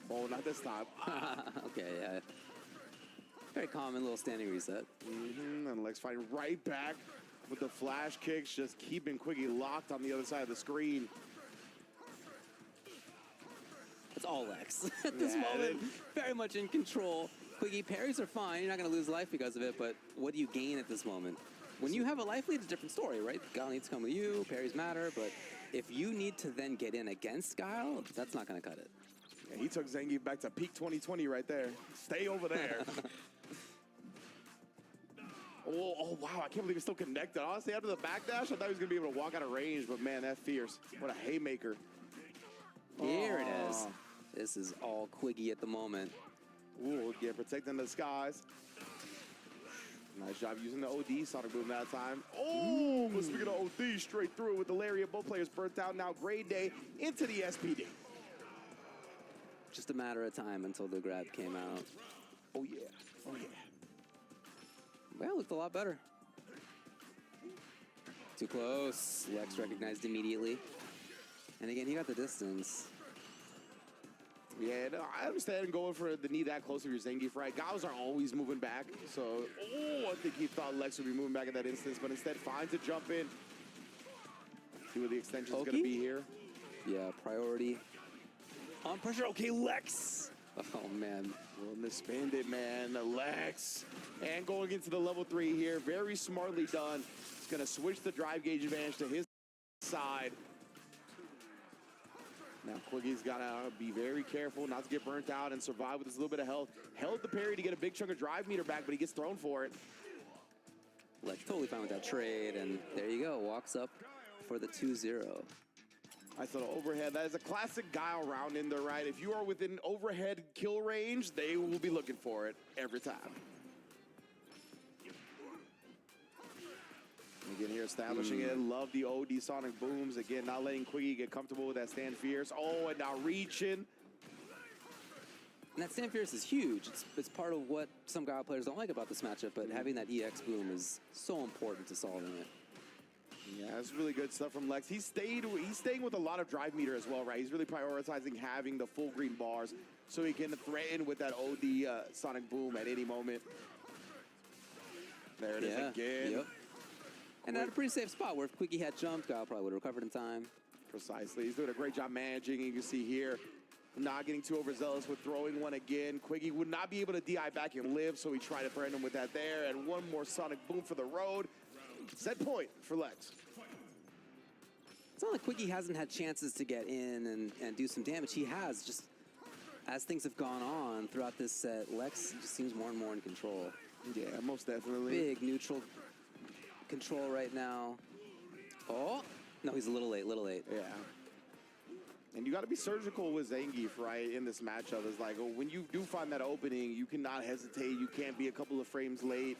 Oh, not this time. Okay, yeah. Very common little standing reset. And Lex fighting right back with the flash kicks, just keeping Quiggy locked on the other side of the screen. It's all Lex at this moment. Very much in control. Quiggy, parries are fine. You're not going to lose life because of it, but what do you gain at this moment? When you have a life lead, it's a different story, right? Guile needs to come with you, parries matter, but if you need to then get in against Guile, that's not going to cut it. Yeah, he took Zangief back to peak 2020 right there. Stay over there. Oh, wow, I can't believe he's still connected. Honestly, after the backdash, I thought he was going to be able to walk out of range, but man, that's fierce. What a haymaker. Here it is. This is all Quiggy at the moment. Ooh, yeah, protecting the skies. Nice job using the OD Sonic Boom that time. Oh, but speaking of OD, straight through with the lariat. Both players burnt out. Now Grade Day into the SPD. Just a matter of time until the grab came out. Oh, yeah. Oh, yeah. Well, it looked a lot better. Too close. Lex recognized immediately. And again, he got the distance. Yeah, no, I understand going for the knee that close of your Zangief, right? Guys are always moving back. So, I think he thought Lex would be moving back in that instance, but instead finds a jump in. See what the extension is going to be here. Yeah, priority. On pressure. Okay, Lex. Oh, man. Willing to spend it, man. Lex. And going into the level 3 here. Very smartly done. He's going to switch the drive gauge advantage to his side. Now, Quiggy's got to be very careful not to get burnt out and survive with this little bit of health. Held the parry to get a big chunk of drive meter back, but he gets thrown for it. Lex totally fine with that trade, and there you go. Walks up for the 2-0. Nice little overhead. That is a classic Guile round in there, right? If you are within overhead kill range, they will be looking for it every time. Again here establishing it. Love the OD Sonic Booms. Again, not letting Quiggy get comfortable with that stand fierce. Oh, and now reaching. And that stand fierce is huge. It's part of what some Guile players don't like about this matchup, but having that EX boom is so important to solving it. Yeah, that's really good stuff from Lex. He's staying with a lot of drive meter as well, right? He's really prioritizing having the full green bars so he can threaten with that OD Sonic Boom at any moment. There it is again. Yep. And at a pretty safe spot where if Quickie had jumped, Guile probably would have recovered in time. Precisely. He's doing a great job managing. You can see here, not getting too overzealous with throwing one again. Quickie would not be able to DI back and live, so he tried to threaten him with that there. And one more Sonic Boom for the road. Set point for Lex. It's not like Quickie hasn't had chances to get in and do some damage. He has, just as things have gone on throughout this set, Lex just seems more and more in control. Yeah, most definitely. Big neutral control right now. Oh, no, he's a little late, Yeah. And you got to be surgical with Zangief, right, in this matchup. It's like, when you do find that opening, you cannot hesitate. You can't be a couple of frames late.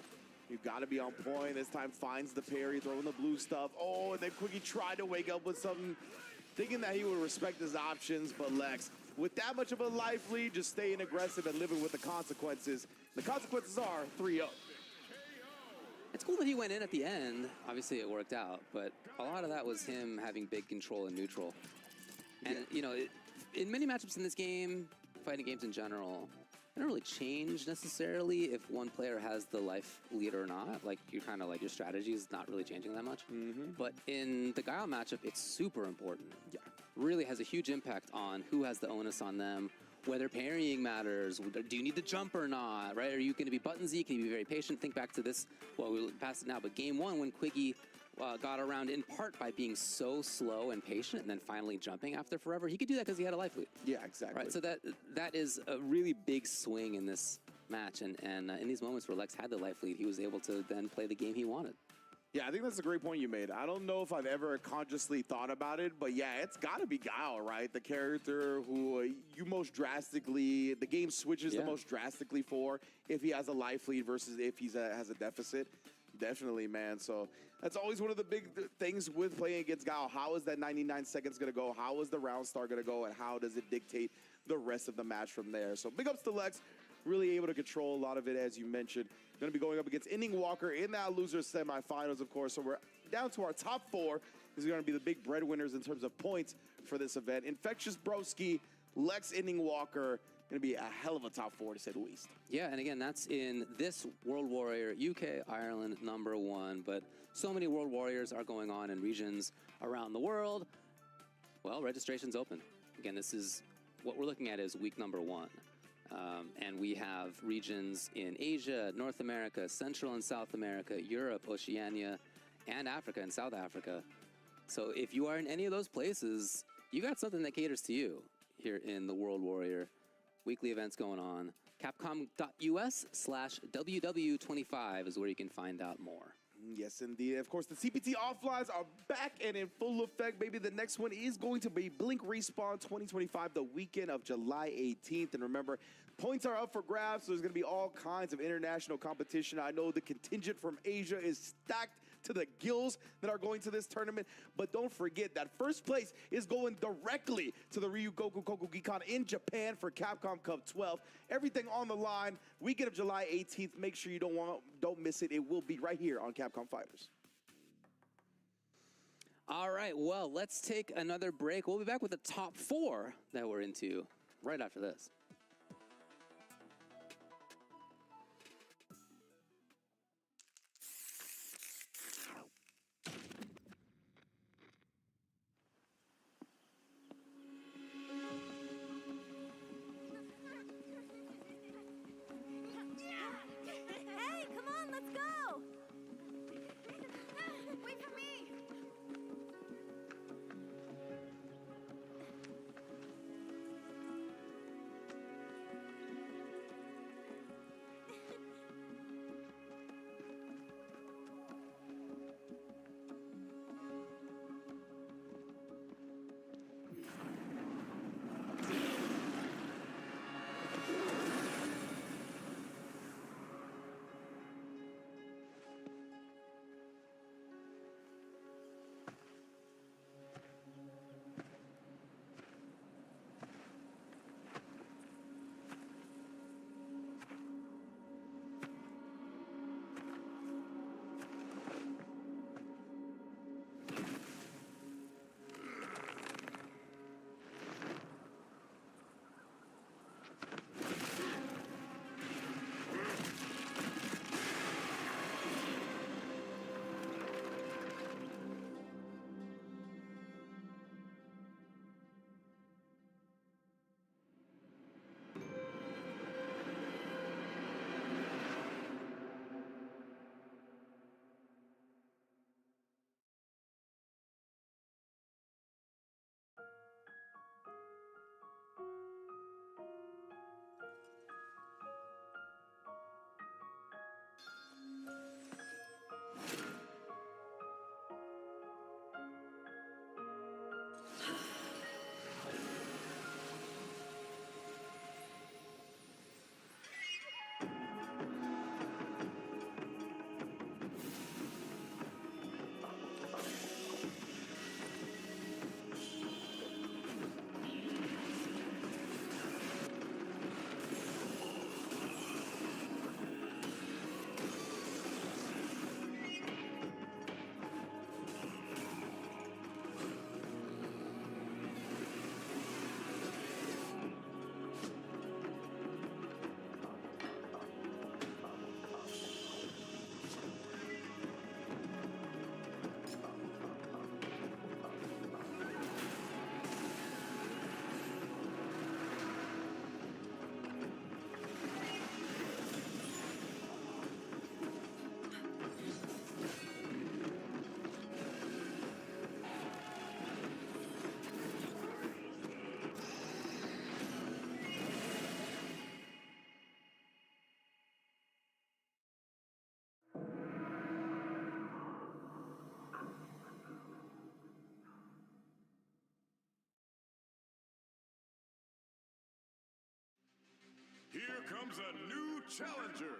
You got to be on point. This time finds the parry, throwing the blue stuff. Oh, and then Quickie tried to wake up with something, thinking that he would respect his options, but Lex, with that much of a life lead, just staying aggressive and living with the consequences. The consequences are 3-0. It's cool that he went in at the end. Obviously, it worked out, but a lot of that was him having big control in neutral. And, you know, in many matchups in this game, fighting games in general, it don't really change necessarily if one player has the life lead or not. Like, you're kind of like, your strategy is not really changing that much. But in the Guile matchup, it's super important. Yeah. Really has a huge impact on who has the onus on them, whether parrying matters, do you need to jump or not, right? Are you going to be button Z? Can you be very patient? Think back to this, well, we'll pass it now, but game one when Quickie got around in part by being so slow and patient and then finally jumping after forever. He could do that because he had a life lead. Yeah, exactly. Right, so that is a really big swing in this match, and in these moments where Lex had the life lead, he was able to then play the game he wanted. Yeah, I think that's a great point you made. I don't know if I've ever consciously thought about it, but yeah, it's got to be Guile, right? The character who you most drastically, the game switches the most drastically for if he has a life lead versus if he has a deficit. Definitely, man. So that's always one of the big things with playing against Guile. How is that 99 seconds going to go? How is the round start going to go? And how does it dictate the rest of the match from there? So big ups to Lex. Really able to control a lot of it, as you mentioned. Going to be going up against Inning Walker in that loser semifinals, of course. So we're down to our top four. These are going to be the big breadwinners in terms of points for this event. Infectious Broski, Lex, Inning Walker. Going to be a hell of a top four, to say the least. Yeah, and again, that's in this World Warrior, UK, Ireland, #1. But so many World Warriors are going on in regions around the world. Well, registration's open. Again, this is what we're looking at is week #1. And we have regions in Asia, North America, Central and South America, Europe, Oceania, and Africa and South Africa. So if you are in any of those places, you got something that caters to you here in the World Warrior. Weekly events going on. Capcom.us/WW25 is where you can find out more. Yes, indeed. Of course, the CPT offlines are back and in full effect, baby. The next one is going to be Blink Respawn 2025, the weekend of July 18th. And remember, points are up for grabs, so there's going to be all kinds of international competition. I know the contingent from Asia is stacked to the gills that are going to this tournament, but don't forget that first place is going directly to the Ryugoku Kokugikon in Japan for Capcom Cup 12. Everything on the line. Weekend of July 18th. Make sure you don't miss it. It will be right here on Capcom Fighters. All right, well, let's take another break. We'll be back with the top four that we're into right after this. comes a new challenger.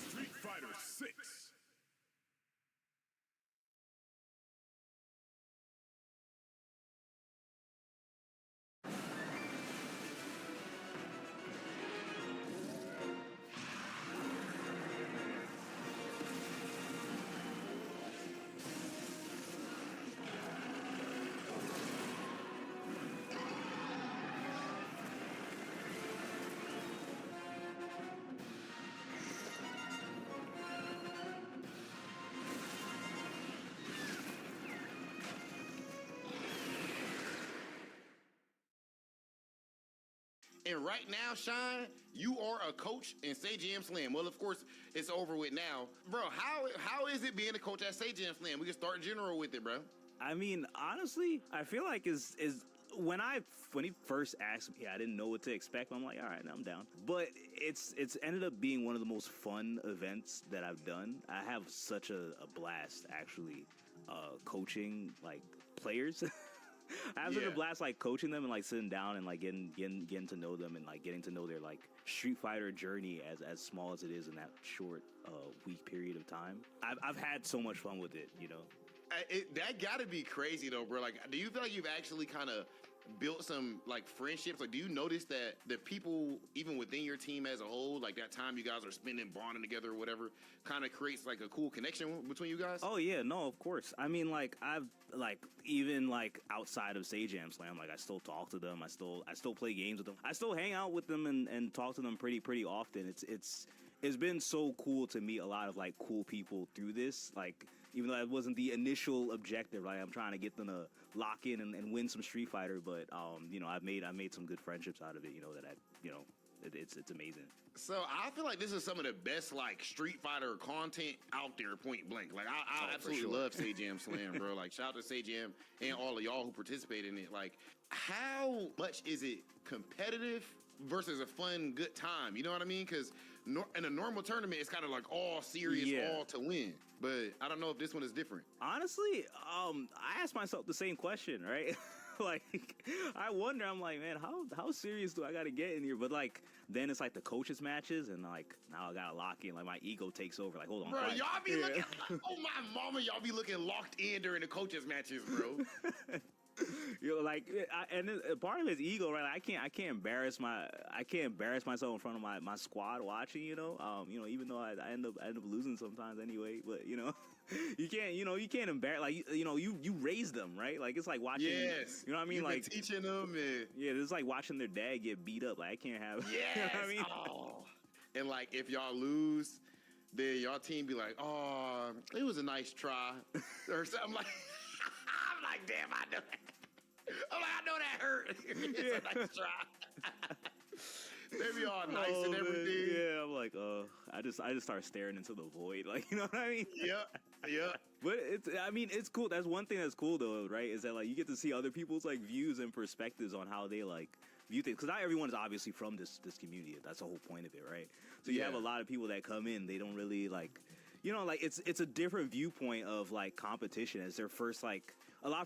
Street Fighter 6. And right now, Shine, you are a coach in SageM Slam. Well, of course, it's over with now. Bro, how is it being a coach at SageM Slam? We can start general with it, bro. I mean, honestly, I feel like is when he first asked me, I didn't know what to expect. I'm like, all right, I'm down. But it's ended up being one of the most fun events that I've done. I have such a blast actually coaching like players. I have such a blast like coaching them and like sitting down and like getting to know them and like getting to know their like Street Fighter journey as small as it is in that short week period of time. I've had so much fun with it, you know. That gotta be crazy though, bro. Like, do you feel like you've actually kind of built some like friendships? Like, do you notice that the people even within your team as a whole, like that time you guys are spending bonding together or whatever, kind of creates like a cool connection between you guys? Oh yeah, no, of course. I mean, like I've like even like outside of SageM Slam, like I still talk to them. I still play games with them. I still hang out with them and talk to them pretty often. It's been so cool to meet a lot of like cool people through this. Like, even though that wasn't the initial objective, like I'm trying to get them to lock in and win some Street Fighter, but you know, I've made some good friendships out of it. You know it's amazing. So I feel like this is some of the best like Street Fighter content out there, point blank. Like I absolutely love SageM Slam, bro. Like shout out to SageM and all of y'all who participate in it. Like, how much is it competitive versus a fun, good time? You know what I mean? Because in a normal tournament, it's kind of like all serious, all to win. But I don't know if this one is different. Honestly, I asked myself the same question, right? Like, I wonder, I'm like, man, how serious do I got to get in here? But like, then it's like the coaches matches, and like now I gotta lock in. Like my ego takes over. Like, hold on, bro, y'all be looking. Oh my mama, y'all be looking locked in during the coaches matches, bro. You know, like, and then part of his ego, right? Like, I can't embarrass myself in front of my squad watching. You know, even though I end up losing sometimes anyway. But you know, you can't embarrass. Like, you raise them, right? Like it's like watching. Yes. You know what I mean? You've like been teaching them. And... yeah, it's like watching their dad get beat up. Like I can't have. Yes. You know what I mean? Oh. And like if y'all lose, then y'all team be like, oh, it was a nice try, or something like. I'm like, damn, I know that. I'm like, I know that hurt. It's a nice try. They be all nice and everything. Man. Yeah, I'm like, I just start staring into the void, like, you know what I mean? Yeah. But it's cool. That's one thing that's cool though, right? Is that like you get to see other people's like views and perspectives on how they like view things. Because not everyone is obviously from this community. That's the whole point of it, right? So you have a lot of people that come in, they don't really like. You know, like it's a different viewpoint of like competition. As their first like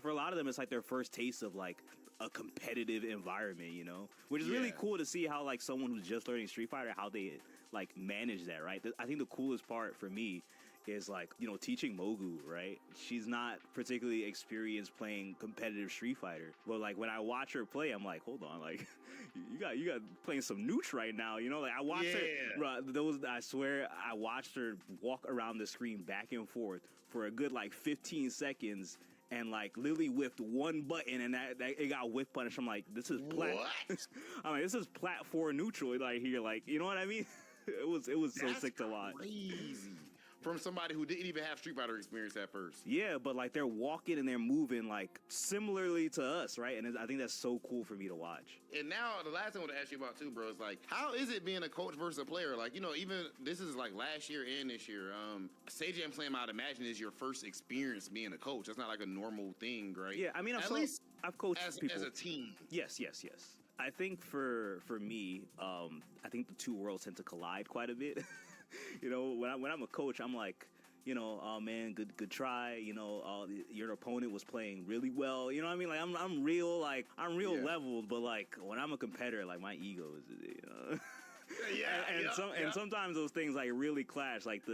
for a lot of them, it's like their first taste of like a competitive environment. You know, which is really cool to see how like someone who's just learning Street Fighter, how they like manage that. Right. I think the coolest part for me is like, you know, teaching Mogu, right? She's not particularly experienced playing competitive Street Fighter. But like when I watch her play, I'm like, hold on, like you got playing some nooch right now, you know? Like I watched her, I swear I watched her walk around the screen back and forth for a good like 15 seconds. And like literally whipped one button, and that it got whip punished. I'm like, this is I'm like, this is plat 4 neutral, like here, like, you know what I mean? It was so sick to watch. Crazy. From somebody who didn't even have Street Fighter experience at first. Yeah, but like they're walking and they're moving like similarly to us, right? And I think that's so cool for me to watch. And now the last thing I want to ask you about too, bro, is like, how is it being a coach versus a player? Like, you know, even this is like last year and this year. Jam Slam, I'd imagine, is your first experience being a coach. That's not like a normal thing, right? Yeah, I mean, I've coached people as a team. Yes. I think for me, I think the two worlds tend to collide quite a bit. You know, when I'm a coach, I'm like, you know, oh man, good try. You know, your opponent was playing really well. You know what I mean? Like I'm real leveled, but like when I'm a competitor, like my ego is, you know. And sometimes those things like really clash. Like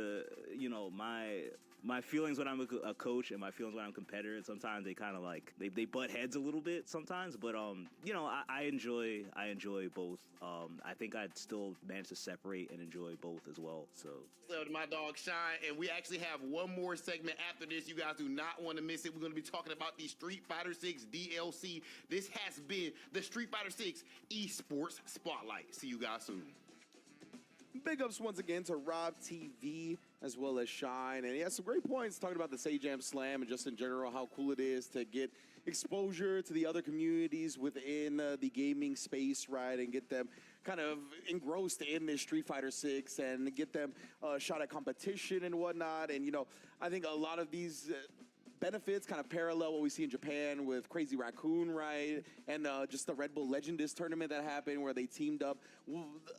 my feelings when I'm a coach and my feelings when I'm a competitor, and sometimes they kind of like they butt heads a little bit sometimes. But you know, I enjoy both. I think I'd still manage to separate and enjoy both as well. So My dog Shine, and we actually have one more segment after this. You guys do not want to miss it. We're going to be talking about the Street Fighter 6 DLC. This has been the Street Fighter 6 Esports Spotlight. See you guys soon. Big ups once again to Rob TV as well as Shine. And he has some great points talking about the Jam Slam and just in general how cool it is to get exposure to the other communities within the gaming space, right? And get them kind of engrossed in this Street Fighter 6 and get them shot at competition and whatnot. And, you know, I think a lot of these benefits kind of parallel what we see in Japan with Crazy Raccoon, right? And just the Red Bull Legendist tournament that happened where they teamed up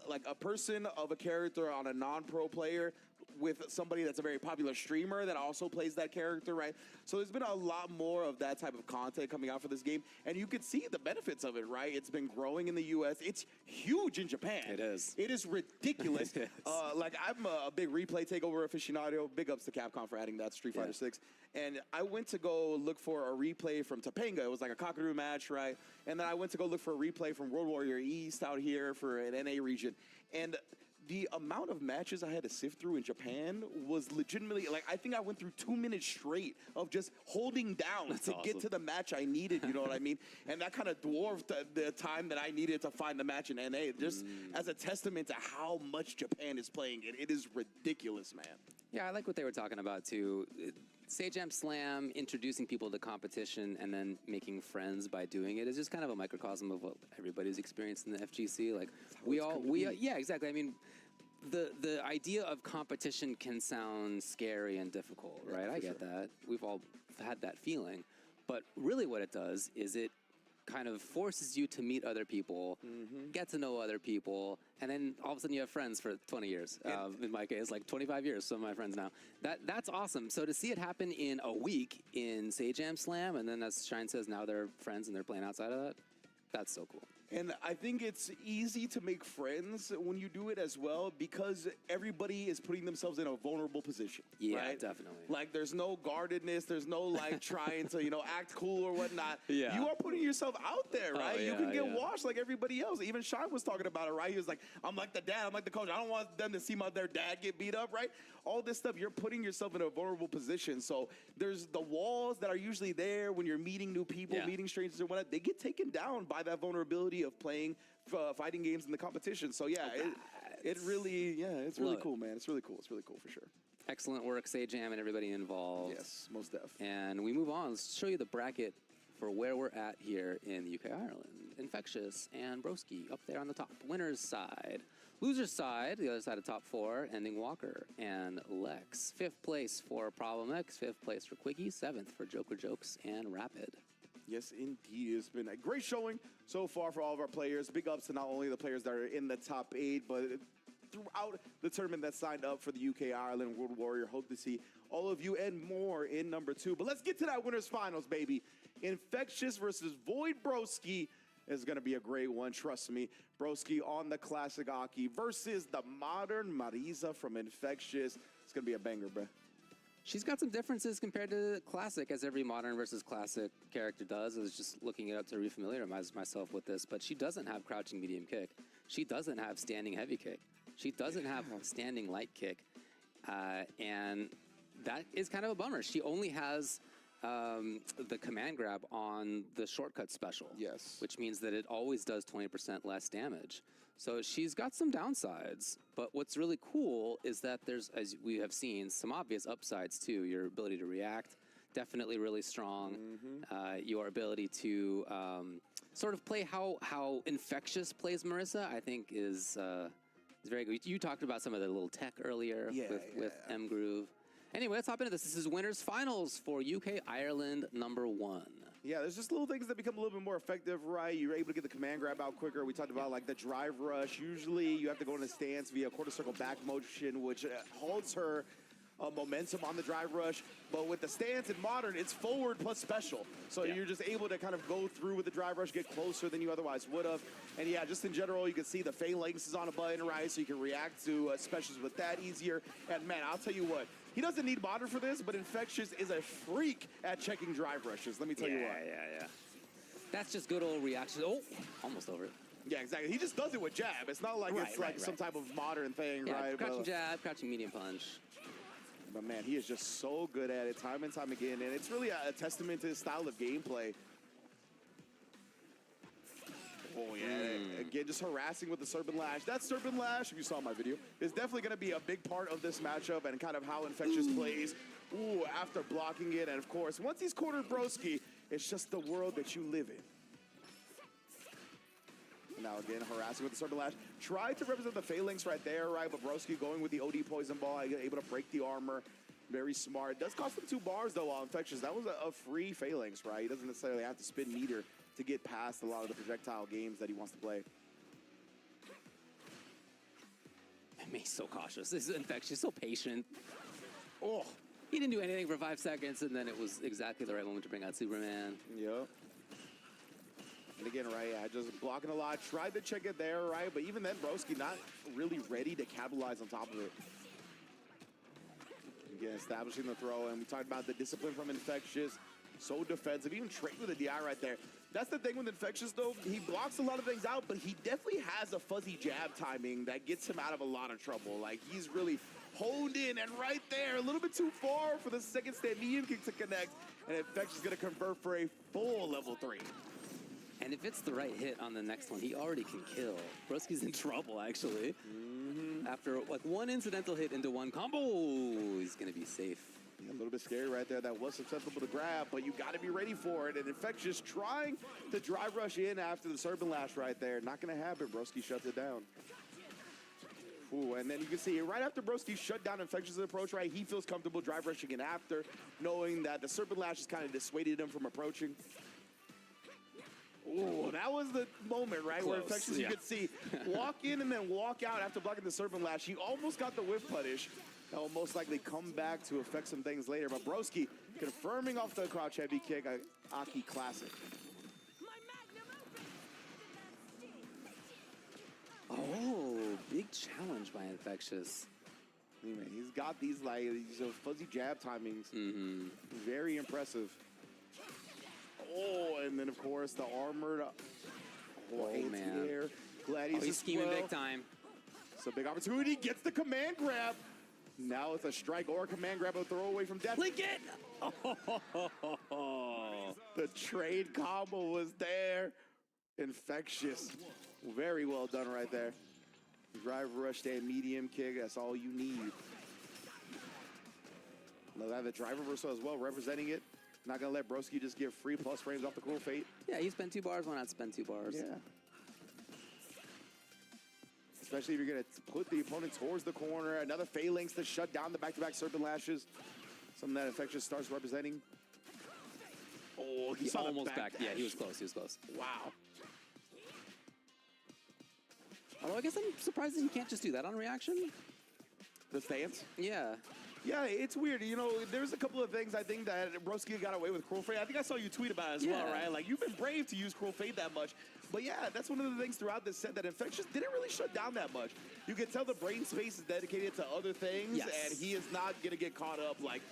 like a person of a character on a non-pro player with somebody that's a very popular streamer that also plays that character, right? So there's been a lot more of that type of content coming out for this game, and you could see the benefits of it, right? It's been growing in the U.S. It's huge in Japan. It is. It is ridiculous. Yes. Like, I'm a big replay takeover aficionado. Big ups to Capcom for adding that to Street Fighter 6. And I went to go look for a replay from Topanga. It was like a Kakaroo match, right? And then I went to go look for a replay from World Warrior East out here for an NA region. And the amount of matches I had to sift through in Japan was legitimately, like, I think I went through 2 minutes straight of just holding down get to the match I needed, you know what I mean? And that kind of dwarfed the time that I needed to find the match in NA, just as a testament to how much Japan is playing it. It is ridiculous, man. Yeah, I like what they were talking about, too. Jam Slam, introducing people to competition and then making friends by doing it is just kind of a microcosm of what everybody's experienced in the FGC. Like, yeah, exactly. I mean, the idea of competition can sound scary and difficult, right? I get that. We've all had that feeling. But really what it does is it kind of forces you to meet other people, get to know other people, and then all of a sudden you have friends for 20 years. In my case, like 25 years, some of my friends now. That's awesome. So to see it happen in a week in Jam Slam, and then as Shine says, now they're friends and they're playing outside of that, that's so cool. And I think it's easy to make friends when you do it as well because everybody is putting themselves in a vulnerable position. Yeah, right? definitely. Like there's no guardedness, there's no like trying to, act cool or whatnot. Yeah. You are putting yourself out there, right? Yeah, you can get washed like everybody else. Even Sean was talking about it, right? He was like, I'm like the dad, I'm like the coach. I don't want them to see their dad get beat up, right? All this stuff, you're putting yourself in a vulnerable position. So there's the walls that are usually there when you're meeting new people, meeting strangers and whatnot. They get taken down by that vulnerability of playing fighting games in the competition. So yeah, it's really cool, man. It's really cool. It's really cool for sure. Excellent work, Jam, and everybody involved. Yes, most def. And we move on. Let's show you the bracket for where we're at here in the UK, Ireland. Infectious and Broski up there on the top. Winner's side. Loser's side, the other side of top 4, Ending Walker and Lex. 5th place for Problem X, 5th place for Quickie, 7th for Joker Jokes and Rapid. Yes, indeed. It's been a great showing so far for all of our players. Big ups to not only the players that are in the top 8, but throughout the tournament that signed up for the UK, Ireland, World Warrior. Hope to see all of you and more in number 2. But let's get to that winners finals, baby. Infectious versus Void Broski is going to be a great one, trust me. Broski on the classic Aki versus the modern Marisa from Infectious. It's going to be a banger, bro. She's got some differences compared to Classic, as every Modern versus Classic character does. I was just looking it up to refamiliarize myself with this, but she doesn't have crouching medium kick. She doesn't have standing heavy kick. She doesn't have standing light kick. And that is kind of a bummer. She only has the command grab on the shortcut special. Yes. Which means that it always does 20% less damage. So she's got some downsides, but what's really cool is that there's, as we have seen, some obvious upsides too. Your ability to react, definitely really strong. Your ability to sort of play how Infectious plays Marisa, I think is very good. You talked about some of the little tech earlier with M Groove. Anyway, let's hop into this. This is winners finals for UK Ireland #1. Yeah, there's just little things that become a little bit more effective, right? You're able to get the command grab out quicker. We talked about like the drive rush. Usually you have to go in a stance via quarter circle back motion, which holds her momentum on the drive rush. But with the stance in Modern, it's forward plus special. So you're just able to kind of go through with the drive rush, get closer than you otherwise would have. And yeah, just in general, you can see the phalanx is on a button, right? So you can react to specials with that easier. And man, I'll tell you what, he doesn't need Modern for this, but Infectious is a freak at checking drive rushes. Let me tell you what. Yeah. That's just good old reaction. Oh, almost over it. Yeah, exactly. He just does it with jab. It's not like it's like some type of Modern thing, right? Crouching jab, crouching medium punch. But man, he is just so good at it time and time again, and it's really a testament to his style of gameplay. Oh yeah, again, just harassing with the Serpent Lash. That Serpent Lash, if you saw my video, is definitely going to be a big part of this matchup and kind of how Infectious plays. Ooh, after blocking it, and of course, once he's cornered Broski, it's just the world that you live in. Now again, harassing with the Serpent Lash. Tried to represent the phalanx right there, right? But Broski going with the OD Poison Ball, able to break the armor. Very smart. It does cost him 2 bars though while Infectious. That was a free phalanx, right? He doesn't necessarily have to spin meter to get past a lot of the projectile games that he wants to play. He's so cautious. This is Infectious, so patient. Oh, he didn't do anything for 5 seconds, and then it was exactly the right moment to bring out Superman. Yep. And again, right, just blocking a lot. Tried to check it there, right? But even then, Broski not really ready to capitalize on top of it. Again, establishing the throw, and we talked about the discipline from Infectious. So defensive, even trade with a DI right there. That's the thing with Infectious, though. He blocks a lot of things out, but he definitely has a fuzzy jab timing that gets him out of a lot of trouble. Like, he's really honed in, and right there, a little bit too far for the second stand medium kick to connect, and Infectious is going to convert for a full level 3. And if it's the right hit on the next one, he already can kill. Broski's in trouble, actually. After, like, 1 incidental hit into 1 combo, he's going to be safe. A little bit scary right there. That was susceptible to grab, but you got to be ready for it. And Infectious trying to drive rush in after the Serpent Lash right there. Not going to happen. Broski shuts it down. Ooh, and then you can see right after Broski shut down Infectious' approach, right, he feels comfortable drive rushing in after, knowing that the Serpent Lash has kind of dissuaded him from approaching. Ooh, that was the moment, right, where Infectious, you could see, walk in and then walk out after blocking the Serpent Lash. He almost got the whip punish. That will most likely come back to affect some things later. But Broski confirming off the crouch heavy kick, Aki classic. Oh, big challenge by Infectious. Man, he's got these fuzzy jab timings. Very impressive. Oh, and then of course the armored. Man. Gladius he's scheming big time. So big opportunity, gets the command grab. Now it's a strike or a command grab, a throw away from death. Link it! The trade combo was there. Infectious. Very well done right there. Drive rush stand medium kick, that's all you need. Love that, the drive reversal as well, representing it. Not gonna let Broski just get free plus frames off the Cruel Fate. Yeah, he spent 2 bars, why not spend 2 bars? Yeah. Especially if you're gonna put the opponent towards the corner. Another phalanx to shut down the back-to-back Serpent Lashes. Something that Infectious starts representing. Oh, he saw almost back. Yeah, he was close. He was close. Wow. Although I guess I'm surprised that he can't just do that on reaction. The stance? Yeah. Yeah, it's weird. You know, there's a couple of things I think that Broski got away with Cruel Fate. I think I saw you tweet about it as well, right? Like, you've been brave to use Cruel Fate that much. But yeah, that's one of the things throughout this set that Infectious didn't really shut down that much. You can tell the brain space is dedicated to other things, and he is not going to get caught up, like,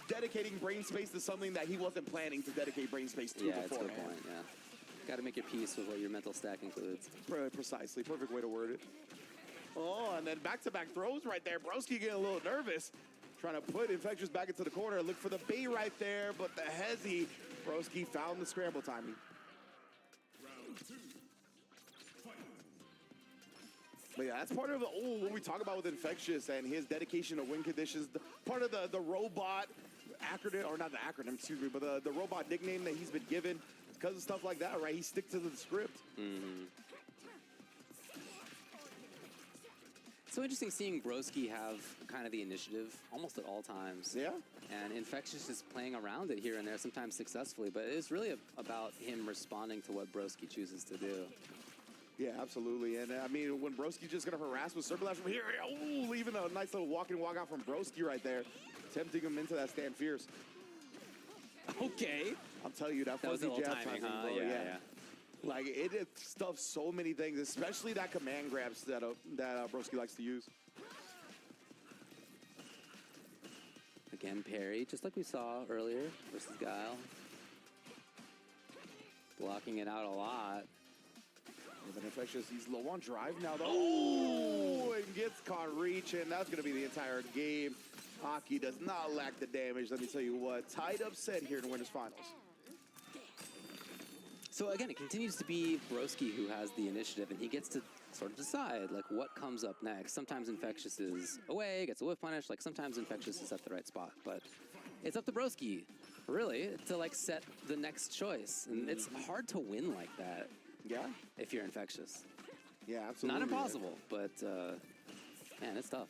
dedicating brain space to something that he wasn't planning to dedicate brain space to Yeah, it's a beforehand. good point, yeah. Got to make your peace with what your mental stack includes. Precisely. Perfect way to word it. Oh, and then back-to-back throws right there. Broski getting a little nervous. Trying to put Infectious back into the corner. Look for the bait right there, but the hezzy. Broski found the scramble timing. But yeah, that's part of what we talk about with Infectious and his dedication to win conditions. Part of the robot acronym, or not the acronym, excuse me, but the robot nickname that he's been given. Because of stuff like that, right? He sticks to the script. So interesting seeing Broski have kind of the initiative almost at all times. Yeah. And Infectious is playing around it here and there, sometimes successfully, but it's really about him responding to what Broski chooses to do. Yeah, absolutely. And I mean, when Broski's just going to harass with Serpent Lash from here, oh, leaving a nice little walk-in, walk-out from Broski right there, tempting him into that stand fierce. Okay. I'll tell you, that was fuzzy a little jab timing, timing, huh? bro. Yeah. Like, it stuffs so many things, especially that command grabs that Broski likes to use. Again, parry, just like we saw earlier versus Guile. Blocking it out a lot. But Infectious, he's low on drive now, though. Oh, and gets caught reaching. That's going to be the entire game. Hockey does not lack the damage, let me tell you what. Tied up set here in Winners Finals. So again, it continues to be Broski who has the initiative, and he gets to sort of decide, like, what comes up next. Sometimes Infectious is away, gets a whiff punish. Like, sometimes Infectious is at the right spot. But it's up to Broski, really, to, like, set the next choice. And it's hard to win like that. Yeah. If you're Infectious. Yeah, absolutely. Not impossible, but, man, it's tough.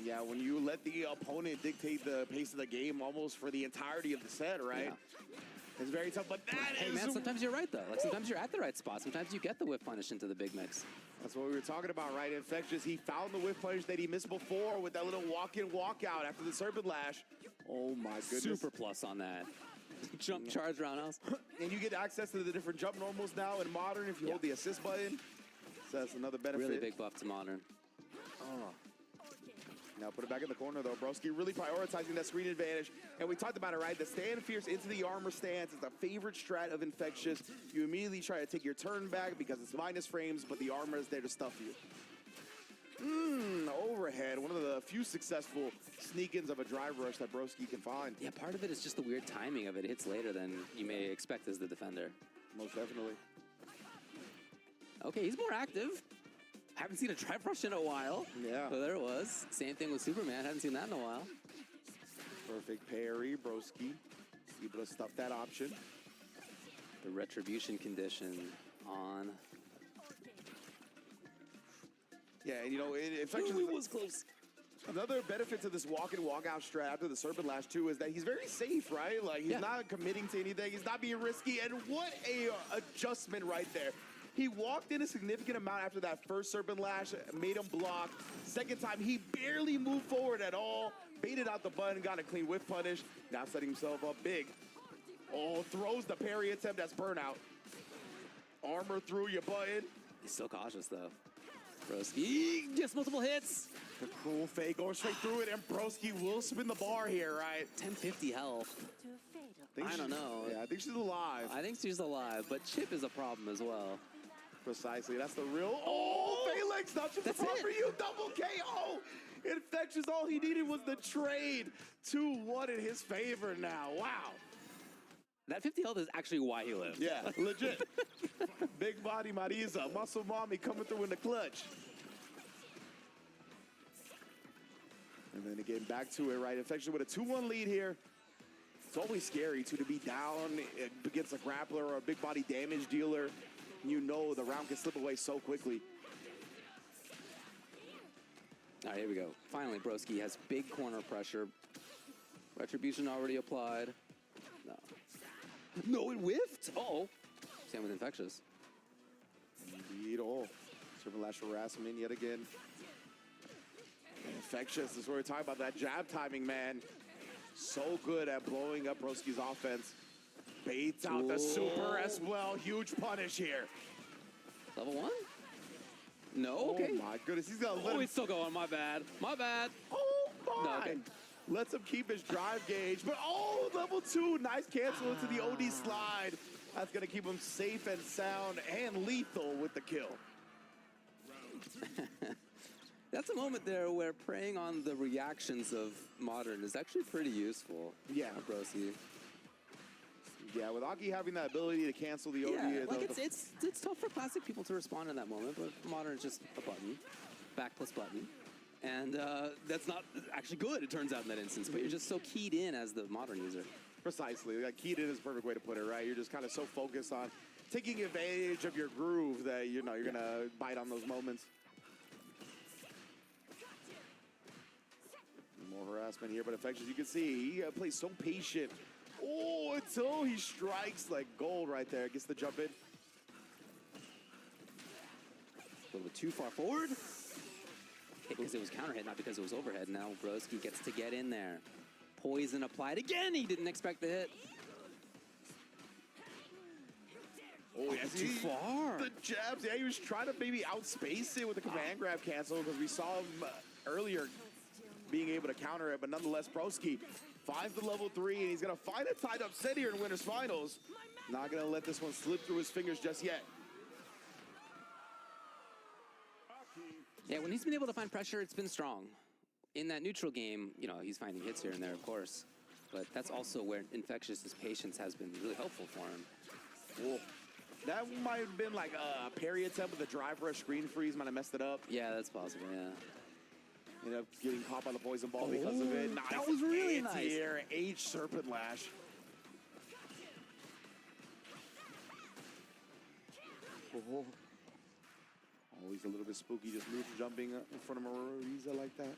Yeah, when you let the opponent dictate the pace of the game almost for the entirety of the set, right? Yeah. It's very tough, but Hey, man, sometimes you're right, though. Like, sometimes you're at the right spot. Sometimes you get the whiff punish into the big mix. That's what we were talking about, right? Infectious, he found the whiff punish that he missed before with that little walk-in, walk-out after the Serpent Lash. Oh, my goodness. Super plus on that. Jump charge roundhouse. And you get access to the different jump normals now in Modern if you hold the assist button. So that's another benefit. Really big buff to Modern. Oh. Now put it back in the corner, though. Broski really prioritizing that screen advantage. And we talked about it, right? The stand fierce into the armor stance is a favorite strat of Infectious. You immediately try to take your turn back because it's minus frames, but the armor is there to stuff you. Overhead. One of the few successful sneak-ins of a drive rush that Broski can find. Yeah, part of it is just the weird timing of it. It hits later than you may expect as the defender. Most definitely. Okay, he's more active. Haven't seen a drive rush in a while. Yeah. But there it was. Same thing with Superman. Haven't seen that in a while. Perfect parry. Broski able to stuff that option. The retribution condition on. Yeah, and you know, Infectious was close. Another benefit to this walk-in, walk-out strat after the Serpent Lash, too, is that he's very safe, right? Like, he's not committing to anything. He's not being risky. And what a adjustment right there. He walked in a significant amount after that first Serpent Lash, made him block. Second time, he barely moved forward at all. Baited out the button, got a clean whiff punish. Now setting himself up big. Oh, throws the parry attempt as burnout. Armor through your button. He's so cautious, though. Broski gets multiple hits. The cruel fake going straight through it, and Broski will spin the bar here, right? 1050 health. I don't know. Yeah, I think she's alive. I think she's alive, but Chip is a problem as well. Precisely. That's the real. Oh, Phalanx, not just a problem for you. Double KO. Infectious, all he needed was the trade. 2-1 in his favor now. Wow. That 50 health is actually why he lived. Yeah, legit. Big body Marisa, muscle mommy coming through in the clutch. And then again, back to it, right? Infection with a 2-1 lead here. It's always scary, too, to be down against a grappler or a big body damage dealer. You know the round can slip away so quickly. All right, here we go. Finally, Broski has big corner pressure. Retribution already applied. No. No, it whiffed. Uh-oh. Same with Infectious. Indeed. Oh, Serpent Lash harassment yet again. Infectious is where we're talking about that jab timing, man. So good at blowing up Broski's offense. Baits out the super as well. Huge punish here. Level 1? No, okay. Oh my goodness, he's gonna let him. He's still going. My bad. My bad. Oh my. No, okay. Lets him keep his drive gauge. But oh, level 2. Nice cancel into the OD slide. That's going to keep him safe and sound and lethal with the kill. That's a moment there where preying on the reactions of Modern is actually pretty useful. Yeah. Broski. Yeah, with Aki having that ability to cancel the OD. Yeah, like it's tough for Classic people to respond in that moment, but Modern is just a button, back plus button. And that's not actually good, it turns out, in that instance. But you're just so keyed in as the Modern user. Precisely. Like, keyed in is a perfect way to put it, right? You're just kind of so focused on taking advantage of your groove that, you know, you're going to bite on those moments. More harassment here, but Infectious, you can see, he plays so patient. Oh, until he strikes like gold right there. Gets the jump in. A little bit too far forward. Because it was counter hit, not because it was overhead. Now Broski gets to get in there. Poison applied again. He didn't expect the hit. Oh, yeah, too far. The jabs. Yeah, he was trying to maybe outspace it with the command grab cancel because we saw him earlier being able to counter it. But nonetheless, Broski finds the level 3, and he's going to find a tied up set here in Winners Finals. Not going to let this one slip through his fingers just yet. Yeah, when he's been able to find pressure, it's been strong. In that neutral game, you know, he's finding hits here and there, of course. But that's also where Infectious's patience has been really helpful for him. Whoa. That might have been like a parry attempt with a drive rush screen freeze. Might have messed it up. Yeah, that's possible, yeah. Ended up getting caught by the poison ball because of it. Nice. That was really nice. Anti-air, H Serpent Lash. Oh. Always a little bit spooky, just neutral jumping in front of Marisa like that.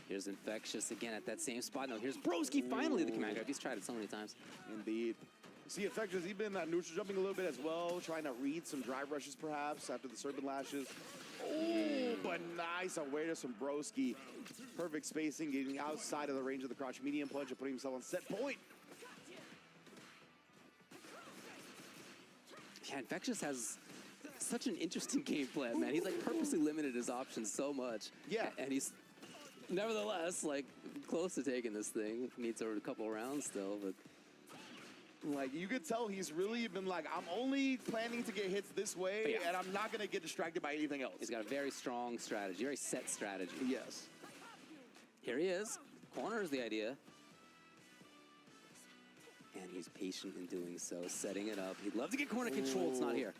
Here's Infectious again at that same spot. Now here's Broski, finally the command grab. He's tried it so many times. Indeed. See, Infectious, he's been neutral jumping a little bit as well, trying to read some drive rushes perhaps after the Serpent Lashes. Oh, but nice awareness from Broski. Perfect spacing, getting outside of the range of the crouch medium punch and putting himself on set point. Yeah, Infectious has such an interesting game plan, man. He's like purposely limited his options so much. Yeah. And he's nevertheless like close to taking this thing. Needs a couple rounds still, but like you could tell he's really been like, I'm only planning to get hits this way, and I'm not gonna get distracted by anything else. He's got a very strong strategy, very set strategy. Yes. Here he is. Corner is the idea. And he's patient in doing so, setting it up. He'd love to get corner control, it's not here.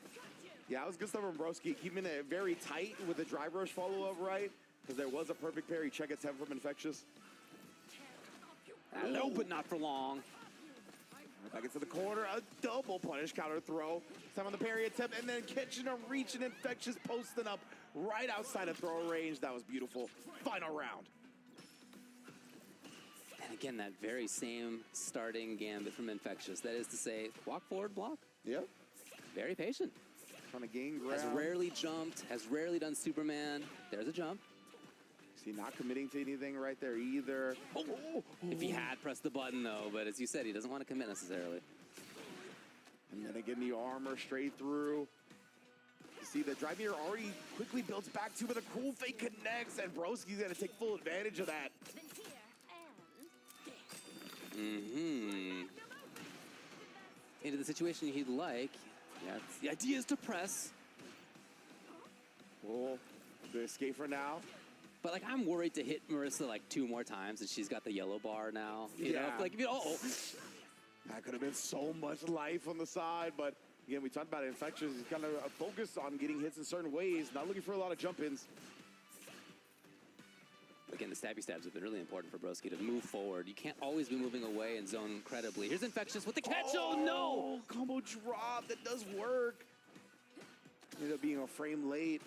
Yeah, that was good stuff from Broski, keeping it very tight with the drive rush follow-up, right? Because there was a perfect parry check attempt from Infectious. No, but not for long. Back into the corner, a double punish counter throw. Time on the parry attempt, and then catching a reach and Infectious posting up right outside of throw range. That was beautiful. Final round. And again, that very same starting gambit from Infectious. That is to say, walk forward, block. Yep. Very patient. Trying to gain ground. Has rarely jumped, has rarely done Superman. There's a jump. See, not committing to anything right there either. If he had pressed the button, though, but as you said, he doesn't want to commit necessarily. And then again, the armor straight through. You see, the drive here already quickly builds back to, but the cool fake connects, and Broski's going to take full advantage of that. Into the situation he'd like. Yeah, the idea is to press. Oh, the escape for now. But like, I'm worried to hit Marisa like 2 more times, and she's got the yellow bar now. You know, like, that could have been so much life on the side, but again, we talked about it. Infectious is kind of focused on getting hits in certain ways, not looking for a lot of jump-ins. Again, the stabby stabs have been really important for Broski to move forward. You can't always be moving away and zone credibly. Here's Infectious with the catch. Oh, no! Combo drop. That does work. Ended up being a frame late.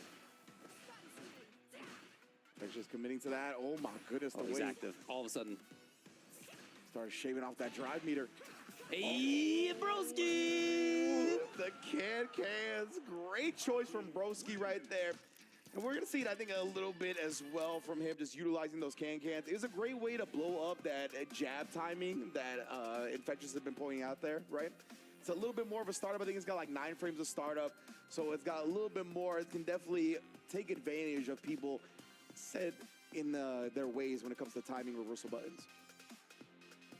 Infectious committing to that. Oh, my goodness. The he's way active. All of a sudden. Started shaving off that drive meter. Hey, Broski! The cans. Great choice from Broski right there. And we're going to see it, I think, a little bit as well from him, just utilizing those cans. It was a great way to blow up that jab timing that Infectious has been pointing out there, right? It's a little bit more of a startup. I think it's got like 9 frames of startup. So it's got a little bit more. It can definitely take advantage of people set in their ways when it comes to timing reversal buttons.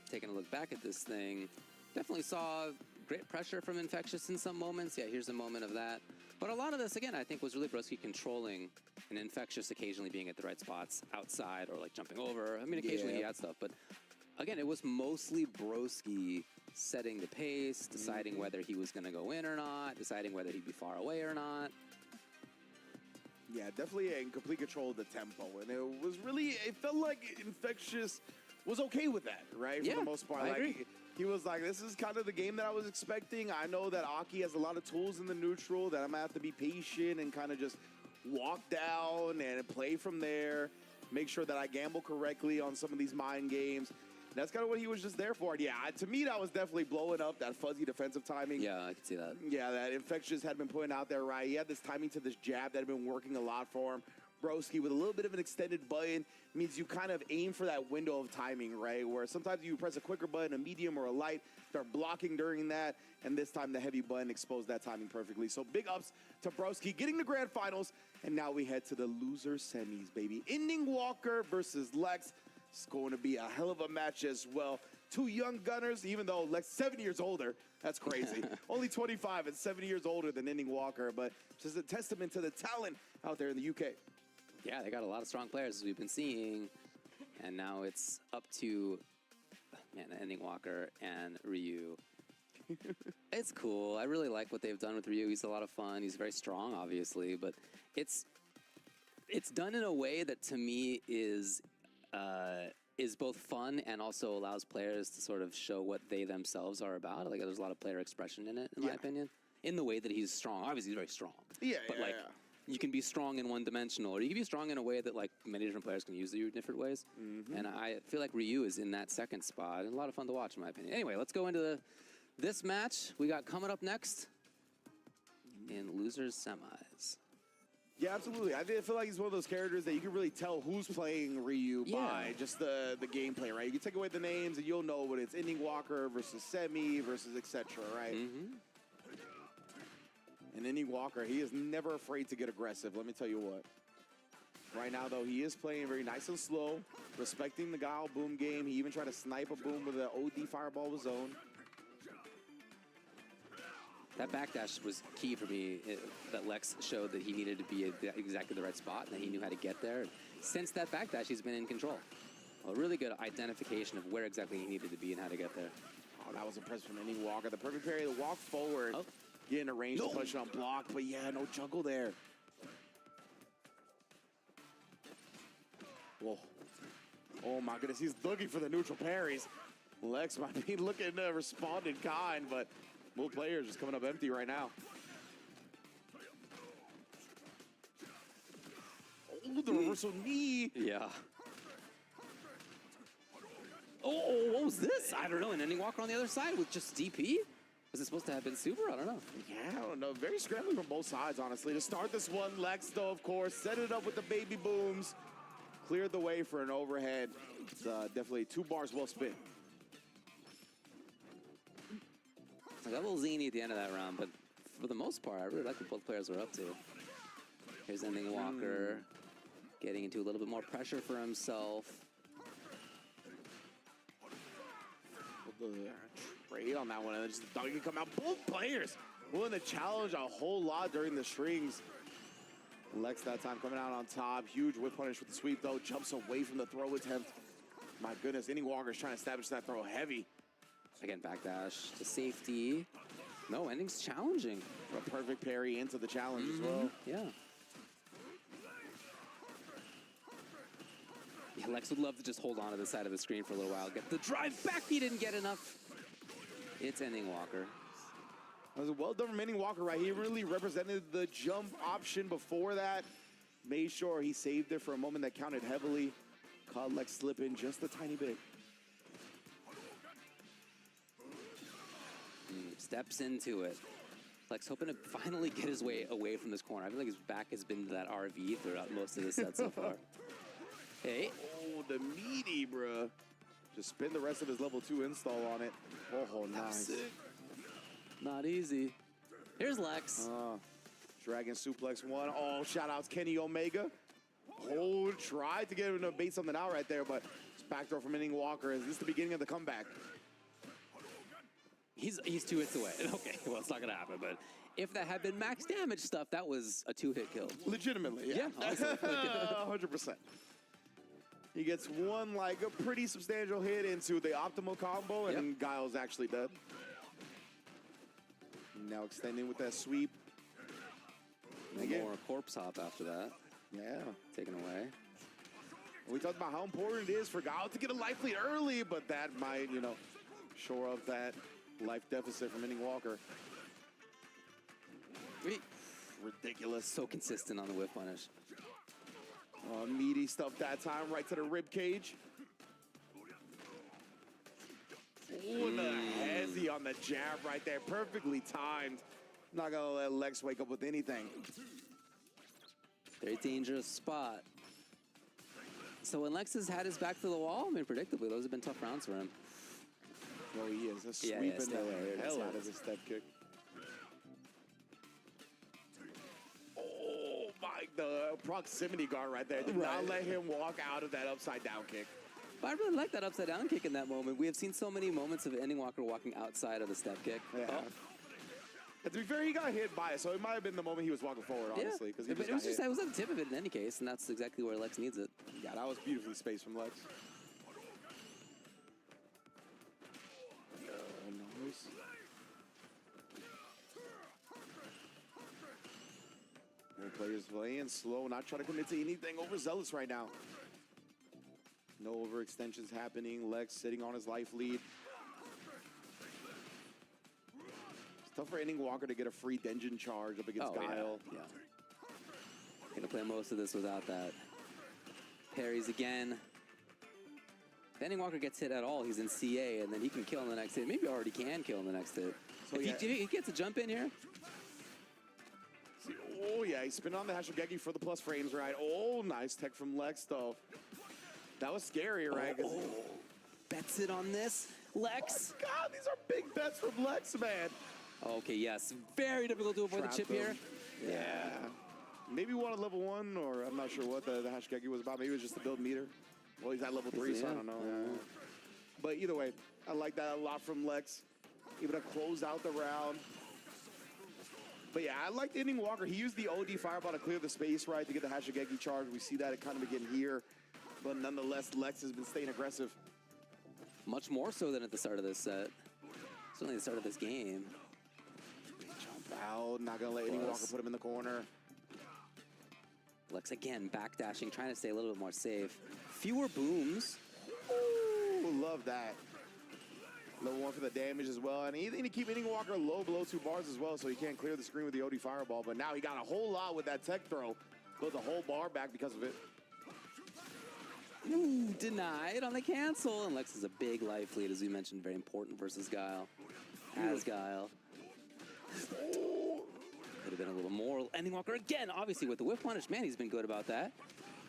Taking a look back at this thing, definitely saw great pressure from Infectious in some moments. Yeah, here's a moment of that. But a lot of this, again, I think was really Broski controlling and Infectious occasionally being at the right spots outside or like jumping over. I mean, occasionally he had stuff, but again, it was mostly Broski setting the pace, deciding whether he was going to go in or not, deciding whether he'd be far away or not. Yeah, definitely in complete control of the tempo. And it was really, it felt like Infectious was okay with that, right? For the most part. I Like, agree. he was like, this is kind of the game that I was expecting. I know that Aki has a lot of tools in the neutral, that I'm going to have to be patient and kind of just walk down and play from there, make sure that I gamble correctly on some of these mind games. That's kind of what he was just there for. And yeah, to me, that was definitely blowing up that fuzzy defensive timing. Yeah, I can see that. Yeah, that Infectious had been putting out there, right? He had this timing to this jab that had been working a lot for him. Broski with a little bit of an extended button means you kind of aim for that window of timing, right? Where sometimes you press a quicker button, a medium or a light, start blocking during that, and this time the heavy button exposed that timing perfectly. So big ups to Broski getting the grand finals, and now we head to the loser semis, baby. Ending Walker versus Lex. It's going to be a hell of a match as well. Two young gunners, even though Lex 7 years older. That's crazy. Only 25 and 7 years older than Ending Walker, but just a testament to the talent out there in the UK. Yeah, they got a lot of strong players as we've been seeing. And now it's up to, man, Ending Walker and Ryu. It's cool. I really like what they've done with Ryu. He's a lot of fun. He's very strong, obviously. But it's done in a way that, to me, is both fun and also allows players to sort of show what they themselves are about. Like, there's a lot of player expression in it, in my opinion. In the way that he's strong. Obviously, he's very strong. Yeah, but like, you can be strong in one-dimensional, or you can be strong in a way that like many different players can use you in different ways. And I feel like Ryu is in that second spot. A lot of fun to watch, in my opinion. Anyway, let's go into this match we got coming up next in losers semis. Yeah, absolutely. I feel like he's one of those characters that you can really tell who's playing Ryu by just the gameplay, right? You can take away the names and you'll know what it's Ending Walker versus Semi versus etc., right? And Ending Walker, he is never afraid to get aggressive, let me tell you what. Right now, though, he is playing very nice and slow, respecting the Guile boom game. He even tried to snipe a boom with an OD fireball of his own. That backdash was key for me, that Lex showed that he needed to be at exactly the right spot and that he knew how to get there. Since that backdash, he's been in control. A really good identification of where exactly he needed to be and how to get there. Oh, that was impressive from Ending Walker. The perfect parry, the walk forward, getting a range to push on block, but yeah, no juggle there. Whoa. Oh my goodness, he's looking for the neutral parries. Lex might be looking to respond in kind, but both players just coming up empty right now. Oh, the reversal knee. Yeah. Oh, what was this? I don't know. An Ending Walker on the other side with just DP? Was it supposed to have been super? I don't know. Yeah, I don't know. Very scrambling from both sides, honestly. To start this one, Lex, though, of course, set it up with the baby booms. Cleared the way for an overhead. It's definitely 2 bars well spent. I got a little zany at the end of that round, but for the most part, I really like what both players were up to. Here's Ending Walker getting into a little bit more pressure for himself. The trade on that one, and then just the dunk can come out. Both players willing to challenge a whole lot during the strings. Lex that time coming out on top. Huge whip punish with the sweep, though. Jumps away from the throw attempt. My goodness, Ending Walker is trying to establish that throw heavy. Again, backdash to safety. No, Ending's challenging. For a perfect parry into the challenge as well. Yeah. Yeah, Lex would love to just hold on to the side of the screen for a little while. Get the drive back. He didn't get enough. It's Ending Walker. That was well done from Ending Walker, right? He really represented the jump option before that. Made sure he saved it for a moment that counted heavily. Caught Lex slipping just a tiny bit. Steps into it. Lex hoping to finally get his way away from this corner. I feel like his back has been to that RV throughout most of the set so far. Hey. Oh, the meaty, bruh. Just spin the rest of his level 2 install on it. Oh, nice. Not easy. Here's Lex. Dragon suplex 1. Oh, shout outs Kenny Omega. Oh, tried to get him to bait something out right there, but it's back throw from Inning Walker. Is this the beginning of the comeback? He's 2 hits away. Okay, well, it's not going to happen, but if that had been max damage stuff, that was a 2-hit kill. Legitimately, yeah. honestly. 100%. He gets one, like, a pretty substantial hit into the optimal combo, and Guile's actually dead. Now extending with that sweep. Again, more corpse hop after that. Yeah. Taken away. We talked about how important it is for Guile to get a life lead early, but that might, you know, shore up that life deficit from Inning Walker. Ridiculous. So consistent on the whip punish. Meaty stuff that time, right to the rib cage. Ooh, the hezzy on the jab right there, perfectly timed. Not gonna let Lex wake up with anything. Very dangerous spot. So when Lex has had his back to the wall, I mean, predictably, those have been tough rounds for him. Oh, he is. A sweep in the hell out of the step kick. Oh, my, the proximity guard right there. Did not let him walk out of that upside down kick. But I really like that upside down kick in that moment. We have seen so many moments of Inning Walker walking outside of the step kick. Yeah. And to be fair, he got hit by it, so it might have been the moment he was walking forward, honestly. Yeah, but it was at the tip of it in any case, and that's exactly where Lex needs it. Yeah, that was beautifully spaced from Lex. Nice. No players playing slow, not trying to commit to anything overzealous right now. No overextensions happening. Lex sitting on his life lead. It's tough for Inning Walker to get a free Denjin charge up against Guile. Yeah. Gonna play most of this without that. Parries again. If Inning Walker gets hit at all, he's in CA, and then he can kill in the next hit. Maybe already can kill in the next hit. So if he gets a jump in here. Oh, yeah, he's spinning on the Hashigeki for the plus frames, right? Oh, nice tech from Lex, though. That was scary, right? Bets it on this. Lex. Oh, God, these are big bets from Lex, man. Okay, yes. Very difficult to avoid the chip here. Yeah. Maybe one at level 1, or I'm not sure what the Hashigeki was about. Maybe it was just the build meter. Well, he's at level 3, so I don't know. Yeah. But either way, I like that a lot from Lex. Able to close out the round. But yeah, I liked Inning Walker. He used the OD fireball to clear the space, right, to get the Hashigeki charge. We see that kind of again here. But nonetheless, Lex has been staying aggressive. Much more so than at the start of this set. Certainly the start of this game. Jump out. Not going to let Inning Walker put him in the corner. Lex again backdashing, trying to stay a little bit more safe. Fewer booms. Ooh, love that. Level 1 for the damage as well. And anything to keep Inning Walker low below 2 bars as well, so he can't clear the screen with the OD fireball. But now he got a whole lot with that tech throw. Built a whole bar back because of it. Ooh, denied on the cancel. And Lex is a big life lead, as we mentioned, very important versus Guile. As Guile. Could have been a little more. Inning Walker again, obviously with the whip punish. Man, he's been good about that.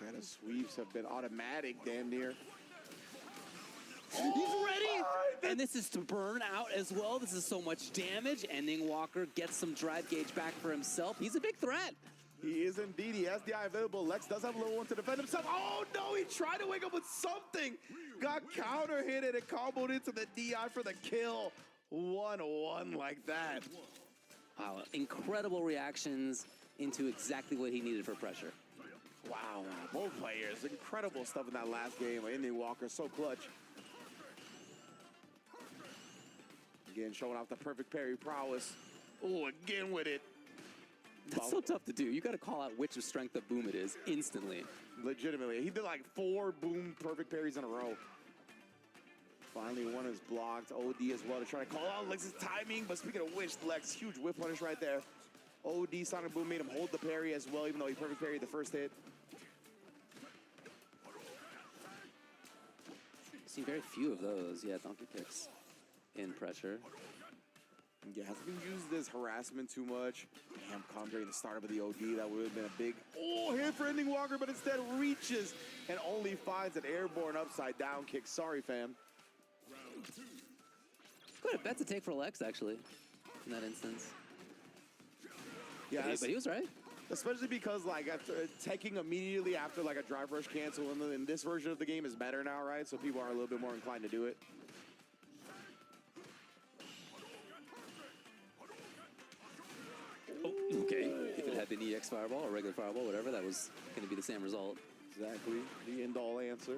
Man, his sweeps have been automatic, damn near. He's ready! And this is to burn out as well. This is so much damage. Inning Walker gets some drive gauge back for himself. He's a big threat. He is indeed. He has the eye available. Lex does have a little one to defend himself. Oh, no, he tried to wake up with something. Got counter hit and it comboed into the DI for the kill. 1-1 like that. Wow, incredible reactions into exactly what he needed for pressure. Wow, both players. Incredible stuff in that last game. Inning Walker, so clutch. Again, showing off the perfect parry prowess. Oh, again with it. That's so tough to do. You got to call out which strength of boom it is instantly. Legitimately. He did like 4 boom perfect parries in a row. Finally, one is blocked. OD as well to try to call out Lex's timing. But speaking of which, Lex, huge whip punish right there. OD Sonic Boom made him hold the parry as well, even though he perfect parried the first hit. See very few of those. Yeah, donkey kicks in pressure. Yeah, hasn't been used as harassment too much. Damn, conjuring the startup of the OD, that would have been a big hit for Inning Walker, but instead reaches and only finds an airborne upside down kick. Sorry, fam. Quite a bet to take for Lex, actually, in that instance. Yeah, but he was right. Especially because, like, after taking immediately after, like, a drive rush cancel in this version of the game is better now, right? So people are a little bit more inclined to do it. Oh, okay. If it had been EX Fireball or regular Fireball, whatever, that was going to be the same result. Exactly. The end-all answer.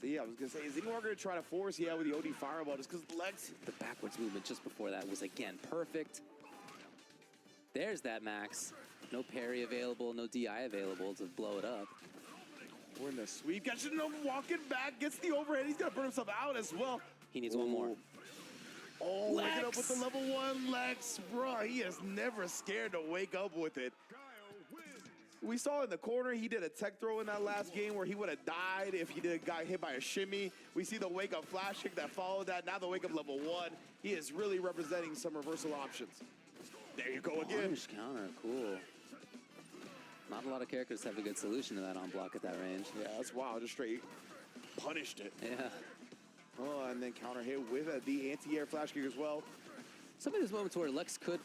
So, yeah, I was going to say, is anyone going to try to force, with the OD Fireball just because Lex... The backwards movement just before that was, again, perfect. There's that Max. No parry available, no DI available to blow it up. We're in the sweep. Got Shinobun walking back, gets the overhead. He's going to burn himself out as well. He needs one more. Oh, waking up with the level 1 Lex. Bruh, he is never scared to wake up with it. We saw in the corner, he did a tech throw in that last game where he would have died if he got hit by a shimmy. We see the wake-up flash kick that followed that. Now the wake-up level 1. He is really representing some reversal options. There you go again. Punish counter, cool. Not a lot of characters have a good solution to that on block at that range. Yeah, that's wild. Just straight punished it. Yeah. Oh, and then counter hit with the anti-air flash kick as well. Some of these moments where Lex could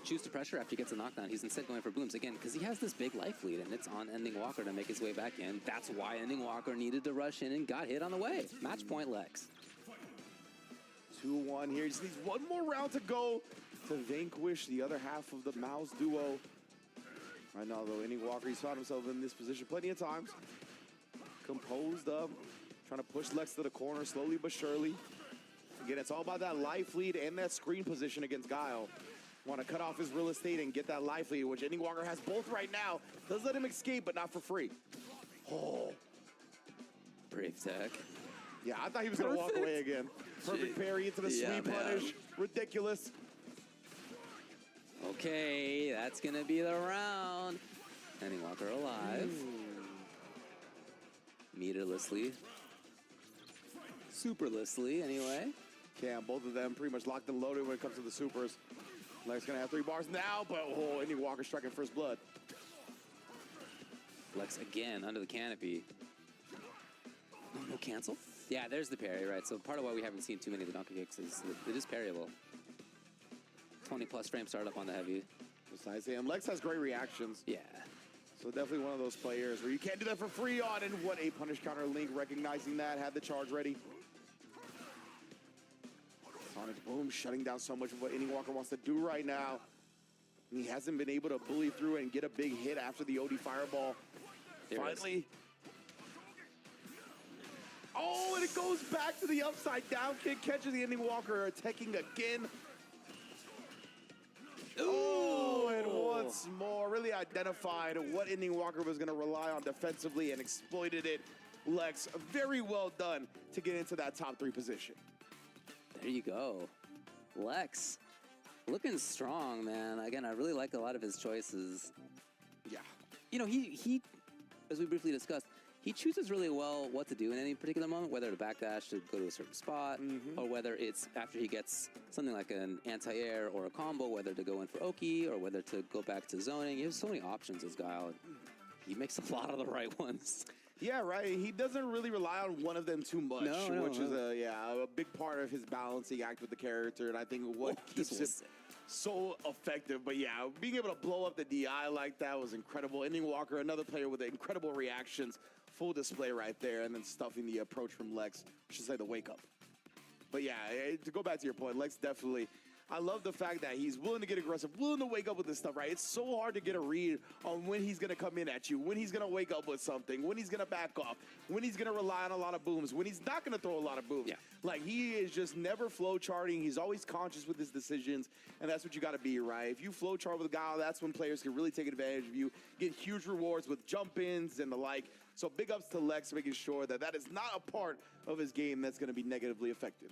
choose to pressure after he gets a knockdown, he's instead going for booms again because he has this big life lead and it's on Ending Walker to make his way back in. That's why Ending Walker needed to rush in and got hit on the way. Match point Lex. 2-1 here. He just needs one more round to go to vanquish the other half of the Mouse duo. Right now, though, Ending Walker, he's found himself in this position plenty of times. Composed up, trying to push Lex to the corner slowly but surely. Again, it's all about that life lead and that screen position against Guile. Want to cut off his real estate and get that life lead, which Ending Walker has both right now. Does let him escape, but not for free. Oh. Brave tech. Yeah, I thought he was going to walk away again. Perfect parry into the sweep punish. Ridiculous. Okay, that's going to be the round. Ending Walker alive. Meterlessly. Superlessly, anyway. Yeah, both of them pretty much locked and loaded when it comes to the supers. Lex going to have 3 bars now, but Ending Walker striking first blood. Lex again under the canopy. No cancel? Yeah, there's the parry, right? So part of why we haven't seen too many of the donkey kicks is that it is parryable. 20+ frame startup on the heavy. Besides him, Lex has great reactions. Yeah. So definitely one of those players where you can't do that for free on, and what a punish counter. Link recognizing that, had the charge ready. Sonic Boom shutting down so much of what Ending Walker wants to do right now. And he hasn't been able to bully through and get a big hit after the OD Fireball. Finally. Oh, and it goes back to the upside down kick. Catches the Ending Walker attacking again. Oh, and once more, really identified what Ending Walker was going to rely on defensively and exploited it. Lex, very well done to get into that top 3 position. There you go. Lex, looking strong, man. Again, I really like a lot of his choices. Yeah. You know, he as we briefly discussed, he chooses really well what to do in any particular moment, whether to backdash to go to a certain spot, or whether it's after he gets something like an anti-air or a combo, whether to go in for Oki or whether to go back to zoning. He has so many options as Guile. He makes a lot of the right ones. Yeah, right. He doesn't really rely on one of them too much, which is a big part of his balancing act with the character, and I think what keeps it so effective. But yeah, being able to blow up the DI like that was incredible. Ending Walker, another player with incredible reactions, full display right there, and then stuffing the approach from Lex, I should say the wake up. But yeah, to go back to your point, Lex definitely, I love the fact that he's willing to get aggressive, willing to wake up with this stuff, right? It's so hard to get a read on when he's going to come in at you, when he's going to wake up with something, when he's going to back off, when he's going to rely on a lot of booms, when he's not going to throw a lot of booms. Yeah. Like, he is just never flow charting. He's always conscious with his decisions, and that's what you got to be, right? If you flow chart with a guy, that's when players can really take advantage of you, get huge rewards with jump-ins and the like. So big ups to Lex, making sure that that is not a part of his game that's going to be negatively affected.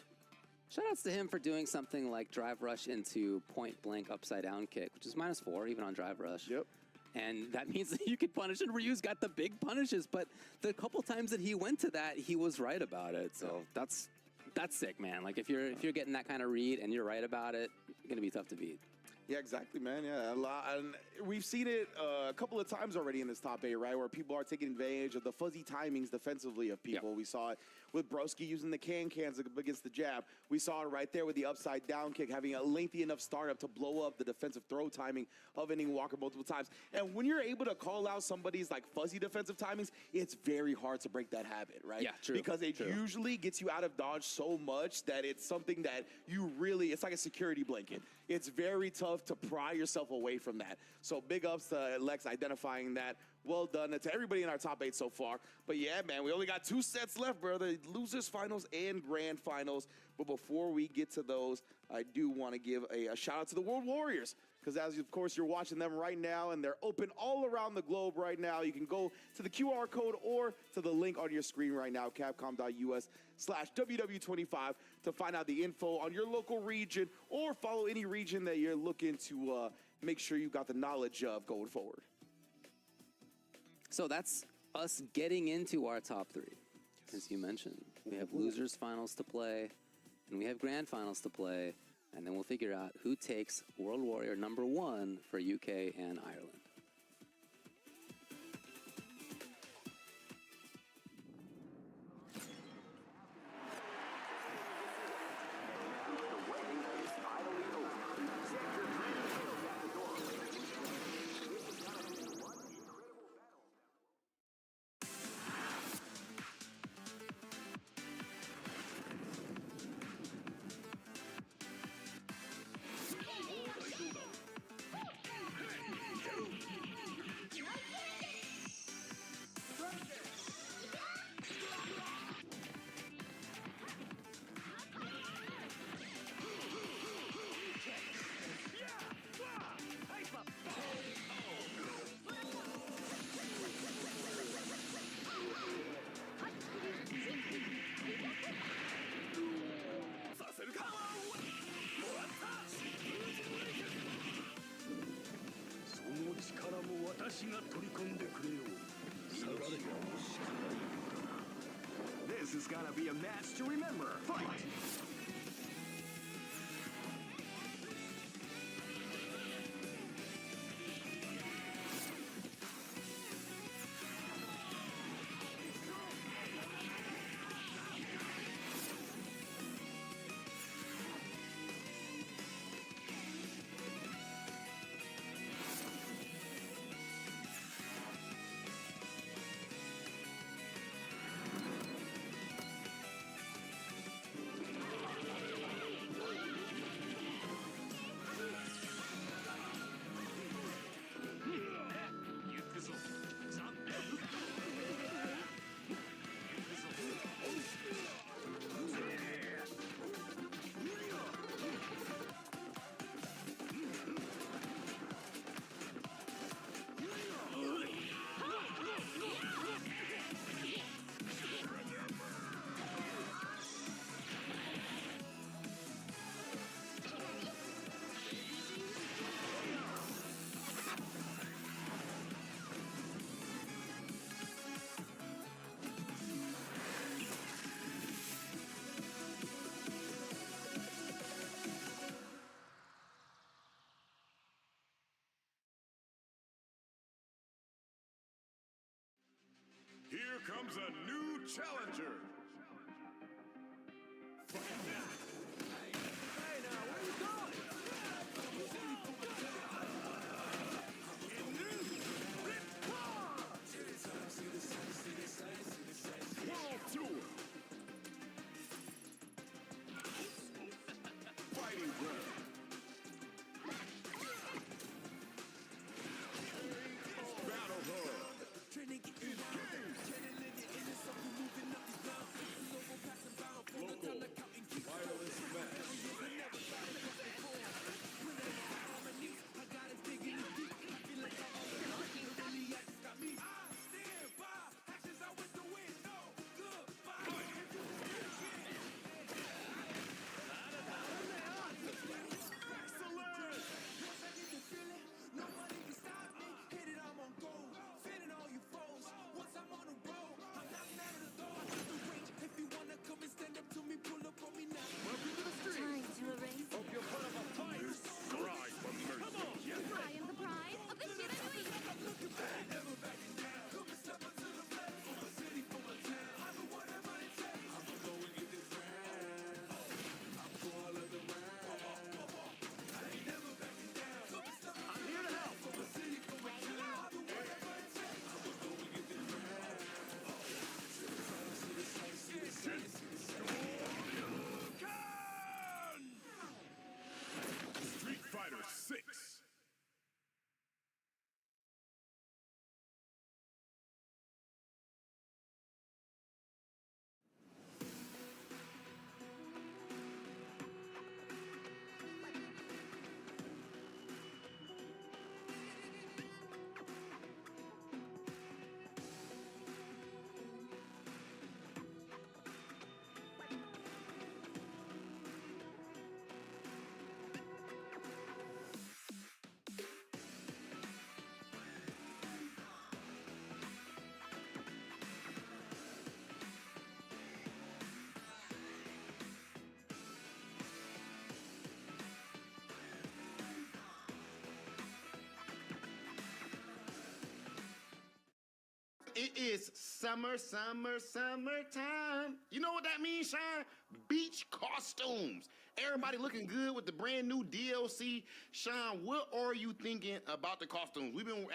Shoutouts to him for doing something like drive rush into point blank upside down kick, which is -4 even on drive rush. Yep. And that means that you could punish, and Ryu's got the big punishes, but the couple times that he went to that, he was right about it. So that's sick, man. Like if you're getting that kind of read and you're right about it, it's gonna be tough to beat. Yeah, exactly, man. Yeah, a lot, and we've seen it a couple of times already in this top 8, right? Where people are taking advantage of the fuzzy timings defensively of people. Yep. We saw it with Broski using the cans against the jab. We saw it right there with the upside down kick, having a lengthy enough startup to blow up the defensive throw timing of Ending Walker multiple times. And when you're able to call out somebody's like fuzzy defensive timings, it's very hard to break that habit, right? Yeah, true. Because it usually gets you out of dodge so much that it's something that you really, it's like a security blanket. It's very tough to pry yourself away from that. So big ups to Lex identifying that. Well done to everybody in our top 8 so far. But yeah, man, we only got 2 sets left, brother. Losers finals and grand finals. But before we get to those, I do want to give a shout out to the World Warriors. Because as of course you're watching them right now, and they're open all around the globe right now. You can go to the QR code or to the link on your screen right now, capcom.us/WW25, to find out the info on your local region or follow any region that you're looking to make sure you got the knowledge of going forward. So that's us getting into our top 3. As you mentioned, we have losers finals to play, and we have grand finals to play, and then we'll figure out who takes World Warrior #1 for UK and Ireland. This is gonna be a match to remember. Fight! Here comes a new challenger. Fight now. Hey now, where you going? World Tour. Fighting World. Battle Hall. Local, It's summertime. You know what that means, Sean? Beach costumes. Everybody looking good with the brand new DLC. Sean, what are you thinking about the costumes? We've been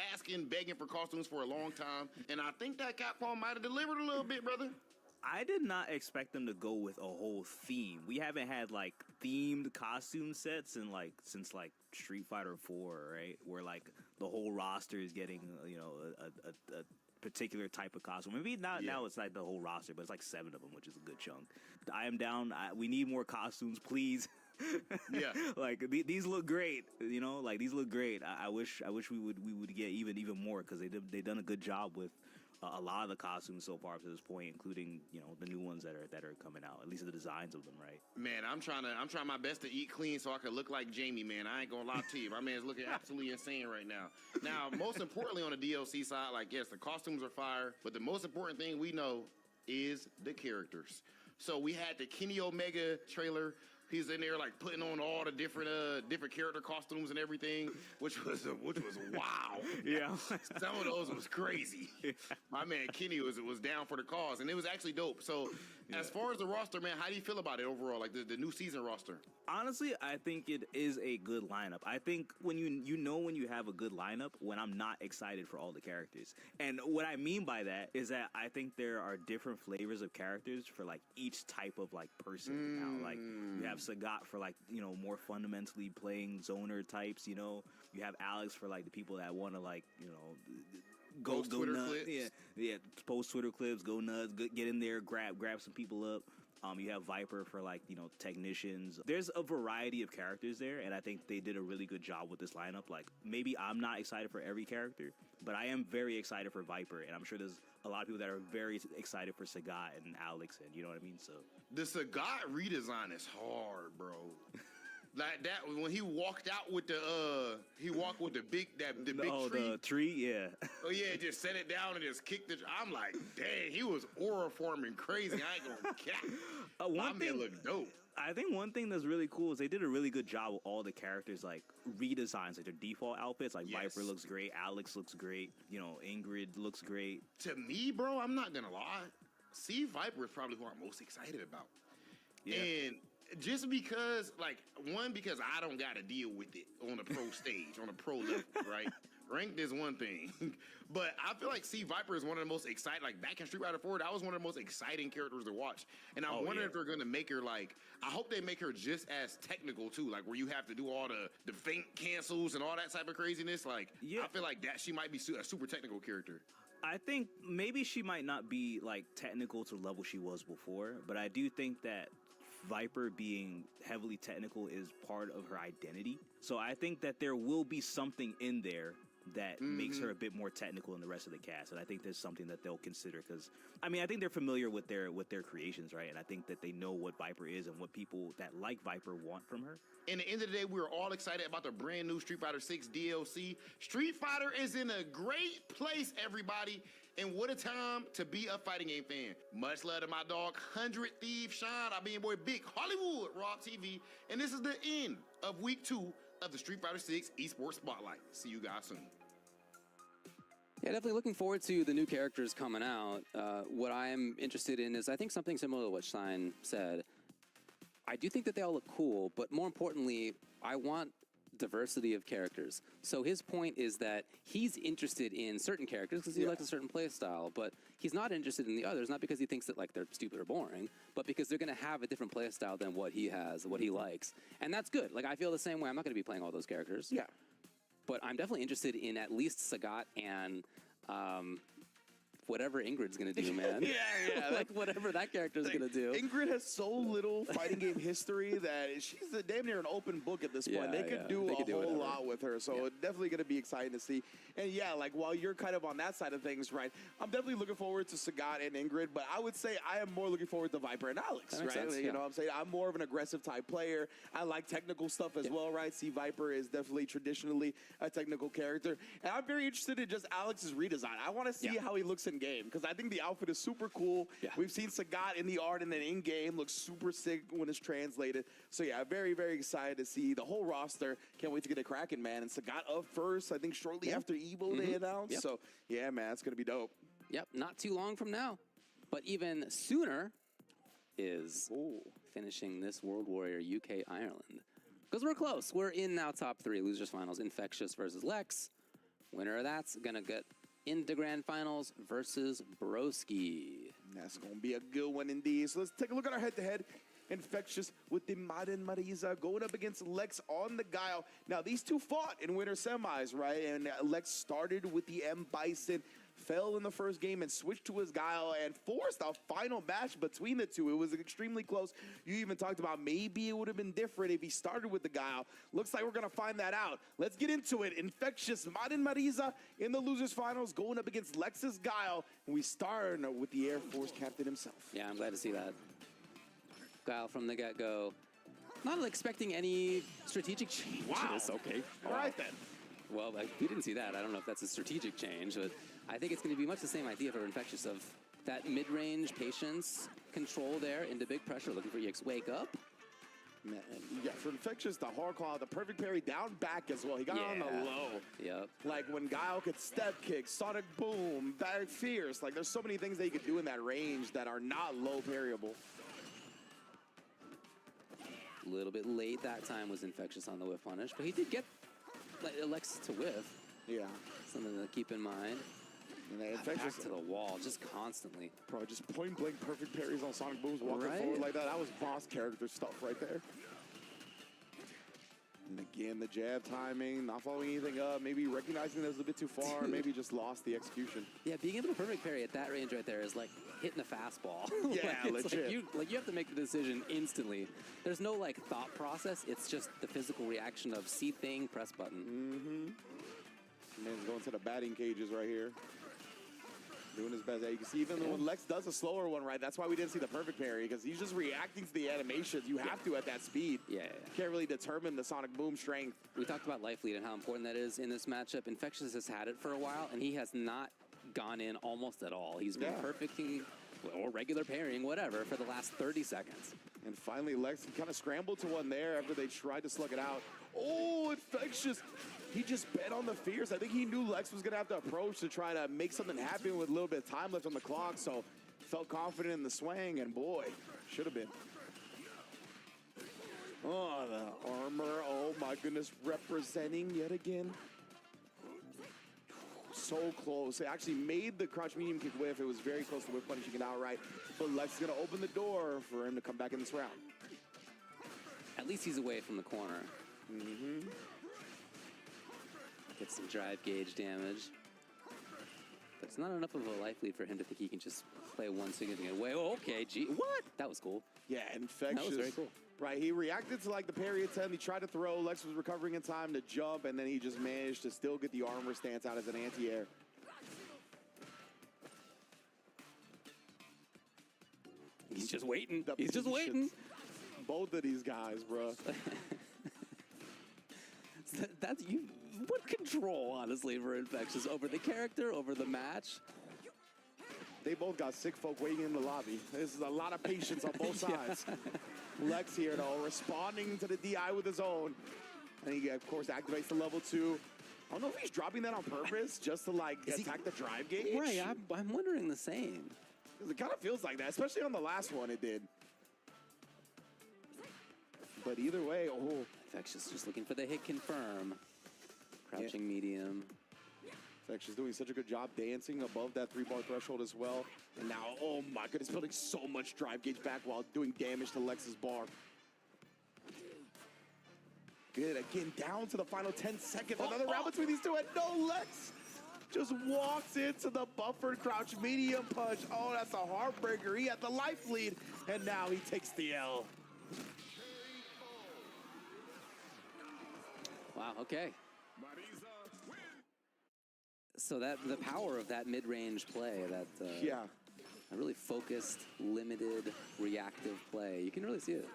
begging for costumes for a long time, and I think that Capcom might have delivered a little bit, brother. I did not expect them to go with a whole theme. We haven't had like themed costume sets since Street Fighter 4, right? Where like the whole roster is getting a particular type of costume. Maybe not now it's like the whole roster, but it's like 7 of them, which is a good chunk. I am down. We need more costumes, please. Yeah, like these look great. Like these look great. I wish we would get even more because they've done a good job with a lot of the costumes so far up to this point, including the new ones that are coming out. At least the designs of them, right? Man, I'm trying my best to eat clean so I can look like Jamie. Man, I ain't gonna lie to you. My man's looking absolutely insane right now. Now, most importantly on the DLC side, like yes, the costumes are fire, but the most important thing we know is the characters. So we had the Kenny Omega trailer. He's in there like putting on all the different character costumes and everything, which was wow. Yeah, some of those was crazy. My man Kenny was down for the cause, and it was actually dope. So, as far as the roster, man, how do you feel about it overall? Like the new season roster? Honestly, I think it is a good lineup. I think when when you have a good lineup, when I'm not excited for all the characters. And what I mean by that is that I think there are different flavors of characters for like each type of like person now. Like you have Sagat for like, more fundamentally playing zoner types, You have Alex for like the people that want to like, go Twitter nuts. clips. Yeah, post Twitter clips, go nuts, get in there, grab some people up. You have Viper for like, technicians. There's a variety of characters there, and I think they did a really good job with this lineup. Like, maybe I'm not excited for every character, but I am very excited for Viper, and I'm sure there's a lot of people that are very excited for Sagat and Alex, and you know what I mean? So the Sagat redesign is hard, bro. Like that when he walked out with the big tree. The tree, yeah. Oh yeah, just set it down and just kicked it. I'm like, dang, he was aura forming crazy. I ain't gonna cap. My man looked dope. I think one thing that's really cool is they did a really good job with all the characters, like redesigns, like their default outfits. Like Viper looks great, Alex looks great, Ingrid looks great. To me, bro, I'm not gonna lie. See, Viper is probably who I'm most excited about. Yeah. And just because, because I don't got to deal with it on the pro stage, on the pro level, right? Ranked is one thing. But I feel like C. Viper is one of the most exciting, like back in Street Fighter 4, that was one of the most exciting characters to watch. And I'm wondering if they're going to make her I hope they make her just as technical too, like where you have to do all the feint cancels and all that type of craziness. I feel like that she might be a super technical character. I think maybe she might not be like technical to the level she was before, but I do think that Viper being heavily technical is part of her identity. So I think that there will be something in there that makes her a bit more technical than the rest of the cast, and I think there's something that they'll consider because I think they're familiar with their creations, right? And I think that they know what Viper is and what people that like Viper want from her. In the end of the day, we're all excited about the brand new Street Fighter 6 DLC. Street Fighter is in a great place, everybody. And what a time to be a fighting game fan. Much love to my dog, 100 Thieves Sean. I've been your boy, Big Hollywood, Raw TV. And this is the end of week 2 of the Street Fighter 6 Esports Spotlight. See you guys soon. Yeah, definitely looking forward to the new characters coming out. What I am interested in is, I think, something similar to what Stein said. I do think that they all look cool, but more importantly, I want diversity of characters. So his point is that he's interested in certain characters because he likes a certain play style, but he's not interested in the others, not because he thinks that they're stupid or boring, but because they're going to have a different play style than what he has, what he likes. And that's good. I feel the same way. I'm not going to be playing all those characters. Yeah. But I'm definitely interested in at least Sagat and whatever Ingrid's going to do, man. yeah. Whatever that character's going to do. Ingrid has so little fighting game history that she's damn near an open book at this point. They could do a whole lot with her, so definitely going to be exciting to see. And while you're kind of on that side of things, right, I'm definitely looking forward to Sagat and Ingrid, but I would say I am more looking forward to Viper and Alex, right? Sense, You know what I'm saying? I'm more of an aggressive type player. I like technical stuff as well, right? See, Viper is definitely traditionally a technical character. And I'm very interested in just Alex's redesign. I want to see how he looks in game, because I think the outfit is super cool. We've seen Sagat in the art and then in game looks super sick when it's translated. So very, very excited to see the whole roster. Can't wait to get it cracking, man. And Sagat up first, I think shortly after Evo they announced. So man, it's gonna be dope. Yep, not too long from now. But even sooner is finishing this World Warrior UK Ireland. Because we're close. We're in now top 3. Losers finals. Infectious versus Lex. Winner of that's going to get into grand finals versus Broski. That's going to be a good one indeed. So let's take a look at our head-to-head. Infectious with the Madden Marisa going up against Lex on the Guile. Now, these two fought in winter semis, right? And Lex started with the M Bison, fell in the first game and switched to his Guile and forced a final match between the two. It was extremely close. You even talked about maybe it would have been different if he started with the Guile. Looks like we're going to find that out. Let's get into it. Infectious Madden Marisa in the losers finals going up against Lex's Guile. And we start with the Air Force captain himself. Yeah, I'm glad to see that. Guile from the get-go. Not expecting any strategic changes. Wow. Okay. All right, then. Well, we didn't see that. I don't know if that's a strategic change, but I think it's going to be much the same idea for Infectious of that mid-range patience, control there into big pressure, looking for EX wake up. Man, yeah, for Infectious, the hard call, the perfect parry down back as well. He got on the low. Yep. Like when Guile could step kick, sonic boom, back fierce. Like there's so many things that he could do in that range that are not low parryable. A little bit late that time was Infectious on the whiff punish, but he did get Alexis to whiff. Yeah. Something to keep in mind. And then Infectious back to the wall, just constantly. Bro, just point blank perfect parries on sonic booms, walking forward like that. That was boss character stuff right there. And again, the jab timing, not following anything up, maybe recognizing that it was a bit too far, maybe just lost the execution. Yeah, being able to perfect parry at that range right there is like hitting a fastball. Yeah, legit. Like you have to make the decision instantly. There's no like thought process. It's just the physical reaction of see thing, press button. Mm-hmm. Man's going to the batting cages right here. Doing his best. You can see even when Lex does a slower one, right? That's why we didn't see the perfect parry, because he's just reacting to the animations. You have to at that speed. Yeah. Can't really determine the sonic boom strength. We talked about life lead and how important that is in this matchup. Infectious has had it for a while, and he has not gone in almost at all. He's been perfecting or regular parrying, whatever, for the last 30 seconds. And finally, Lex kind of scrambled to one there after they tried to slug it out. Oh, Infectious. He just bet on the fierce. I think he knew Lex was going to have to approach to try to make something happen with a little bit of time left on the clock, so felt confident in the swing, and boy, should have been. Oh, the armor. Oh, my goodness. Representing yet again. So close. It actually made the crouch medium kick whiff. It was very close to whiff punishing it outright, but Lex is going to open the door for him to come back in this round. At least he's away from the corner. Mm-hmm. Get some drive gauge damage. But it's not enough of a life lead for him to think he can just play one significant way. Oh, okay, gee, what? That was cool. Yeah, Infectious. That was very cool. Right, he reacted to like the parry attempt. He tried to throw. Lex was recovering in time to jump, and then he just managed to still get the armor stance out as an anti-air. He's just waiting. He's just waiting. Both of these guys, bro. That's you. What control, honestly, for Infectious over the character, over the match? They both got sick folk waiting in the lobby. This is a lot of patience on both sides. Lex here, though, responding to the DI with his own. And he, of course, activates the level 2. I don't know if he's dropping that on purpose just to, like, attack the drive gauge. Right, I'm wondering the same. Because it kind of feels like that, especially on the last one it did. But either way, Infectious just looking for the hit confirm. Crouching medium. Infectious doing such a good job dancing above that 3-bar threshold as well. And now, oh my goodness, building so much drive gauge back while doing damage to Lex's bar. Good, again, down to the final 10 seconds. Another round between these two, and no, Lex just walks into the buffered crouch medium punch. Oh, that's a heartbreaker. He had the life lead, and now he takes the L. Wow, okay. So that the power of that mid-range play, that a really focused, limited, reactive play, you can really see it.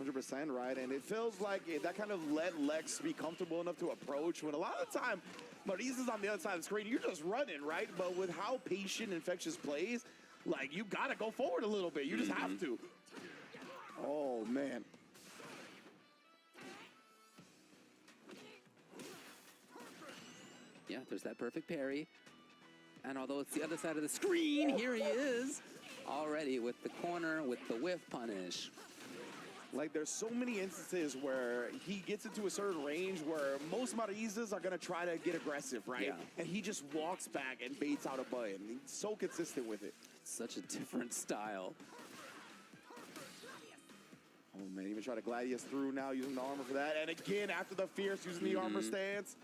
100% right, and it feels like that kind of let Lex be comfortable enough to approach when a lot of the time Marisa's on the other side of the screen, you're just running, right? But with how patient Infectious plays, like, you gotta go forward a little bit. You just have to. Oh, man. Yeah, there's that perfect parry. And although it's the other side of the screen, here he is already with the corner, with the whiff punish. Like, there's so many instances where he gets into a certain range where most Marisas are going to try to get aggressive, right? Yeah. And he just walks back and baits out a button. He's so consistent with it. Such a different style. Oh, man, even try to Gladius through now using the armor for that. And again, after the Fierce, using the armor stance.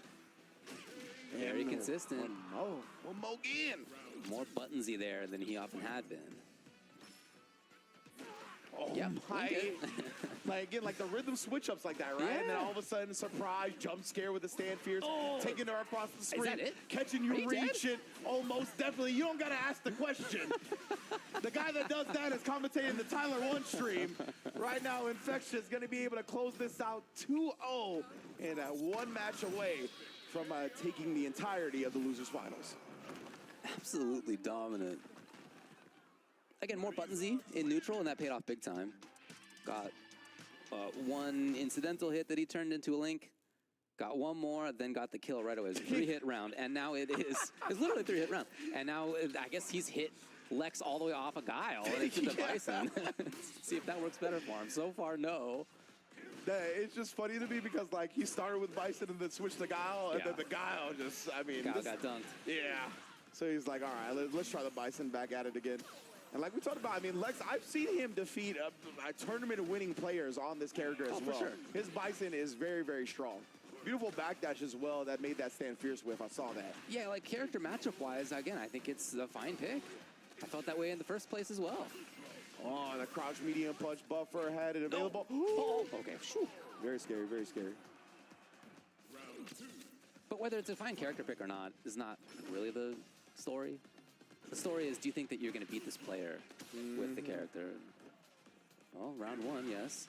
Very And consistent. one more again. More buttonsy there than he often had been. Oh, Yeah, my. okay. Like, again, like the rhythm switch-ups like that, right? And then all of a sudden, surprise, jump scare with the stand Fierce, taking her across the screen. Is that it? Catching you Are you dead? reaching. Oh, most definitely. You don't got to ask the question. The guy that does that is commentating the Tyler 1 stream. Right now, Infectious is going to be able to close this out 2-0 and one match away from taking the entirety of the losers finals. Absolutely dominant. Again, more buttonsy in neutral, and that paid off big time. Got one incidental hit that he turned into a link. Got one more, then got the kill right away. It was a 3-hit round, and now it's literally a 3-hit round. And now I guess he's hit Lex all the way off a Guile and into the Bison. See if that works better for him. So far, no. It's just funny to me because, like, he started with Bison and then switched to Guile, and then the Guile just, I mean. Guile got dunked. Yeah. So he's like, all right, let's try the Bison back at it again. And like we talked about, I mean, Lex, I've seen him defeat a tournament-winning players on this character as well. For sure. His Bison is very, very strong. Beautiful backdash as well that made that stand Fierce whiff. I saw that. Yeah, like character matchup-wise, again, I think it's a fine pick. I felt that way in the first place as well. Oh, the crouch medium punch buffer had it available. Oh, okay. Very scary, very scary. But whether it's a fine character pick or not is not really the story. The story is, do you think that you're going to beat this player with the character? Well, round one, yes.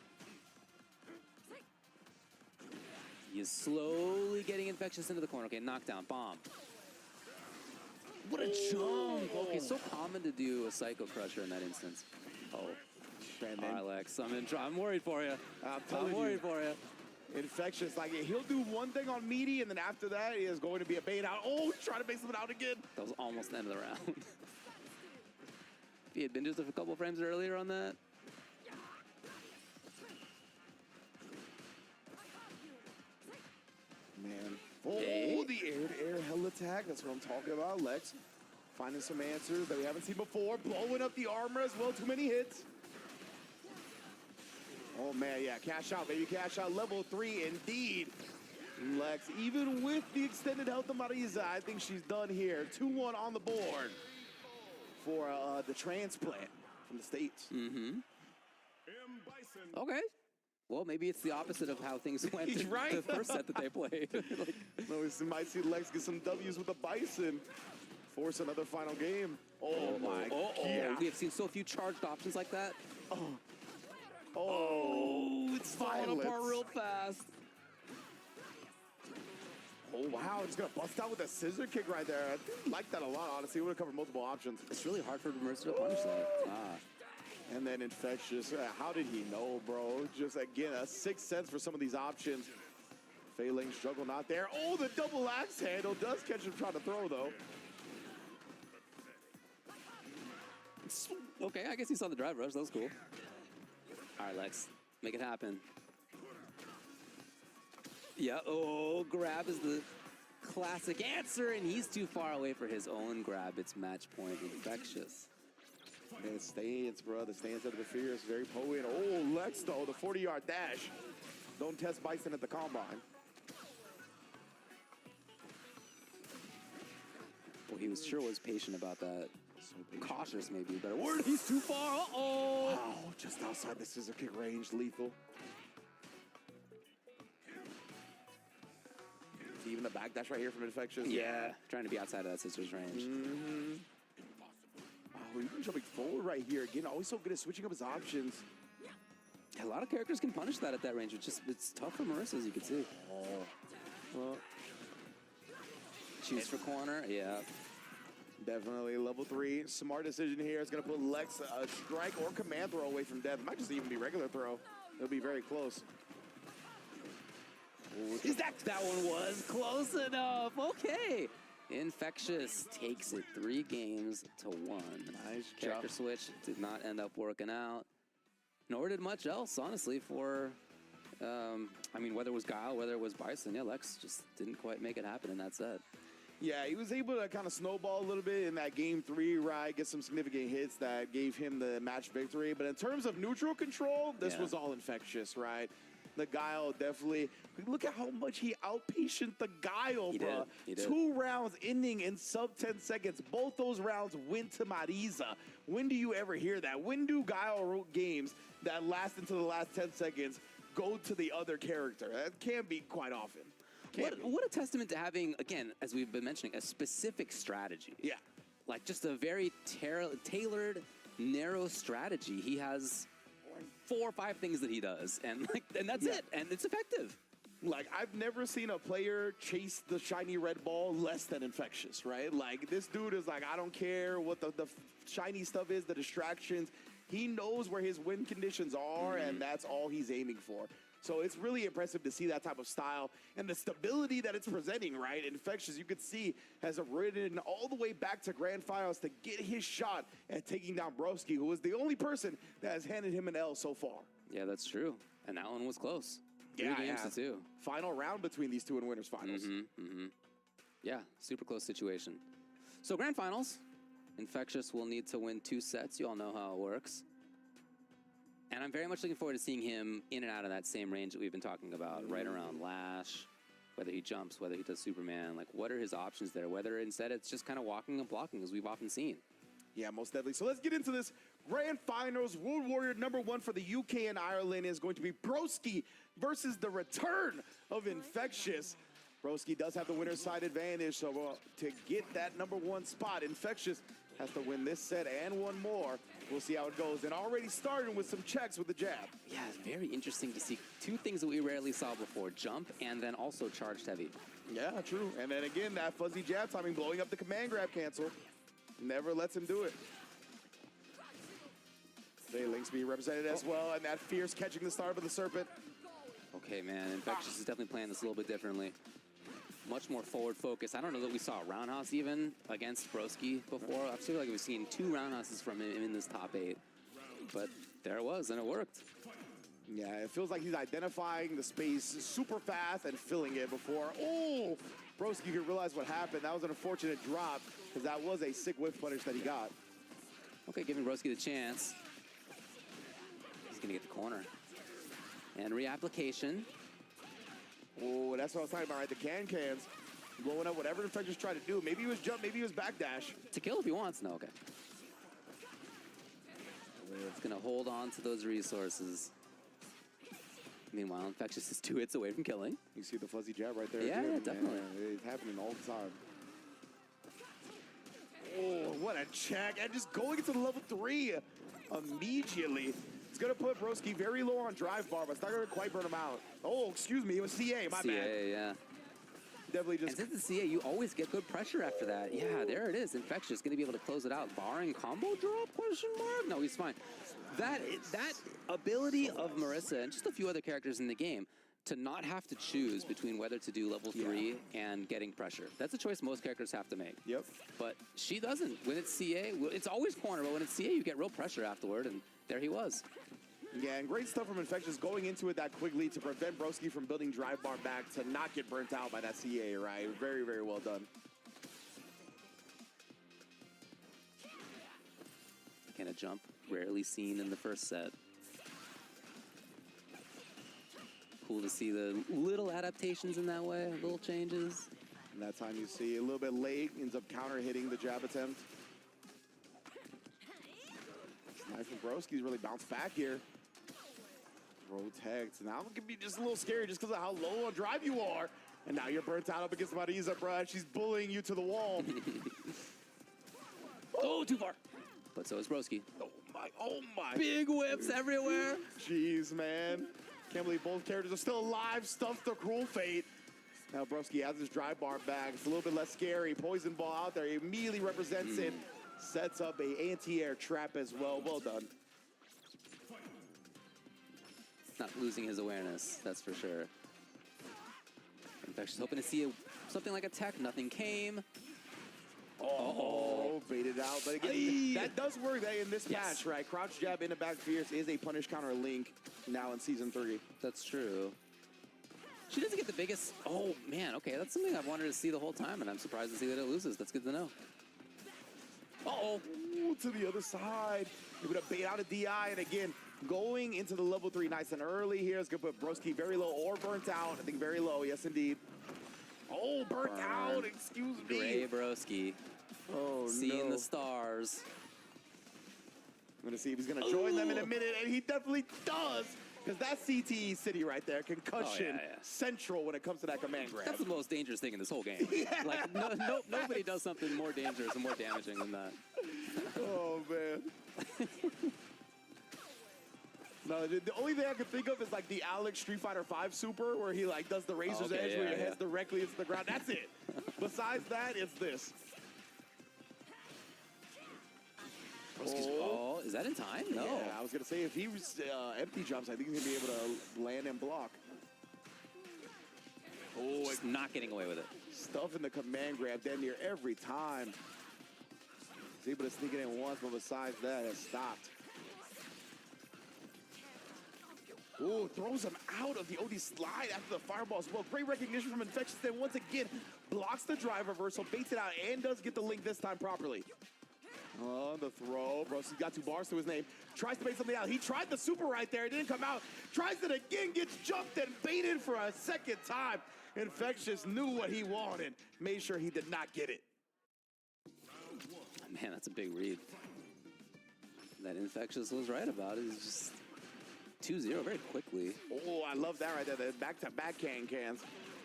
He is slowly getting Infectious into the corner. Okay, knockdown, bomb. What a jump! Okay, so common to do a Psycho Crusher in that instance. Oh, Alex, I'm worried for you. I'm worried for you. Infectious, like he'll do one thing on meaty, and then after that he is going to be a bait out. Oh, he's trying to make something out again. That was almost the end of the round. If he had been just a couple frames earlier on that. Man. Oh, the air-to-air hell attack. That's what I'm talking about. Lex finding some answers that we haven't seen before. Blowing up the armor as well. Too many hits. Oh, man, yeah. Cash out, baby. Cash out. Level 3, indeed. Lex, even with the extended health of Marisa, I think she's done here. 2-1 on the board for the transplant from the States. Mm-hmm. Okay. Well, maybe it's the opposite of how things went in the first set that they played. No, we might see Lex get some W's with the Bison. Force another final game. Oh, my God. We have seen so few charged options like that. Oh, it's falling apart real fast. Oh, wow. It's going to bust out with a scissor kick right there. I like that a lot, honestly. It would have covered multiple options. It's really hard for Marisa to punish that. And then Infectious. How did he know, bro? Just, again, a 6 cents for some of these options. Failing, struggle not there. Oh, the double axe handle does catch him trying to throw, though. Okay, I guess he saw the drive rush. That was cool. All right, Lex, make it happen. Yeah, grab is the classic answer, and he's too far away for his own grab. It's match point Infectious. And stance, bro. The stance out of the Fierce. Very potent. Oh, Lex, though. The 40-yard dash. Don't test Bison at the combine. Well, he was patient about that. Cautious, maybe a better word. He's too far. Uh-oh. Wow, just outside the scissor kick range. Lethal. Even the backdash right here from Infectious. Yeah, trying to be outside of that scissors range. Mm-hmm. Wow, even jumping forward right here. Again, always so good at switching up his options. A lot of characters can punish that at that range. It's tough for Marisa, as you can see. Oh. Well. Choose for corner, yeah. Definitely level 3. Smart decision here. It's going to put Lex a strike or command throw away from death. It might just even be regular throw. It'll be very close. That one was close enough. Okay. Infectious takes it 3 games to 1. Nice Character job. switch did not end up working out. Nor did much else, honestly, for, I mean, whether it was Guile, whether it was Bison, yeah, Lex just didn't quite make it happen in that set. Yeah, he was able to kind of snowball a little bit in that game 3, right? Get some significant hits that gave him the match victory. But in terms of neutral control, this was all Infectious, right? The Guile definitely, look at how much he outpatient the Guile, bro. He did. 2 rounds ending in sub 10 seconds. Both those rounds went to Marisa. When do you ever hear that? When do Guile games that last into the last 10 seconds go to the other character? That can't be quite often. What a testament to having, again, as we've been mentioning, a specific strategy. Yeah. Like just a very tailored, narrow strategy. He has 4 or 5 things that he does, and that's it, and it's effective. Like, I've never seen a player chase the shiny red ball less than Infectious, right? Like, this dude is like, I don't care what the shiny stuff is, the distractions. He knows where his win conditions are, and that's all he's aiming for. So it's really impressive to see that type of style and the stability that it's presenting, right? Infectious, you could see, has ridden all the way back to grand finals to get his shot at taking down Broski, who was the only person that has handed him an L so far. Yeah, that's true. And that one was close. 3 games to 2. Final round between these two in winners finals. Yeah, super close situation. So grand finals, Infectious will need to win 2 sets. You all know how it works. And I'm very much looking forward to seeing him in and out of that same range that we've been talking about, right around Lash, whether he jumps, whether he does Superman. Like, what are his options there? Whether instead it's just kind of walking and blocking, as we've often seen. Yeah, most definitely. So let's get into this grand finals. World Warrior #1 for the UK and Ireland is going to be Broski versus the return of Infectious. Broski does have the winner's side advantage, so to get that #1 spot, Infectious has to win this set and one more. We'll see how it goes. And already starting with some checks with the jab. Yeah, it's very interesting to see 2 things that we rarely saw before, jump and then also charged heavy. Yeah, true. And then again, that fuzzy jab timing, blowing up the command grab cancel. Never lets him do it. They links being represented as well, and that fierce catching the start of the Serpent. Okay, man, Infectious is definitely playing this a little bit differently. Much more forward focus. I don't know that we saw a roundhouse even against Broski before. I feel like we've seen 2 roundhouses from him in this top 8. But there it was, and it worked. Yeah, it feels like he's identifying the space super fast and filling it before. Oh, Broski could realize what happened. That was an unfortunate drop, because that was a sick whiff punish that he got. Okay, giving Broski the chance. He's going to get the corner. And reapplication. Oh, that's what I was talking about, right? The cans. Blowing up whatever Infectious tried to do. Maybe he was jump, maybe he was backdash. To kill if he wants. No, okay. It's going to hold on to those resources. Meanwhile, Infectious is 2 hits away from killing. You see the fuzzy jab right there? Yeah, too. definitely. Yeah, it's happening all the time. Oh, what a check. And just going into the level 3 immediately. It's going to put Broski very low on drive bar, but it's not going to quite burn him out. Oh, excuse me. It was CA. My bad. CA, yeah. Definitely just... And since it's CA, you always get good pressure after that. Yeah, there it is. Infectious going to be able to close it out. Barring combo drop, question mark? No, he's fine. That ability of Marisa and just a few other characters in the game to not have to choose between whether to do level 3 and getting pressure. That's a choice most characters have to make. Yep. But she doesn't. When it's CA, it's always corner, but when it's CA, you get real pressure afterward, and there he was. Yeah, and great stuff from Infectious going into it that quickly to prevent Broski from building drive bar back to not get burnt out by that CA, right? Very, very well done. Kind of jump, rarely seen in the first set. Cool to see the little adaptations in that way, little changes. And that time you see a little bit late, ends up counter hitting the jab attempt. Nice from Broski's really bounced back here. Protect. Now it can be just a little scary just because of how low on drive you are. And now you're burnt out up against Marisa, bro. She's bullying you to the wall. Oh, too far. But so is Broski. Oh my, oh my. Big whips everywhere. Jeez, man. Can't believe both characters are still alive. Stuffed the cruel fate. Now Broski has his drive bar back. It's a little bit less scary. Poison ball out there. He immediately represents it. Sets up a anti-air trap as well. Well done. Not losing his awareness, that's for sure. In fact, she's hoping to see something like a tech. Nothing came. Oh, baited out. But again, that does work in this patch, right? Crouch jab into back fierce is a punish counter link now in Season 3. That's true. She doesn't get the biggest... Oh, man. Okay, that's something I've wanted to see the whole time, and I'm surprised to see that it loses. That's good to know. Uh-oh. Ooh, to the other side. Able to bait out a DI, and again, going into the level 3 nice and early here is going to put Broski very low or burnt out. I think very low, yes, indeed. Oh, burnt out, excuse me. Gray Broski. Oh, Seeing no. the stars. I'm going to see if he's going to join them in a minute, and he definitely does. Because that's CTE City right there. Concussion central when it comes to that command grab. That's the most dangerous thing in this whole game. Like, nobody does something more dangerous and more damaging than that. Oh, man. No, the only thing I can think of is like the Alex Street Fighter V Super, where he like does the razor's edge where your head's directly into the ground. That's it. Besides that, it's this. Oh, is that in time? No. Yeah, I was going to say, if he was empty jumps, I think he's going to be able to land and block. Oh, it's not getting away with it. Stuff in the command grab damn near every time. He's able to sneak it in once, but besides that, it's stopped. Ooh, throws him out of the OD slide after the fireball as well. Great recognition from Infectious. Then once again, blocks the drive reversal, baits it out, and does get the link this time properly. Oh, the throw. Broski's got 2 bars to his name. Tries to bait something out. He tried the super right there. It didn't come out. Tries it again. Gets jumped and baited for a second time. Infectious knew what he wanted. Made sure he did not get it. Man, that's a big read. That Infectious was right about it. It's just 2-0 very quickly. Oh, I love that right there. The back-to-back cans.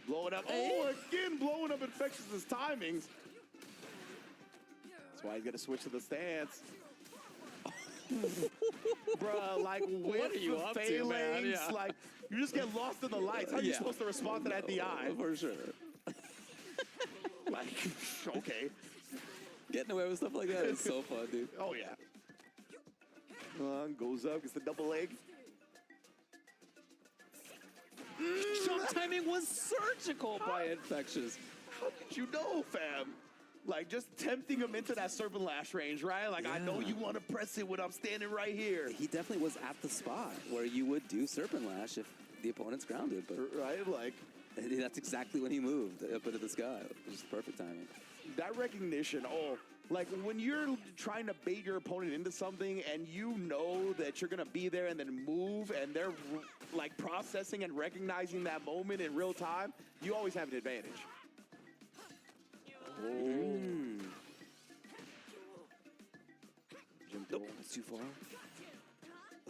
Blow it up. Oh, again, blowing up Infectious's timings. That's why he's going to switch to the stance. Bruh, like, with the phalanx, like, you just get lost in the lights. How are you supposed to respond to that DI? For sure. Like, okay. Getting away with stuff like that is so fun, dude. Oh, yeah. Goes up, gets the double leg. Jump timing was surgical by Infectious. How did you know, fam? Like, just tempting him into that Serpent Lash range, right? Like, I know you want to press it when I'm standing right here. He definitely was at the spot where you would do Serpent Lash if the opponent's grounded. But right, like... That's exactly when he moved up into the sky. It was perfect timing. That recognition, like when you're trying to bait your opponent into something and you know that you're going to be there and then move and they're like processing and recognizing that moment in real time, you always have an advantage. Nope, that's too far.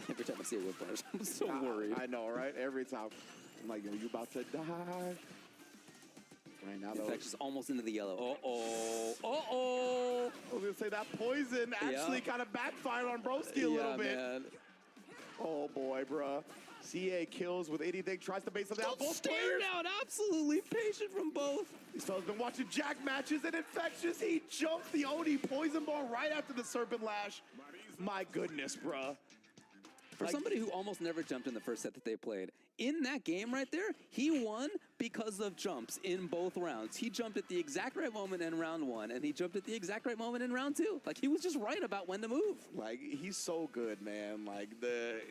Every time I see a whiplash, I'm so worried. I know, right? Every time. I'm like, yo, you about to die. Right now, though. Infectious almost into the yellow. Uh-oh. Uh-oh. I was going to say that poison actually kind of backfired on Broski a little bit. Man. Oh, boy, bruh. CA kills with anything, tries to bait something out. Both players out, absolutely patient from both. These fellas been watching Jack matches, and Infectious, he jumped the OD poison ball right after the Serpent Lash. My goodness, bruh. For somebody who almost never jumped in the first set that they played, in that game right there, he won because of jumps in both rounds. He jumped at the exact right moment in round 1, and he jumped at the exact right moment in round 2. Like, he was just right about when to move. Like, he's so good, man. Like, the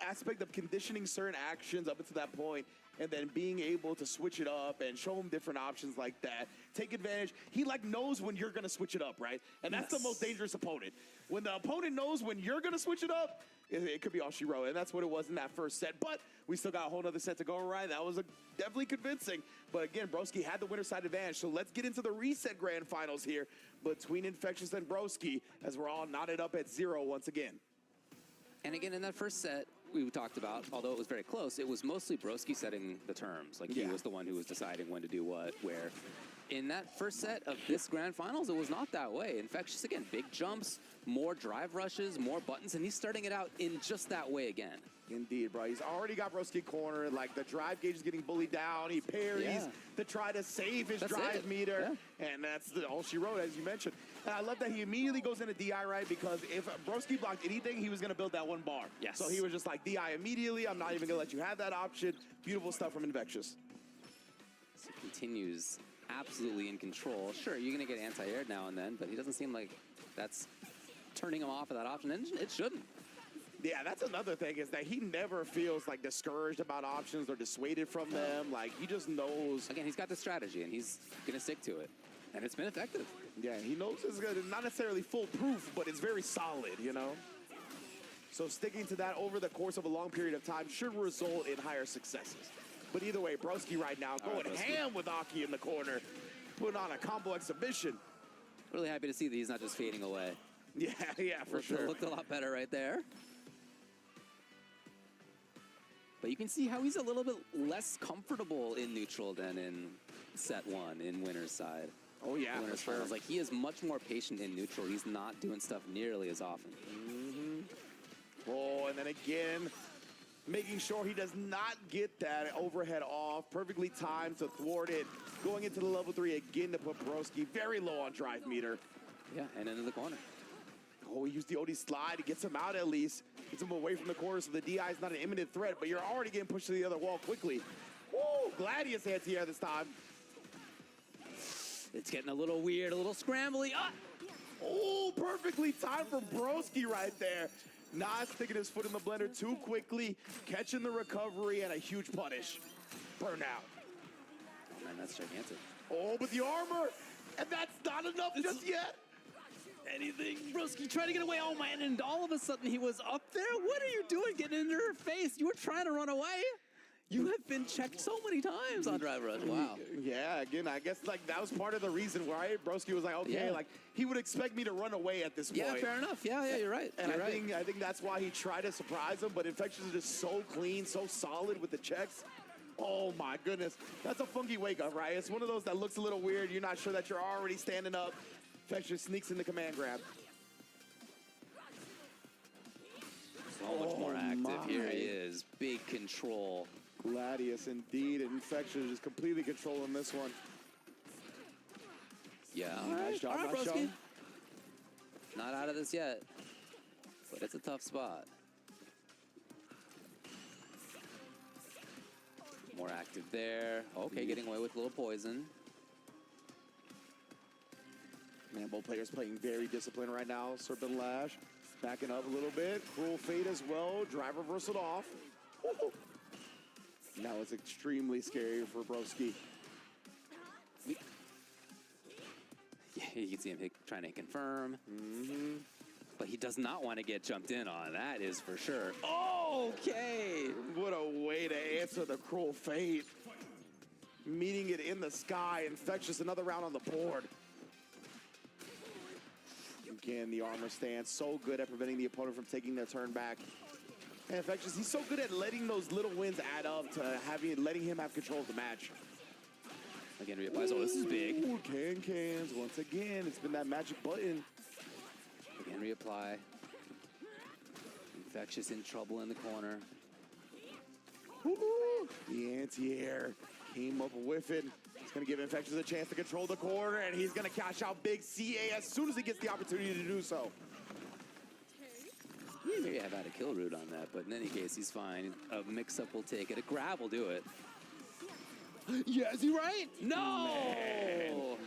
aspect of conditioning certain actions up until that point, and then being able to switch it up and show him different options like that. Take advantage. He, like, knows when you're going to switch it up, right? And that's the most dangerous opponent. When the opponent knows when you're going to switch it up, it could be all she wrote, and that's what it was in that first set. But we still got a whole other set to go around. That was definitely convincing. But again, Broski had the winner side advantage. So let's get into the reset grand finals here between Infectious and Broski as we're all knotted up at 0 once again. And again, in that first set, we talked about, although it was very close, it was mostly Broski setting the terms. Like, he was the one who was deciding when to do what, where. In that first set of this grand finals, it was not that way. Infectious, again, big jumps, more drive rushes, more buttons, and he's starting it out in just that way again. Indeed, bro. He's already got Broski cornered. Like, the drive gauge is getting bullied down. He parries to try to save his drive meter. Yeah. And that's all she wrote, as you mentioned. And I love that he immediately goes into DI, right? Because if Broski blocked anything, he was going to build that one bar. Yes. So he was just like, DI immediately. I'm not even going to let you have that option. Beautiful stuff from Infectious. So continues absolutely in control. Sure, you're going to get anti-air now and then, but he doesn't seem like that's turning him off of that option, and it shouldn't. Yeah, that's another thing, is that he never feels like discouraged about options or dissuaded from them. Like, he just knows. Again, he's got the strategy, and he's going to stick to it. And it's been effective. Yeah, he knows it's not necessarily foolproof, but it's very solid, you know? So sticking to that over the course of a long period of time should result in higher successes. But either way, Broski right now going ham with Aki in the corner, putting on a combo exhibition. Really happy to see that he's not just fading away. Yeah, for sure. Looked a lot better right there. But you can see how he's a little bit less comfortable in neutral than in set one in winner's side. Oh, yeah, winner's for sure. finals. Like, he is much more patient in neutral. He's not doing stuff nearly as often. Oh, and then again, making sure he does not get that overhead off. Perfectly timed to thwart it. Going into the level 3 again to put Broski very low on drive meter. Yeah, and into the corner. Oh, he used the OD slide. He gets him out at least. Gets him away from the corner, so the DI is not an imminent threat, but you're already getting pushed to the other wall quickly. Woo! Gladius anti-air this time. It's getting a little weird, a little scrambly. Ah! Oh, perfectly timed from Broski right there. Not sticking his foot in the blender too quickly, catching the recovery, and a huge punish. Burnout. Oh, man, that's gigantic. Oh, but the armor, and that's not enough just yet. Anything. Broski trying to get away. Oh, man, and all of a sudden he was up there. What are you doing getting into her face? You were trying to run away. You have been checked so many times on Drive Rush. Wow. Yeah, again, I guess like that was part of the reason why Broski was like, okay, like he would expect me to run away at this point. Yeah, fair enough. Yeah, you're right. And you're I think that's why he tried to surprise him, but Infectious is just so clean, so solid with the checks. Oh my goodness. That's a funky wake up, right? It's one of those that looks a little weird. You're not sure that you're already standing up. Infectious sneaks in the command grab. So much more active. Here he is. Big control. Gladius indeed, and Infectious is completely controlling this one. Yeah. Nice job, All right, nice Broski. job. Not out of this yet, but it's a tough spot. More active there. Okay, getting away with a little poison. Man, both players playing very disciplined right now. Serpent Lash backing up a little bit. Cruel Fate as well. Drive reversal off. Woo-hoo. Now it's extremely scary for Broski. Yeah, you can see him trying to confirm. But he does not want to get jumped in on. That is for sure. Okay. What a way to answer the Cruel Fate. Meeting it in the sky. Infectious, another round on the board. Again, the armor stance. So good at preventing the opponent from taking their turn back. And Infectious, he's so good at letting those little wins add up to letting him have control of the match. Again, reapplies. Oh, this is big. Ooh, cans. Once again, it's been that magic button. Again, reapply. Infectious in trouble in the corner. Ooh, the anti-air came up with it. He's going to give Infectious a chance to control the corner, and he's going to cash out big CA as soon as he gets the opportunity to do so. Maybe I've had a kill route on that, but in any case, he's fine. A mix-up will take it. A grab will do it. Yeah, is he right? No! Man.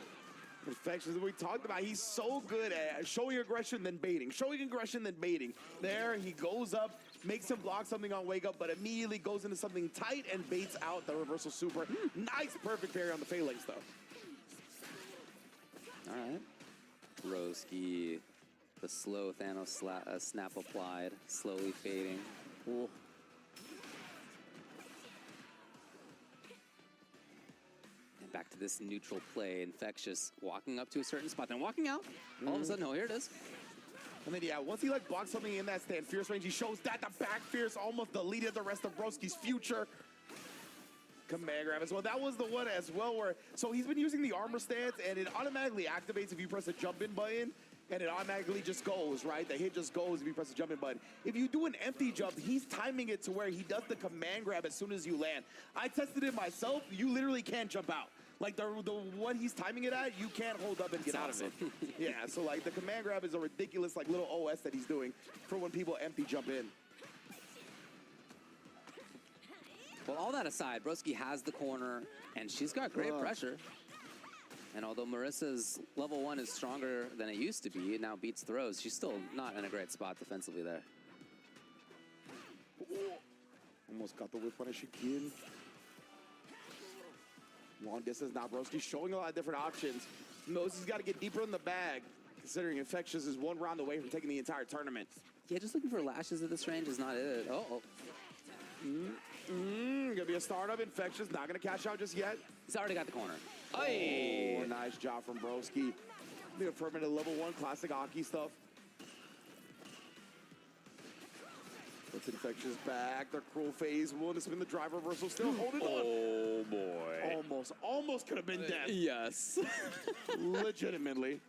Infectious, we talked about, he's so good at showing aggression, then baiting. Showing aggression, then baiting. There, he goes up, makes him block something on wake up, but immediately goes into something tight and baits out the reversal super. Nice, perfect parry on the phalanx, though. All right. Broski, the slow Thanos snap applied, slowly fading. Ooh. And back to this neutral play. Infectious walking up to a certain spot, then walking out. All of a sudden, oh, here it is. And then, yeah, once he like blocks something in that stand fierce range, he shows that the back fierce almost deleted the rest of Broski's future. Command grab as well. That was the one as well where, so he's been using the armor stance and it automatically activates if you press a jump in button and it automatically just goes, right? The hit just goes if you press the jump in button. If you do an empty jump, he's timing it to where he does the command grab as soon as you land. I tested it myself. You literally can't jump out. Like the one he's timing it at, you can't hold up and get out of it. Yeah, so like the command grab is a ridiculous like little OS that he's doing for when people empty jump in. Well, all that aside, Broski has the corner, and she's got great pressure. And although Marissa's level 1 is stronger than it used to be, it now beats throws, she's still not in a great spot defensively there. Almost got the whip punish again. Long distance now, Broski showing a lot of different options. Moses got to get deeper in the bag, considering Infectious is 1 round away from taking the entire tournament. Yeah, just looking for lashes at this range is not it. Gonna be a startup. Infectious, not gonna cash out just yet. He's already got the corner. Oh, nice job from Broski. The affirmative level 1 classic Aki stuff. Puts Infectious back. The cruel phase. Willing to spin the drive reversal. Still holding on. Oh, boy. Almost could have been dead. Yes. Legitimately.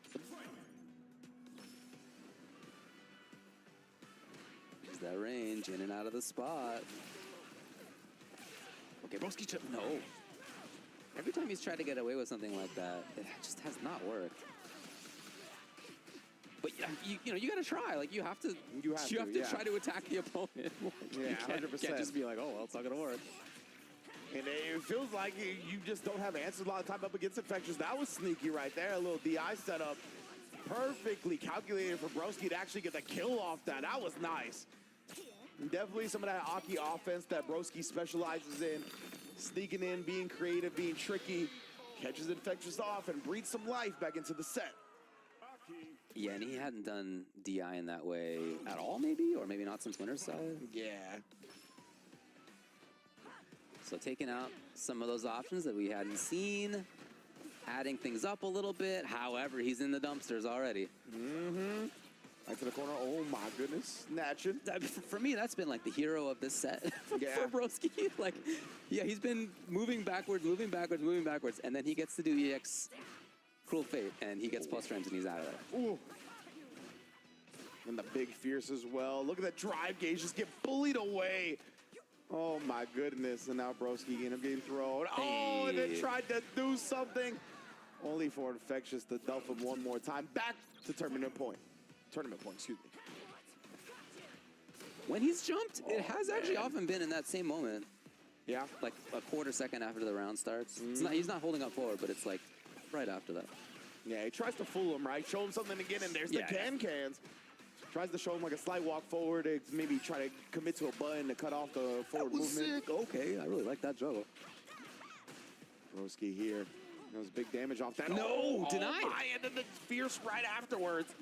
There's that range, in and out of the spot. Okay, Broski, no. Every time he's tried to get away with something like that, it just has not worked. But you know, you gotta try. Like you have to try to attack the opponent. Yeah, 100%. Can't just be like, oh well, it's not gonna work. And it feels like you just don't have answers a lot of time up against Infectious. That was sneaky right there. A little DI setup. Perfectly calculated for Broski to actually get the kill off that. That was nice. And definitely some of that Aki offense that Broski specializes in. Sneaking in, being creative, being tricky. Catches Infectious off and breathes some life back into the set. Yeah, and he hadn't done DI in that way at all, maybe? Or maybe not since Winter's Side. Yeah. So taking out some of those options that we hadn't seen, adding things up a little bit. However, he's in the dumpsters already. Back to the corner. Oh my goodness. Snatching. For me, that's been like the hero of this set for Broski. Like, yeah, he's been moving backwards, and then he gets to do EX Cruel Fate, and he gets plus frames, and he's out of there. Ooh. And the big fierce as well. Look at that drive gauge just get bullied away. Oh my goodness. And now Broski getting thrown. Oh, and then tried to do something. Only for Infectious to duff him one more time. Back to tournament point. Excuse me. When he's jumped, it has actually often been in that same moment. Yeah. Like a quarter second after the round starts. It's not, he's not holding up forward, but it's like right after that. Yeah, he tries to fool him, right? Show him something again, and there's the cans. Tries to show him like a slight walk forward, maybe try to commit to a button to cut off the forward movement. Sick. Okay, I really like that juggle. Broski here. That was big damage off that. No, denied. And then the fierce right afterwards.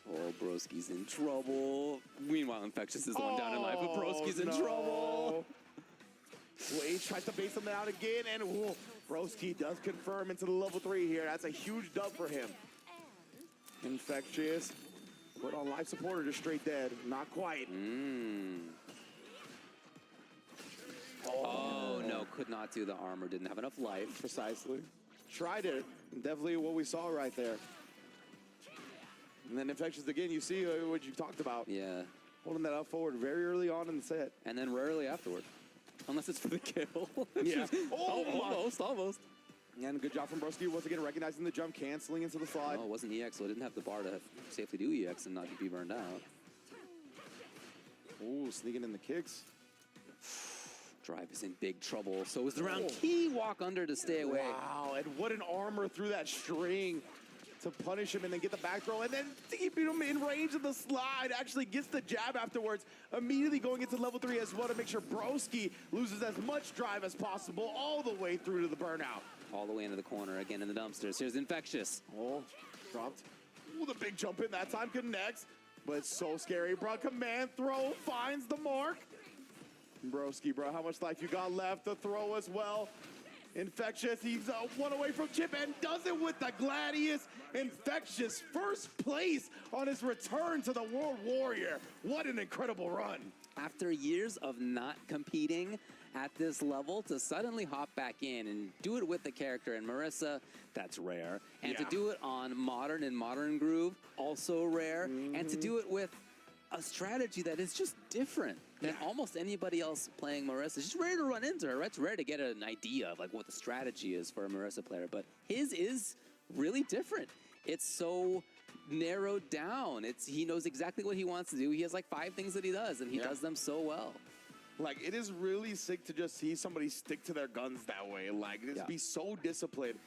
Oh, Broski's in trouble. Meanwhile, Infectious is the one down in life, but Broski's in trouble. Wade tries to base something out again, and Broski does confirm into the level 3 here. That's a huge dub for him. Infectious. Put on life support or just straight dead. Not quite. Oh, no, could not do the armor. Didn't have enough life. Precisely. Tried it. Definitely what we saw right there. And then Infectious again, you see what you talked about. Yeah. Holding that up forward very early on in the set. And then rarely afterward. Unless it's for the kill. Yeah. Almost. And good job from Broski once again recognizing the jump, canceling into the slide. Oh, it wasn't EX, so it didn't have the bar to safely do EX and not be burned out. Ooh, sneaking in the kicks. Drive is in big trouble. So is the round key walk under to stay away. Wow, and what an armor through that string to punish him and then get the back throw and then keeping him in range of the slide. Actually gets the jab afterwards. Immediately going into level 3 as well to make sure Broski loses as much drive as possible all the way through to the burnout. All the way into the corner, again in the dumpsters. Here's Infectious. Oh, dropped. Ooh, the big jump in that time connects. But it's so scary, bro. Command throw finds the mark. Broski, bro, how much life you got left to throw as well? Infectious, he's one away from chip and does it with the Gladius. Infectious, first place on his return to the World Warrior. What an incredible run. After years of not competing at this level, to suddenly hop back in and do it with the character and Marisa, that's rare. And to do it on Modern and Modern Groove, also rare. And to do it with a strategy that is just different than almost anybody else playing Marisa. It's just rare to run into her, right? It's rare to get an idea of like what the strategy is for a Marisa player, but his is really different. It's so narrowed down. He knows exactly what he wants to do. He has like 5 things that he does, and he does them so well. Like, it is really sick to just see somebody stick to their guns that way. Like, just be so disciplined.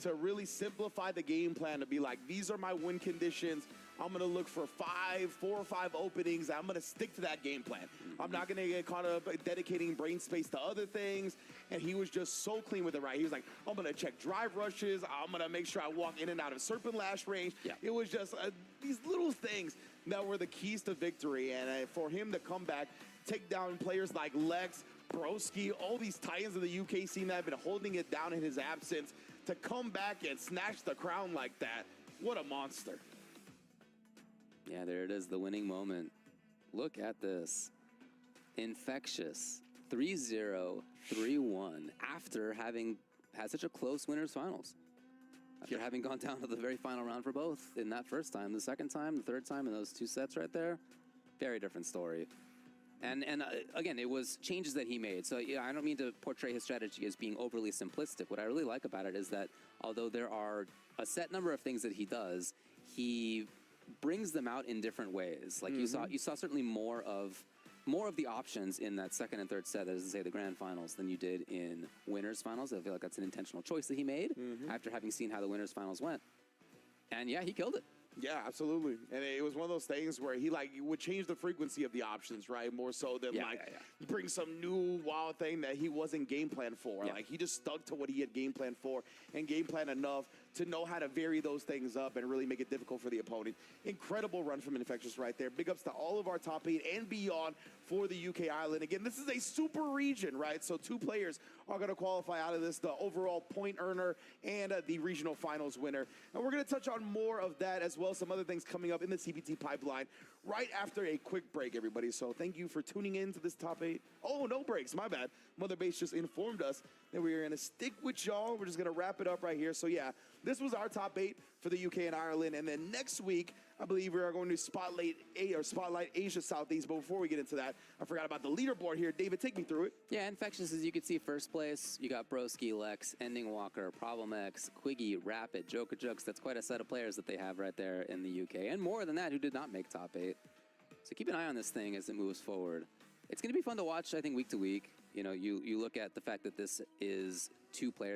to really simplify the game plan to be like, these are my win conditions. I'm going to look for 4 or 5 openings. I'm going to stick to that game plan. I'm not going to get caught up dedicating brain space to other things. And he was just so clean with it, right? He was like, I'm going to check drive rushes. I'm going to make sure I walk in and out of Serpent Lash range. Yeah. It was just these little things that were the keys to victory. And for him to come back, take down players like Lex, Broski, all these Titans of the UK scene that have been holding it down in his absence, to come back and snatch the crown like that, what a monster. Yeah, there it is, the winning moment. Look at this. Infectious, 3-0, 3-1, after having had such a close winners finals. After having gone down to the very final round for both in that first time, the second time, the third time in those 2 sets right there, very different story. And again, it was changes that he made. So yeah, I don't mean to portray his strategy as being overly simplistic. What I really like about it is that although there are a set number of things that he does, he brings them out in different ways. Like you saw certainly more of the options in that second and third set, that is to say the grand finals, than you did in winners finals. I feel like that's an intentional choice that he made after having seen how the winners finals went. And yeah, he killed it. Yeah, absolutely. And it was one of those things where he would change the frequency of the options, right? More so than bring some new wild thing that he wasn't game plan for. Yeah. Like he just stuck to what he had game plan for and game plan enough to know how to vary those things up and really make it difficult for the opponent. Incredible run from Infectious right there. Big ups to all of our top 8 and beyond for the UK Island. Again, this is a super region, right? So 2 players are going to qualify out of this, the overall point earner and the regional finals winner. And we're going to touch on more of that as well, some other things coming up in the CBT pipeline right after a quick break, everybody. So thank you for tuning in to this top 8. Oh, no breaks, my bad. Mother Base just informed us that we are going to stick with y'all. We're just going to wrap it up right here. So yeah, this was our top 8 for the UK and Ireland. And then next week, I believe we are going to spotlight Asia Southeast. But before we get into that, I forgot about the leaderboard here. David, take me through it. Yeah, Infectious, as you can see, first place, you got Broski, Lex, Ending Walker, Problem X, Quiggy, Rapid, Joker Jokes. That's quite a set of players that they have right there in the UK. And more than that, who did not make top 8. So keep an eye on this thing as it moves forward. It's going to be fun to watch, I think, week to week. You know, you look at the fact that this is 2 players